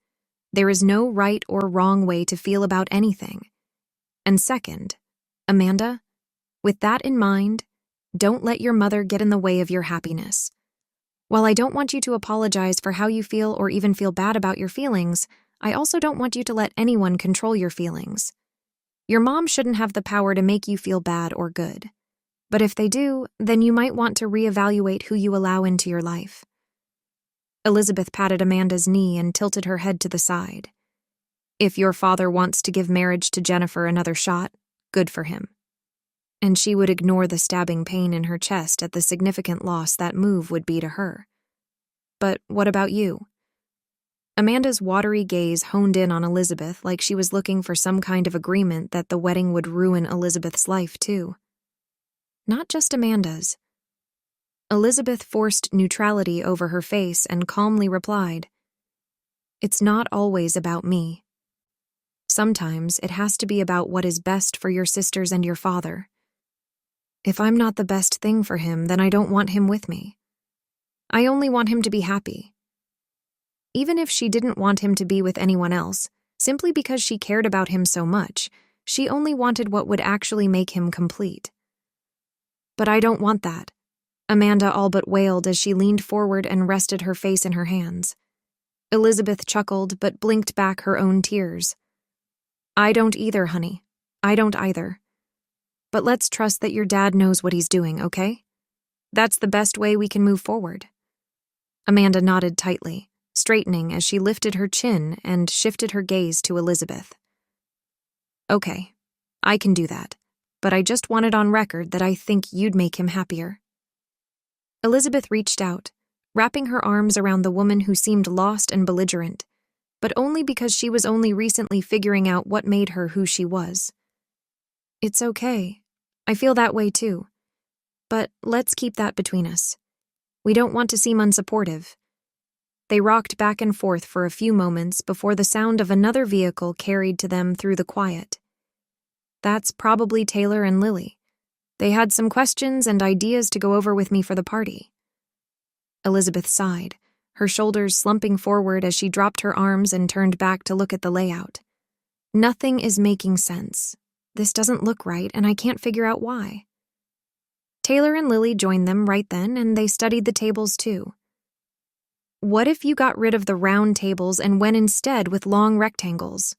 There is no right or wrong way to feel about anything. And second, Amanda, with that in mind, don't let your mother get in the way of your happiness. While I don't want you to apologize for how you feel or even feel bad about your feelings, I also don't want you to let anyone control your feelings. Your mom shouldn't have the power to make you feel bad or good. But if they do, then you might want to reevaluate who you allow into your life. Elizabeth patted Amanda's knee and tilted her head to the side. If your father wants to give marriage to Jennifer another shot, good for him. And she would ignore the stabbing pain in her chest at the significant loss that move would be to her. But what about you? Amanda's watery gaze honed in on Elizabeth like she was looking for some kind of agreement that the wedding would ruin Elizabeth's life, too. Not just Amanda's. Elizabeth forced neutrality over her face and calmly replied, It's not always about me. Sometimes it has to be about what is best for your sisters and your father. If I'm not the best thing for him, then I don't want him with me. I only want him to be happy. Even if she didn't want him to be with anyone else, simply because she cared about him so much, she only wanted what would actually make him complete. But I don't want that, Amanda all but wailed as she leaned forward and rested her face in her hands. Elizabeth chuckled but blinked back her own tears. I don't either, honey. I don't either. But let's trust that your dad knows what he's doing, okay? That's the best way we can move forward. Amanda nodded tightly, straightening as she lifted her chin and shifted her gaze to Elizabeth. Okay, I can do that, but I just want it on record that I think you'd make him happier. Elizabeth reached out, wrapping her arms around the woman who seemed lost and belligerent, but only because she was only recently figuring out what made her who she was. It's okay. I feel that way too. But let's keep that between us. We don't want to seem unsupportive. They rocked back and forth for a few moments before the sound of another vehicle carried to them through the quiet. That's probably Taylor and Lily. They had some questions and ideas to go over with me for the party. Elizabeth sighed, her shoulders slumping forward as she dropped her arms and turned back to look at the layout. Nothing is making sense. This doesn't look right, and I can't figure out why. Taylor and Lily joined them right then, and they studied the tables too. What if you got rid of the round tables and went instead with long rectangles?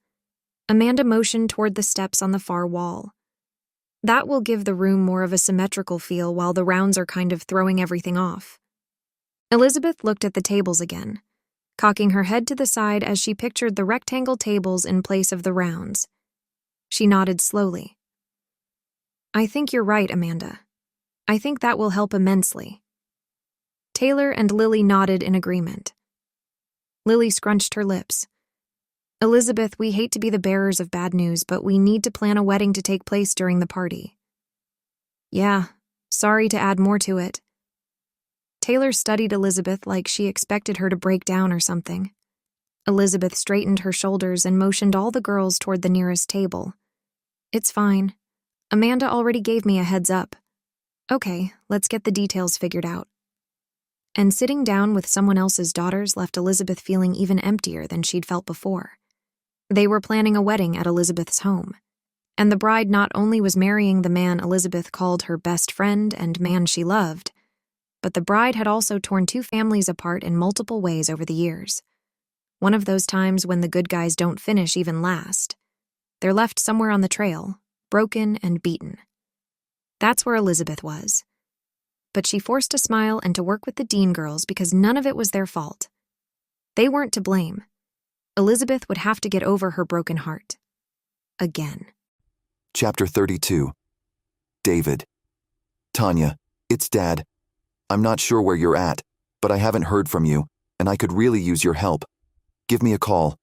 Amanda motioned toward the steps on the far wall. That will give the room more of a symmetrical feel while the rounds are kind of throwing everything off. Elizabeth looked at the tables again, cocking her head to the side as she pictured the rectangle tables in place of the rounds. She nodded slowly. I think you're right, Amanda. I think that will help immensely. Taylor and Lily nodded in agreement. Lily scrunched her lips. Elizabeth, we hate to be the bearers of bad news, but we need to plan a wedding to take place during the party. Yeah, sorry to add more to it. Taylor studied Elizabeth like she expected her to break down or something. Elizabeth straightened her shoulders and motioned all the girls toward the nearest table. It's fine. Amanda already gave me a heads up. Okay, let's get the details figured out. And sitting down with someone else's daughters left Elizabeth feeling even emptier than she'd felt before. They were planning a wedding at Elizabeth's home, and the bride not only was marrying the man Elizabeth called her best friend and man she loved, but the bride had also torn two families apart in multiple ways over the years. One of those times when the good guys don't finish even last. They're left somewhere on the trail, broken and beaten. That's where Elizabeth was. But she forced a smile and to work with the Dean girls because none of it was their fault. They weren't to blame. Elizabeth would have to get over her broken heart. Again. Chapter 32. David. Tanya, it's Dad. I'm not sure where you're at, but I haven't heard from you, and I could really use your help. Give me a call.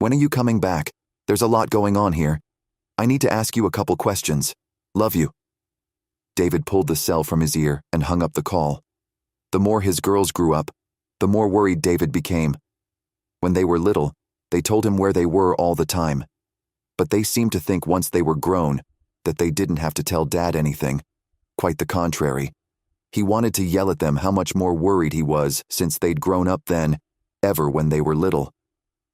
When are you coming back? There's a lot going on here. I need to ask you a couple questions. Love you. David pulled the cell from his ear and hung up the call. The more his girls grew up, the more worried David became. When they were little, they told him where they were all the time. But they seemed to think once they were grown that they didn't have to tell Dad anything. Quite the contrary. He wanted to yell at them how much more worried he was since they'd grown up than ever when they were little.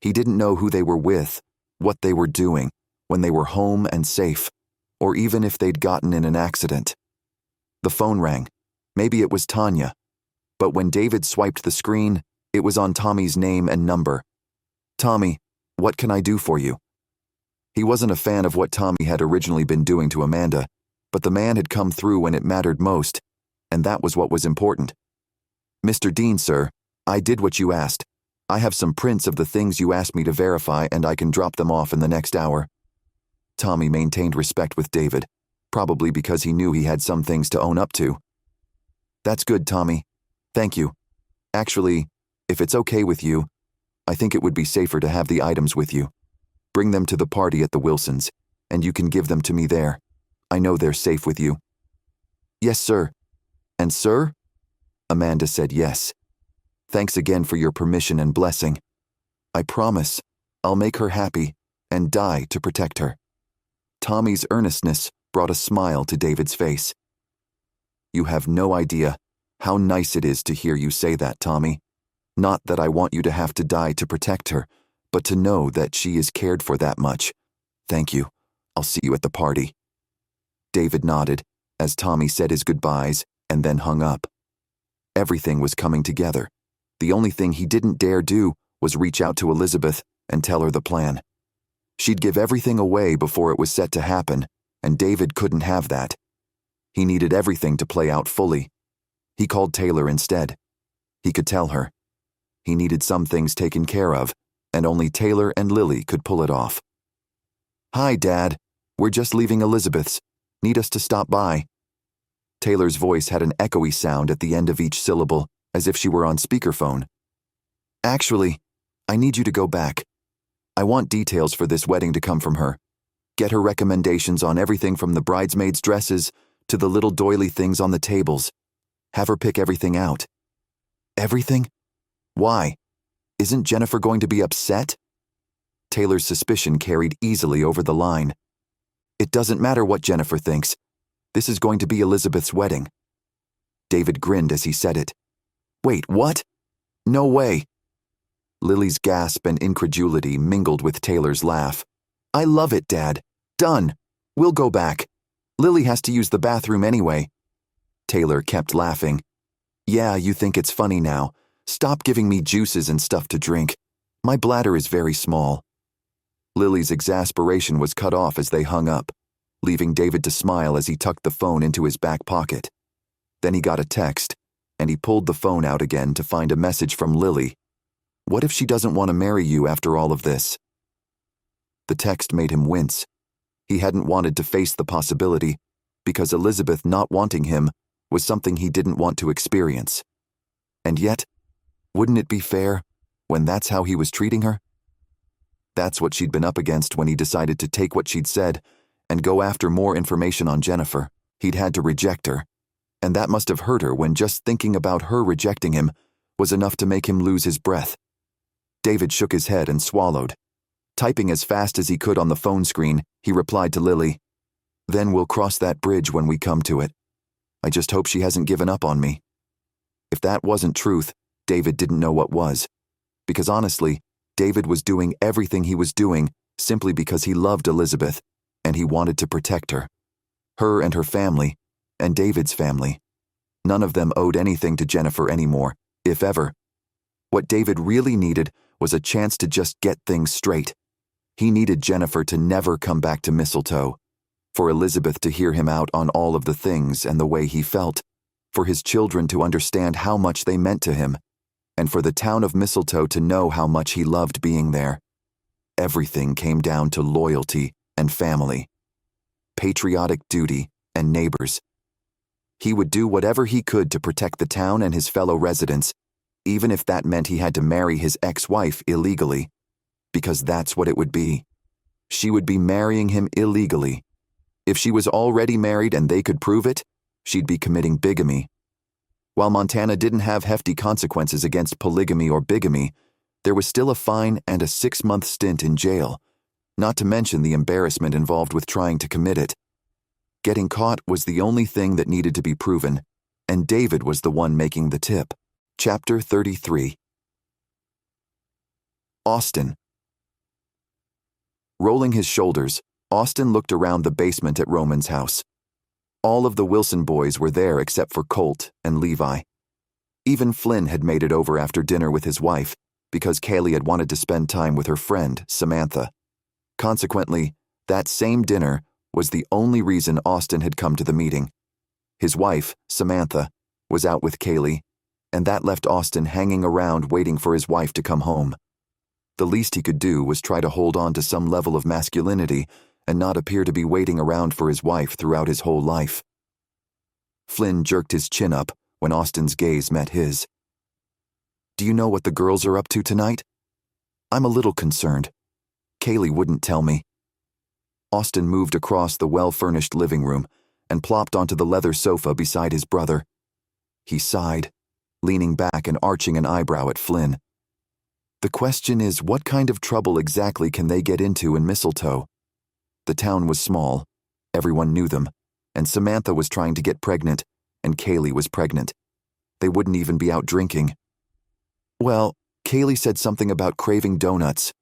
He didn't know who they were with, what they were doing, when they were home and safe, or even if they'd gotten in an accident. The phone rang. Maybe it was Tanya. But when David swiped the screen, it was on Tommy's name and number. Tommy, what can I do for you? He wasn't a fan of what Tommy had originally been doing to Amanda, but the man had come through when it mattered most, and that was what was important. Mr. Dean, sir, I did what you asked. I have some prints of the things you asked me to verify and I can drop them off in the next hour. Tommy maintained respect with David, probably because he knew he had some things to own up to. That's good, Tommy. Thank you. Actually, if it's okay with you, I think it would be safer to have the items with you. Bring them to the party at the Wilsons, and you can give them to me there. I know they're safe with you. Yes, sir. And sir? Amanda said yes. Thanks again for your permission and blessing. I promise I'll make her happy and die to protect her. Tommy's earnestness brought a smile to David's face. You have no idea how nice it is to hear you say that, Tommy. Not that I want you to have to die to protect her, but to know that she is cared for that much. Thank you. I'll see you at the party. David nodded as Tommy said his goodbyes and then hung up. Everything was coming together. The only thing he didn't dare do was reach out to Elizabeth and tell her the plan. She'd give everything away before it was set to happen, and David couldn't have that. He needed everything to play out fully. He called Taylor instead. He could tell her. He needed some things taken care of, and only Taylor and Lily could pull it off. Hi, Dad. We're just leaving Elizabeth's. Need us to stop by? Taylor's voice had an echoey sound at the end of each syllable, as if she were on speakerphone. Actually, I need you to go back. I want details for this wedding to come from her. Get her recommendations on everything from the bridesmaids' dresses to the little doily things on the tables. Have her pick everything out. Everything? Why? Isn't Jennifer going to be upset? Taylor's suspicion carried easily over the line. It doesn't matter what Jennifer thinks. This is going to be Elizabeth's wedding. David grinned as he said it. Wait, what? No way. Lily's gasp and incredulity mingled with Taylor's laugh. I love it, Dad. Done. We'll go back. Lily has to use the bathroom anyway. Taylor kept laughing. Yeah, you think it's funny now. Stop giving me juices and stuff to drink. My bladder is very small. Lily's exasperation was cut off as they hung up. leaving David to smile as he tucked the phone into his back pocket. Then he got a text, and he pulled the phone out again to find a message from Lily. What if she doesn't want to marry you after all of this? The text made him wince. He hadn't wanted to face the possibility, because Elizabeth not wanting him was something he didn't want to experience. And yet, wouldn't it be fair when that's how he was treating her? That's what she'd been up against when he decided to take what she'd said and go after more information on Jennifer. He'd had to reject her, and that must have hurt her when just thinking about her rejecting him was enough to make him lose his breath. David shook his head and swallowed. Typing as fast as he could on the phone screen, he replied to Lily, "Then we'll cross that bridge when we come to it. I just hope she hasn't given up on me." If that wasn't truth, David didn't know what was. Because honestly, David was doing everything he was doing simply because he loved Elizabeth, and he wanted to protect her. Her and her family, and David's family. None of them owed anything to Jennifer anymore, if ever. What David really needed was a chance to just get things straight. He needed Jennifer to never come back to Mistletoe, for Elizabeth to hear him out on all of the things and the way he felt, for his children to understand how much they meant to him, and for the town of Mistletoe to know how much he loved being there. Everything came down to loyalty and family, patriotic duty and neighbors. He would do whatever he could to protect the town and his fellow residents, even if that meant he had to marry his ex-wife illegally, because that's what it would be. She would be marrying him illegally. If she was already married and they could prove it, she'd be committing bigamy. While Montana didn't have hefty consequences against polygamy or bigamy, there was still a fine and a 6-month stint in jail, not to mention the embarrassment involved with trying to commit it. Getting caught was the only thing that needed to be proven, and David was the one making the tip. Chapter 33. Austin. Rolling his shoulders, Austin looked around the basement at Roman's house. All of the Wilson boys were there except for Colt and Levi. Even Flynn had made it over after dinner with his wife, because Kaylee had wanted to spend time with her friend, Samantha. Consequently, that same dinner was the only reason Austin had come to the meeting. His wife, Samantha, was out with Kaylee, and that left Austin hanging around waiting for his wife to come home. The least he could do was try to hold on to some level of masculinity and not appear to be waiting around for his wife throughout his whole life. Flynn jerked his chin up when Austin's gaze met his. "Do you know what the girls are up to tonight? I'm a little concerned. Kaylee wouldn't tell me." Austin moved across the well-furnished living room and plopped onto the leather sofa beside his brother. He sighed, leaning back and arching an eyebrow at Flynn. The question is, what kind of trouble exactly can they get into in Mistletoe? The town was small, everyone knew them, and Samantha was trying to get pregnant, and Kaylee was pregnant. They wouldn't even be out drinking. Well, Kaylee said something about craving donuts,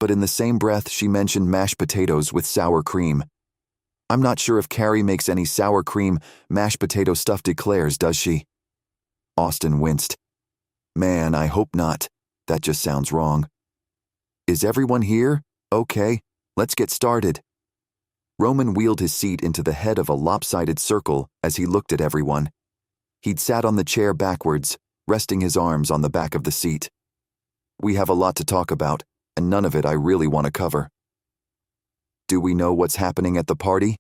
but in the same breath she mentioned mashed potatoes with sour cream. I'm not sure if Carrie makes any sour cream, mashed potato stuffed eclairs, does she? Austin winced. Man, I hope not. That just sounds wrong. Is everyone here? Okay, let's get started. Roman wheeled his seat into the head of a lopsided circle as he looked at everyone. He'd sat on the chair backwards, resting his arms on the back of the seat. We have a lot to talk about, and none of it I really want to cover. Do we know what's happening at the party?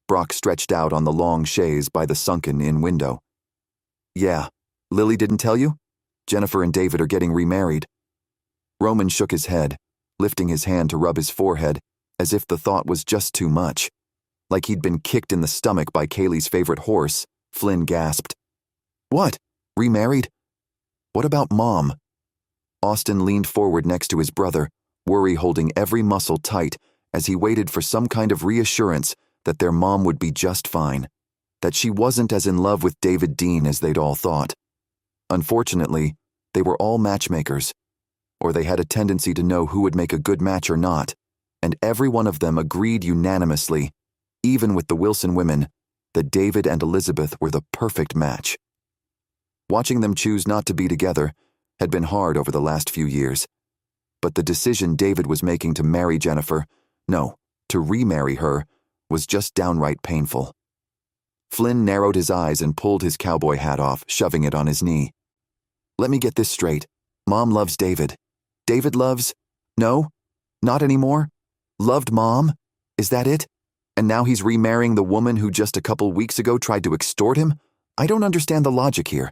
Brock stretched out on the long chaise by the sunken-in window. Yeah, Lily didn't tell you? Jennifer and David are getting remarried. Roman shook his head, lifting his hand to rub his forehead, as if the thought was just too much. Like he'd been kicked in the stomach by Kaylee's favorite horse, Flynn gasped. What? Remarried? What about Mom? Austin leaned forward next to his brother, worry holding every muscle tight as he waited for some kind of reassurance that their mom would be just fine, that she wasn't as in love with David Dean as they'd all thought. Unfortunately, they were all matchmakers, or they had a tendency to know who would make a good match or not, and every one of them agreed unanimously, even with the Wilson women, that David and Elizabeth were the perfect match. Watching them choose not to be together had been hard over the last few years, but the decision David was making to marry Jennifer, no, to remarry her, was just downright painful. Flynn narrowed his eyes and pulled his cowboy hat off, shoving it on his knee. Let me get this straight. Mom loves David. David loves... No? Not anymore? Loved Mom? Is that it? And now he's remarrying the woman who just a couple weeks ago tried to extort him? I don't understand the logic here.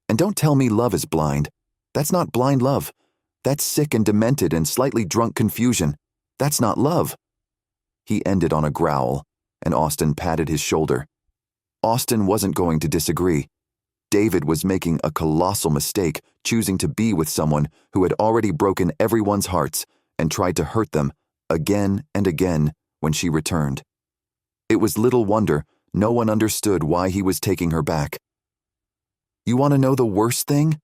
And don't tell me love is blind. That's not blind love. That's sick and demented and slightly drunk confusion. That's not love. He ended on a growl, and Austin patted his shoulder. Austin wasn't going to disagree. David was making a colossal mistake choosing to be with someone who had already broken everyone's hearts and tried to hurt them again and again when she returned. It was little wonder no one understood why he was taking her back. You want to know the worst thing?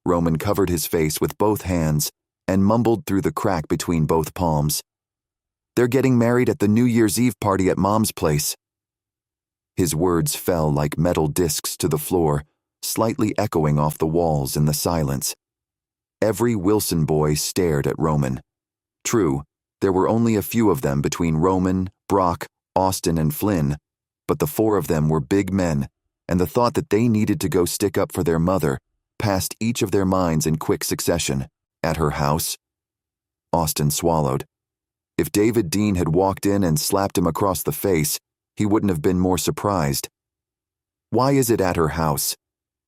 Roman covered his face with both hands and mumbled through the crack between both palms. They're getting married at the New Year's Eve party at Mom's place. His words fell like metal discs to the floor, slightly echoing off the walls in the silence. Every Wilson boy stared at Roman. True, there were only a few of them between Roman, Brock, Austin, and Flynn, but the four of them were big men, and the thought that they needed to go stick up for their mother passed each of their minds in quick succession. At her house? Austin swallowed. If David Dean had walked in and slapped him across the face, he wouldn't have been more surprised. Why is it at her house?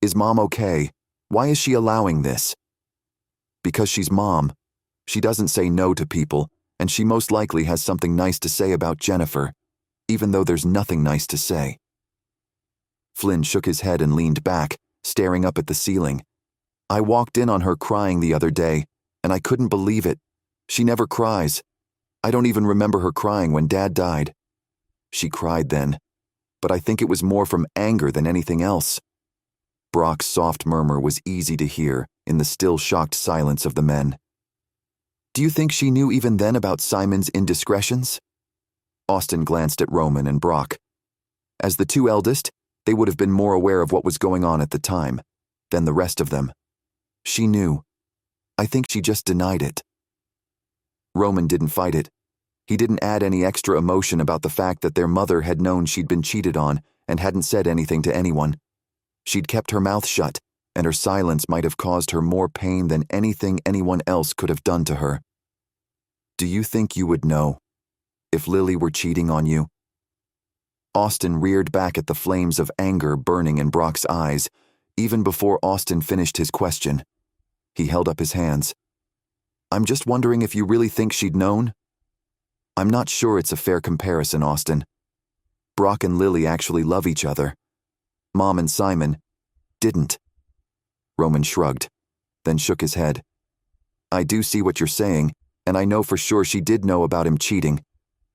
Is Mom okay? Why is she allowing this? Because she's Mom. She doesn't say no to people, and she most likely has something nice to say about Jennifer, even though there's nothing nice to say. Flynn shook his head and leaned back, staring up at the ceiling. I walked in on her crying the other day, and I couldn't believe it. She never cries. I don't even remember her crying when Dad died. She cried then, but I think it was more from anger than anything else. Brock's soft murmur was easy to hear in the still shocked silence of the men. Do you think she knew even then about Simon's indiscretions? Austin glanced at Roman and Brock. As the two eldest, they would have been more aware of what was going on at the time than the rest of them. She knew. I think she just denied it. Roman didn't fight it. He didn't add any extra emotion about the fact that their mother had known she'd been cheated on and hadn't said anything to anyone. She'd kept her mouth shut, and her silence might have caused her more pain than anything anyone else could have done to her. Do you think you would know if Lily were cheating on you? Austin reared back at the flames of anger burning in Brock's eyes, even before Austin finished his question. He held up his hands. I'm just wondering if you really think she'd known? I'm not sure it's a fair comparison, Austin. Brock and Lily actually love each other. Mom and Simon didn't. Roman shrugged, then shook his head. I do see what you're saying, and I know for sure she did know about him cheating.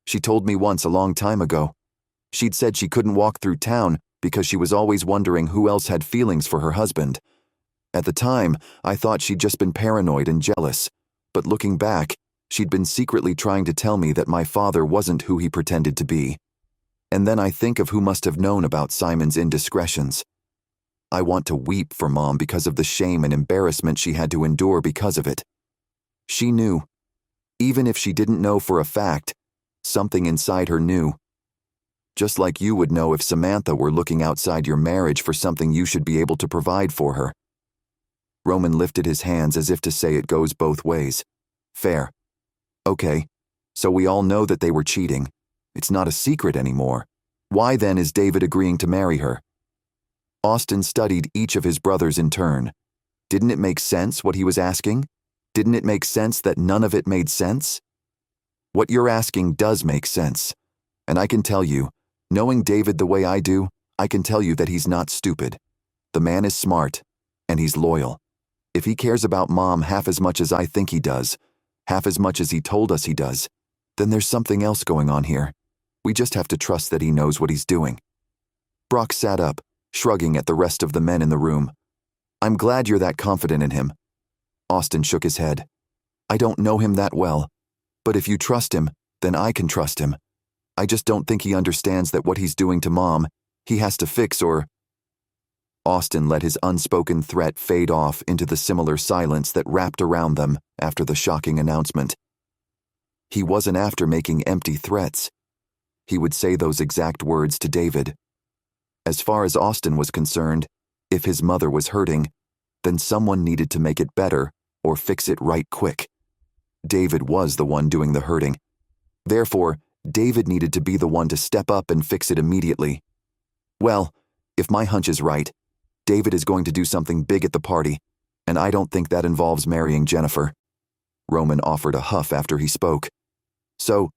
She told me once a long time ago. She'd said she couldn't walk through town because she was always wondering who else had feelings for her husband. At the time, I thought she'd just been paranoid and jealous, but looking back, she'd been secretly trying to tell me that my father wasn't who he pretended to be. And then I think of who must have known about Simon's indiscretions. I want to weep for Mom because of the shame and embarrassment she had to endure because of it. She knew. Even if she didn't know for a fact, something inside her knew. Just like you would know if Samantha were looking outside your marriage for something you should be able to provide for her. Roman lifted his hands as if to say it goes both ways. Fair. Okay, so we all know that they were cheating. It's not a secret anymore. Why then is David agreeing to marry her? Austin studied each of his brothers in turn. Didn't it make sense what he was asking? Didn't it make sense that none of it made sense? What you're asking does make sense. And I can tell you, knowing David the way I do, I can tell you that he's not stupid. The man is smart, and he's loyal. If he cares about Mom half as much as I think he does, half as much as he told us he does, then there's something else going on here. We just have to trust that he knows what he's doing. Brock sat up, shrugging at the rest of the men in the room. I'm glad you're that confident in him. Austin shook his head. I don't know him that well, but if you trust him, then I can trust him. I just don't think he understands that what he's doing to Mom, he has to fix or... Austin let his unspoken threat fade off into the similar silence that wrapped around them after the shocking announcement. He wasn't after making empty threats. he would say those exact words to David. As far as Austin was concerned, if his mother was hurting, then someone needed to make it better or fix it right quick. David was the one doing the hurting. Therefore, David needed to be the one to step up and fix it immediately. Well, if my hunch is right, David is going to do something big at the party, and I don't think that involves marrying Jennifer. Roman offered a huff after he spoke. So,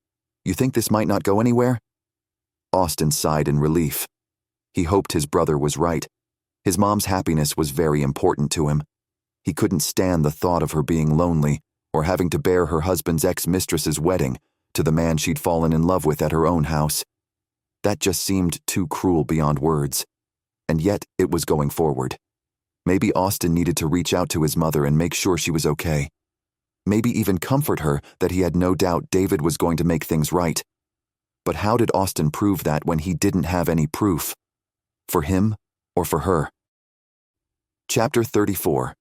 you think this might not go anywhere? Austin sighed in relief. He hoped his brother was right. His mom's happiness was very important to him. He couldn't stand the thought of her being lonely or having to bear her husband's ex-mistress's wedding to the man she'd fallen in love with at her own house. That just seemed too cruel beyond words. And yet, it was going forward. Maybe Austin needed to reach out to his mother and make sure she was okay. Maybe even comfort her that he had no doubt David was going to make things right. But how did Austin prove that when he didn't have any proof? For him or for her? Chapter 34.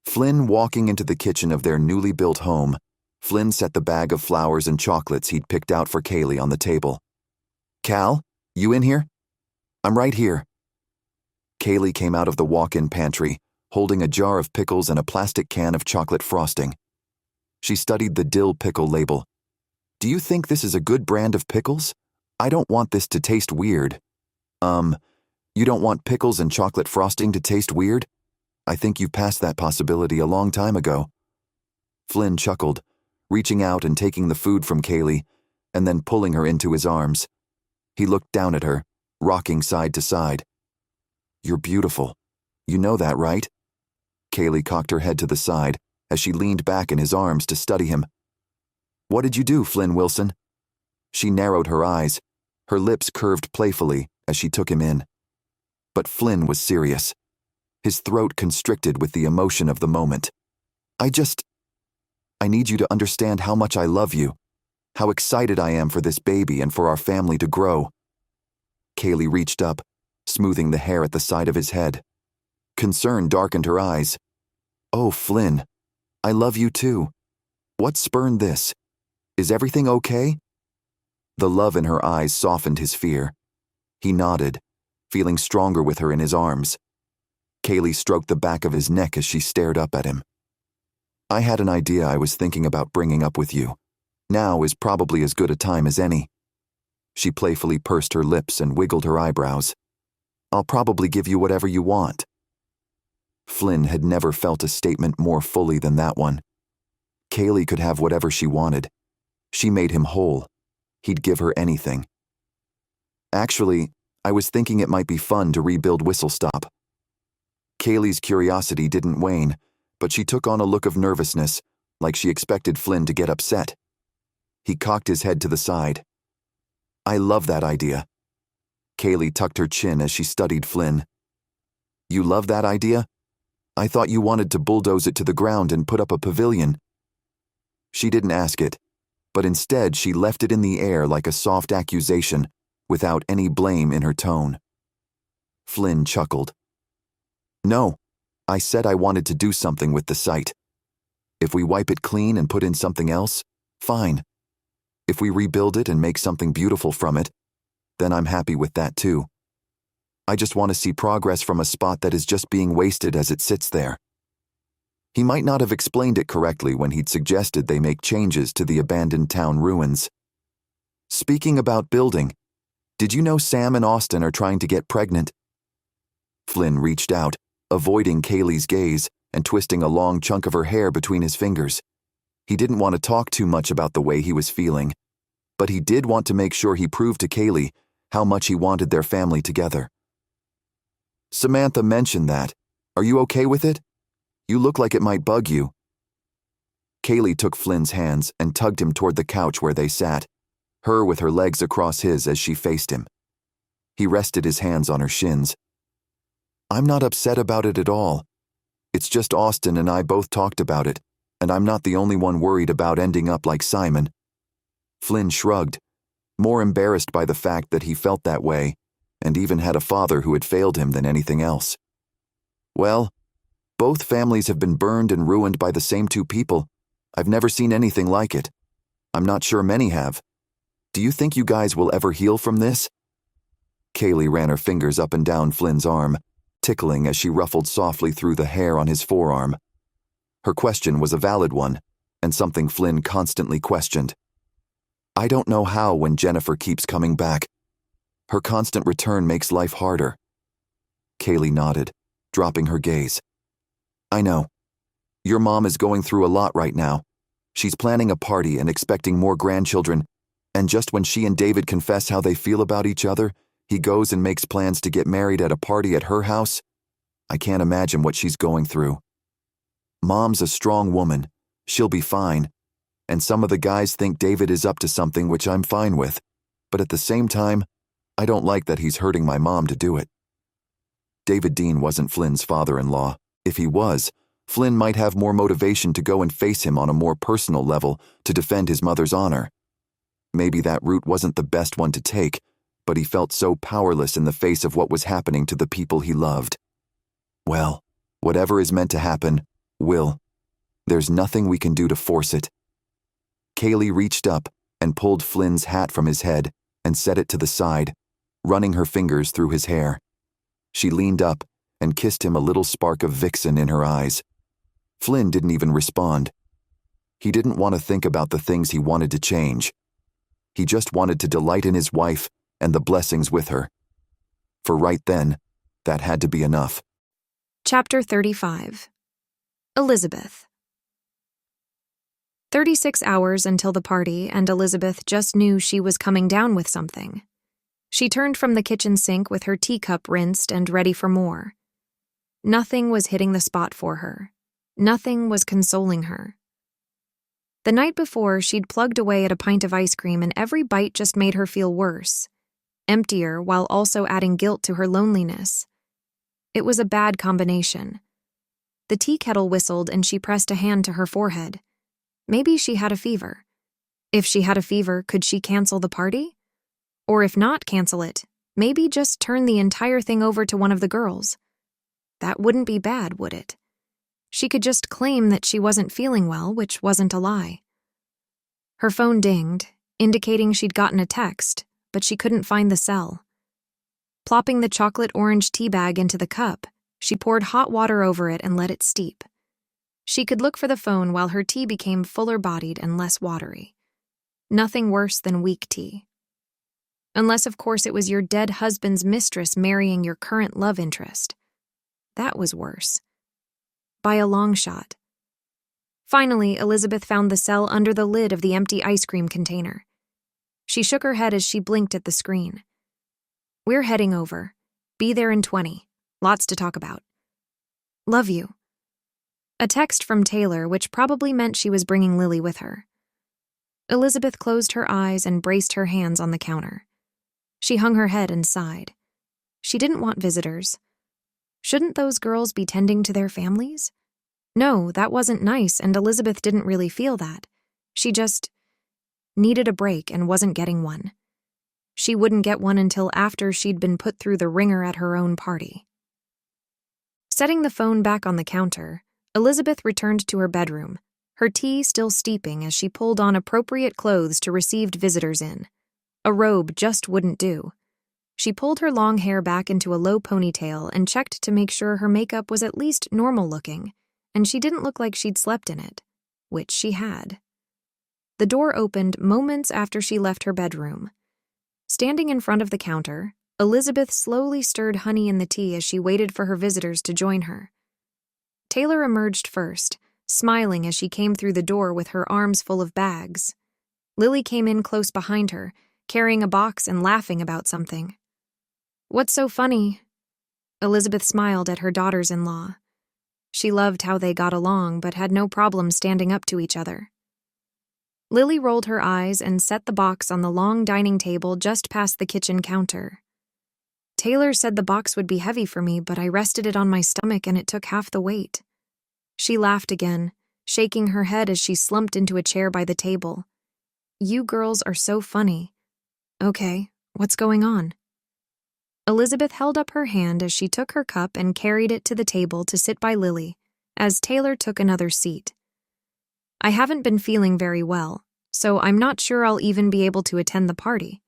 Flynn walking into the kitchen of their newly built home, Flynn set the bag of flowers and chocolates he'd picked out for Kaylee on the table. "Cal, you in here?" "I'm right here." Kaylee came out of the walk-in pantry, holding a jar of pickles and a plastic can of chocolate frosting. She studied the dill pickle label. "Do you think this is a good brand of pickles? I don't want this to taste weird." You don't want pickles and chocolate frosting to taste weird? I think you've passed that possibility a long time ago." Flynn chuckled, reaching out and taking the food from Kaylee, and then pulling her into his arms. He looked down at her, rocking side to side. "You're beautiful. You know that, right?" Kaylee cocked her head to the side as she leaned back in his arms to study him. "What did you do, Flynn Wilson?" She narrowed her eyes, her lips curved playfully as she took him in. But Flynn was serious. His throat constricted with the emotion of the moment. I need you to understand how much I love you, how excited I am for this baby and for our family to grow." Kaylee reached up, smoothing the hair at the side of his head. Concern darkened her eyes. "Oh, Flynn, I love you too. What spurned this? Is everything okay?" The love in her eyes softened his fear. He nodded, feeling stronger with her in his arms. Kaylee stroked the back of his neck as she stared up at him. "I had an idea I was thinking about bringing up with you. Now is probably as good a time as any." She playfully pursed her lips and wiggled her eyebrows. "I'll probably give you whatever you want." Flynn had never felt a statement more fully than that one. Kaylee could have whatever she wanted. She made him whole. He'd give her anything. "Actually, I was thinking it might be fun to rebuild Whistle Stop." Kaylee's curiosity didn't wane, but she took on a look of nervousness, like she expected Flynn to get upset. He cocked his head to the side. "I love that idea." Kaylee tucked her chin as she studied Flynn. "You love that idea? I thought you wanted to bulldoze it to the ground and put up a pavilion." She didn't ask it, but instead she left it in the air like a soft accusation, without any blame in her tone. Flynn chuckled. "No, I said I wanted to do something with the site. If we wipe it clean and put in something else, fine. If we rebuild it and make something beautiful from it, then I'm happy with that too. I just want to see progress from a spot that is just being wasted as it sits there." He might not have explained it correctly when he'd suggested they make changes to the abandoned town ruins. "Speaking about building, did you know Sam and Austin are trying to get pregnant?" Flynn reached out, avoiding Kaylee's gaze and twisting a long chunk of her hair between his fingers. He didn't want to talk too much about the way he was feeling, but he did want to make sure he proved to Kaylee how much he wanted their family together. "Samantha mentioned that. Are you okay with it? You look like it might bug you." Kaylee took Flynn's hands and tugged him toward the couch where they sat, her with her legs across his as she faced him. He rested his hands on her shins. "I'm not upset about it at all. It's just Austin and I both talked about it, and I'm not the only one worried about ending up like Simon." Flynn shrugged, more embarrassed by the fact that he felt that way, and even had a father who had failed him than anything else. "Well, both families have been burned and ruined by the same two people. I've never seen anything like it. I'm not sure many have. Do you think you guys will ever heal from this? Kaylee ran her fingers up and down Flynn's arm, tickling as she ruffled softly through the hair on his forearm. Her question was a valid one, and something Flynn constantly questioned. I don't know how when Jennifer keeps coming back. Her constant return makes life harder. Kaylee nodded, dropping her gaze. I know. Your mom is going through a lot right now. She's planning a party and expecting more grandchildren, and just when she and David confess how they feel about each other, he goes and makes plans to get married at a party at her house. I can't imagine what she's going through. Mom's a strong woman. She'll be fine. And some of the guys think David is up to something, which I'm fine with. But at the same time, I don't like that he's hurting my mom to do it. David Dean wasn't Flynn's father-in-law. If he was, Flynn might have more motivation to go and face him on a more personal level to defend his mother's honor. Maybe that route wasn't the best one to take, but he felt so powerless in the face of what was happening to the people he loved. Well, whatever is meant to happen, will. There's nothing we can do to force it. Kaylee reached up and pulled Flynn's hat from his head and set it to the side, running her fingers through his hair. She leaned up and kissed him, a little spark of vixen in her eyes. Flynn didn't even respond. He didn't want to think about the things he wanted to change. He just wanted to delight in his wife and the blessings with her. For right then, that had to be enough. Chapter 35. Elizabeth. 36 hours until the party, and Elizabeth just knew she was coming down with something. She turned from the kitchen sink with her teacup rinsed and ready for more. Nothing was hitting the spot for her. Nothing was consoling her. The night before, she'd plugged away at a pint of ice cream, and every bite just made her feel worse, emptier, while also adding guilt to her loneliness. It was a bad combination. The tea kettle whistled, and she pressed a hand to her forehead. Maybe she had a fever. If she had a fever, could she cancel the party? Or if not cancel it, maybe just turn the entire thing over to one of the girls. That wouldn't be bad, would it? She could just claim that she wasn't feeling well, which wasn't a lie. Her phone dinged, indicating she'd gotten a text, but she couldn't find the cell. Plopping the chocolate orange tea bag into the cup, she poured hot water over it and let it steep. She could look for the phone while her tea became fuller-bodied and less watery. Nothing worse than weak tea. Unless, of course, it was your dead husband's mistress marrying your current love interest. That was worse. By a long shot. Finally, Elizabeth found the cell under the lid of the empty ice cream container. She shook her head as she blinked at the screen. We're heading over. Be there in 20. Lots to talk about. Love you. A text from Taylor, which probably meant she was bringing Lily with her. Elizabeth closed her eyes and braced her hands on the counter. She hung her head and sighed. She didn't want visitors. Shouldn't those girls be tending to their families? No, that wasn't nice, and Elizabeth didn't really feel that. She just needed a break and wasn't getting one. She wouldn't get one until after she'd been put through the ringer at her own party. Setting the phone back on the counter, Elizabeth returned to her bedroom, her tea still steeping as she pulled on appropriate clothes to receive visitors in. A robe just wouldn't do. She pulled her long hair back into a low ponytail and checked to make sure her makeup was at least normal-looking, and she didn't look like she'd slept in it, which she had. The door opened moments after she left her bedroom. Standing in front of the counter, Elizabeth slowly stirred honey in the tea as she waited for her visitors to join her. Taylor emerged first, smiling as she came through the door with her arms full of bags. Lily came in close behind her, carrying a box and laughing about something. What's so funny? Elizabeth smiled at her daughters-in-law. She loved how they got along, but had no problem standing up to each other. Lily rolled her eyes and set the box on the long dining table just past the kitchen counter. Taylor said the box would be heavy for me, but I rested it on my stomach and it took half the weight. She laughed again, shaking her head as she slumped into a chair by the table. You girls are so funny. Okay, what's going on? Elizabeth held up her hand as she took her cup and carried it to the table to sit by Lily, as Taylor took another seat. I haven't been feeling very well, so I'm not sure I'll even be able to attend the party.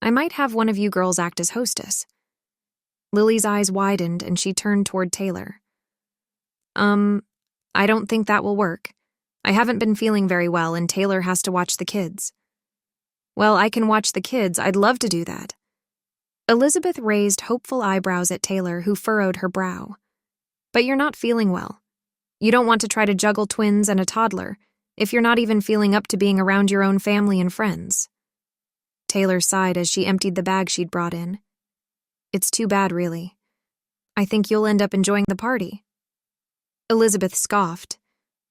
I might have one of you girls act as hostess." Lily's eyes widened and she turned toward Taylor. I don't think that will work. I haven't been feeling very well and Taylor has to watch the kids." "Well, I can watch the kids. I'd love to do that." Elizabeth raised hopeful eyebrows at Taylor, who furrowed her brow. "But you're not feeling well. You don't want to try to juggle twins and a toddler if you're not even feeling up to being around your own family and friends." Taylor sighed as she emptied the bag she'd brought in. "It's too bad, really. I think you'll end up enjoying the party." Elizabeth scoffed,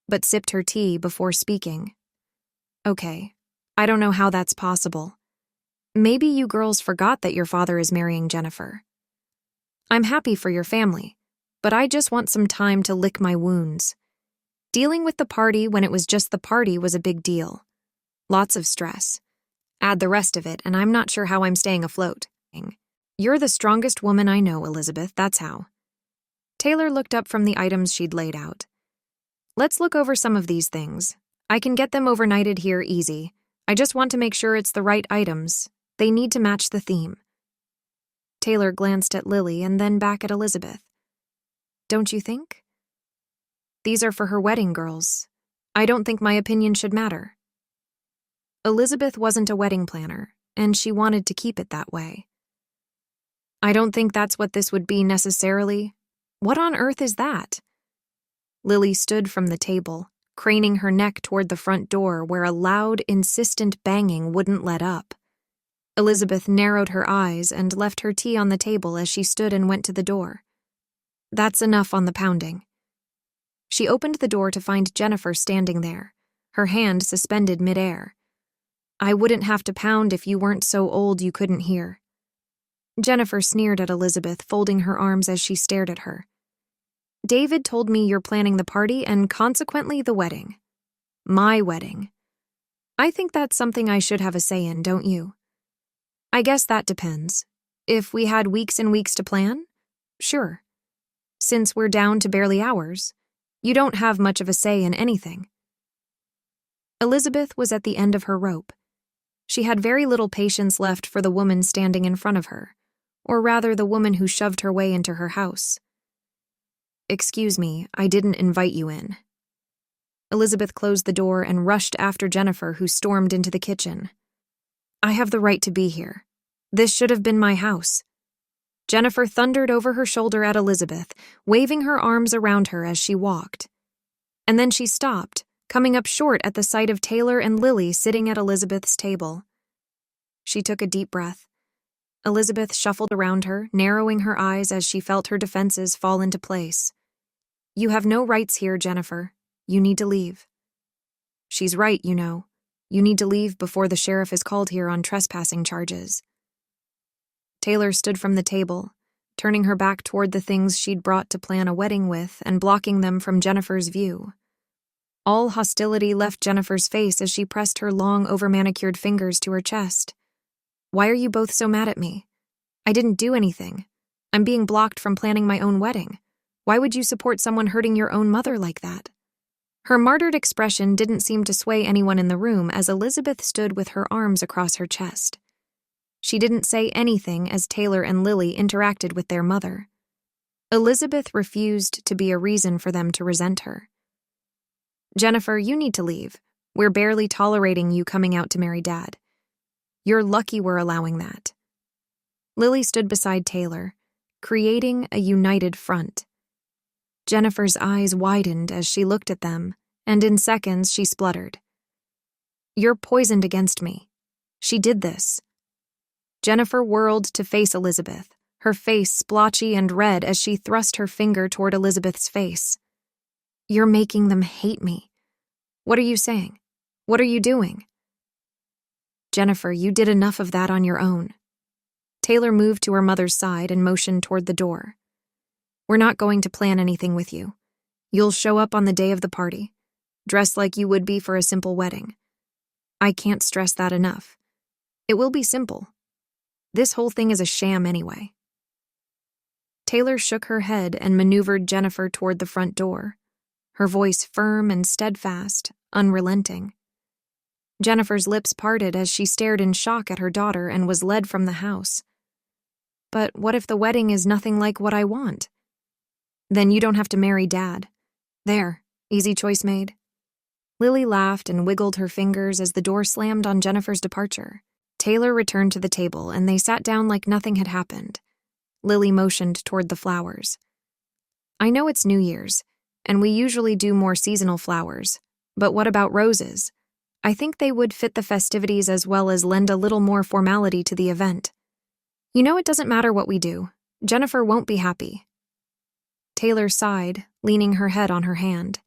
but sipped her tea before speaking. "Okay, I don't know how that's possible. Maybe you girls forgot that your father is marrying Jennifer. I'm happy for your family, but I just want some time to lick my wounds. Dealing with the party when it was just the party was a big deal. Lots of stress. Add the rest of it, and I'm not sure how I'm staying afloat. You're the strongest woman I know, Elizabeth, that's how." Taylor looked up from the items she'd laid out. "Let's look over some of these things. I can get them overnighted here easy. I just want to make sure it's the right items. They need to match the theme." Taylor glanced at Lily and then back at Elizabeth. "Don't you think?" "These are for her wedding, girls. I don't think my opinion should matter." Elizabeth wasn't a wedding planner, and she wanted to keep it that way. "I don't think that's what this would be necessarily. What on earth is that?" Lily stood from the table, craning her neck toward the front door where a loud, insistent banging wouldn't let up. Elizabeth narrowed her eyes and left her tea on the table as she stood and went to the door. "That's enough on the pounding." She opened the door to find Jennifer standing there, her hand suspended midair. "I wouldn't have to pound if you weren't so old you couldn't hear." Jennifer sneered at Elizabeth, folding her arms as she stared at her. "David told me you're planning the party and consequently the wedding. My wedding. I think that's something I should have a say in, don't you? I guess that depends. If we had weeks and weeks to plan, sure. Since we're down to barely hours, you don't have much of a say in anything." Elizabeth was at the end of her rope. She had very little patience left for the woman standing in front of her, or rather the woman who shoved her way into her house. "Excuse me, I didn't invite you in." Elizabeth closed the door and rushed after Jennifer, who stormed into the kitchen. "I have the right to be here. This should have been my house." Jennifer thundered over her shoulder at Elizabeth, waving her arms around her as she walked. And then she stopped, coming up short at the sight of Taylor and Lily sitting at Elizabeth's table. She took a deep breath. Elizabeth shuffled around her, narrowing her eyes as she felt her defenses fall into place. "You have no rights here, Jennifer. You need to leave." "She's right, you know. You need to leave before the sheriff is called here on trespassing charges." Taylor stood from the table, turning her back toward the things she'd brought to plan a wedding with and blocking them from Jennifer's view. All hostility left Jennifer's face as she pressed her long, over-manicured fingers to her chest. "Why are you both so mad at me? I didn't do anything. I'm being blocked from planning my own wedding. Why would you support someone hurting your own mother like that?" Her martyred expression didn't seem to sway anyone in the room as Elizabeth stood with her arms across her chest. She didn't say anything as Taylor and Lily interacted with their mother. Elizabeth refused to be a reason for them to resent her. "Jennifer, you need to leave. We're barely tolerating you coming out to marry Dad. You're lucky we're allowing that." Lily stood beside Taylor, creating a united front. Jennifer's eyes widened as she looked at them, and in seconds she spluttered. "You're poisoned against me. She did this." Jennifer whirled to face Elizabeth, her face splotchy and red as she thrust her finger toward Elizabeth's face. "You're making them hate me. What are you saying? What are you doing?" "Jennifer, you did enough of that on your own." Taylor moved to her mother's side and motioned toward the door. "We're not going to plan anything with you. You'll show up on the day of the party, dressed like you would be for a simple wedding. I can't stress that enough. It will be simple. This whole thing is a sham anyway." Taylor shook her head and maneuvered Jennifer toward the front door, her voice firm and steadfast, unrelenting. Jennifer's lips parted as she stared in shock at her daughter and was led from the house. But what if the wedding is nothing like what I want? Then you don't have to marry Dad. There, easy choice made. Lily laughed and wiggled her fingers as the door slammed on Jennifer's departure. Taylor returned to the table and they sat down like nothing had happened. Lily motioned toward the flowers. I know it's New Year's, and we usually do more seasonal flowers, but what about roses? I think they would fit the festivities as well as lend a little more formality to the event. You know it doesn't matter what we do. Jennifer won't be happy. Taylor sighed, leaning her head on her hand.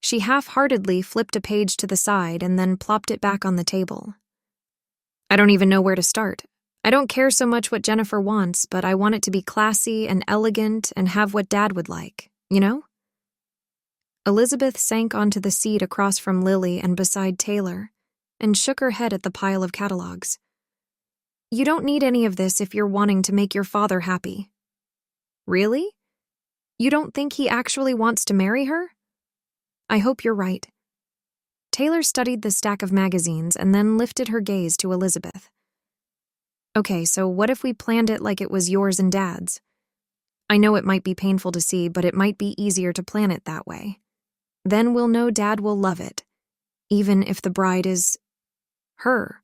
She half-heartedly flipped a page to the side and then plopped it back on the table. I don't even know where to start. I don't care so much what Jennifer wants, but I want it to be classy and elegant and have what Dad would like, you know? Elizabeth sank onto the seat across from Lily and beside Taylor and shook her head at the pile of catalogs. You don't need any of this if you're wanting to make your father happy. Really? You don't think he actually wants to marry her? I hope you're right. Taylor studied the stack of magazines and then lifted her gaze to Elizabeth. Okay, so what if we planned it like it was yours and Dad's? I know it might be painful to see, but it might be easier to plan it that way. Then we'll know Dad will love it, even if the bride is her.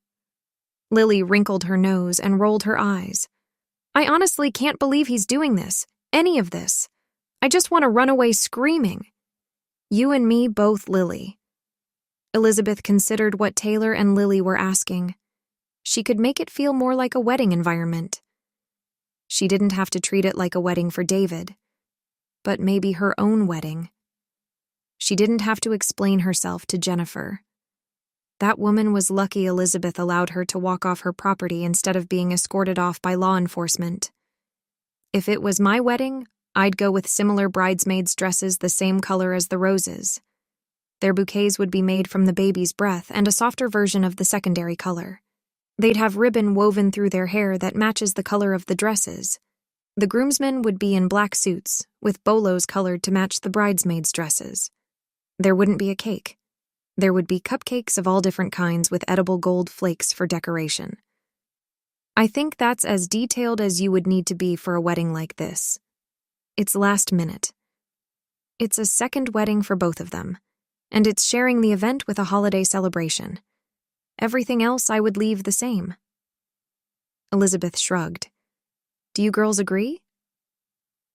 Lily wrinkled her nose and rolled her eyes. I honestly can't believe he's doing this, any of this. I just want to run away screaming. You and me both, Lily. Elizabeth considered what Taylor and Lily were asking. She could make it feel more like a wedding environment. She didn't have to treat it like a wedding for David, but maybe her own wedding. She didn't have to explain herself to Jennifer. That woman was lucky Elizabeth allowed her to walk off her property instead of being escorted off by law enforcement. If it was my wedding, I'd go with similar bridesmaids' dresses the same color as the roses. Their bouquets would be made from the baby's breath and a softer version of the secondary color. They'd have ribbon woven through their hair that matches the color of the dresses. The groomsmen would be in black suits, with bolos colored to match the bridesmaids' dresses. There wouldn't be a cake. There would be cupcakes of all different kinds with edible gold flakes for decoration. I think that's as detailed as you would need to be for a wedding like this. It's last minute. It's a second wedding for both of them, and it's sharing the event with a holiday celebration. Everything else I would leave the same. Elizabeth shrugged. Do you girls agree?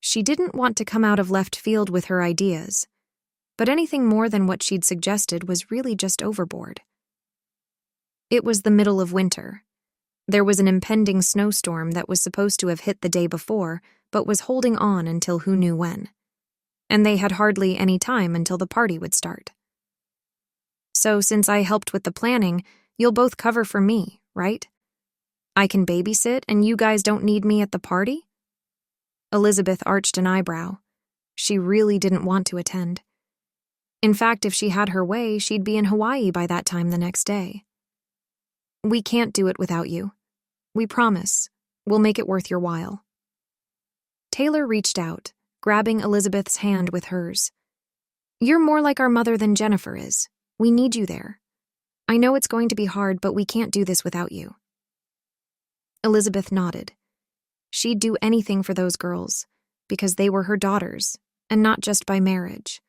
She didn't want to come out of left field with her ideas, but anything more than what she'd suggested was really just overboard. It was the middle of winter. There was an impending snowstorm that was supposed to have hit the day before, but was holding on until who knew when. And they had hardly any time until the party would start. So since I helped with the planning, you'll both cover for me, right? I can babysit and you guys don't need me at the party? Elizabeth arched an eyebrow. She really didn't want to attend. In fact, if she had her way, she'd be in Hawaii by that time the next day. We can't do it without you. We promise. We'll make it worth your while. Taylor reached out, grabbing Elizabeth's hand with hers. You're more like our mother than Jennifer is. We need you there. I know it's going to be hard, but we can't do this without you. Elizabeth nodded. She'd do anything for those girls, because they were her daughters, and not just by marriage.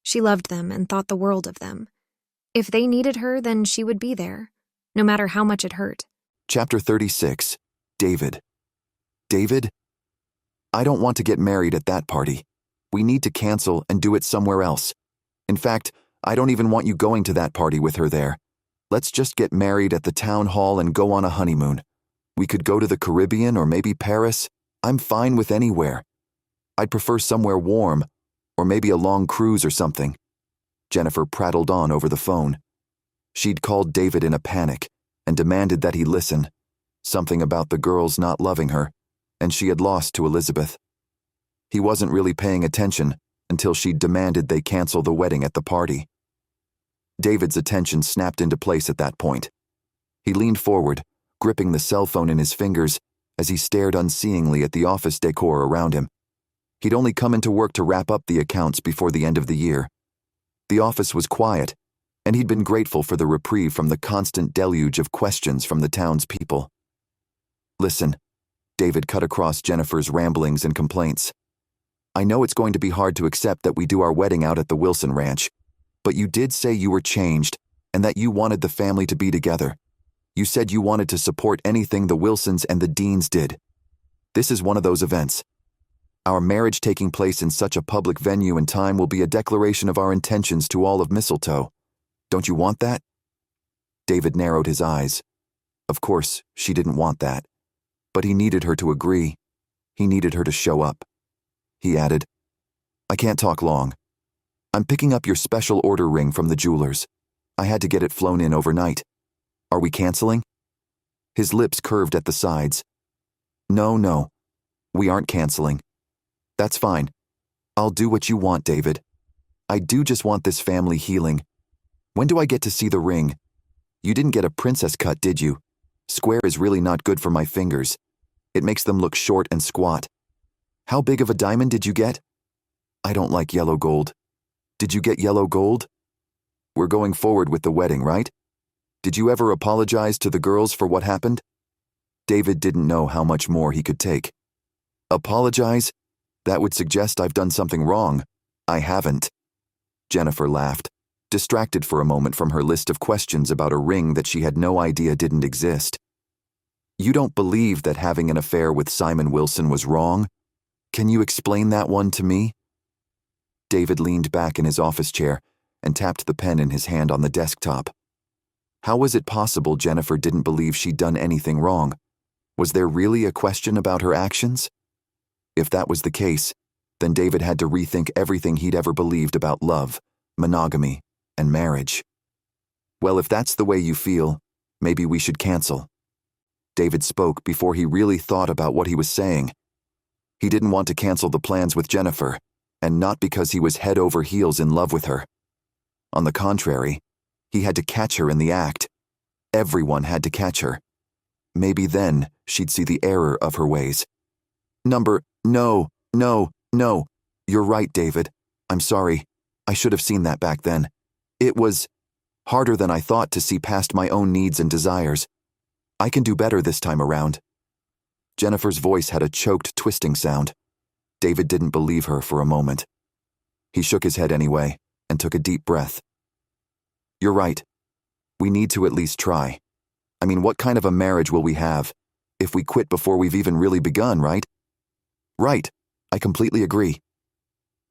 She loved them and thought the world of them. If they needed her, then she would be there, no matter how much it hurt. Chapter 36. David. David? I don't want to get married at that party. We need to cancel and do it somewhere else. In fact, I don't even want you going to that party with her there. Let's just get married at the town hall and go on a honeymoon. We could go to the Caribbean or maybe Paris. I'm fine with anywhere. I'd prefer somewhere warm, or maybe a long cruise or something. Jennifer prattled on over the phone. She'd called David in a panic and demanded that he listen. Something about the girls not loving her, and she had lost to Elizabeth. He wasn't really paying attention until she'd demanded they cancel the wedding at the party. David's attention snapped into place at that point. He leaned forward, gripping the cell phone in his fingers as he stared unseeingly at the office decor around him. He'd only come into work to wrap up the accounts before the end of the year. The office was quiet, and he'd been grateful for the reprieve from the constant deluge of questions from the townspeople. "Listen," David cut across Jennifer's ramblings and complaints. "I know it's going to be hard to accept that we do our wedding out at the Wilson Ranch, but you did say you were changed and that you wanted the family to be together. You said you wanted to support anything the Wilsons and the Deans did. This is one of those events. Our marriage taking place in such a public venue and time will be a declaration of our intentions to all of Mistletoe. Don't you want that?" David narrowed his eyes. Of course, she didn't want that. But he needed her to agree. He needed her to show up. He added, "I can't talk long. I'm picking up your special order ring from the jeweler's. I had to get it flown in overnight. Are we canceling?" His lips curved at the sides. No, we aren't canceling. That's fine. I'll do what you want, David. I do just want this family healing. When do I get to see the ring? You didn't get a princess cut, did you? Square is really not good for my fingers. It makes them look short and squat. How big of a diamond did you get? I don't like yellow gold. Did you get yellow gold? We're going forward with the wedding, right? Did you ever apologize to the girls for what happened? David didn't know how much more he could take. Apologize? That would suggest I've done something wrong. I haven't. Jennifer laughed, distracted for a moment from her list of questions about a ring that she had no idea didn't exist. You don't believe that having an affair with Simon Wilson was wrong? Can you explain that one to me? David leaned back in his office chair and tapped the pen in his hand on the desktop. How was it possible Jennifer didn't believe she'd done anything wrong? Was there really a question about her actions? If that was the case, then David had to rethink everything he'd ever believed about love, monogamy, and marriage. Well, if that's the way you feel, maybe we should cancel. David spoke before he really thought about what he was saying. He didn't want to cancel the plans with Jennifer, and not because he was head over heels in love with her. On the contrary, he had to catch her in the act. Everyone had to catch her. Maybe then she'd see the error of her ways. No. You're right, David. I'm sorry. I should have seen that back then. It was harder than I thought to see past my own needs and desires. I can do better this time around. Jennifer's voice had a choked, twisting sound. David didn't believe her for a moment. He shook his head anyway and took a deep breath. You're right. We need to at least try. I mean, what kind of a marriage will we have if we quit before we've even really begun, right? Right. I completely agree.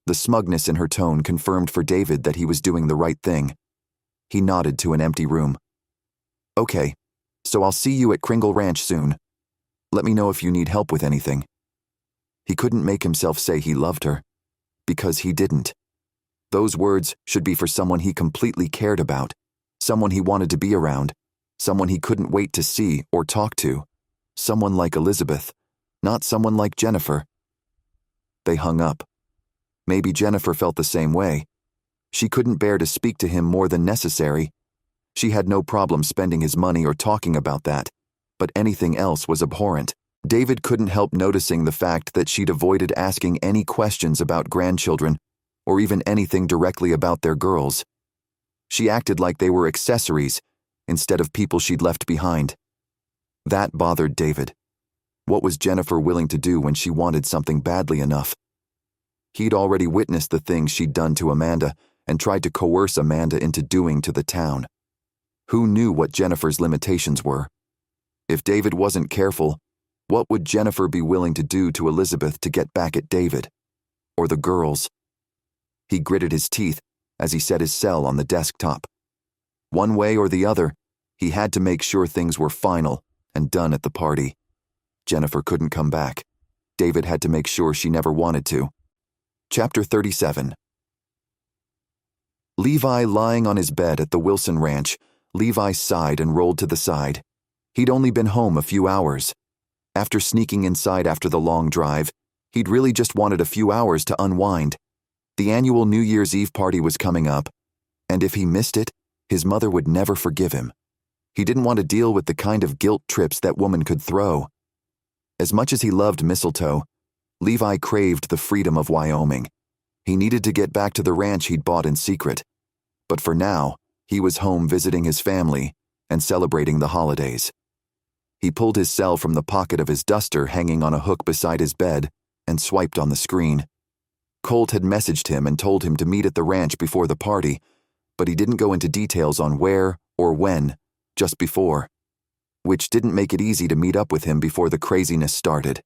The smugness in her tone confirmed for David that he was doing the right thing. He nodded to an empty room. Okay, so I'll see you at Kringle Ranch soon. Let me know if you need help with anything. He couldn't make himself say he loved her, because he didn't. Those words should be for someone he completely cared about, someone he wanted to be around, someone he couldn't wait to see or talk to, someone like Elizabeth, not someone like Jennifer. They hung up. Maybe Jennifer felt the same way. She couldn't bear to speak to him more than necessary. She had no problem spending his money or talking about that, but anything else was abhorrent. David couldn't help noticing the fact that she'd avoided asking any questions about grandchildren or even anything directly about their girls. She acted like they were accessories instead of people she'd left behind. That bothered David. What was Jennifer willing to do when she wanted something badly enough? He'd already witnessed the things she'd done to Amanda and tried to coerce Amanda into doing to the town. Who knew what Jennifer's limitations were? If David wasn't careful, what would Jennifer be willing to do to Elizabeth to get back at David? Or the girls? He gritted his teeth as he set his cell on the desktop. One way or the other, he had to make sure things were final and done at the party. Jennifer couldn't come back. David had to make sure she never wanted to. Chapter 37. Levi lying on his bed at the Wilson Ranch, Levi sighed and rolled to the side. He'd only been home a few hours. After sneaking inside after the long drive, he'd really just wanted a few hours to unwind. The annual New Year's Eve party was coming up, and if he missed it, his mother would never forgive him. He didn't want to deal with the kind of guilt trips that woman could throw. As much as he loved Mistletoe, Levi craved the freedom of Wyoming. He needed to get back to the ranch he'd bought in secret. But for now, He was home visiting his family and celebrating the holidays. He pulled his cell from the pocket of his duster hanging on a hook beside his bed and swiped on the screen. Colt had messaged him and told him to meet at the ranch before the party, but he didn't go into details on where or when, just before, which didn't make it easy to meet up with him before the craziness started.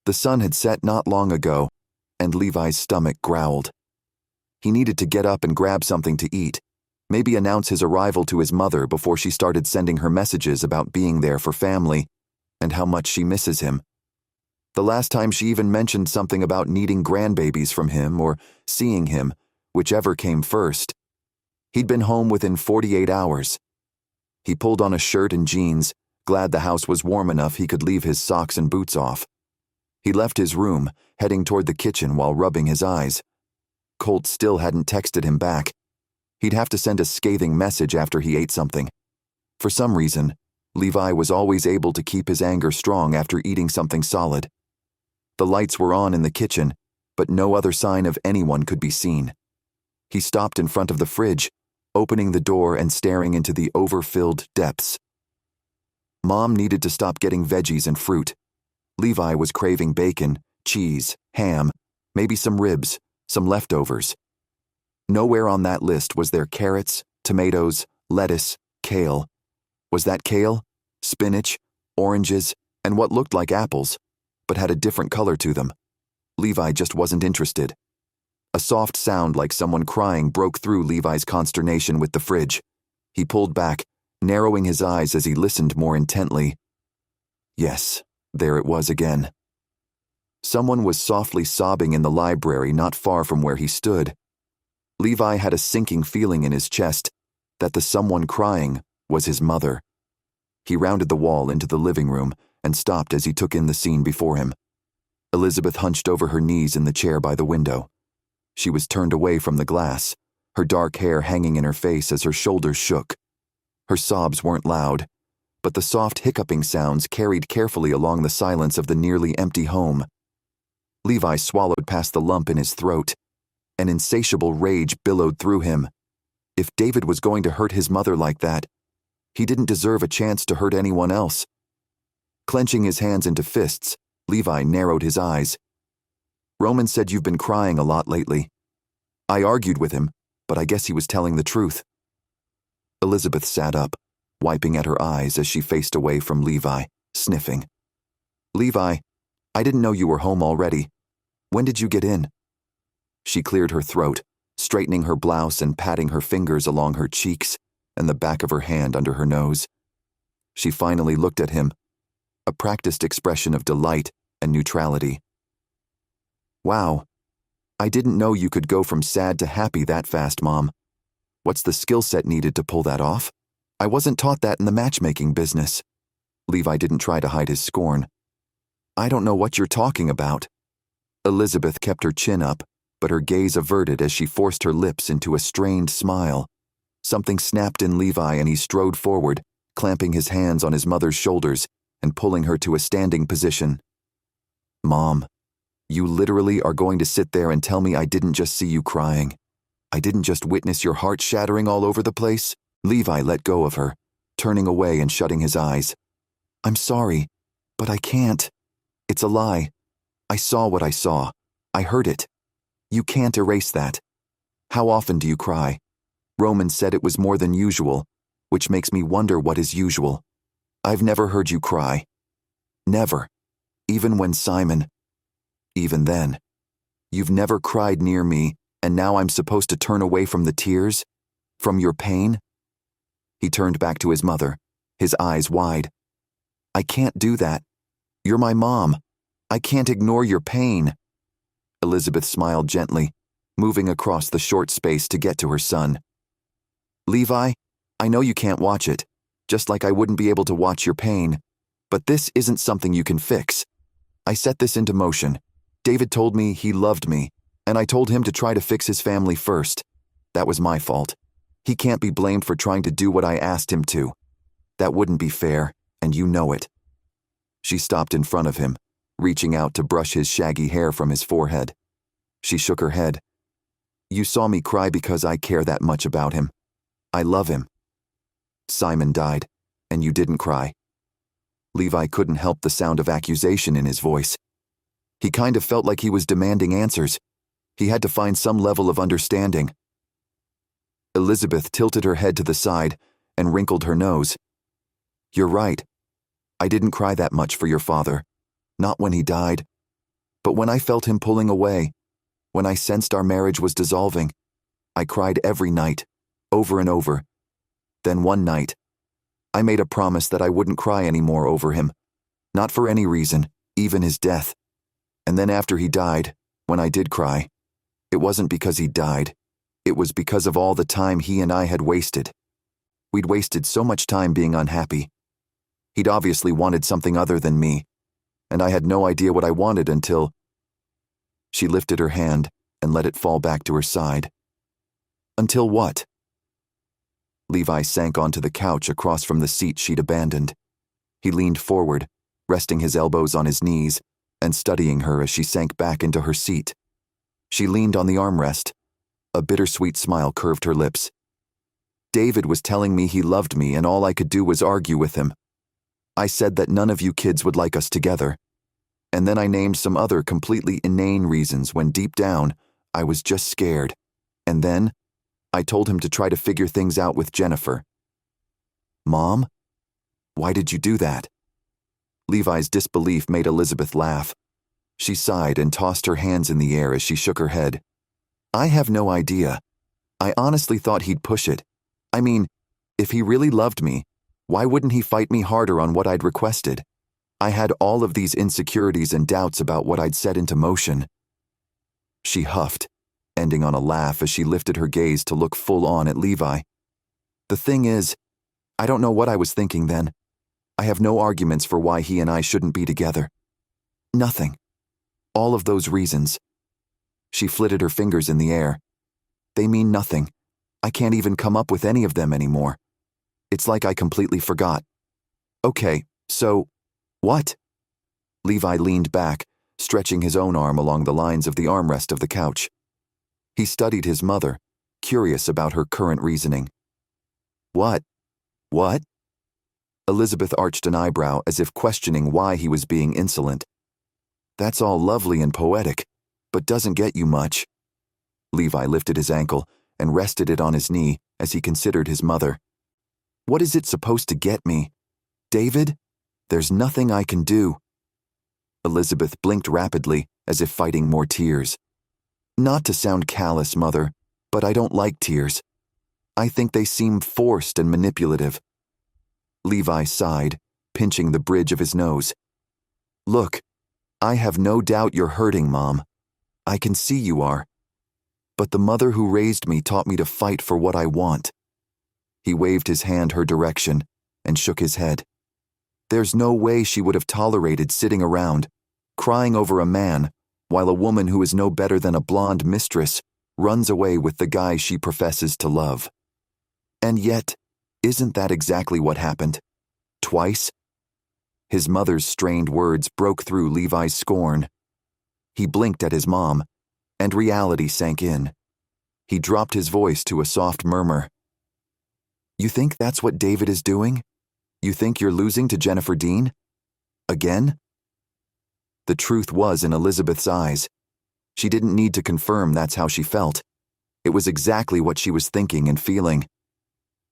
The sun had set not long ago, and Levi's stomach growled. He needed to get up and grab something to eat, maybe announce his arrival to his mother before she started sending her messages about being there for family and how much she misses him. The last time she even mentioned something about needing grandbabies from him or seeing him, whichever came first. He'd been home within 48 hours. He pulled on a shirt and jeans, glad the house was warm enough he could leave his socks and boots off. He left his room, heading toward the kitchen while rubbing his eyes. Colt still hadn't texted him back. He'd have to send a scathing message after he ate something. For some reason, Levi was always able to keep his anger strong after eating something solid. The lights were on in the kitchen, but no other sign of anyone could be seen. He stopped in front of the fridge, opening the door and staring into the overfilled depths. Mom needed to stop getting veggies and fruit. Levi was craving bacon, cheese, ham, maybe some ribs, some leftovers. Nowhere on that list was there carrots, tomatoes, lettuce, kale. Was that kale, spinach, oranges, and what looked like apples, but had a different color to them? Levi just wasn't interested. A soft sound like someone crying broke through Levi's consternation with the fridge. He pulled back, narrowing his eyes as he listened more intently. Yes, there it was again. Someone was softly sobbing in the library not far from where he stood. Levi had a sinking feeling in his chest that the someone crying was his mother. He rounded the wall into the living room and stopped as he took in the scene before him. Elizabeth hunched over her knees in the chair by the window. She was turned away from the glass, her dark hair hanging in her face as her shoulders shook. Her sobs weren't loud, but the soft hiccuping sounds carried carefully along the silence of the nearly empty home. Levi swallowed past the lump in his throat. An insatiable rage billowed through him. If David was going to hurt his mother like that, he didn't deserve a chance to hurt anyone else. Clenching his hands into fists, Levi narrowed his eyes. Roman said you've been crying a lot lately. I argued with him, but I guess he was telling the truth. Elizabeth sat up, wiping at her eyes as she faced away from Levi, sniffing. Levi, I didn't know you were home already. When did you get in? She cleared her throat, straightening her blouse and patting her fingers along her cheeks and the back of her hand under her nose. She finally looked at him, a practiced expression of delight and neutrality. Wow, I didn't know you could go from sad to happy that fast, Mom. What's the skill set needed to pull that off? I wasn't taught that in the matchmaking business. Levi didn't try to hide his scorn. I don't know what you're talking about. Elizabeth kept her chin up, but her gaze averted as she forced her lips into a strained smile. Something snapped in Levi and he strode forward, clamping his hands on his mother's shoulders and pulling her to a standing position. Mom, you literally are going to sit there and tell me I didn't just see you crying? I didn't just witness your heart shattering all over the place? Levi let go of her, turning away and shutting his eyes. I'm sorry, but I can't. It's a lie. I saw what I saw. I heard it. You can't erase that. How often do you cry? Roman said it was more than usual, which makes me wonder what is usual. I've never heard you cry. Never. Even when Simon. Even then. You've never cried near me, and now I'm supposed to turn away from the tears? From your pain? He turned back to his mother, his eyes wide. I can't do that. You're my mom. I can't ignore your pain. Elizabeth smiled gently, moving across the short space to get to her son. Levi, I know you can't watch it, just like I wouldn't be able to watch your pain, but this isn't something you can fix. I set this into motion. David told me he loved me, and I told him to try to fix his family first. That was my fault. He can't be blamed for trying to do what I asked him to. That wouldn't be fair, and you know it. She stopped in front of him, reaching out to brush his shaggy hair from his forehead. She shook her head. You saw me cry because I care that much about him. I love him. Simon died, and you didn't cry. Levi couldn't help the sound of accusation in his voice. He kind of felt like he was demanding answers. He had to find some level of understanding. Elizabeth tilted her head to the side and wrinkled her nose. You're right. I didn't cry that much for your father. Not when he died. But when I felt him pulling away, when I sensed our marriage was dissolving, I cried every night, over and over. Then one night, I made a promise that I wouldn't cry anymore over him. Not for any reason, even his death. And then after he died, when I did cry, it wasn't because he died. It was because of all the time he and I had wasted. We'd wasted so much time being unhappy. He'd obviously wanted something other than me, and I had no idea what I wanted until... She lifted her hand and let it fall back to her side. Until what? Levi sank onto the couch across from the seat she'd abandoned. He leaned forward, resting his elbows on his knees and studying her as she sank back into her seat. She leaned on the armrest. A bittersweet smile curved her lips. David was telling me he loved me and all I could do was argue with him. I said that none of you kids would like us together. And then I named some other completely inane reasons when deep down, I was just scared. And then, I told him to try to figure things out with Jennifer. Mom? Why did you do that? Levi's disbelief made Elizabeth laugh. She sighed and tossed her hands in the air as she shook her head. I have no idea. I honestly thought he'd push it. I mean, if he really loved me, why wouldn't he fight me harder on what I'd requested? I had all of these insecurities and doubts about what I'd set into motion. She huffed, ending on a laugh as she lifted her gaze to look full on at Levi. The thing is, I don't know what I was thinking then. I have no arguments for why he and I shouldn't be together. Nothing. All of those reasons. She flitted her fingers in the air. They mean nothing. I can't even come up with any of them anymore. It's like I completely forgot. Okay, so, what? Levi leaned back, stretching his own arm along the lines of the armrest of the couch. He studied his mother, curious about her current reasoning. What? What? Elizabeth arched an eyebrow as if questioning why he was being insolent. That's all lovely and poetic, but doesn't get you much. Levi lifted his ankle and rested it on his knee as he considered his mother. What is it supposed to get me? David? There's nothing I can do. Elizabeth blinked rapidly, as if fighting more tears. Not to sound callous, Mother, but I don't like tears. I think they seem forced and manipulative. Levi sighed, pinching the bridge of his nose. Look, I have no doubt you're hurting, Mom. I can see you are. But the mother who raised me taught me to fight for what I want. He waved his hand her direction and shook his head. There's no way she would have tolerated sitting around, crying over a man, while a woman who is no better than a blonde mistress runs away with the guy she professes to love. And yet, isn't that exactly what happened? Twice? His mother's strained words broke through Levi's scorn. He blinked at his mom, and reality sank in. He dropped his voice to a soft murmur. You think that's what David is doing? You think you're losing to Jennifer Dean? Again? The truth was in Elizabeth's eyes. She didn't need to confirm that's how she felt. It was exactly what she was thinking and feeling.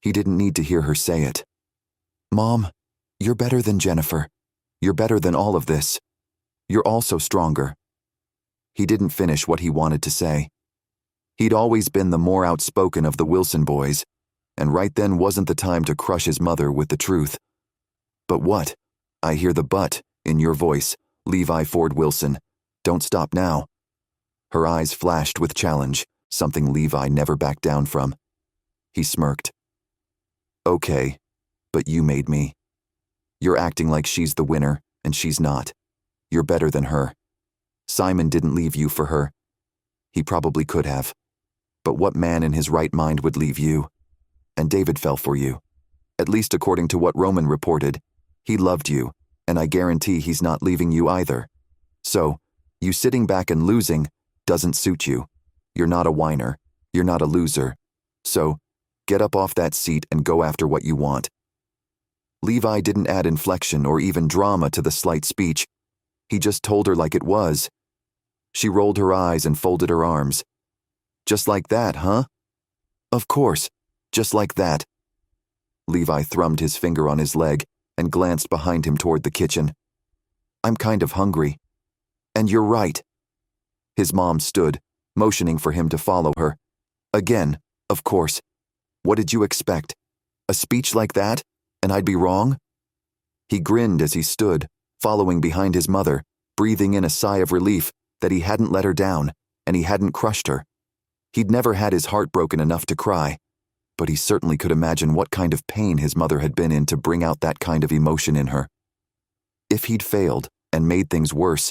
He didn't need to hear her say it. Mom, you're better than Jennifer. You're better than all of this. You're also stronger. He didn't finish what he wanted to say. He'd always been the more outspoken of the Wilson boys, and right then wasn't the time to crush his mother with the truth. But what? I hear the but in your voice, Levi Ford Wilson. Don't stop now. Her eyes flashed with challenge, something Levi never backed down from. He smirked. Okay, but you made me. You're acting like she's the winner, and she's not. You're better than her. Simon didn't leave you for her. He probably could have. But what man in his right mind would leave you? And David fell for you. At least according to what Roman reported. He loved you, and I guarantee he's not leaving you either. So, you sitting back and losing doesn't suit you. You're not a whiner. You're not a loser. So, Get up off that seat and go after what you want." Levi didn't add inflection or even drama to the slight speech. He just told her like it was. She rolled her eyes and folded her arms. "Just like that, huh?" "Of course, just like that." Levi thrummed his finger on his leg and glanced behind him toward the kitchen. "I'm kind of hungry." "And you're right." His mom stood, motioning for him to follow her. "Again, of course. What did you expect? A speech like that, and I'd be wrong?" He grinned as he stood, following behind his mother, breathing in a sigh of relief that he hadn't let her down and he hadn't crushed her. He'd never had his heart broken enough to cry, but he certainly could imagine what kind of pain his mother had been in to bring out that kind of emotion in her. If he'd failed and made things worse,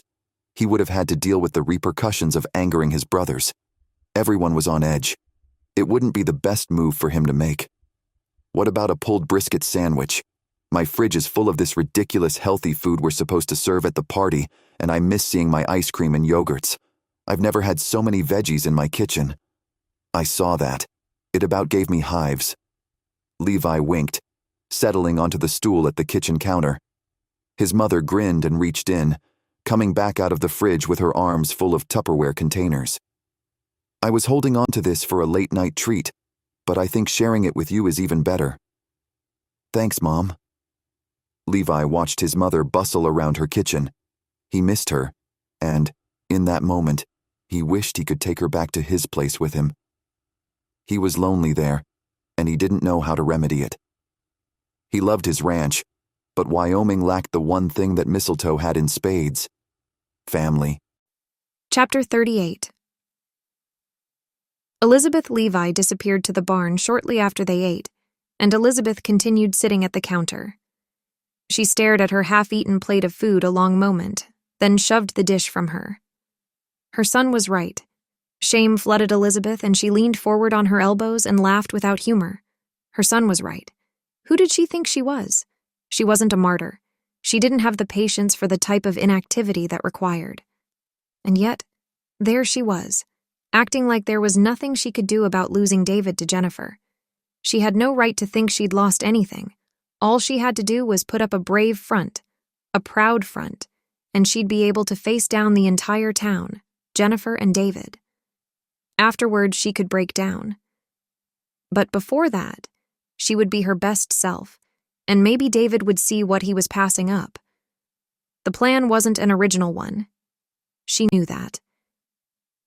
he would have had to deal with the repercussions of angering his brothers. Everyone was on edge. It wouldn't be the best move for him to make. "What about a pulled brisket sandwich? My fridge is full of this ridiculous healthy food we're supposed to serve at the party, and I miss seeing my ice cream and yogurts. I've never had so many veggies in my kitchen." "I saw that. It about gave me hives." Levi winked, settling onto the stool at the kitchen counter. His mother grinned and reached in, coming back out of the fridge with her arms full of Tupperware containers. "I was holding on to this for a late-night treat, but I think sharing it with you is even better." "Thanks, Mom." Levi watched his mother bustle around her kitchen. He missed her, and, in that moment, he wished he could take her back to his place with him. He was lonely there, and he didn't know how to remedy it. He loved his ranch, but Wyoming lacked the one thing that Mistletoe had in spades: family. Chapter 38. Elizabeth Levi disappeared to the barn shortly after they ate, and Elizabeth continued sitting at the counter. She stared at her half-eaten plate of food a long moment, then shoved the dish from her. Her son was right. Shame flooded Elizabeth, and she leaned forward on her elbows and laughed without humor. Her son was right. Who did she think she was? She wasn't a martyr. She didn't have the patience for the type of inactivity that required. And yet, there she was, acting like there was nothing she could do about losing David to Jennifer. She had no right to think she'd lost anything. All she had to do was put up a brave front, a proud front, and she'd be able to face down the entire town, Jennifer and David. Afterwards, she could break down. But before that, she would be her best self, and maybe David would see what he was passing up. The plan wasn't an original one. She knew that.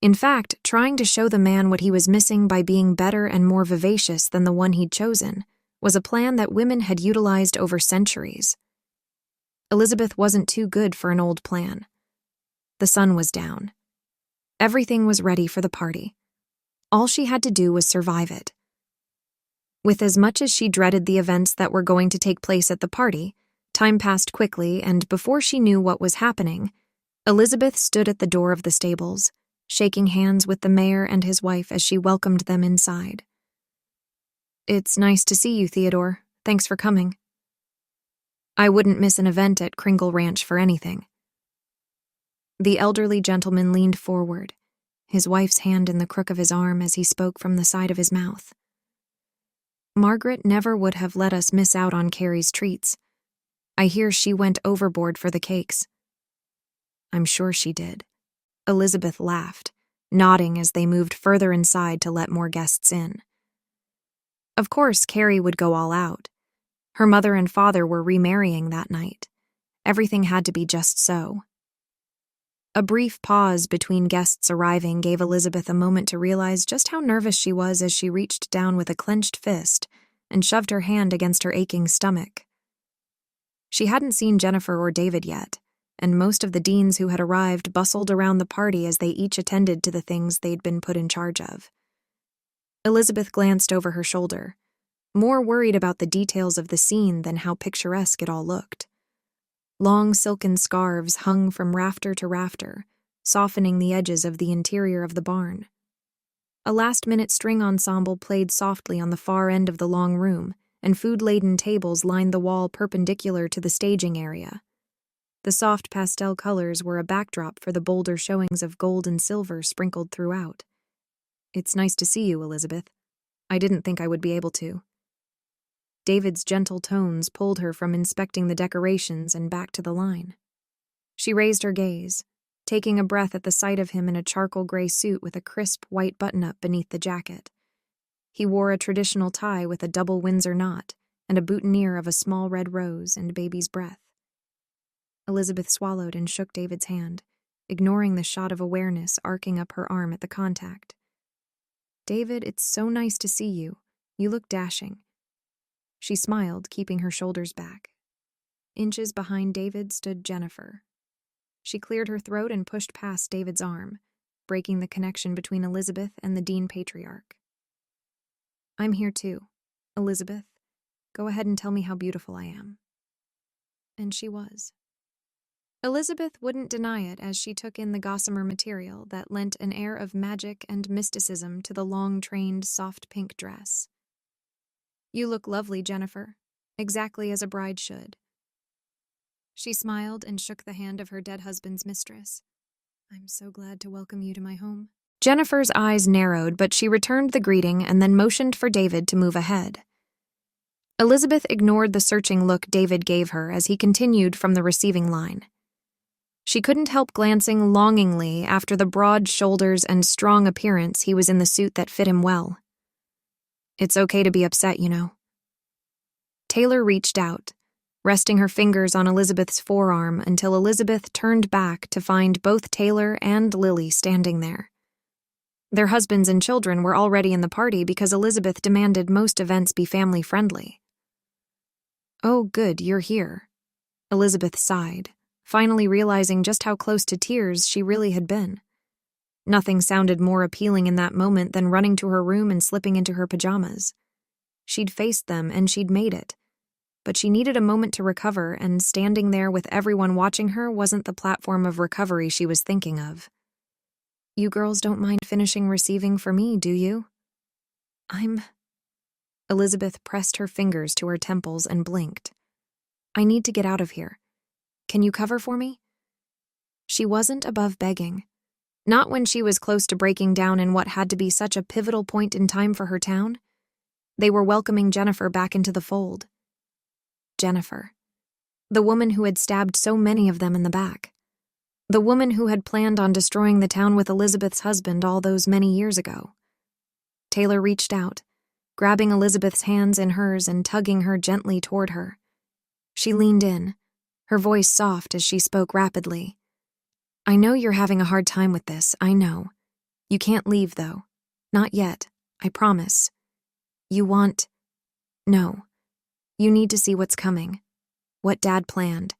In fact, trying to show the man what he was missing by being better and more vivacious than the one he'd chosen was a plan that women had utilized over centuries. Elizabeth wasn't too good for an old plan. The sun was down. Everything was ready for the party. All she had to do was survive it. With as much as she dreaded the events that were going to take place at the party, time passed quickly, and before she knew what was happening, Elizabeth stood at the door of the stables, shaking hands with the mayor and his wife as she welcomed them inside. "It's nice to see you, Theodore. Thanks for coming." "I wouldn't miss an event at Kringle Ranch for anything." The elderly gentleman leaned forward, his wife's hand in the crook of his arm as he spoke from the side of his mouth. "Margaret never would have let us miss out on Carrie's treats. I hear she went overboard for the cakes." "I'm sure she did." Elizabeth laughed, nodding as they moved further inside to let more guests in. Of course, Carrie would go all out. Her mother and father were remarrying that night. Everything had to be just so. A brief pause between guests arriving gave Elizabeth a moment to realize just how nervous she was as she reached down with a clenched fist and shoved her hand against her aching stomach. She hadn't seen Jennifer or David yet, and most of the deans who had arrived bustled around the party as they each attended to the things they'd been put in charge of. Elizabeth glanced over her shoulder, more worried about the details of the scene than how picturesque it all looked. Long silken scarves hung from rafter to rafter, softening the edges of the interior of the barn. A last-minute string ensemble played softly on the far end of the long room, and food-laden tables lined the wall perpendicular to the staging area. The soft pastel colors were a backdrop for the bolder showings of gold and silver sprinkled throughout. "It's nice to see you, Elizabeth." I didn't think I would be able to." David's gentle tones pulled her from inspecting the decorations and back to the line. She raised her gaze, taking a breath at the sight of him in a charcoal gray suit with a crisp white button-up beneath the jacket. He wore a traditional tie with a double Windsor knot and a boutonniere of a small red rose and baby's breath. Elizabeth swallowed and shook David's hand, ignoring the shot of awareness arcing up her arm at the contact. "David, it's so nice to see you. You look dashing." She smiled, keeping her shoulders back. Inches behind David stood Jennifer. She cleared her throat and pushed past David's arm, breaking the connection between Elizabeth and the Dean Patriarch. "I'm here too. Elizabeth, go ahead and tell me how beautiful I am." And she was. Elizabeth wouldn't deny it as she took in the gossamer material that lent an air of magic and mysticism to the long-trained, soft pink dress. "You look lovely, Jennifer, exactly as a bride should." She smiled and shook the hand of her dead husband's mistress. "I'm so glad to welcome you to my home." Jennifer's eyes narrowed, but she returned the greeting and then motioned for David to move ahead. Elizabeth ignored the searching look David gave her as he continued from the receiving line. She couldn't help glancing longingly after the broad shoulders and strong appearance he was in the suit that fit him well. "It's okay to be upset, you know." Taylor reached out, resting her fingers on Elizabeth's forearm until Elizabeth turned back to find both Taylor and Lily standing there. Their husbands and children were already in the party because Elizabeth demanded most events be family-friendly. "Oh, good, you're here." Elizabeth sighed, finally realizing just how close to tears she really had been. Nothing sounded more appealing in that moment than running to her room and slipping into her pajamas. She'd faced them and she'd made it, but she needed a moment to recover, and standing there with everyone watching her wasn't the platform of recovery she was thinking of. "You girls don't mind finishing receiving for me, do you?" Elizabeth pressed her fingers to her temples and blinked. "I need to get out of here. Can you cover for me?" She wasn't above begging. Not when she was close to breaking down in what had to be such a pivotal point in time for her town. They were welcoming Jennifer back into the fold. Jennifer. The woman who had stabbed so many of them in the back. The woman who had planned on destroying the town with Elizabeth's husband all those many years ago. Taylor reached out, grabbing Elizabeth's hands in hers and tugging her gently toward her. She leaned in, her voice soft as she spoke rapidly. "I know you're having a hard time with this, I know. You can't leave, though. Not yet, I promise. No. You need to see what's coming. What Dad planned.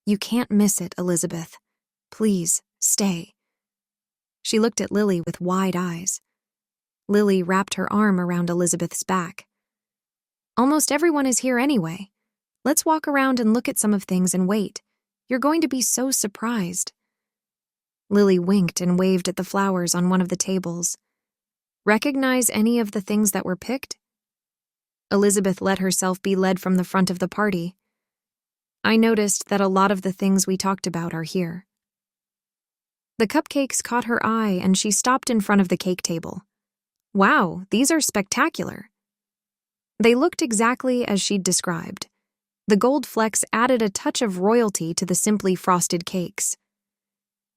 You can't miss it, Elizabeth. Please, stay." She looked at Lily with wide eyes. Lily wrapped her arm around Elizabeth's back. "Almost everyone is here anyway. Let's walk around and look at some of things and wait. You're going to be so surprised." Lily winked and waved at the flowers on one of the tables. "Recognize any of the things that were picked?" Elizabeth let herself be led from the front of the party. "I noticed that a lot of the things we talked about are here." The cupcakes caught her eye and she stopped in front of the cake table. "Wow, these are spectacular." They looked exactly as she'd described. The gold flecks added a touch of royalty to the simply frosted cakes.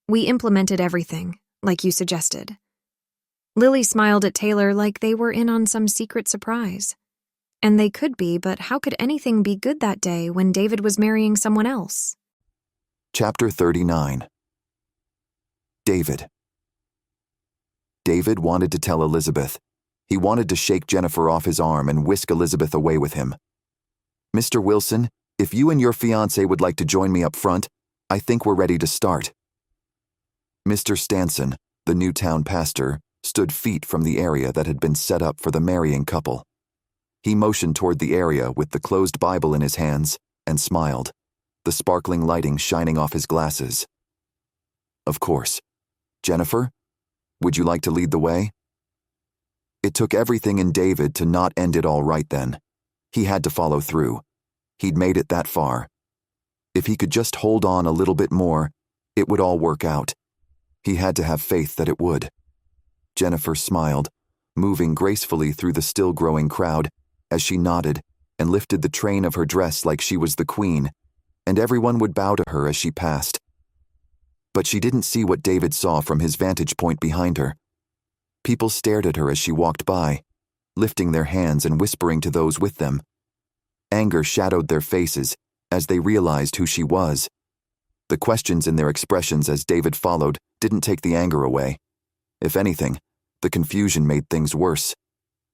"We implemented everything, like you suggested." Lily smiled at Taylor like they were in on some secret surprise. And they could be, but how could anything be good that day when David was marrying someone else? Chapter 39. David. David wanted to tell Elizabeth. He wanted to shake Jennifer off his arm and whisk Elizabeth away with him. "Mr. Wilson, if you and your fiancé would like to join me up front, I think we're ready to start." Mr. Stanson, the new town pastor, stood feet from the area that had been set up for the marrying couple. He motioned toward the area with the closed Bible in his hands and smiled, the sparkling lighting shining off his glasses. "Of course. Jennifer, would you like to lead the way?" It took everything in David to not end it all right then. He had to follow through. He'd made it that far. If he could just hold on a little bit more, it would all work out. He had to have faith that it would. Jennifer smiled, moving gracefully through the still-growing crowd as she nodded and lifted the train of her dress like she was the queen, and everyone would bow to her as she passed. But she didn't see what David saw from his vantage point behind her. People stared at her as she walked by, lifting their hands and whispering to those with them. Anger shadowed their faces as they realized who she was. The questions in their expressions as David followed didn't take the anger away. If anything, the confusion made things worse.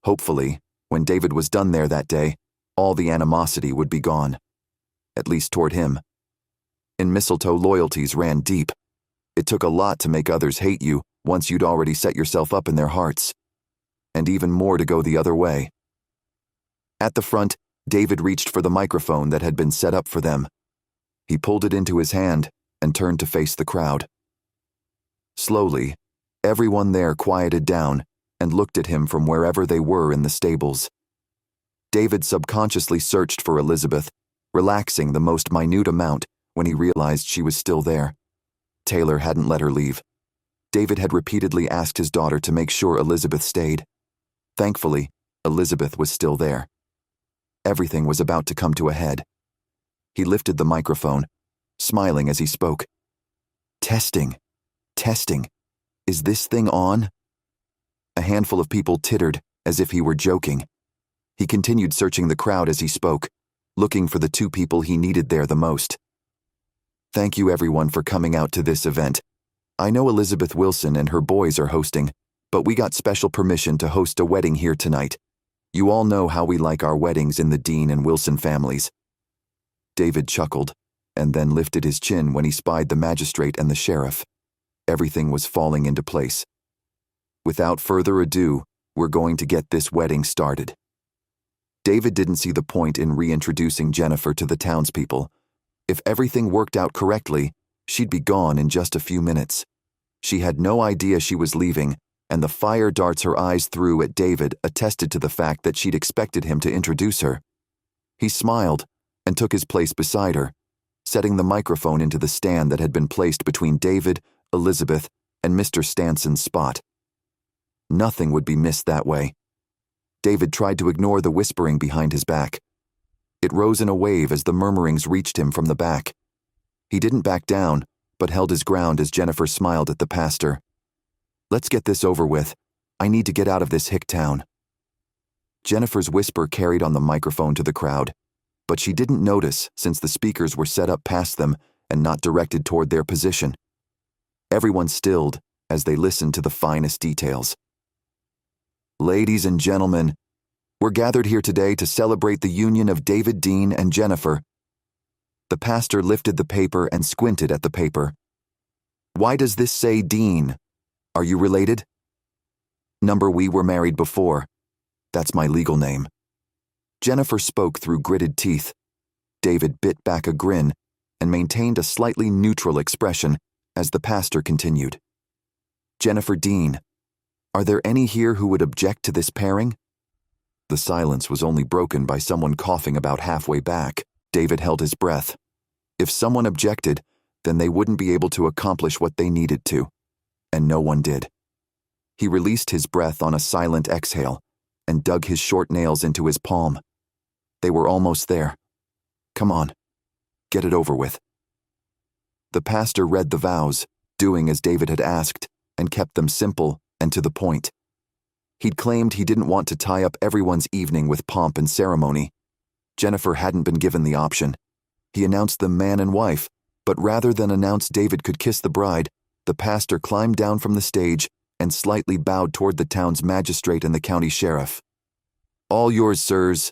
Hopefully, when David was done there that day, all the animosity would be gone. At least toward him. In Mistletoe, loyalties ran deep. It took a lot to make others hate you once you'd already set yourself up in their hearts. And even more to go the other way. At the front, David reached for the microphone that had been set up for them. He pulled it into his hand and turned to face the crowd. Slowly, everyone there quieted down and looked at him from wherever they were in the stables. David subconsciously searched for Elizabeth, relaxing the most minute amount when he realized she was still there. Taylor hadn't let her leave. David had repeatedly asked his daughter to make sure Elizabeth stayed. Thankfully, Elizabeth was still there. Everything was about to come to a head. He lifted the microphone, smiling as he spoke. Testing. Testing. Is this thing on? A handful of people tittered as if he were joking. He continued searching the crowd as he spoke, looking for the two people he needed there the most. Thank you everyone for coming out to this event. I know Elizabeth Wilson and her boys are hosting, but we got special permission to host a wedding here tonight. You all know how we like our weddings in the Dean and Wilson families. David chuckled, and then lifted his chin when he spied the magistrate and the sheriff. Everything was falling into place. Without further ado, we're going to get this wedding started. David didn't see the point in reintroducing Jennifer to the townspeople. If everything worked out correctly, she'd be gone in just a few minutes. She had no idea she was leaving, and the fire darts her eyes threw at David attested to the fact that she'd expected him to introduce her. He smiled and took his place beside her, setting the microphone into the stand that had been placed between David, Elizabeth, and Mr. Stanson's spot. Nothing would be missed that way. David tried to ignore the whispering behind his back. It rose in a wave as the murmurings reached him from the back. He didn't back down, but held his ground as Jennifer smiled at the pastor. Let's get this over with. I need to get out of this hick town. Jennifer's whisper carried on the microphone to the crowd, but she didn't notice since the speakers were set up past them and not directed toward their position. Everyone stilled as they listened to the finest details. Ladies and gentlemen, we're gathered here today to celebrate the union of David Dean and Jennifer. The pastor lifted the paper and squinted at the paper. Why does this say Dean? Are you related? Number we were married before. That's my legal name. Jennifer spoke through gritted teeth. David bit back a grin and maintained a slightly neutral expression as the pastor continued. Jennifer Dean, are there any here who would object to this pairing? The silence was only broken by someone coughing about halfway back. David held his breath. If someone objected, then they wouldn't be able to accomplish what they needed to. And no one did. He released his breath on a silent exhale and dug his short nails into his palm. They were almost there. Come on, get it over with. The pastor read the vows, doing as David had asked, and kept them simple and to the point. He'd claimed he didn't want to tie up everyone's evening with pomp and ceremony. Jennifer hadn't been given the option. He announced them man and wife, but rather than announce David could kiss the bride, the pastor climbed down from the stage and slightly bowed toward the town's magistrate and the county sheriff. All yours, sirs.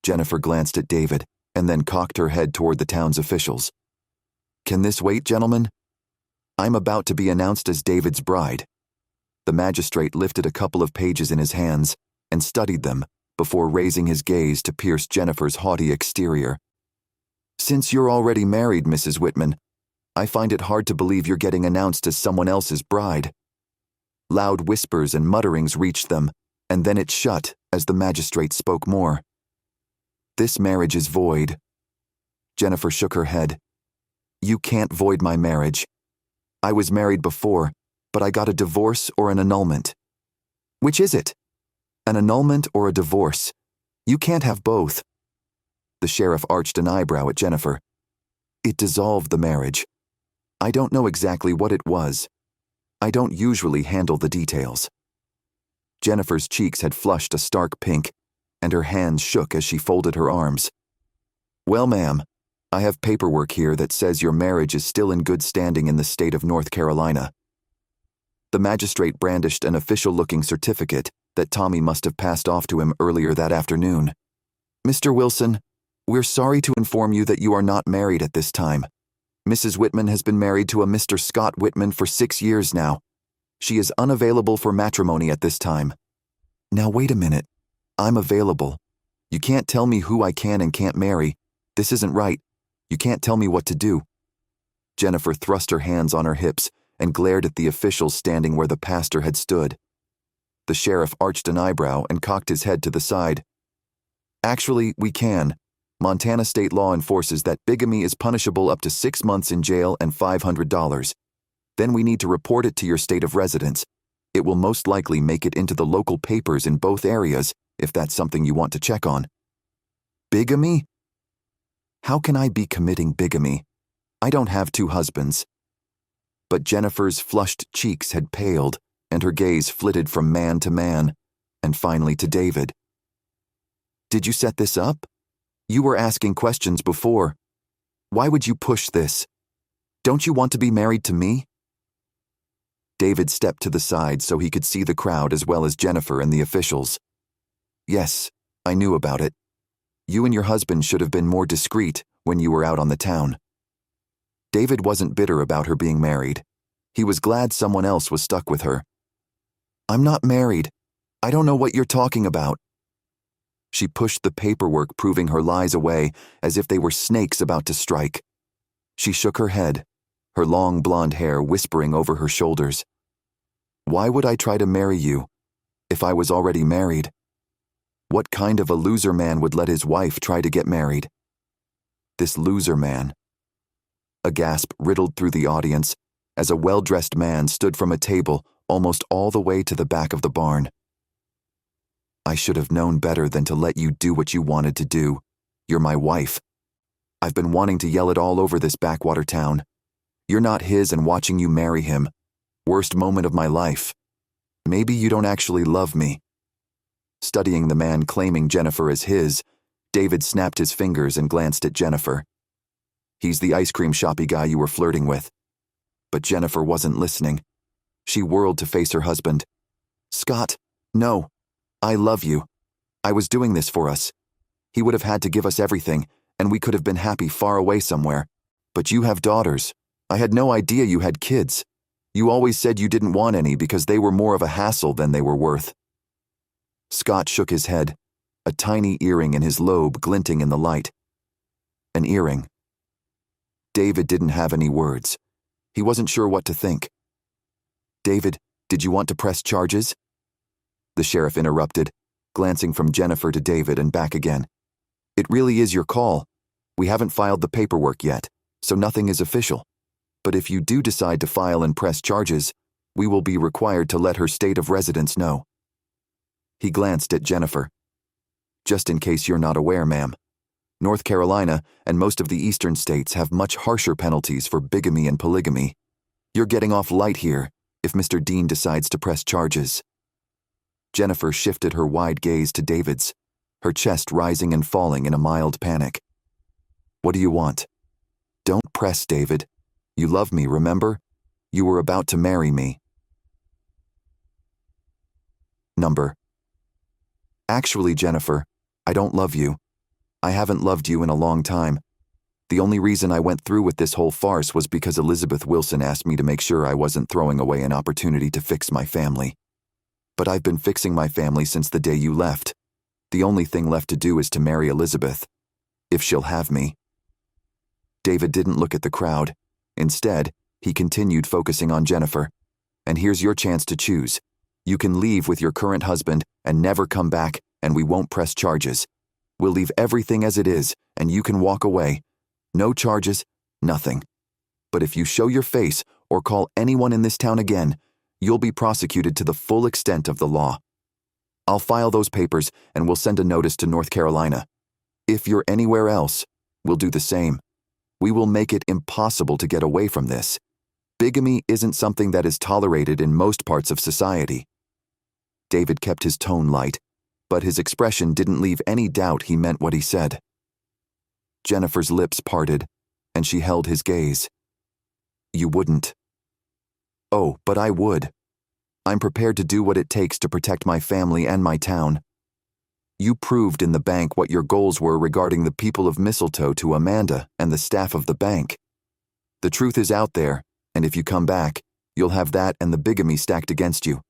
Jennifer glanced at David and then cocked her head toward the town's officials. Can this wait, gentlemen? I'm about to be announced as David's bride. The magistrate lifted a couple of pages in his hands and studied them before raising his gaze to pierce Jennifer's haughty exterior. Since you're already married, Mrs. Whitman, I find it hard to believe you're getting announced as someone else's bride. Loud whispers and mutterings reached them, and then it shut as the magistrate spoke more. This marriage is void. Jennifer shook her head. You can't void my marriage. I was married before, but I got a divorce or an annulment. Which is it? An annulment or a divorce? You can't have both. The sheriff arched an eyebrow at Jennifer. It dissolved the marriage. I don't know exactly what it was. I don't usually handle the details. Jennifer's cheeks had flushed a stark pink, and her hands shook as she folded her arms. Well, ma'am, I have paperwork here that says your marriage is still in good standing in the state of North Carolina. The magistrate brandished an official-looking certificate that Tommy must have passed off to him earlier that afternoon. Mr. Wilson, we're sorry to inform you that you are not married at this time. Mrs. Whitman has been married to a Mr. Scott Whitman for 6 years now. She is unavailable for matrimony at this time. Now wait a minute. I'm available. You can't tell me who I can and can't marry. This isn't right. You can't tell me what to do. Jennifer thrust her hands on her hips and glared at the officials standing where the pastor had stood. The sheriff arched an eyebrow and cocked his head to the side. Actually, we can. Montana state law enforces that bigamy is punishable up to 6 months in jail and $500. Then we need to report it to your state of residence. It will most likely make it into the local papers in both areas, if that's something you want to check on. Bigamy? How can I be committing bigamy? I don't have 2 husbands. But Jennifer's flushed cheeks had paled, and her gaze flitted from man to man, and finally to David. Did you set this up? You were asking questions before. Why would you push this? Don't you want to be married to me? David stepped to the side so he could see the crowd as well as Jennifer and the officials. Yes, I knew about it. You and your husband should have been more discreet when you were out on the town. David wasn't bitter about her being married. He was glad someone else was stuck with her. I'm not married. I don't know what you're talking about. She pushed the paperwork proving her lies away as if they were snakes about to strike. She shook her head, her long blonde hair whispering over her shoulders. Why would I try to marry you if I was already married? What kind of a loser man would let his wife try to get married? This loser man. A gasp riddled through the audience as a well-dressed man stood from a table almost all the way to the back of the barn. I should have known better than to let you do what you wanted to do. You're my wife. I've been wanting to yell it all over this backwater town. You're not his and watching you marry him. Worst moment of my life. Maybe you don't actually love me. Studying the man claiming Jennifer as his, David snapped his fingers and glanced at Jennifer. He's the ice cream shoppy guy you were flirting with. But Jennifer wasn't listening. She whirled to face her husband. Scott, no. I love you. I was doing this for us. He would have had to give us everything, and we could have been happy far away somewhere. But you have daughters. I had no idea you had kids. You always said you didn't want any because they were more of a hassle than they were worth. Scott shook his head, a tiny earring in his lobe glinting in the light. An earring. David didn't have any words. He wasn't sure what to think. David, did you want to press charges? The sheriff interrupted, glancing from Jennifer to David and back again. It really is your call. We haven't filed the paperwork yet, so nothing is official. But if you do decide to file and press charges, we will be required to let her state of residence know. He glanced at Jennifer. Just in case you're not aware, ma'am, North Carolina and most of the eastern states have much harsher penalties for bigamy and polygamy. You're getting off light here if Mr. Dean decides to press charges. Jennifer shifted her wide gaze to David's, her chest rising and falling in a mild panic. What do you want? Don't press, David. You love me, remember? You were about to marry me. Number. Actually, Jennifer, I don't love you. I haven't loved you in a long time. The only reason I went through with this whole farce was because Elizabeth Wilson asked me to make sure I wasn't throwing away an opportunity to fix my family. But I've been fixing my family since the day you left. The only thing left to do is to marry Elizabeth, if she'll have me. David didn't look at the crowd. Instead, he continued focusing on Jennifer. And here's your chance to choose. You can leave with your current husband and never come back, and we won't press charges. We'll leave everything as it is, and you can walk away. No charges, nothing. But if you show your face or call anyone in this town again, you'll be prosecuted to the full extent of the law. I'll file those papers and we'll send a notice to North Carolina. If you're anywhere else, we'll do the same. We will make it impossible to get away from this. Bigamy isn't something that is tolerated in most parts of society." David kept his tone light, but his expression didn't leave any doubt he meant what he said. Jennifer's lips parted, and she held his gaze. "You wouldn't." "Oh, but I would. I'm prepared to do what it takes to protect my family and my town. You proved in the bank what your goals were regarding the people of Mistletoe to Amanda and the staff of the bank. The truth is out there, and if you come back, you'll have that and the bigamy stacked against you.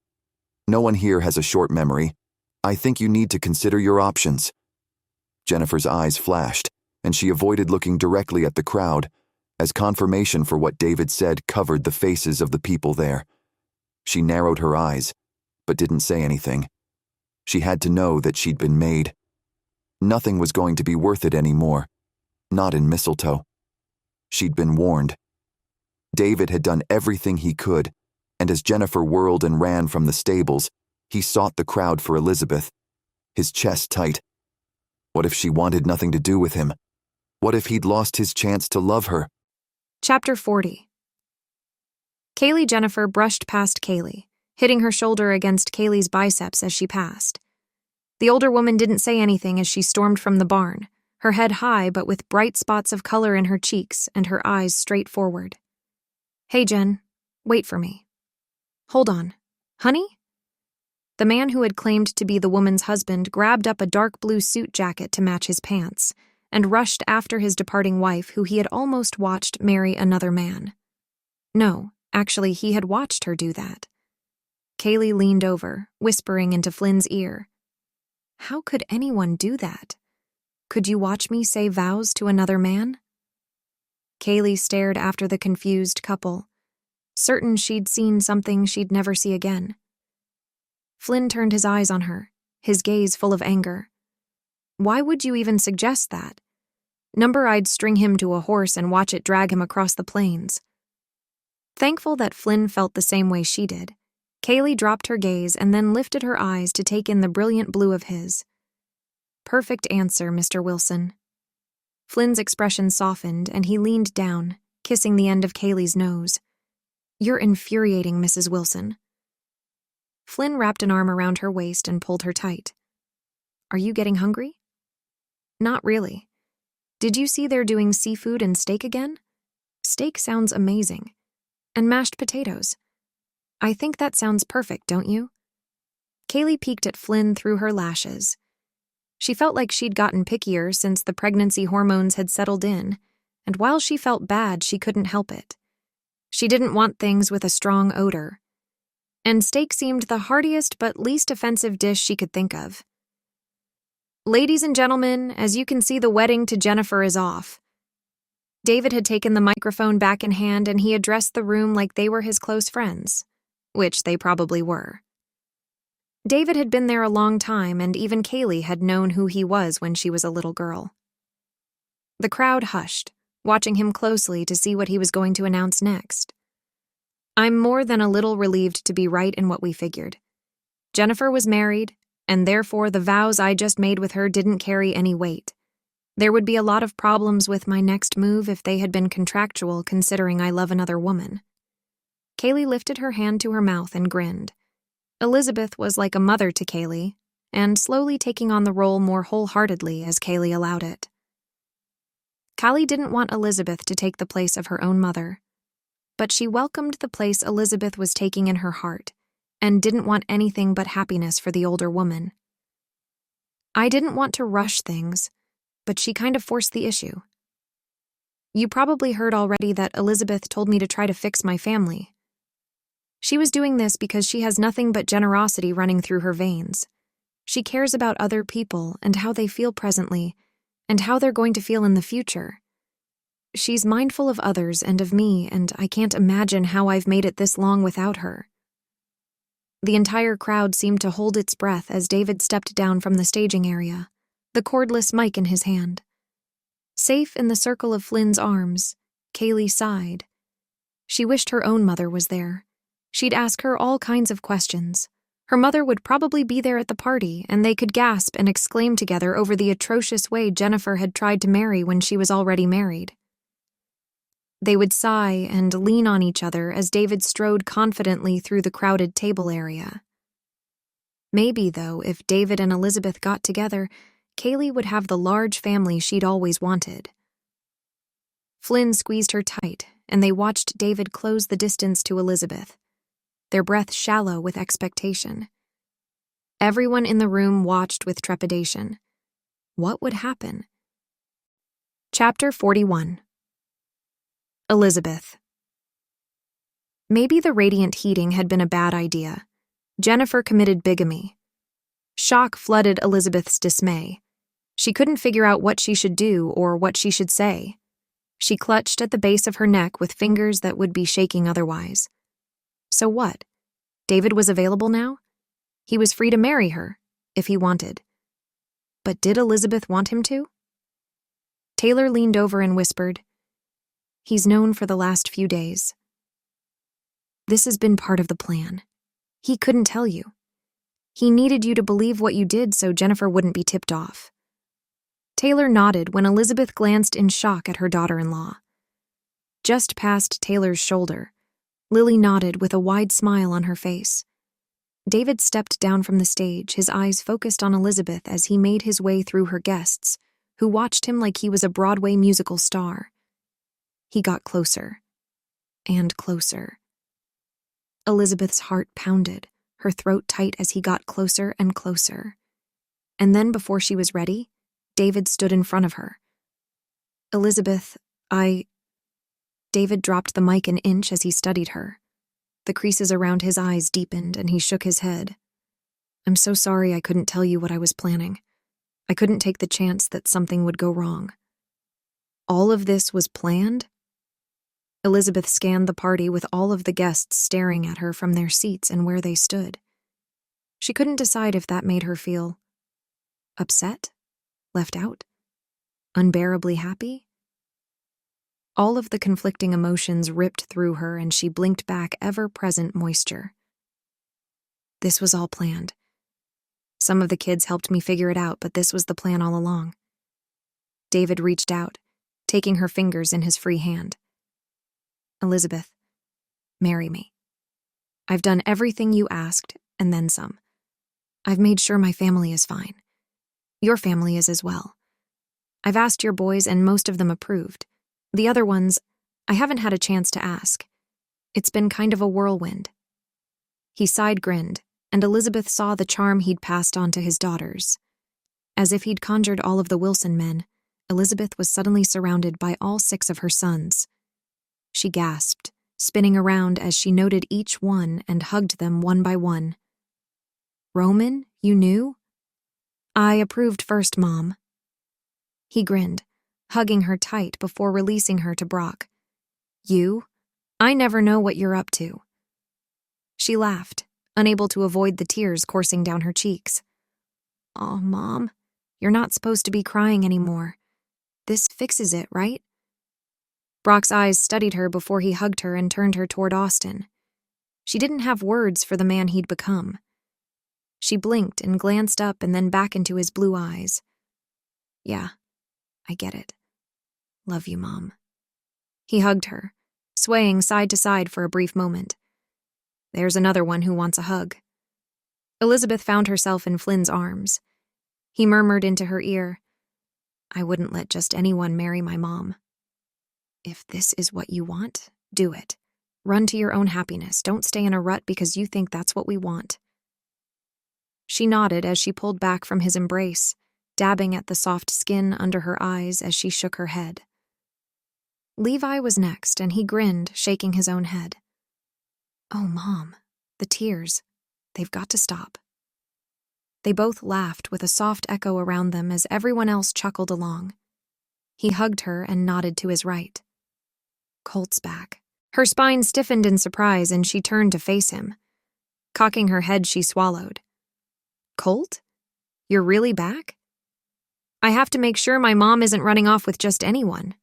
No one here has a short memory. I think you need to consider your options." Jennifer's eyes flashed, and she avoided looking directly at the crowd, as confirmation for what David said covered the faces of the people there. She narrowed her eyes, but didn't say anything. She had to know that she'd been made. Nothing was going to be worth it anymore, not in Mistletoe. She'd been warned. David had done everything he could, and as Jennifer whirled and ran from the stables, he sought the crowd for Elizabeth, his chest tight. What if she wanted nothing to do with him? What if he'd lost his chance to love her? Chapter 40. Kaylee Jennifer brushed past Kaylee, hitting her shoulder against Kaylee's biceps as she passed. The older woman didn't say anything as she stormed from the barn, her head high but with bright spots of color in her cheeks and her eyes straight forward. "Hey, Jen, wait for me." "Hold on. Honey?" The man who had claimed to be the woman's husband grabbed up a dark blue suit jacket to match his pants and rushed after his departing wife, who he had almost watched marry another man. No, actually, he had watched her do that. Kaylee leaned over, whispering into Flynn's ear. "How could anyone do that? Could you watch me say vows to another man?" Kaylee stared after the confused couple, certain she'd seen something she'd never see again. Flynn turned his eyes on her, his gaze full of anger. "Why would you even suggest that? Number I'd string him to a horse and watch it drag him across the plains." Thankful that Flynn felt the same way she did, Kaylee dropped her gaze and then lifted her eyes to take in the brilliant blue of his. "Perfect answer, Mr. Wilson." Flynn's expression softened and he leaned down, kissing the end of Kaylee's nose. "You're infuriating, Mrs. Wilson." Flynn wrapped an arm around her waist and pulled her tight. "Are you getting hungry?" "Not really. Did you see they're doing seafood and steak again? Steak sounds amazing. And mashed potatoes. I think that sounds perfect, don't you?" Kaylee peeked at Flynn through her lashes. She felt like she'd gotten pickier since the pregnancy hormones had settled in, and while she felt bad, she couldn't help it. She didn't want things with a strong odor. And steak seemed the heartiest but least offensive dish she could think of. "Ladies and gentlemen, as you can see, the wedding to Jennifer is off." David had taken the microphone back in hand and he addressed the room like they were his close friends, which they probably were. David had been there a long time, and even Kaylee had known who he was when she was a little girl. The crowd hushed, watching him closely to see what he was going to announce next. "I'm more than a little relieved to be right in what we figured. Jennifer was married, and therefore the vows I just made with her didn't carry any weight. There would be a lot of problems with my next move if they had been contractual, considering I love another woman." Kaylee lifted her hand to her mouth and grinned. Elizabeth was like a mother to Kaylee, and slowly taking on the role more wholeheartedly as Kaylee allowed it. Callie didn't want Elizabeth to take the place of her own mother, but she welcomed the place Elizabeth was taking in her heart, and didn't want anything but happiness for the older woman. I didn't want to rush things, but she kind of forced the issue. You probably heard already that Elizabeth told me to try to fix my family. She was doing this because she has nothing but generosity running through her veins. She cares about other people and how they feel presently, and how they're going to feel in the future. She's mindful of others and of me, and I can't imagine how I've made it this long without her. The entire crowd seemed to hold its breath as David stepped down from the staging area, the cordless mic in his hand. Safe in the circle of Flynn's arms, Kaylee sighed. She wished her own mother was there. She'd ask her all kinds of questions, Her mother would probably be there at the party, and they could gasp and exclaim together over the atrocious way Jennifer had tried to marry when she was already married. They would sigh and lean on each other as David strode confidently through the crowded table area. Maybe, though, if David and Elizabeth got together, Kaylee would have the large family she'd always wanted. Flynn squeezed her tight, and they watched David close the distance to Elizabeth, their breath shallow with expectation. Everyone in the room watched with trepidation. What would happen? Chapter 41. Elizabeth. Maybe the radiant heating had been a bad idea. Jennifer committed bigamy. Shock flooded Elizabeth's dismay. She couldn't figure out what she should do or what she should say. She clutched at the base of her neck with fingers that would be shaking otherwise. So what? David was available now? He was free to marry her, if he wanted. But did Elizabeth want him to? Taylor leaned over and whispered, "He's known for the last few days. This has been part of the plan. He couldn't tell you. He needed you to believe what you did so Jennifer wouldn't be tipped off." Taylor nodded when Elizabeth glanced in shock at her daughter-in-law. Just past Taylor's shoulder, Lily nodded with a wide smile on her face. David stepped down from the stage, his eyes focused on Elizabeth as he made his way through her guests, who watched him like he was a Broadway musical star. He got closer and closer. Elizabeth's heart pounded, her throat tight as he got closer and closer. And then, before she was ready, David stood in front of her. "Elizabeth, David dropped the mic an inch as he studied her. The creases around his eyes deepened, and he shook his head. "I'm so sorry I couldn't tell you what I was planning. I couldn't take the chance that something would go wrong." All of this was planned? Elizabeth scanned the party with all of the guests staring at her from their seats and where they stood. She couldn't decide if that made her feel upset, left out, unbearably happy. All of the conflicting emotions ripped through her, and she blinked back ever-present moisture. This was all planned. Some of the kids helped me figure it out, but this was the plan all along. David reached out, taking her fingers in his free hand. "Elizabeth, marry me. I've done everything you asked, and then some. I've made sure my family is fine. Your family is as well. I've asked your boys, and most of them approved. The other ones, I haven't had a chance to ask. It's been kind of a whirlwind." He side-grinned, and Elizabeth saw the charm he'd passed on to his daughters. As if he'd conjured all of the Wilson men, Elizabeth was suddenly surrounded by all 6 of her sons. She gasped, spinning around as she noted each one and hugged them one by one. "Roman, you knew?" "I approved first, Mom." He grinned, hugging her tight before releasing her to Brock. "You? I never know what you're up to." She laughed, unable to avoid the tears coursing down her cheeks. "Aw, Mom, you're not supposed to be crying anymore. This fixes it, right?" Brock's eyes studied her before he hugged her and turned her toward Austin. She didn't have words for the man he'd become. She blinked and glanced up and then back into his blue eyes. "Yeah, I get it. Love you, Mom." He hugged her, swaying side to side for a brief moment. There's another one who wants a hug. Elizabeth found herself in Flynn's arms. He murmured into her ear, "I wouldn't let just anyone marry my mom. If this is what you want, do it. Run to your own happiness. Don't stay in a rut because you think that's what we want." She nodded as she pulled back from his embrace, dabbing at the soft skin under her eyes as she shook her head. Levi was next, and he grinned, shaking his own head. "Oh, Mom, the tears. They've got to stop." They both laughed with a soft echo around them as everyone else chuckled along. He hugged her and nodded to his right. Colt's back. Her spine stiffened in surprise, and she turned to face him. Cocking her head, she swallowed. "Colt? You're really back? I have to make sure my mom isn't running off with just anyone."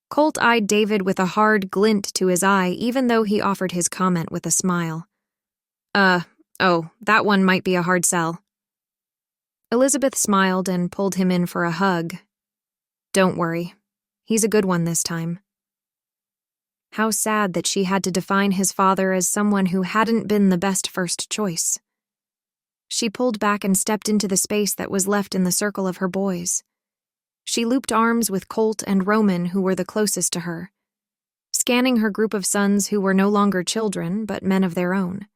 Colt eyed David with a hard glint to his eye, even though he offered his comment with a smile. Oh, that one might be a hard sell. Elizabeth smiled and pulled him in for a hug. Don't worry. He's a good one this time. How sad that she had to define his father as someone who hadn't been the best first choice. She pulled back and stepped into the space that was left in the circle of her boys. She looped arms with Colt and Roman, who were the closest to her, scanning her group of sons who were no longer children, but men of their own.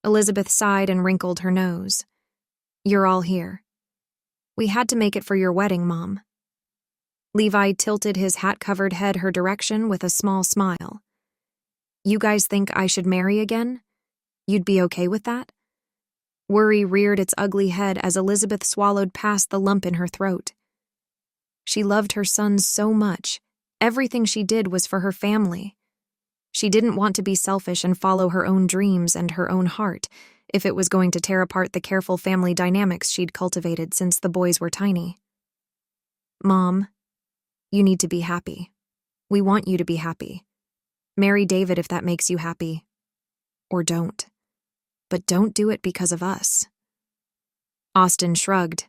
Elizabeth sighed and wrinkled her nose. You're all here. We had to make it for your wedding, Mom. Levi tilted his hat-covered head her direction with a small smile. You guys think I should marry again? You'd be okay with that? Worry reared its ugly head as Elizabeth swallowed past the lump in her throat. She loved her sons so much. Everything she did was for her family. She didn't want to be selfish and follow her own dreams and her own heart if it was going to tear apart the careful family dynamics she'd cultivated since the boys were tiny. Mom, you need to be happy. We want you to be happy. Marry David if that makes you happy. Or don't. But don't do it because of us. Austin shrugged.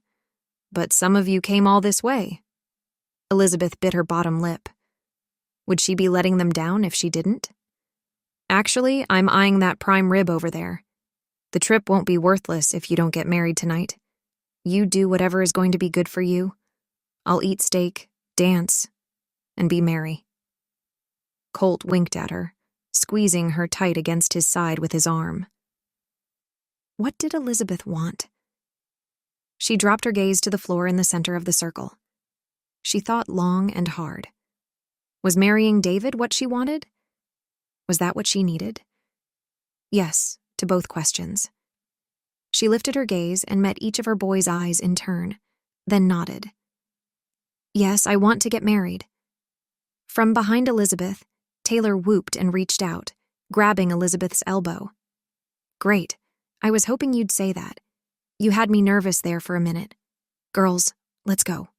But some of you came all this way. Elizabeth bit her bottom lip. Would she be letting them down if she didn't? Actually, I'm eyeing that prime rib over there. The trip won't be worthless if you don't get married tonight. You do whatever is going to be good for you. I'll eat steak, dance, and be merry. Colt winked at her, squeezing her tight against his side with his arm. What did Elizabeth want? She dropped her gaze to the floor in the center of the circle. She thought long and hard. Was marrying David what she wanted? Was that what she needed? Yes, to both questions. She lifted her gaze and met each of her boys' eyes in turn, then nodded. Yes, I want to get married. From behind Elizabeth, Taylor whooped and reached out, grabbing Elizabeth's elbow. Great. I was hoping you'd say that. You had me nervous there for a minute. Girls, let's go.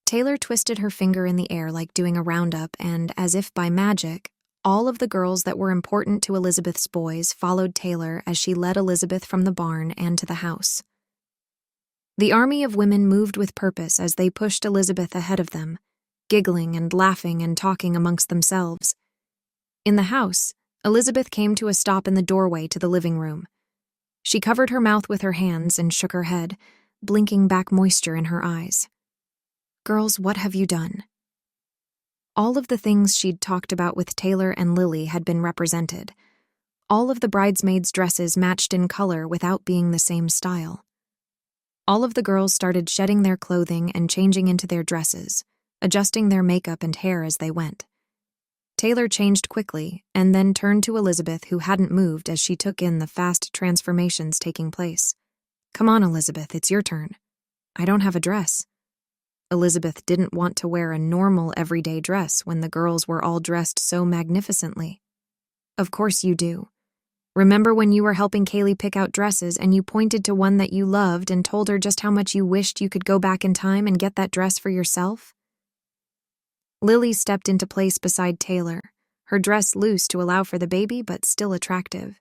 Taylor twisted her finger in the air like doing a roundup, and, as if by magic, all of the girls that were important to Elizabeth's boys followed Taylor as she led Elizabeth from the barn and to the house. The army of women moved with purpose as they pushed Elizabeth ahead of them, giggling and laughing and talking amongst themselves. In the house, Elizabeth came to a stop in the doorway to the living room. She covered her mouth with her hands and shook her head, blinking back moisture in her eyes. Girls, what have you done? All of the things she'd talked about with Taylor and Lily had been represented. All of the bridesmaids' dresses matched in color without being the same style. All of the girls started shedding their clothing and changing into their dresses, adjusting their makeup and hair as they went. Taylor changed quickly and then turned to Elizabeth, who hadn't moved as she took in the fast transformations taking place. Come on, Elizabeth, it's your turn. I don't have a dress. Elizabeth didn't want to wear a normal everyday dress when the girls were all dressed so magnificently. Of course you do. Remember when you were helping Kaylee pick out dresses and you pointed to one that you loved and told her just how much you wished you could go back in time and get that dress for yourself? Lily stepped into place beside Taylor, her dress loose to allow for the baby but still attractive.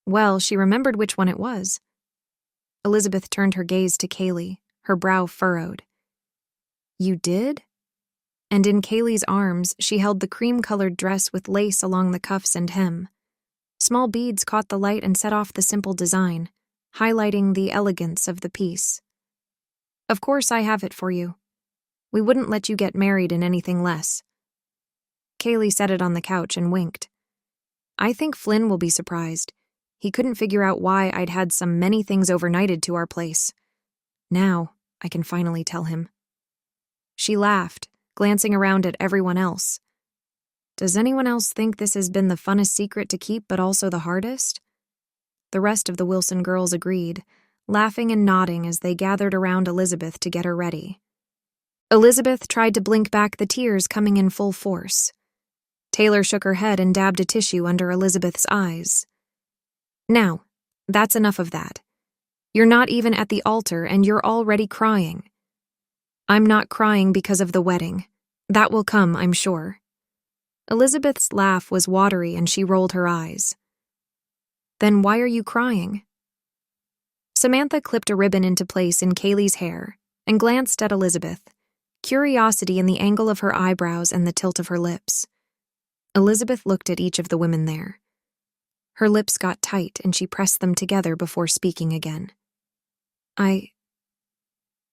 Well, she remembered which one it was. Elizabeth turned her gaze to Kaylee, her brow furrowed. You did? And in Kaylee's arms, she held the cream-colored dress with lace along the cuffs and hem. Small beads caught the light and set off the simple design, highlighting the elegance of the piece. Of course I have it for you. We wouldn't let you get married in anything less. Kaylee set it on the couch and winked. I think Flynn will be surprised. He couldn't figure out why I'd had some many things overnighted to our place. Now, I can finally tell him. She laughed, glancing around at everyone else. Does anyone else think this has been the funnest secret to keep but also the hardest? The rest of the Wilson girls agreed, laughing and nodding as they gathered around Elizabeth to get her ready. Elizabeth tried to blink back the tears coming in full force. Taylor shook her head and dabbed a tissue under Elizabeth's eyes. Now, that's enough of that. You're not even at the altar and you're already crying. I'm not crying because of the wedding. That will come, I'm sure. Elizabeth's laugh was watery and she rolled her eyes. Then why are you crying? Samantha clipped a ribbon into place in Kaylee's hair and glanced at Elizabeth, curiosity in the angle of her eyebrows and the tilt of her lips. Elizabeth looked at each of the women there. Her lips got tight and she pressed them together before speaking again. I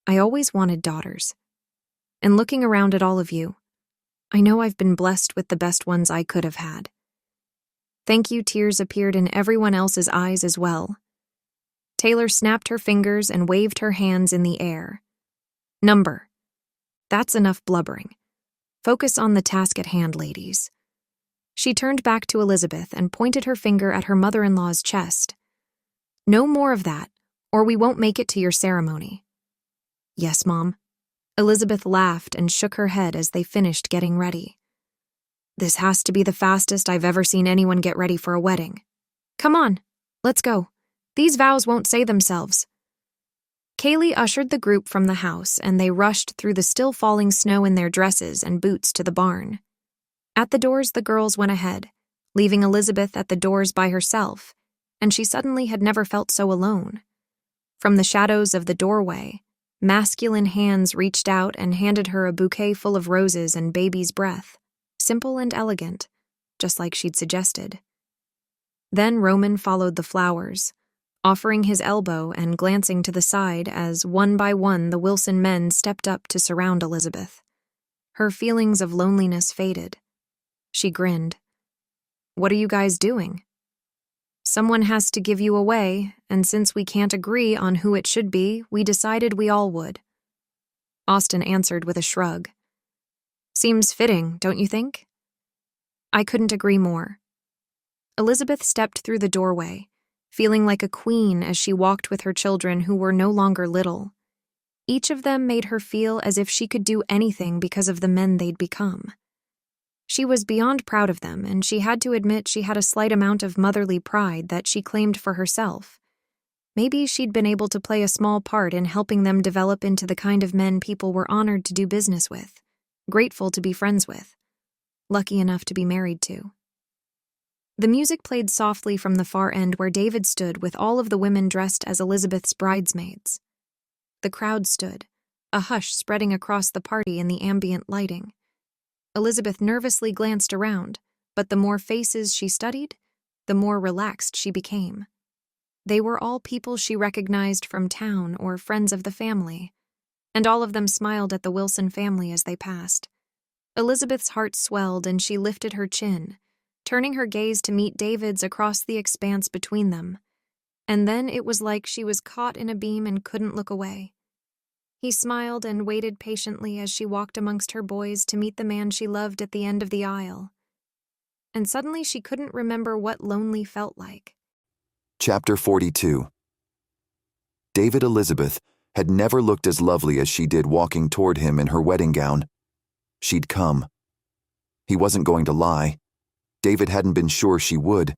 always wanted daughters. And looking around at all of you, I know I've been blessed with the best ones I could have had. Thank you tears appeared in everyone else's eyes as well. Taylor snapped her fingers and waved her hands in the air. Number. That's enough blubbering. Focus on the task at hand, ladies. She turned back to Elizabeth and pointed her finger at her mother-in-law's chest. No more of that, or we won't make it to your ceremony. Yes, Mom. Elizabeth laughed and shook her head as they finished getting ready. This has to be the fastest I've ever seen anyone get ready for a wedding. Come on, let's go. These vows won't say themselves. Kaylee ushered the group from the house and they rushed through the still falling snow in their dresses and boots to the barn. At the doors, the girls went ahead, leaving Elizabeth at the doors by herself, and she suddenly had never felt so alone. From the shadows of the doorway, masculine hands reached out and handed her a bouquet full of roses and baby's breath, simple and elegant, just like she'd suggested. Then Roman followed the flowers, offering his elbow and glancing to the side as one by one the Wilson men stepped up to surround Elizabeth. Her feelings of loneliness faded. She grinned. What are you guys doing? Someone has to give you away, and since we can't agree on who it should be, we decided we all would. Austin answered with a shrug. Seems fitting, don't you think? I couldn't agree more. Elizabeth stepped through the doorway, feeling like a queen as she walked with her children who were no longer little. Each of them made her feel as if she could do anything because of the men they'd become. She was beyond proud of them, and she had to admit she had a slight amount of motherly pride that she claimed for herself. Maybe she'd been able to play a small part in helping them develop into the kind of men people were honored to do business with, grateful to be friends with, lucky enough to be married to. The music played softly from the far end where David stood with all of the women dressed as Elizabeth's bridesmaids. The crowd stood, a hush spreading across the party in the ambient lighting. Elizabeth nervously glanced around, but the more faces she studied, the more relaxed she became. They were all people she recognized from town or friends of the family, and all of them smiled at the Wilson family as they passed. Elizabeth's heart swelled and she lifted her chin, turning her gaze to meet David's across the expanse between them. And then it was like she was caught in a beam and couldn't look away. He smiled and waited patiently as she walked amongst her boys to meet the man she loved at the end of the aisle. And suddenly she couldn't remember what lonely felt like. Chapter 42. David Elizabeth had never looked as lovely as she did walking toward him in her wedding gown. She'd come. He wasn't going to lie. David hadn't been sure she would.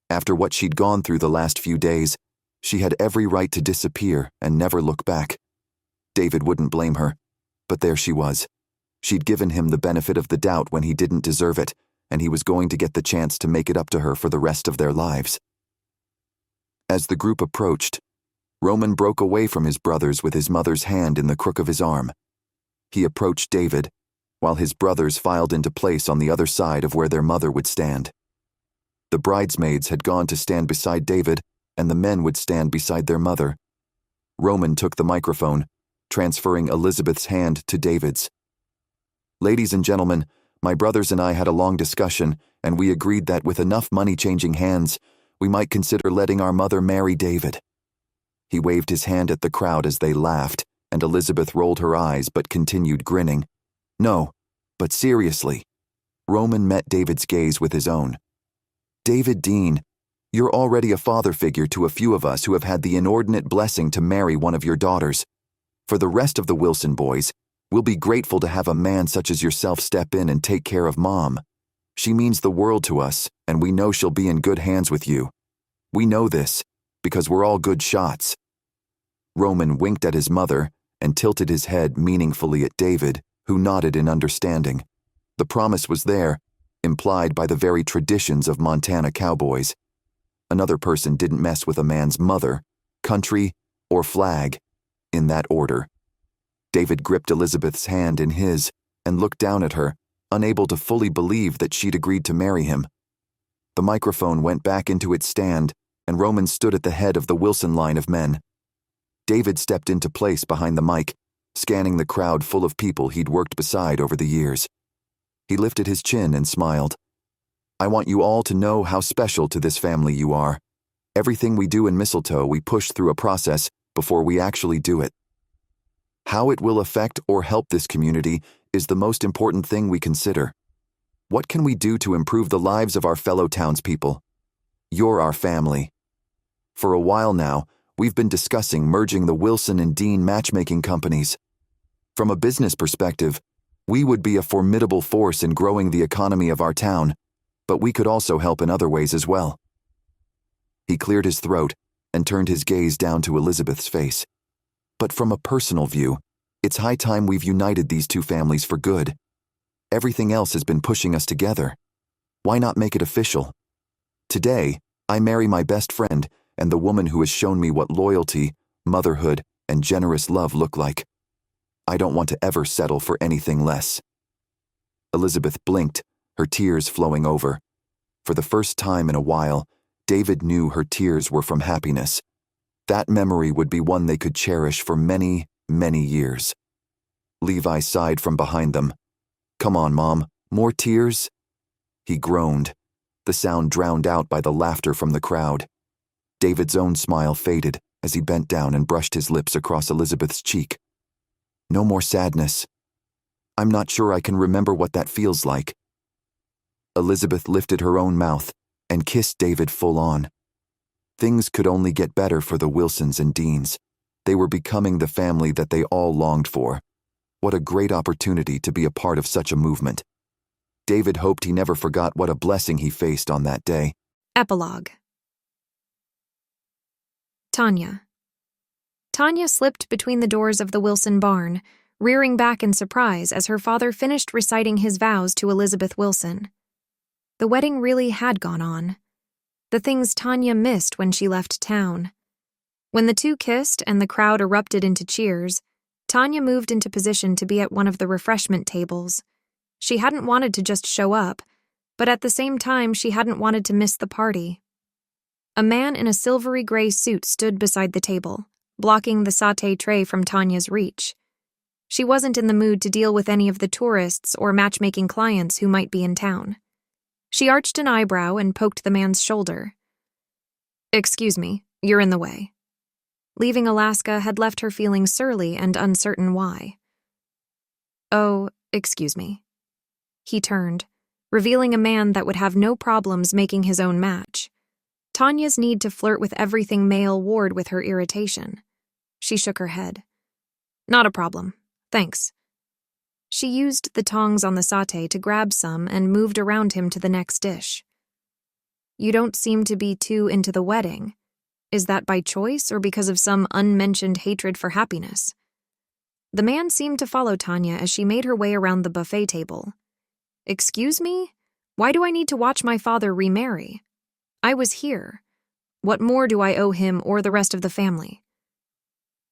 After what she'd gone through the last few days, she had every right to disappear and never look back. David wouldn't blame her, but there she was. She'd given him the benefit of the doubt when he didn't deserve it, and he was going to get the chance to make it up to her for the rest of their lives. As the group approached, Roman broke away from his brothers with his mother's hand in the crook of his arm. He approached David, while his brothers filed into place on the other side of where their mother would stand. The bridesmaids had gone to stand beside David, and the men would stand beside their mother. Roman took the microphone, transferring Elizabeth's hand to David's. Ladies and gentlemen, my brothers and I had a long discussion, and we agreed that with enough money changing hands, we might consider letting our mother marry David. He waved his hand at the crowd as they laughed, and Elizabeth rolled her eyes but continued grinning. No, but seriously. Roman met David's gaze with his own. David Dean, you're already a father figure to a few of us who have had the inordinate blessing to marry one of your daughters. For the rest of the Wilson boys, we'll be grateful to have a man such as yourself step in and take care of Mom. She means the world to us, and we know she'll be in good hands with you. We know this, because we're all good shots. Roman winked at his mother and tilted his head meaningfully at David, who nodded in understanding. The promise was there, implied by the very traditions of Montana cowboys. Another person didn't mess with a man's mother, country, or flag, in that order. David gripped Elizabeth's hand in his and looked down at her, unable to fully believe that she'd agreed to marry him. The microphone went back into its stand, and Roman stood at the head of the Wilson line of men. David stepped into place behind the mic, scanning the crowd full of people he'd worked beside over the years. He lifted his chin and smiled. "I want you all to know how special to this family you are. Everything we do in Mistletoe, we push through a process before we actually do it. How it will affect or help this community is the most important thing we consider. What can we do to improve the lives of our fellow townspeople? You're our family. For a while now, we've been discussing merging the Wilson and Dean matchmaking companies. From a business perspective, we would be a formidable force in growing the economy of our town, but we could also help in other ways as well." He cleared his throat and turned his gaze down to Elizabeth's face. "But from a personal view, it's high time we've united these two families for good. Everything else has been pushing us together. Why not make it official? Today, I marry my best friend and the woman who has shown me what loyalty, motherhood, and generous love look like. I don't want to ever settle for anything less." Elizabeth blinked, her tears flowing over. For the first time in a while, David knew her tears were from happiness. That memory would be one they could cherish for many, many years. Levi sighed from behind them. "Come on, Mom, more tears?" He groaned, the sound drowned out by the laughter from the crowd. David's own smile faded as he bent down and brushed his lips across Elizabeth's cheek. "No more sadness. I'm not sure I can remember what that feels like." Elizabeth lifted her own mouth and kissed David full on. Things could only get better for the Wilsons and Deans. They were becoming the family that they all longed for. What a great opportunity to be a part of such a movement. David hoped he never forgot what a blessing he faced on that day. Epilogue. Tanya. Tanya slipped between the doors of the Wilson barn, rearing back in surprise as her father finished reciting his vows to Elizabeth Wilson. The wedding really had gone on. The things Tanya missed when she left town. When the two kissed and the crowd erupted into cheers, Tanya moved into position to be at one of the refreshment tables. She hadn't wanted to just show up, but at the same time she hadn't wanted to miss the party. A man in a silvery gray suit stood beside the table, blocking the sauté tray from Tanya's reach. She wasn't in the mood to deal with any of the tourists or matchmaking clients who might be in town. She arched an eyebrow and poked the man's shoulder. "Excuse me, you're in the way." Leaving Alaska had left her feeling surly and uncertain why. "Oh, excuse me." He turned, revealing a man that would have no problems making his own match. Tanya's need to flirt with everything male warred with her irritation. She shook her head. "Not a problem, thanks." She used the tongs on the sauté to grab some and moved around him to the next dish. "You don't seem to be too into the wedding. Is that by choice or because of some unmentioned hatred for happiness?" The man seemed to follow Tanya as she made her way around the buffet table. "Excuse me? Why do I need to watch my father remarry? I was here. What more do I owe him or the rest of the family?"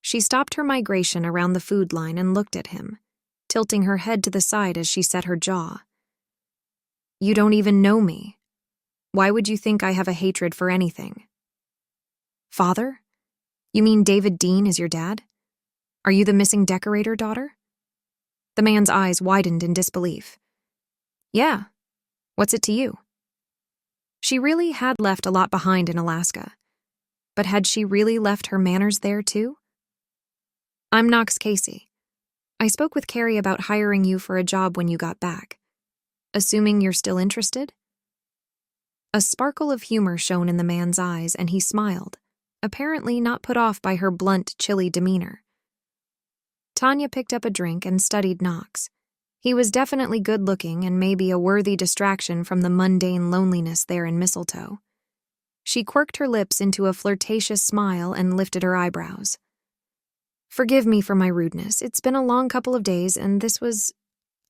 She stopped her migration around the food line and looked at him, tilting her head to the side as she set her jaw. "You don't even know me. Why would you think I have a hatred for anything?" "Father? You mean David Dean is your dad? Are you the missing decorator daughter?" The man's eyes widened in disbelief. "Yeah. What's it to you?" She really had left a lot behind in Alaska. But had she really left her manners there too? "I'm Knox Casey. I spoke with Carrie about hiring you for a job when you got back. Assuming you're still interested?" A sparkle of humor shone in the man's eyes, and he smiled, apparently not put off by her blunt, chilly demeanor. Tanya picked up a drink and studied Knox. He was definitely good-looking and maybe a worthy distraction from the mundane loneliness there in Mistletoe. She quirked her lips into a flirtatious smile and lifted her eyebrows. "Forgive me for my rudeness. It's been a long couple of days, and this was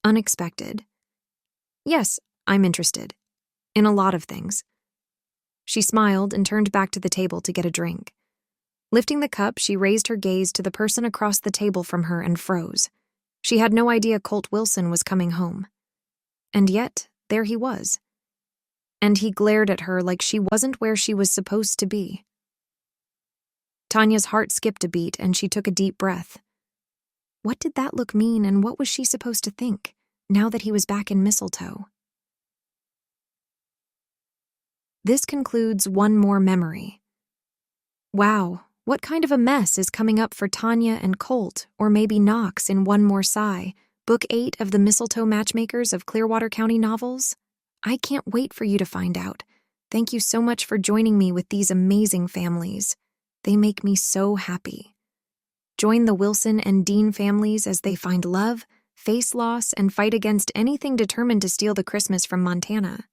unexpected. Yes, I'm interested. In a lot of things." She smiled and turned back to the table to get a drink. Lifting the cup, she raised her gaze to the person across the table from her and froze. She had no idea Colt Wilson was coming home. And yet, there he was. And he glared at her like she wasn't where she was supposed to be. Tanya's heart skipped a beat and she took a deep breath. What did that look mean and what was she supposed to think, now that he was back in Mistletoe? This concludes One More Memory. Wow, what kind of a mess is coming up for Tanya and Colt, or maybe Knox in One More Sigh, Book 8 of the Mistletoe Matchmakers of Clearwater County novels? I can't wait for you to find out. Thank you so much for joining me with these amazing families. They make me so happy. Join the Wilson and Dean families as they find love, face loss, and fight against anything determined to steal the Christmas from Montana.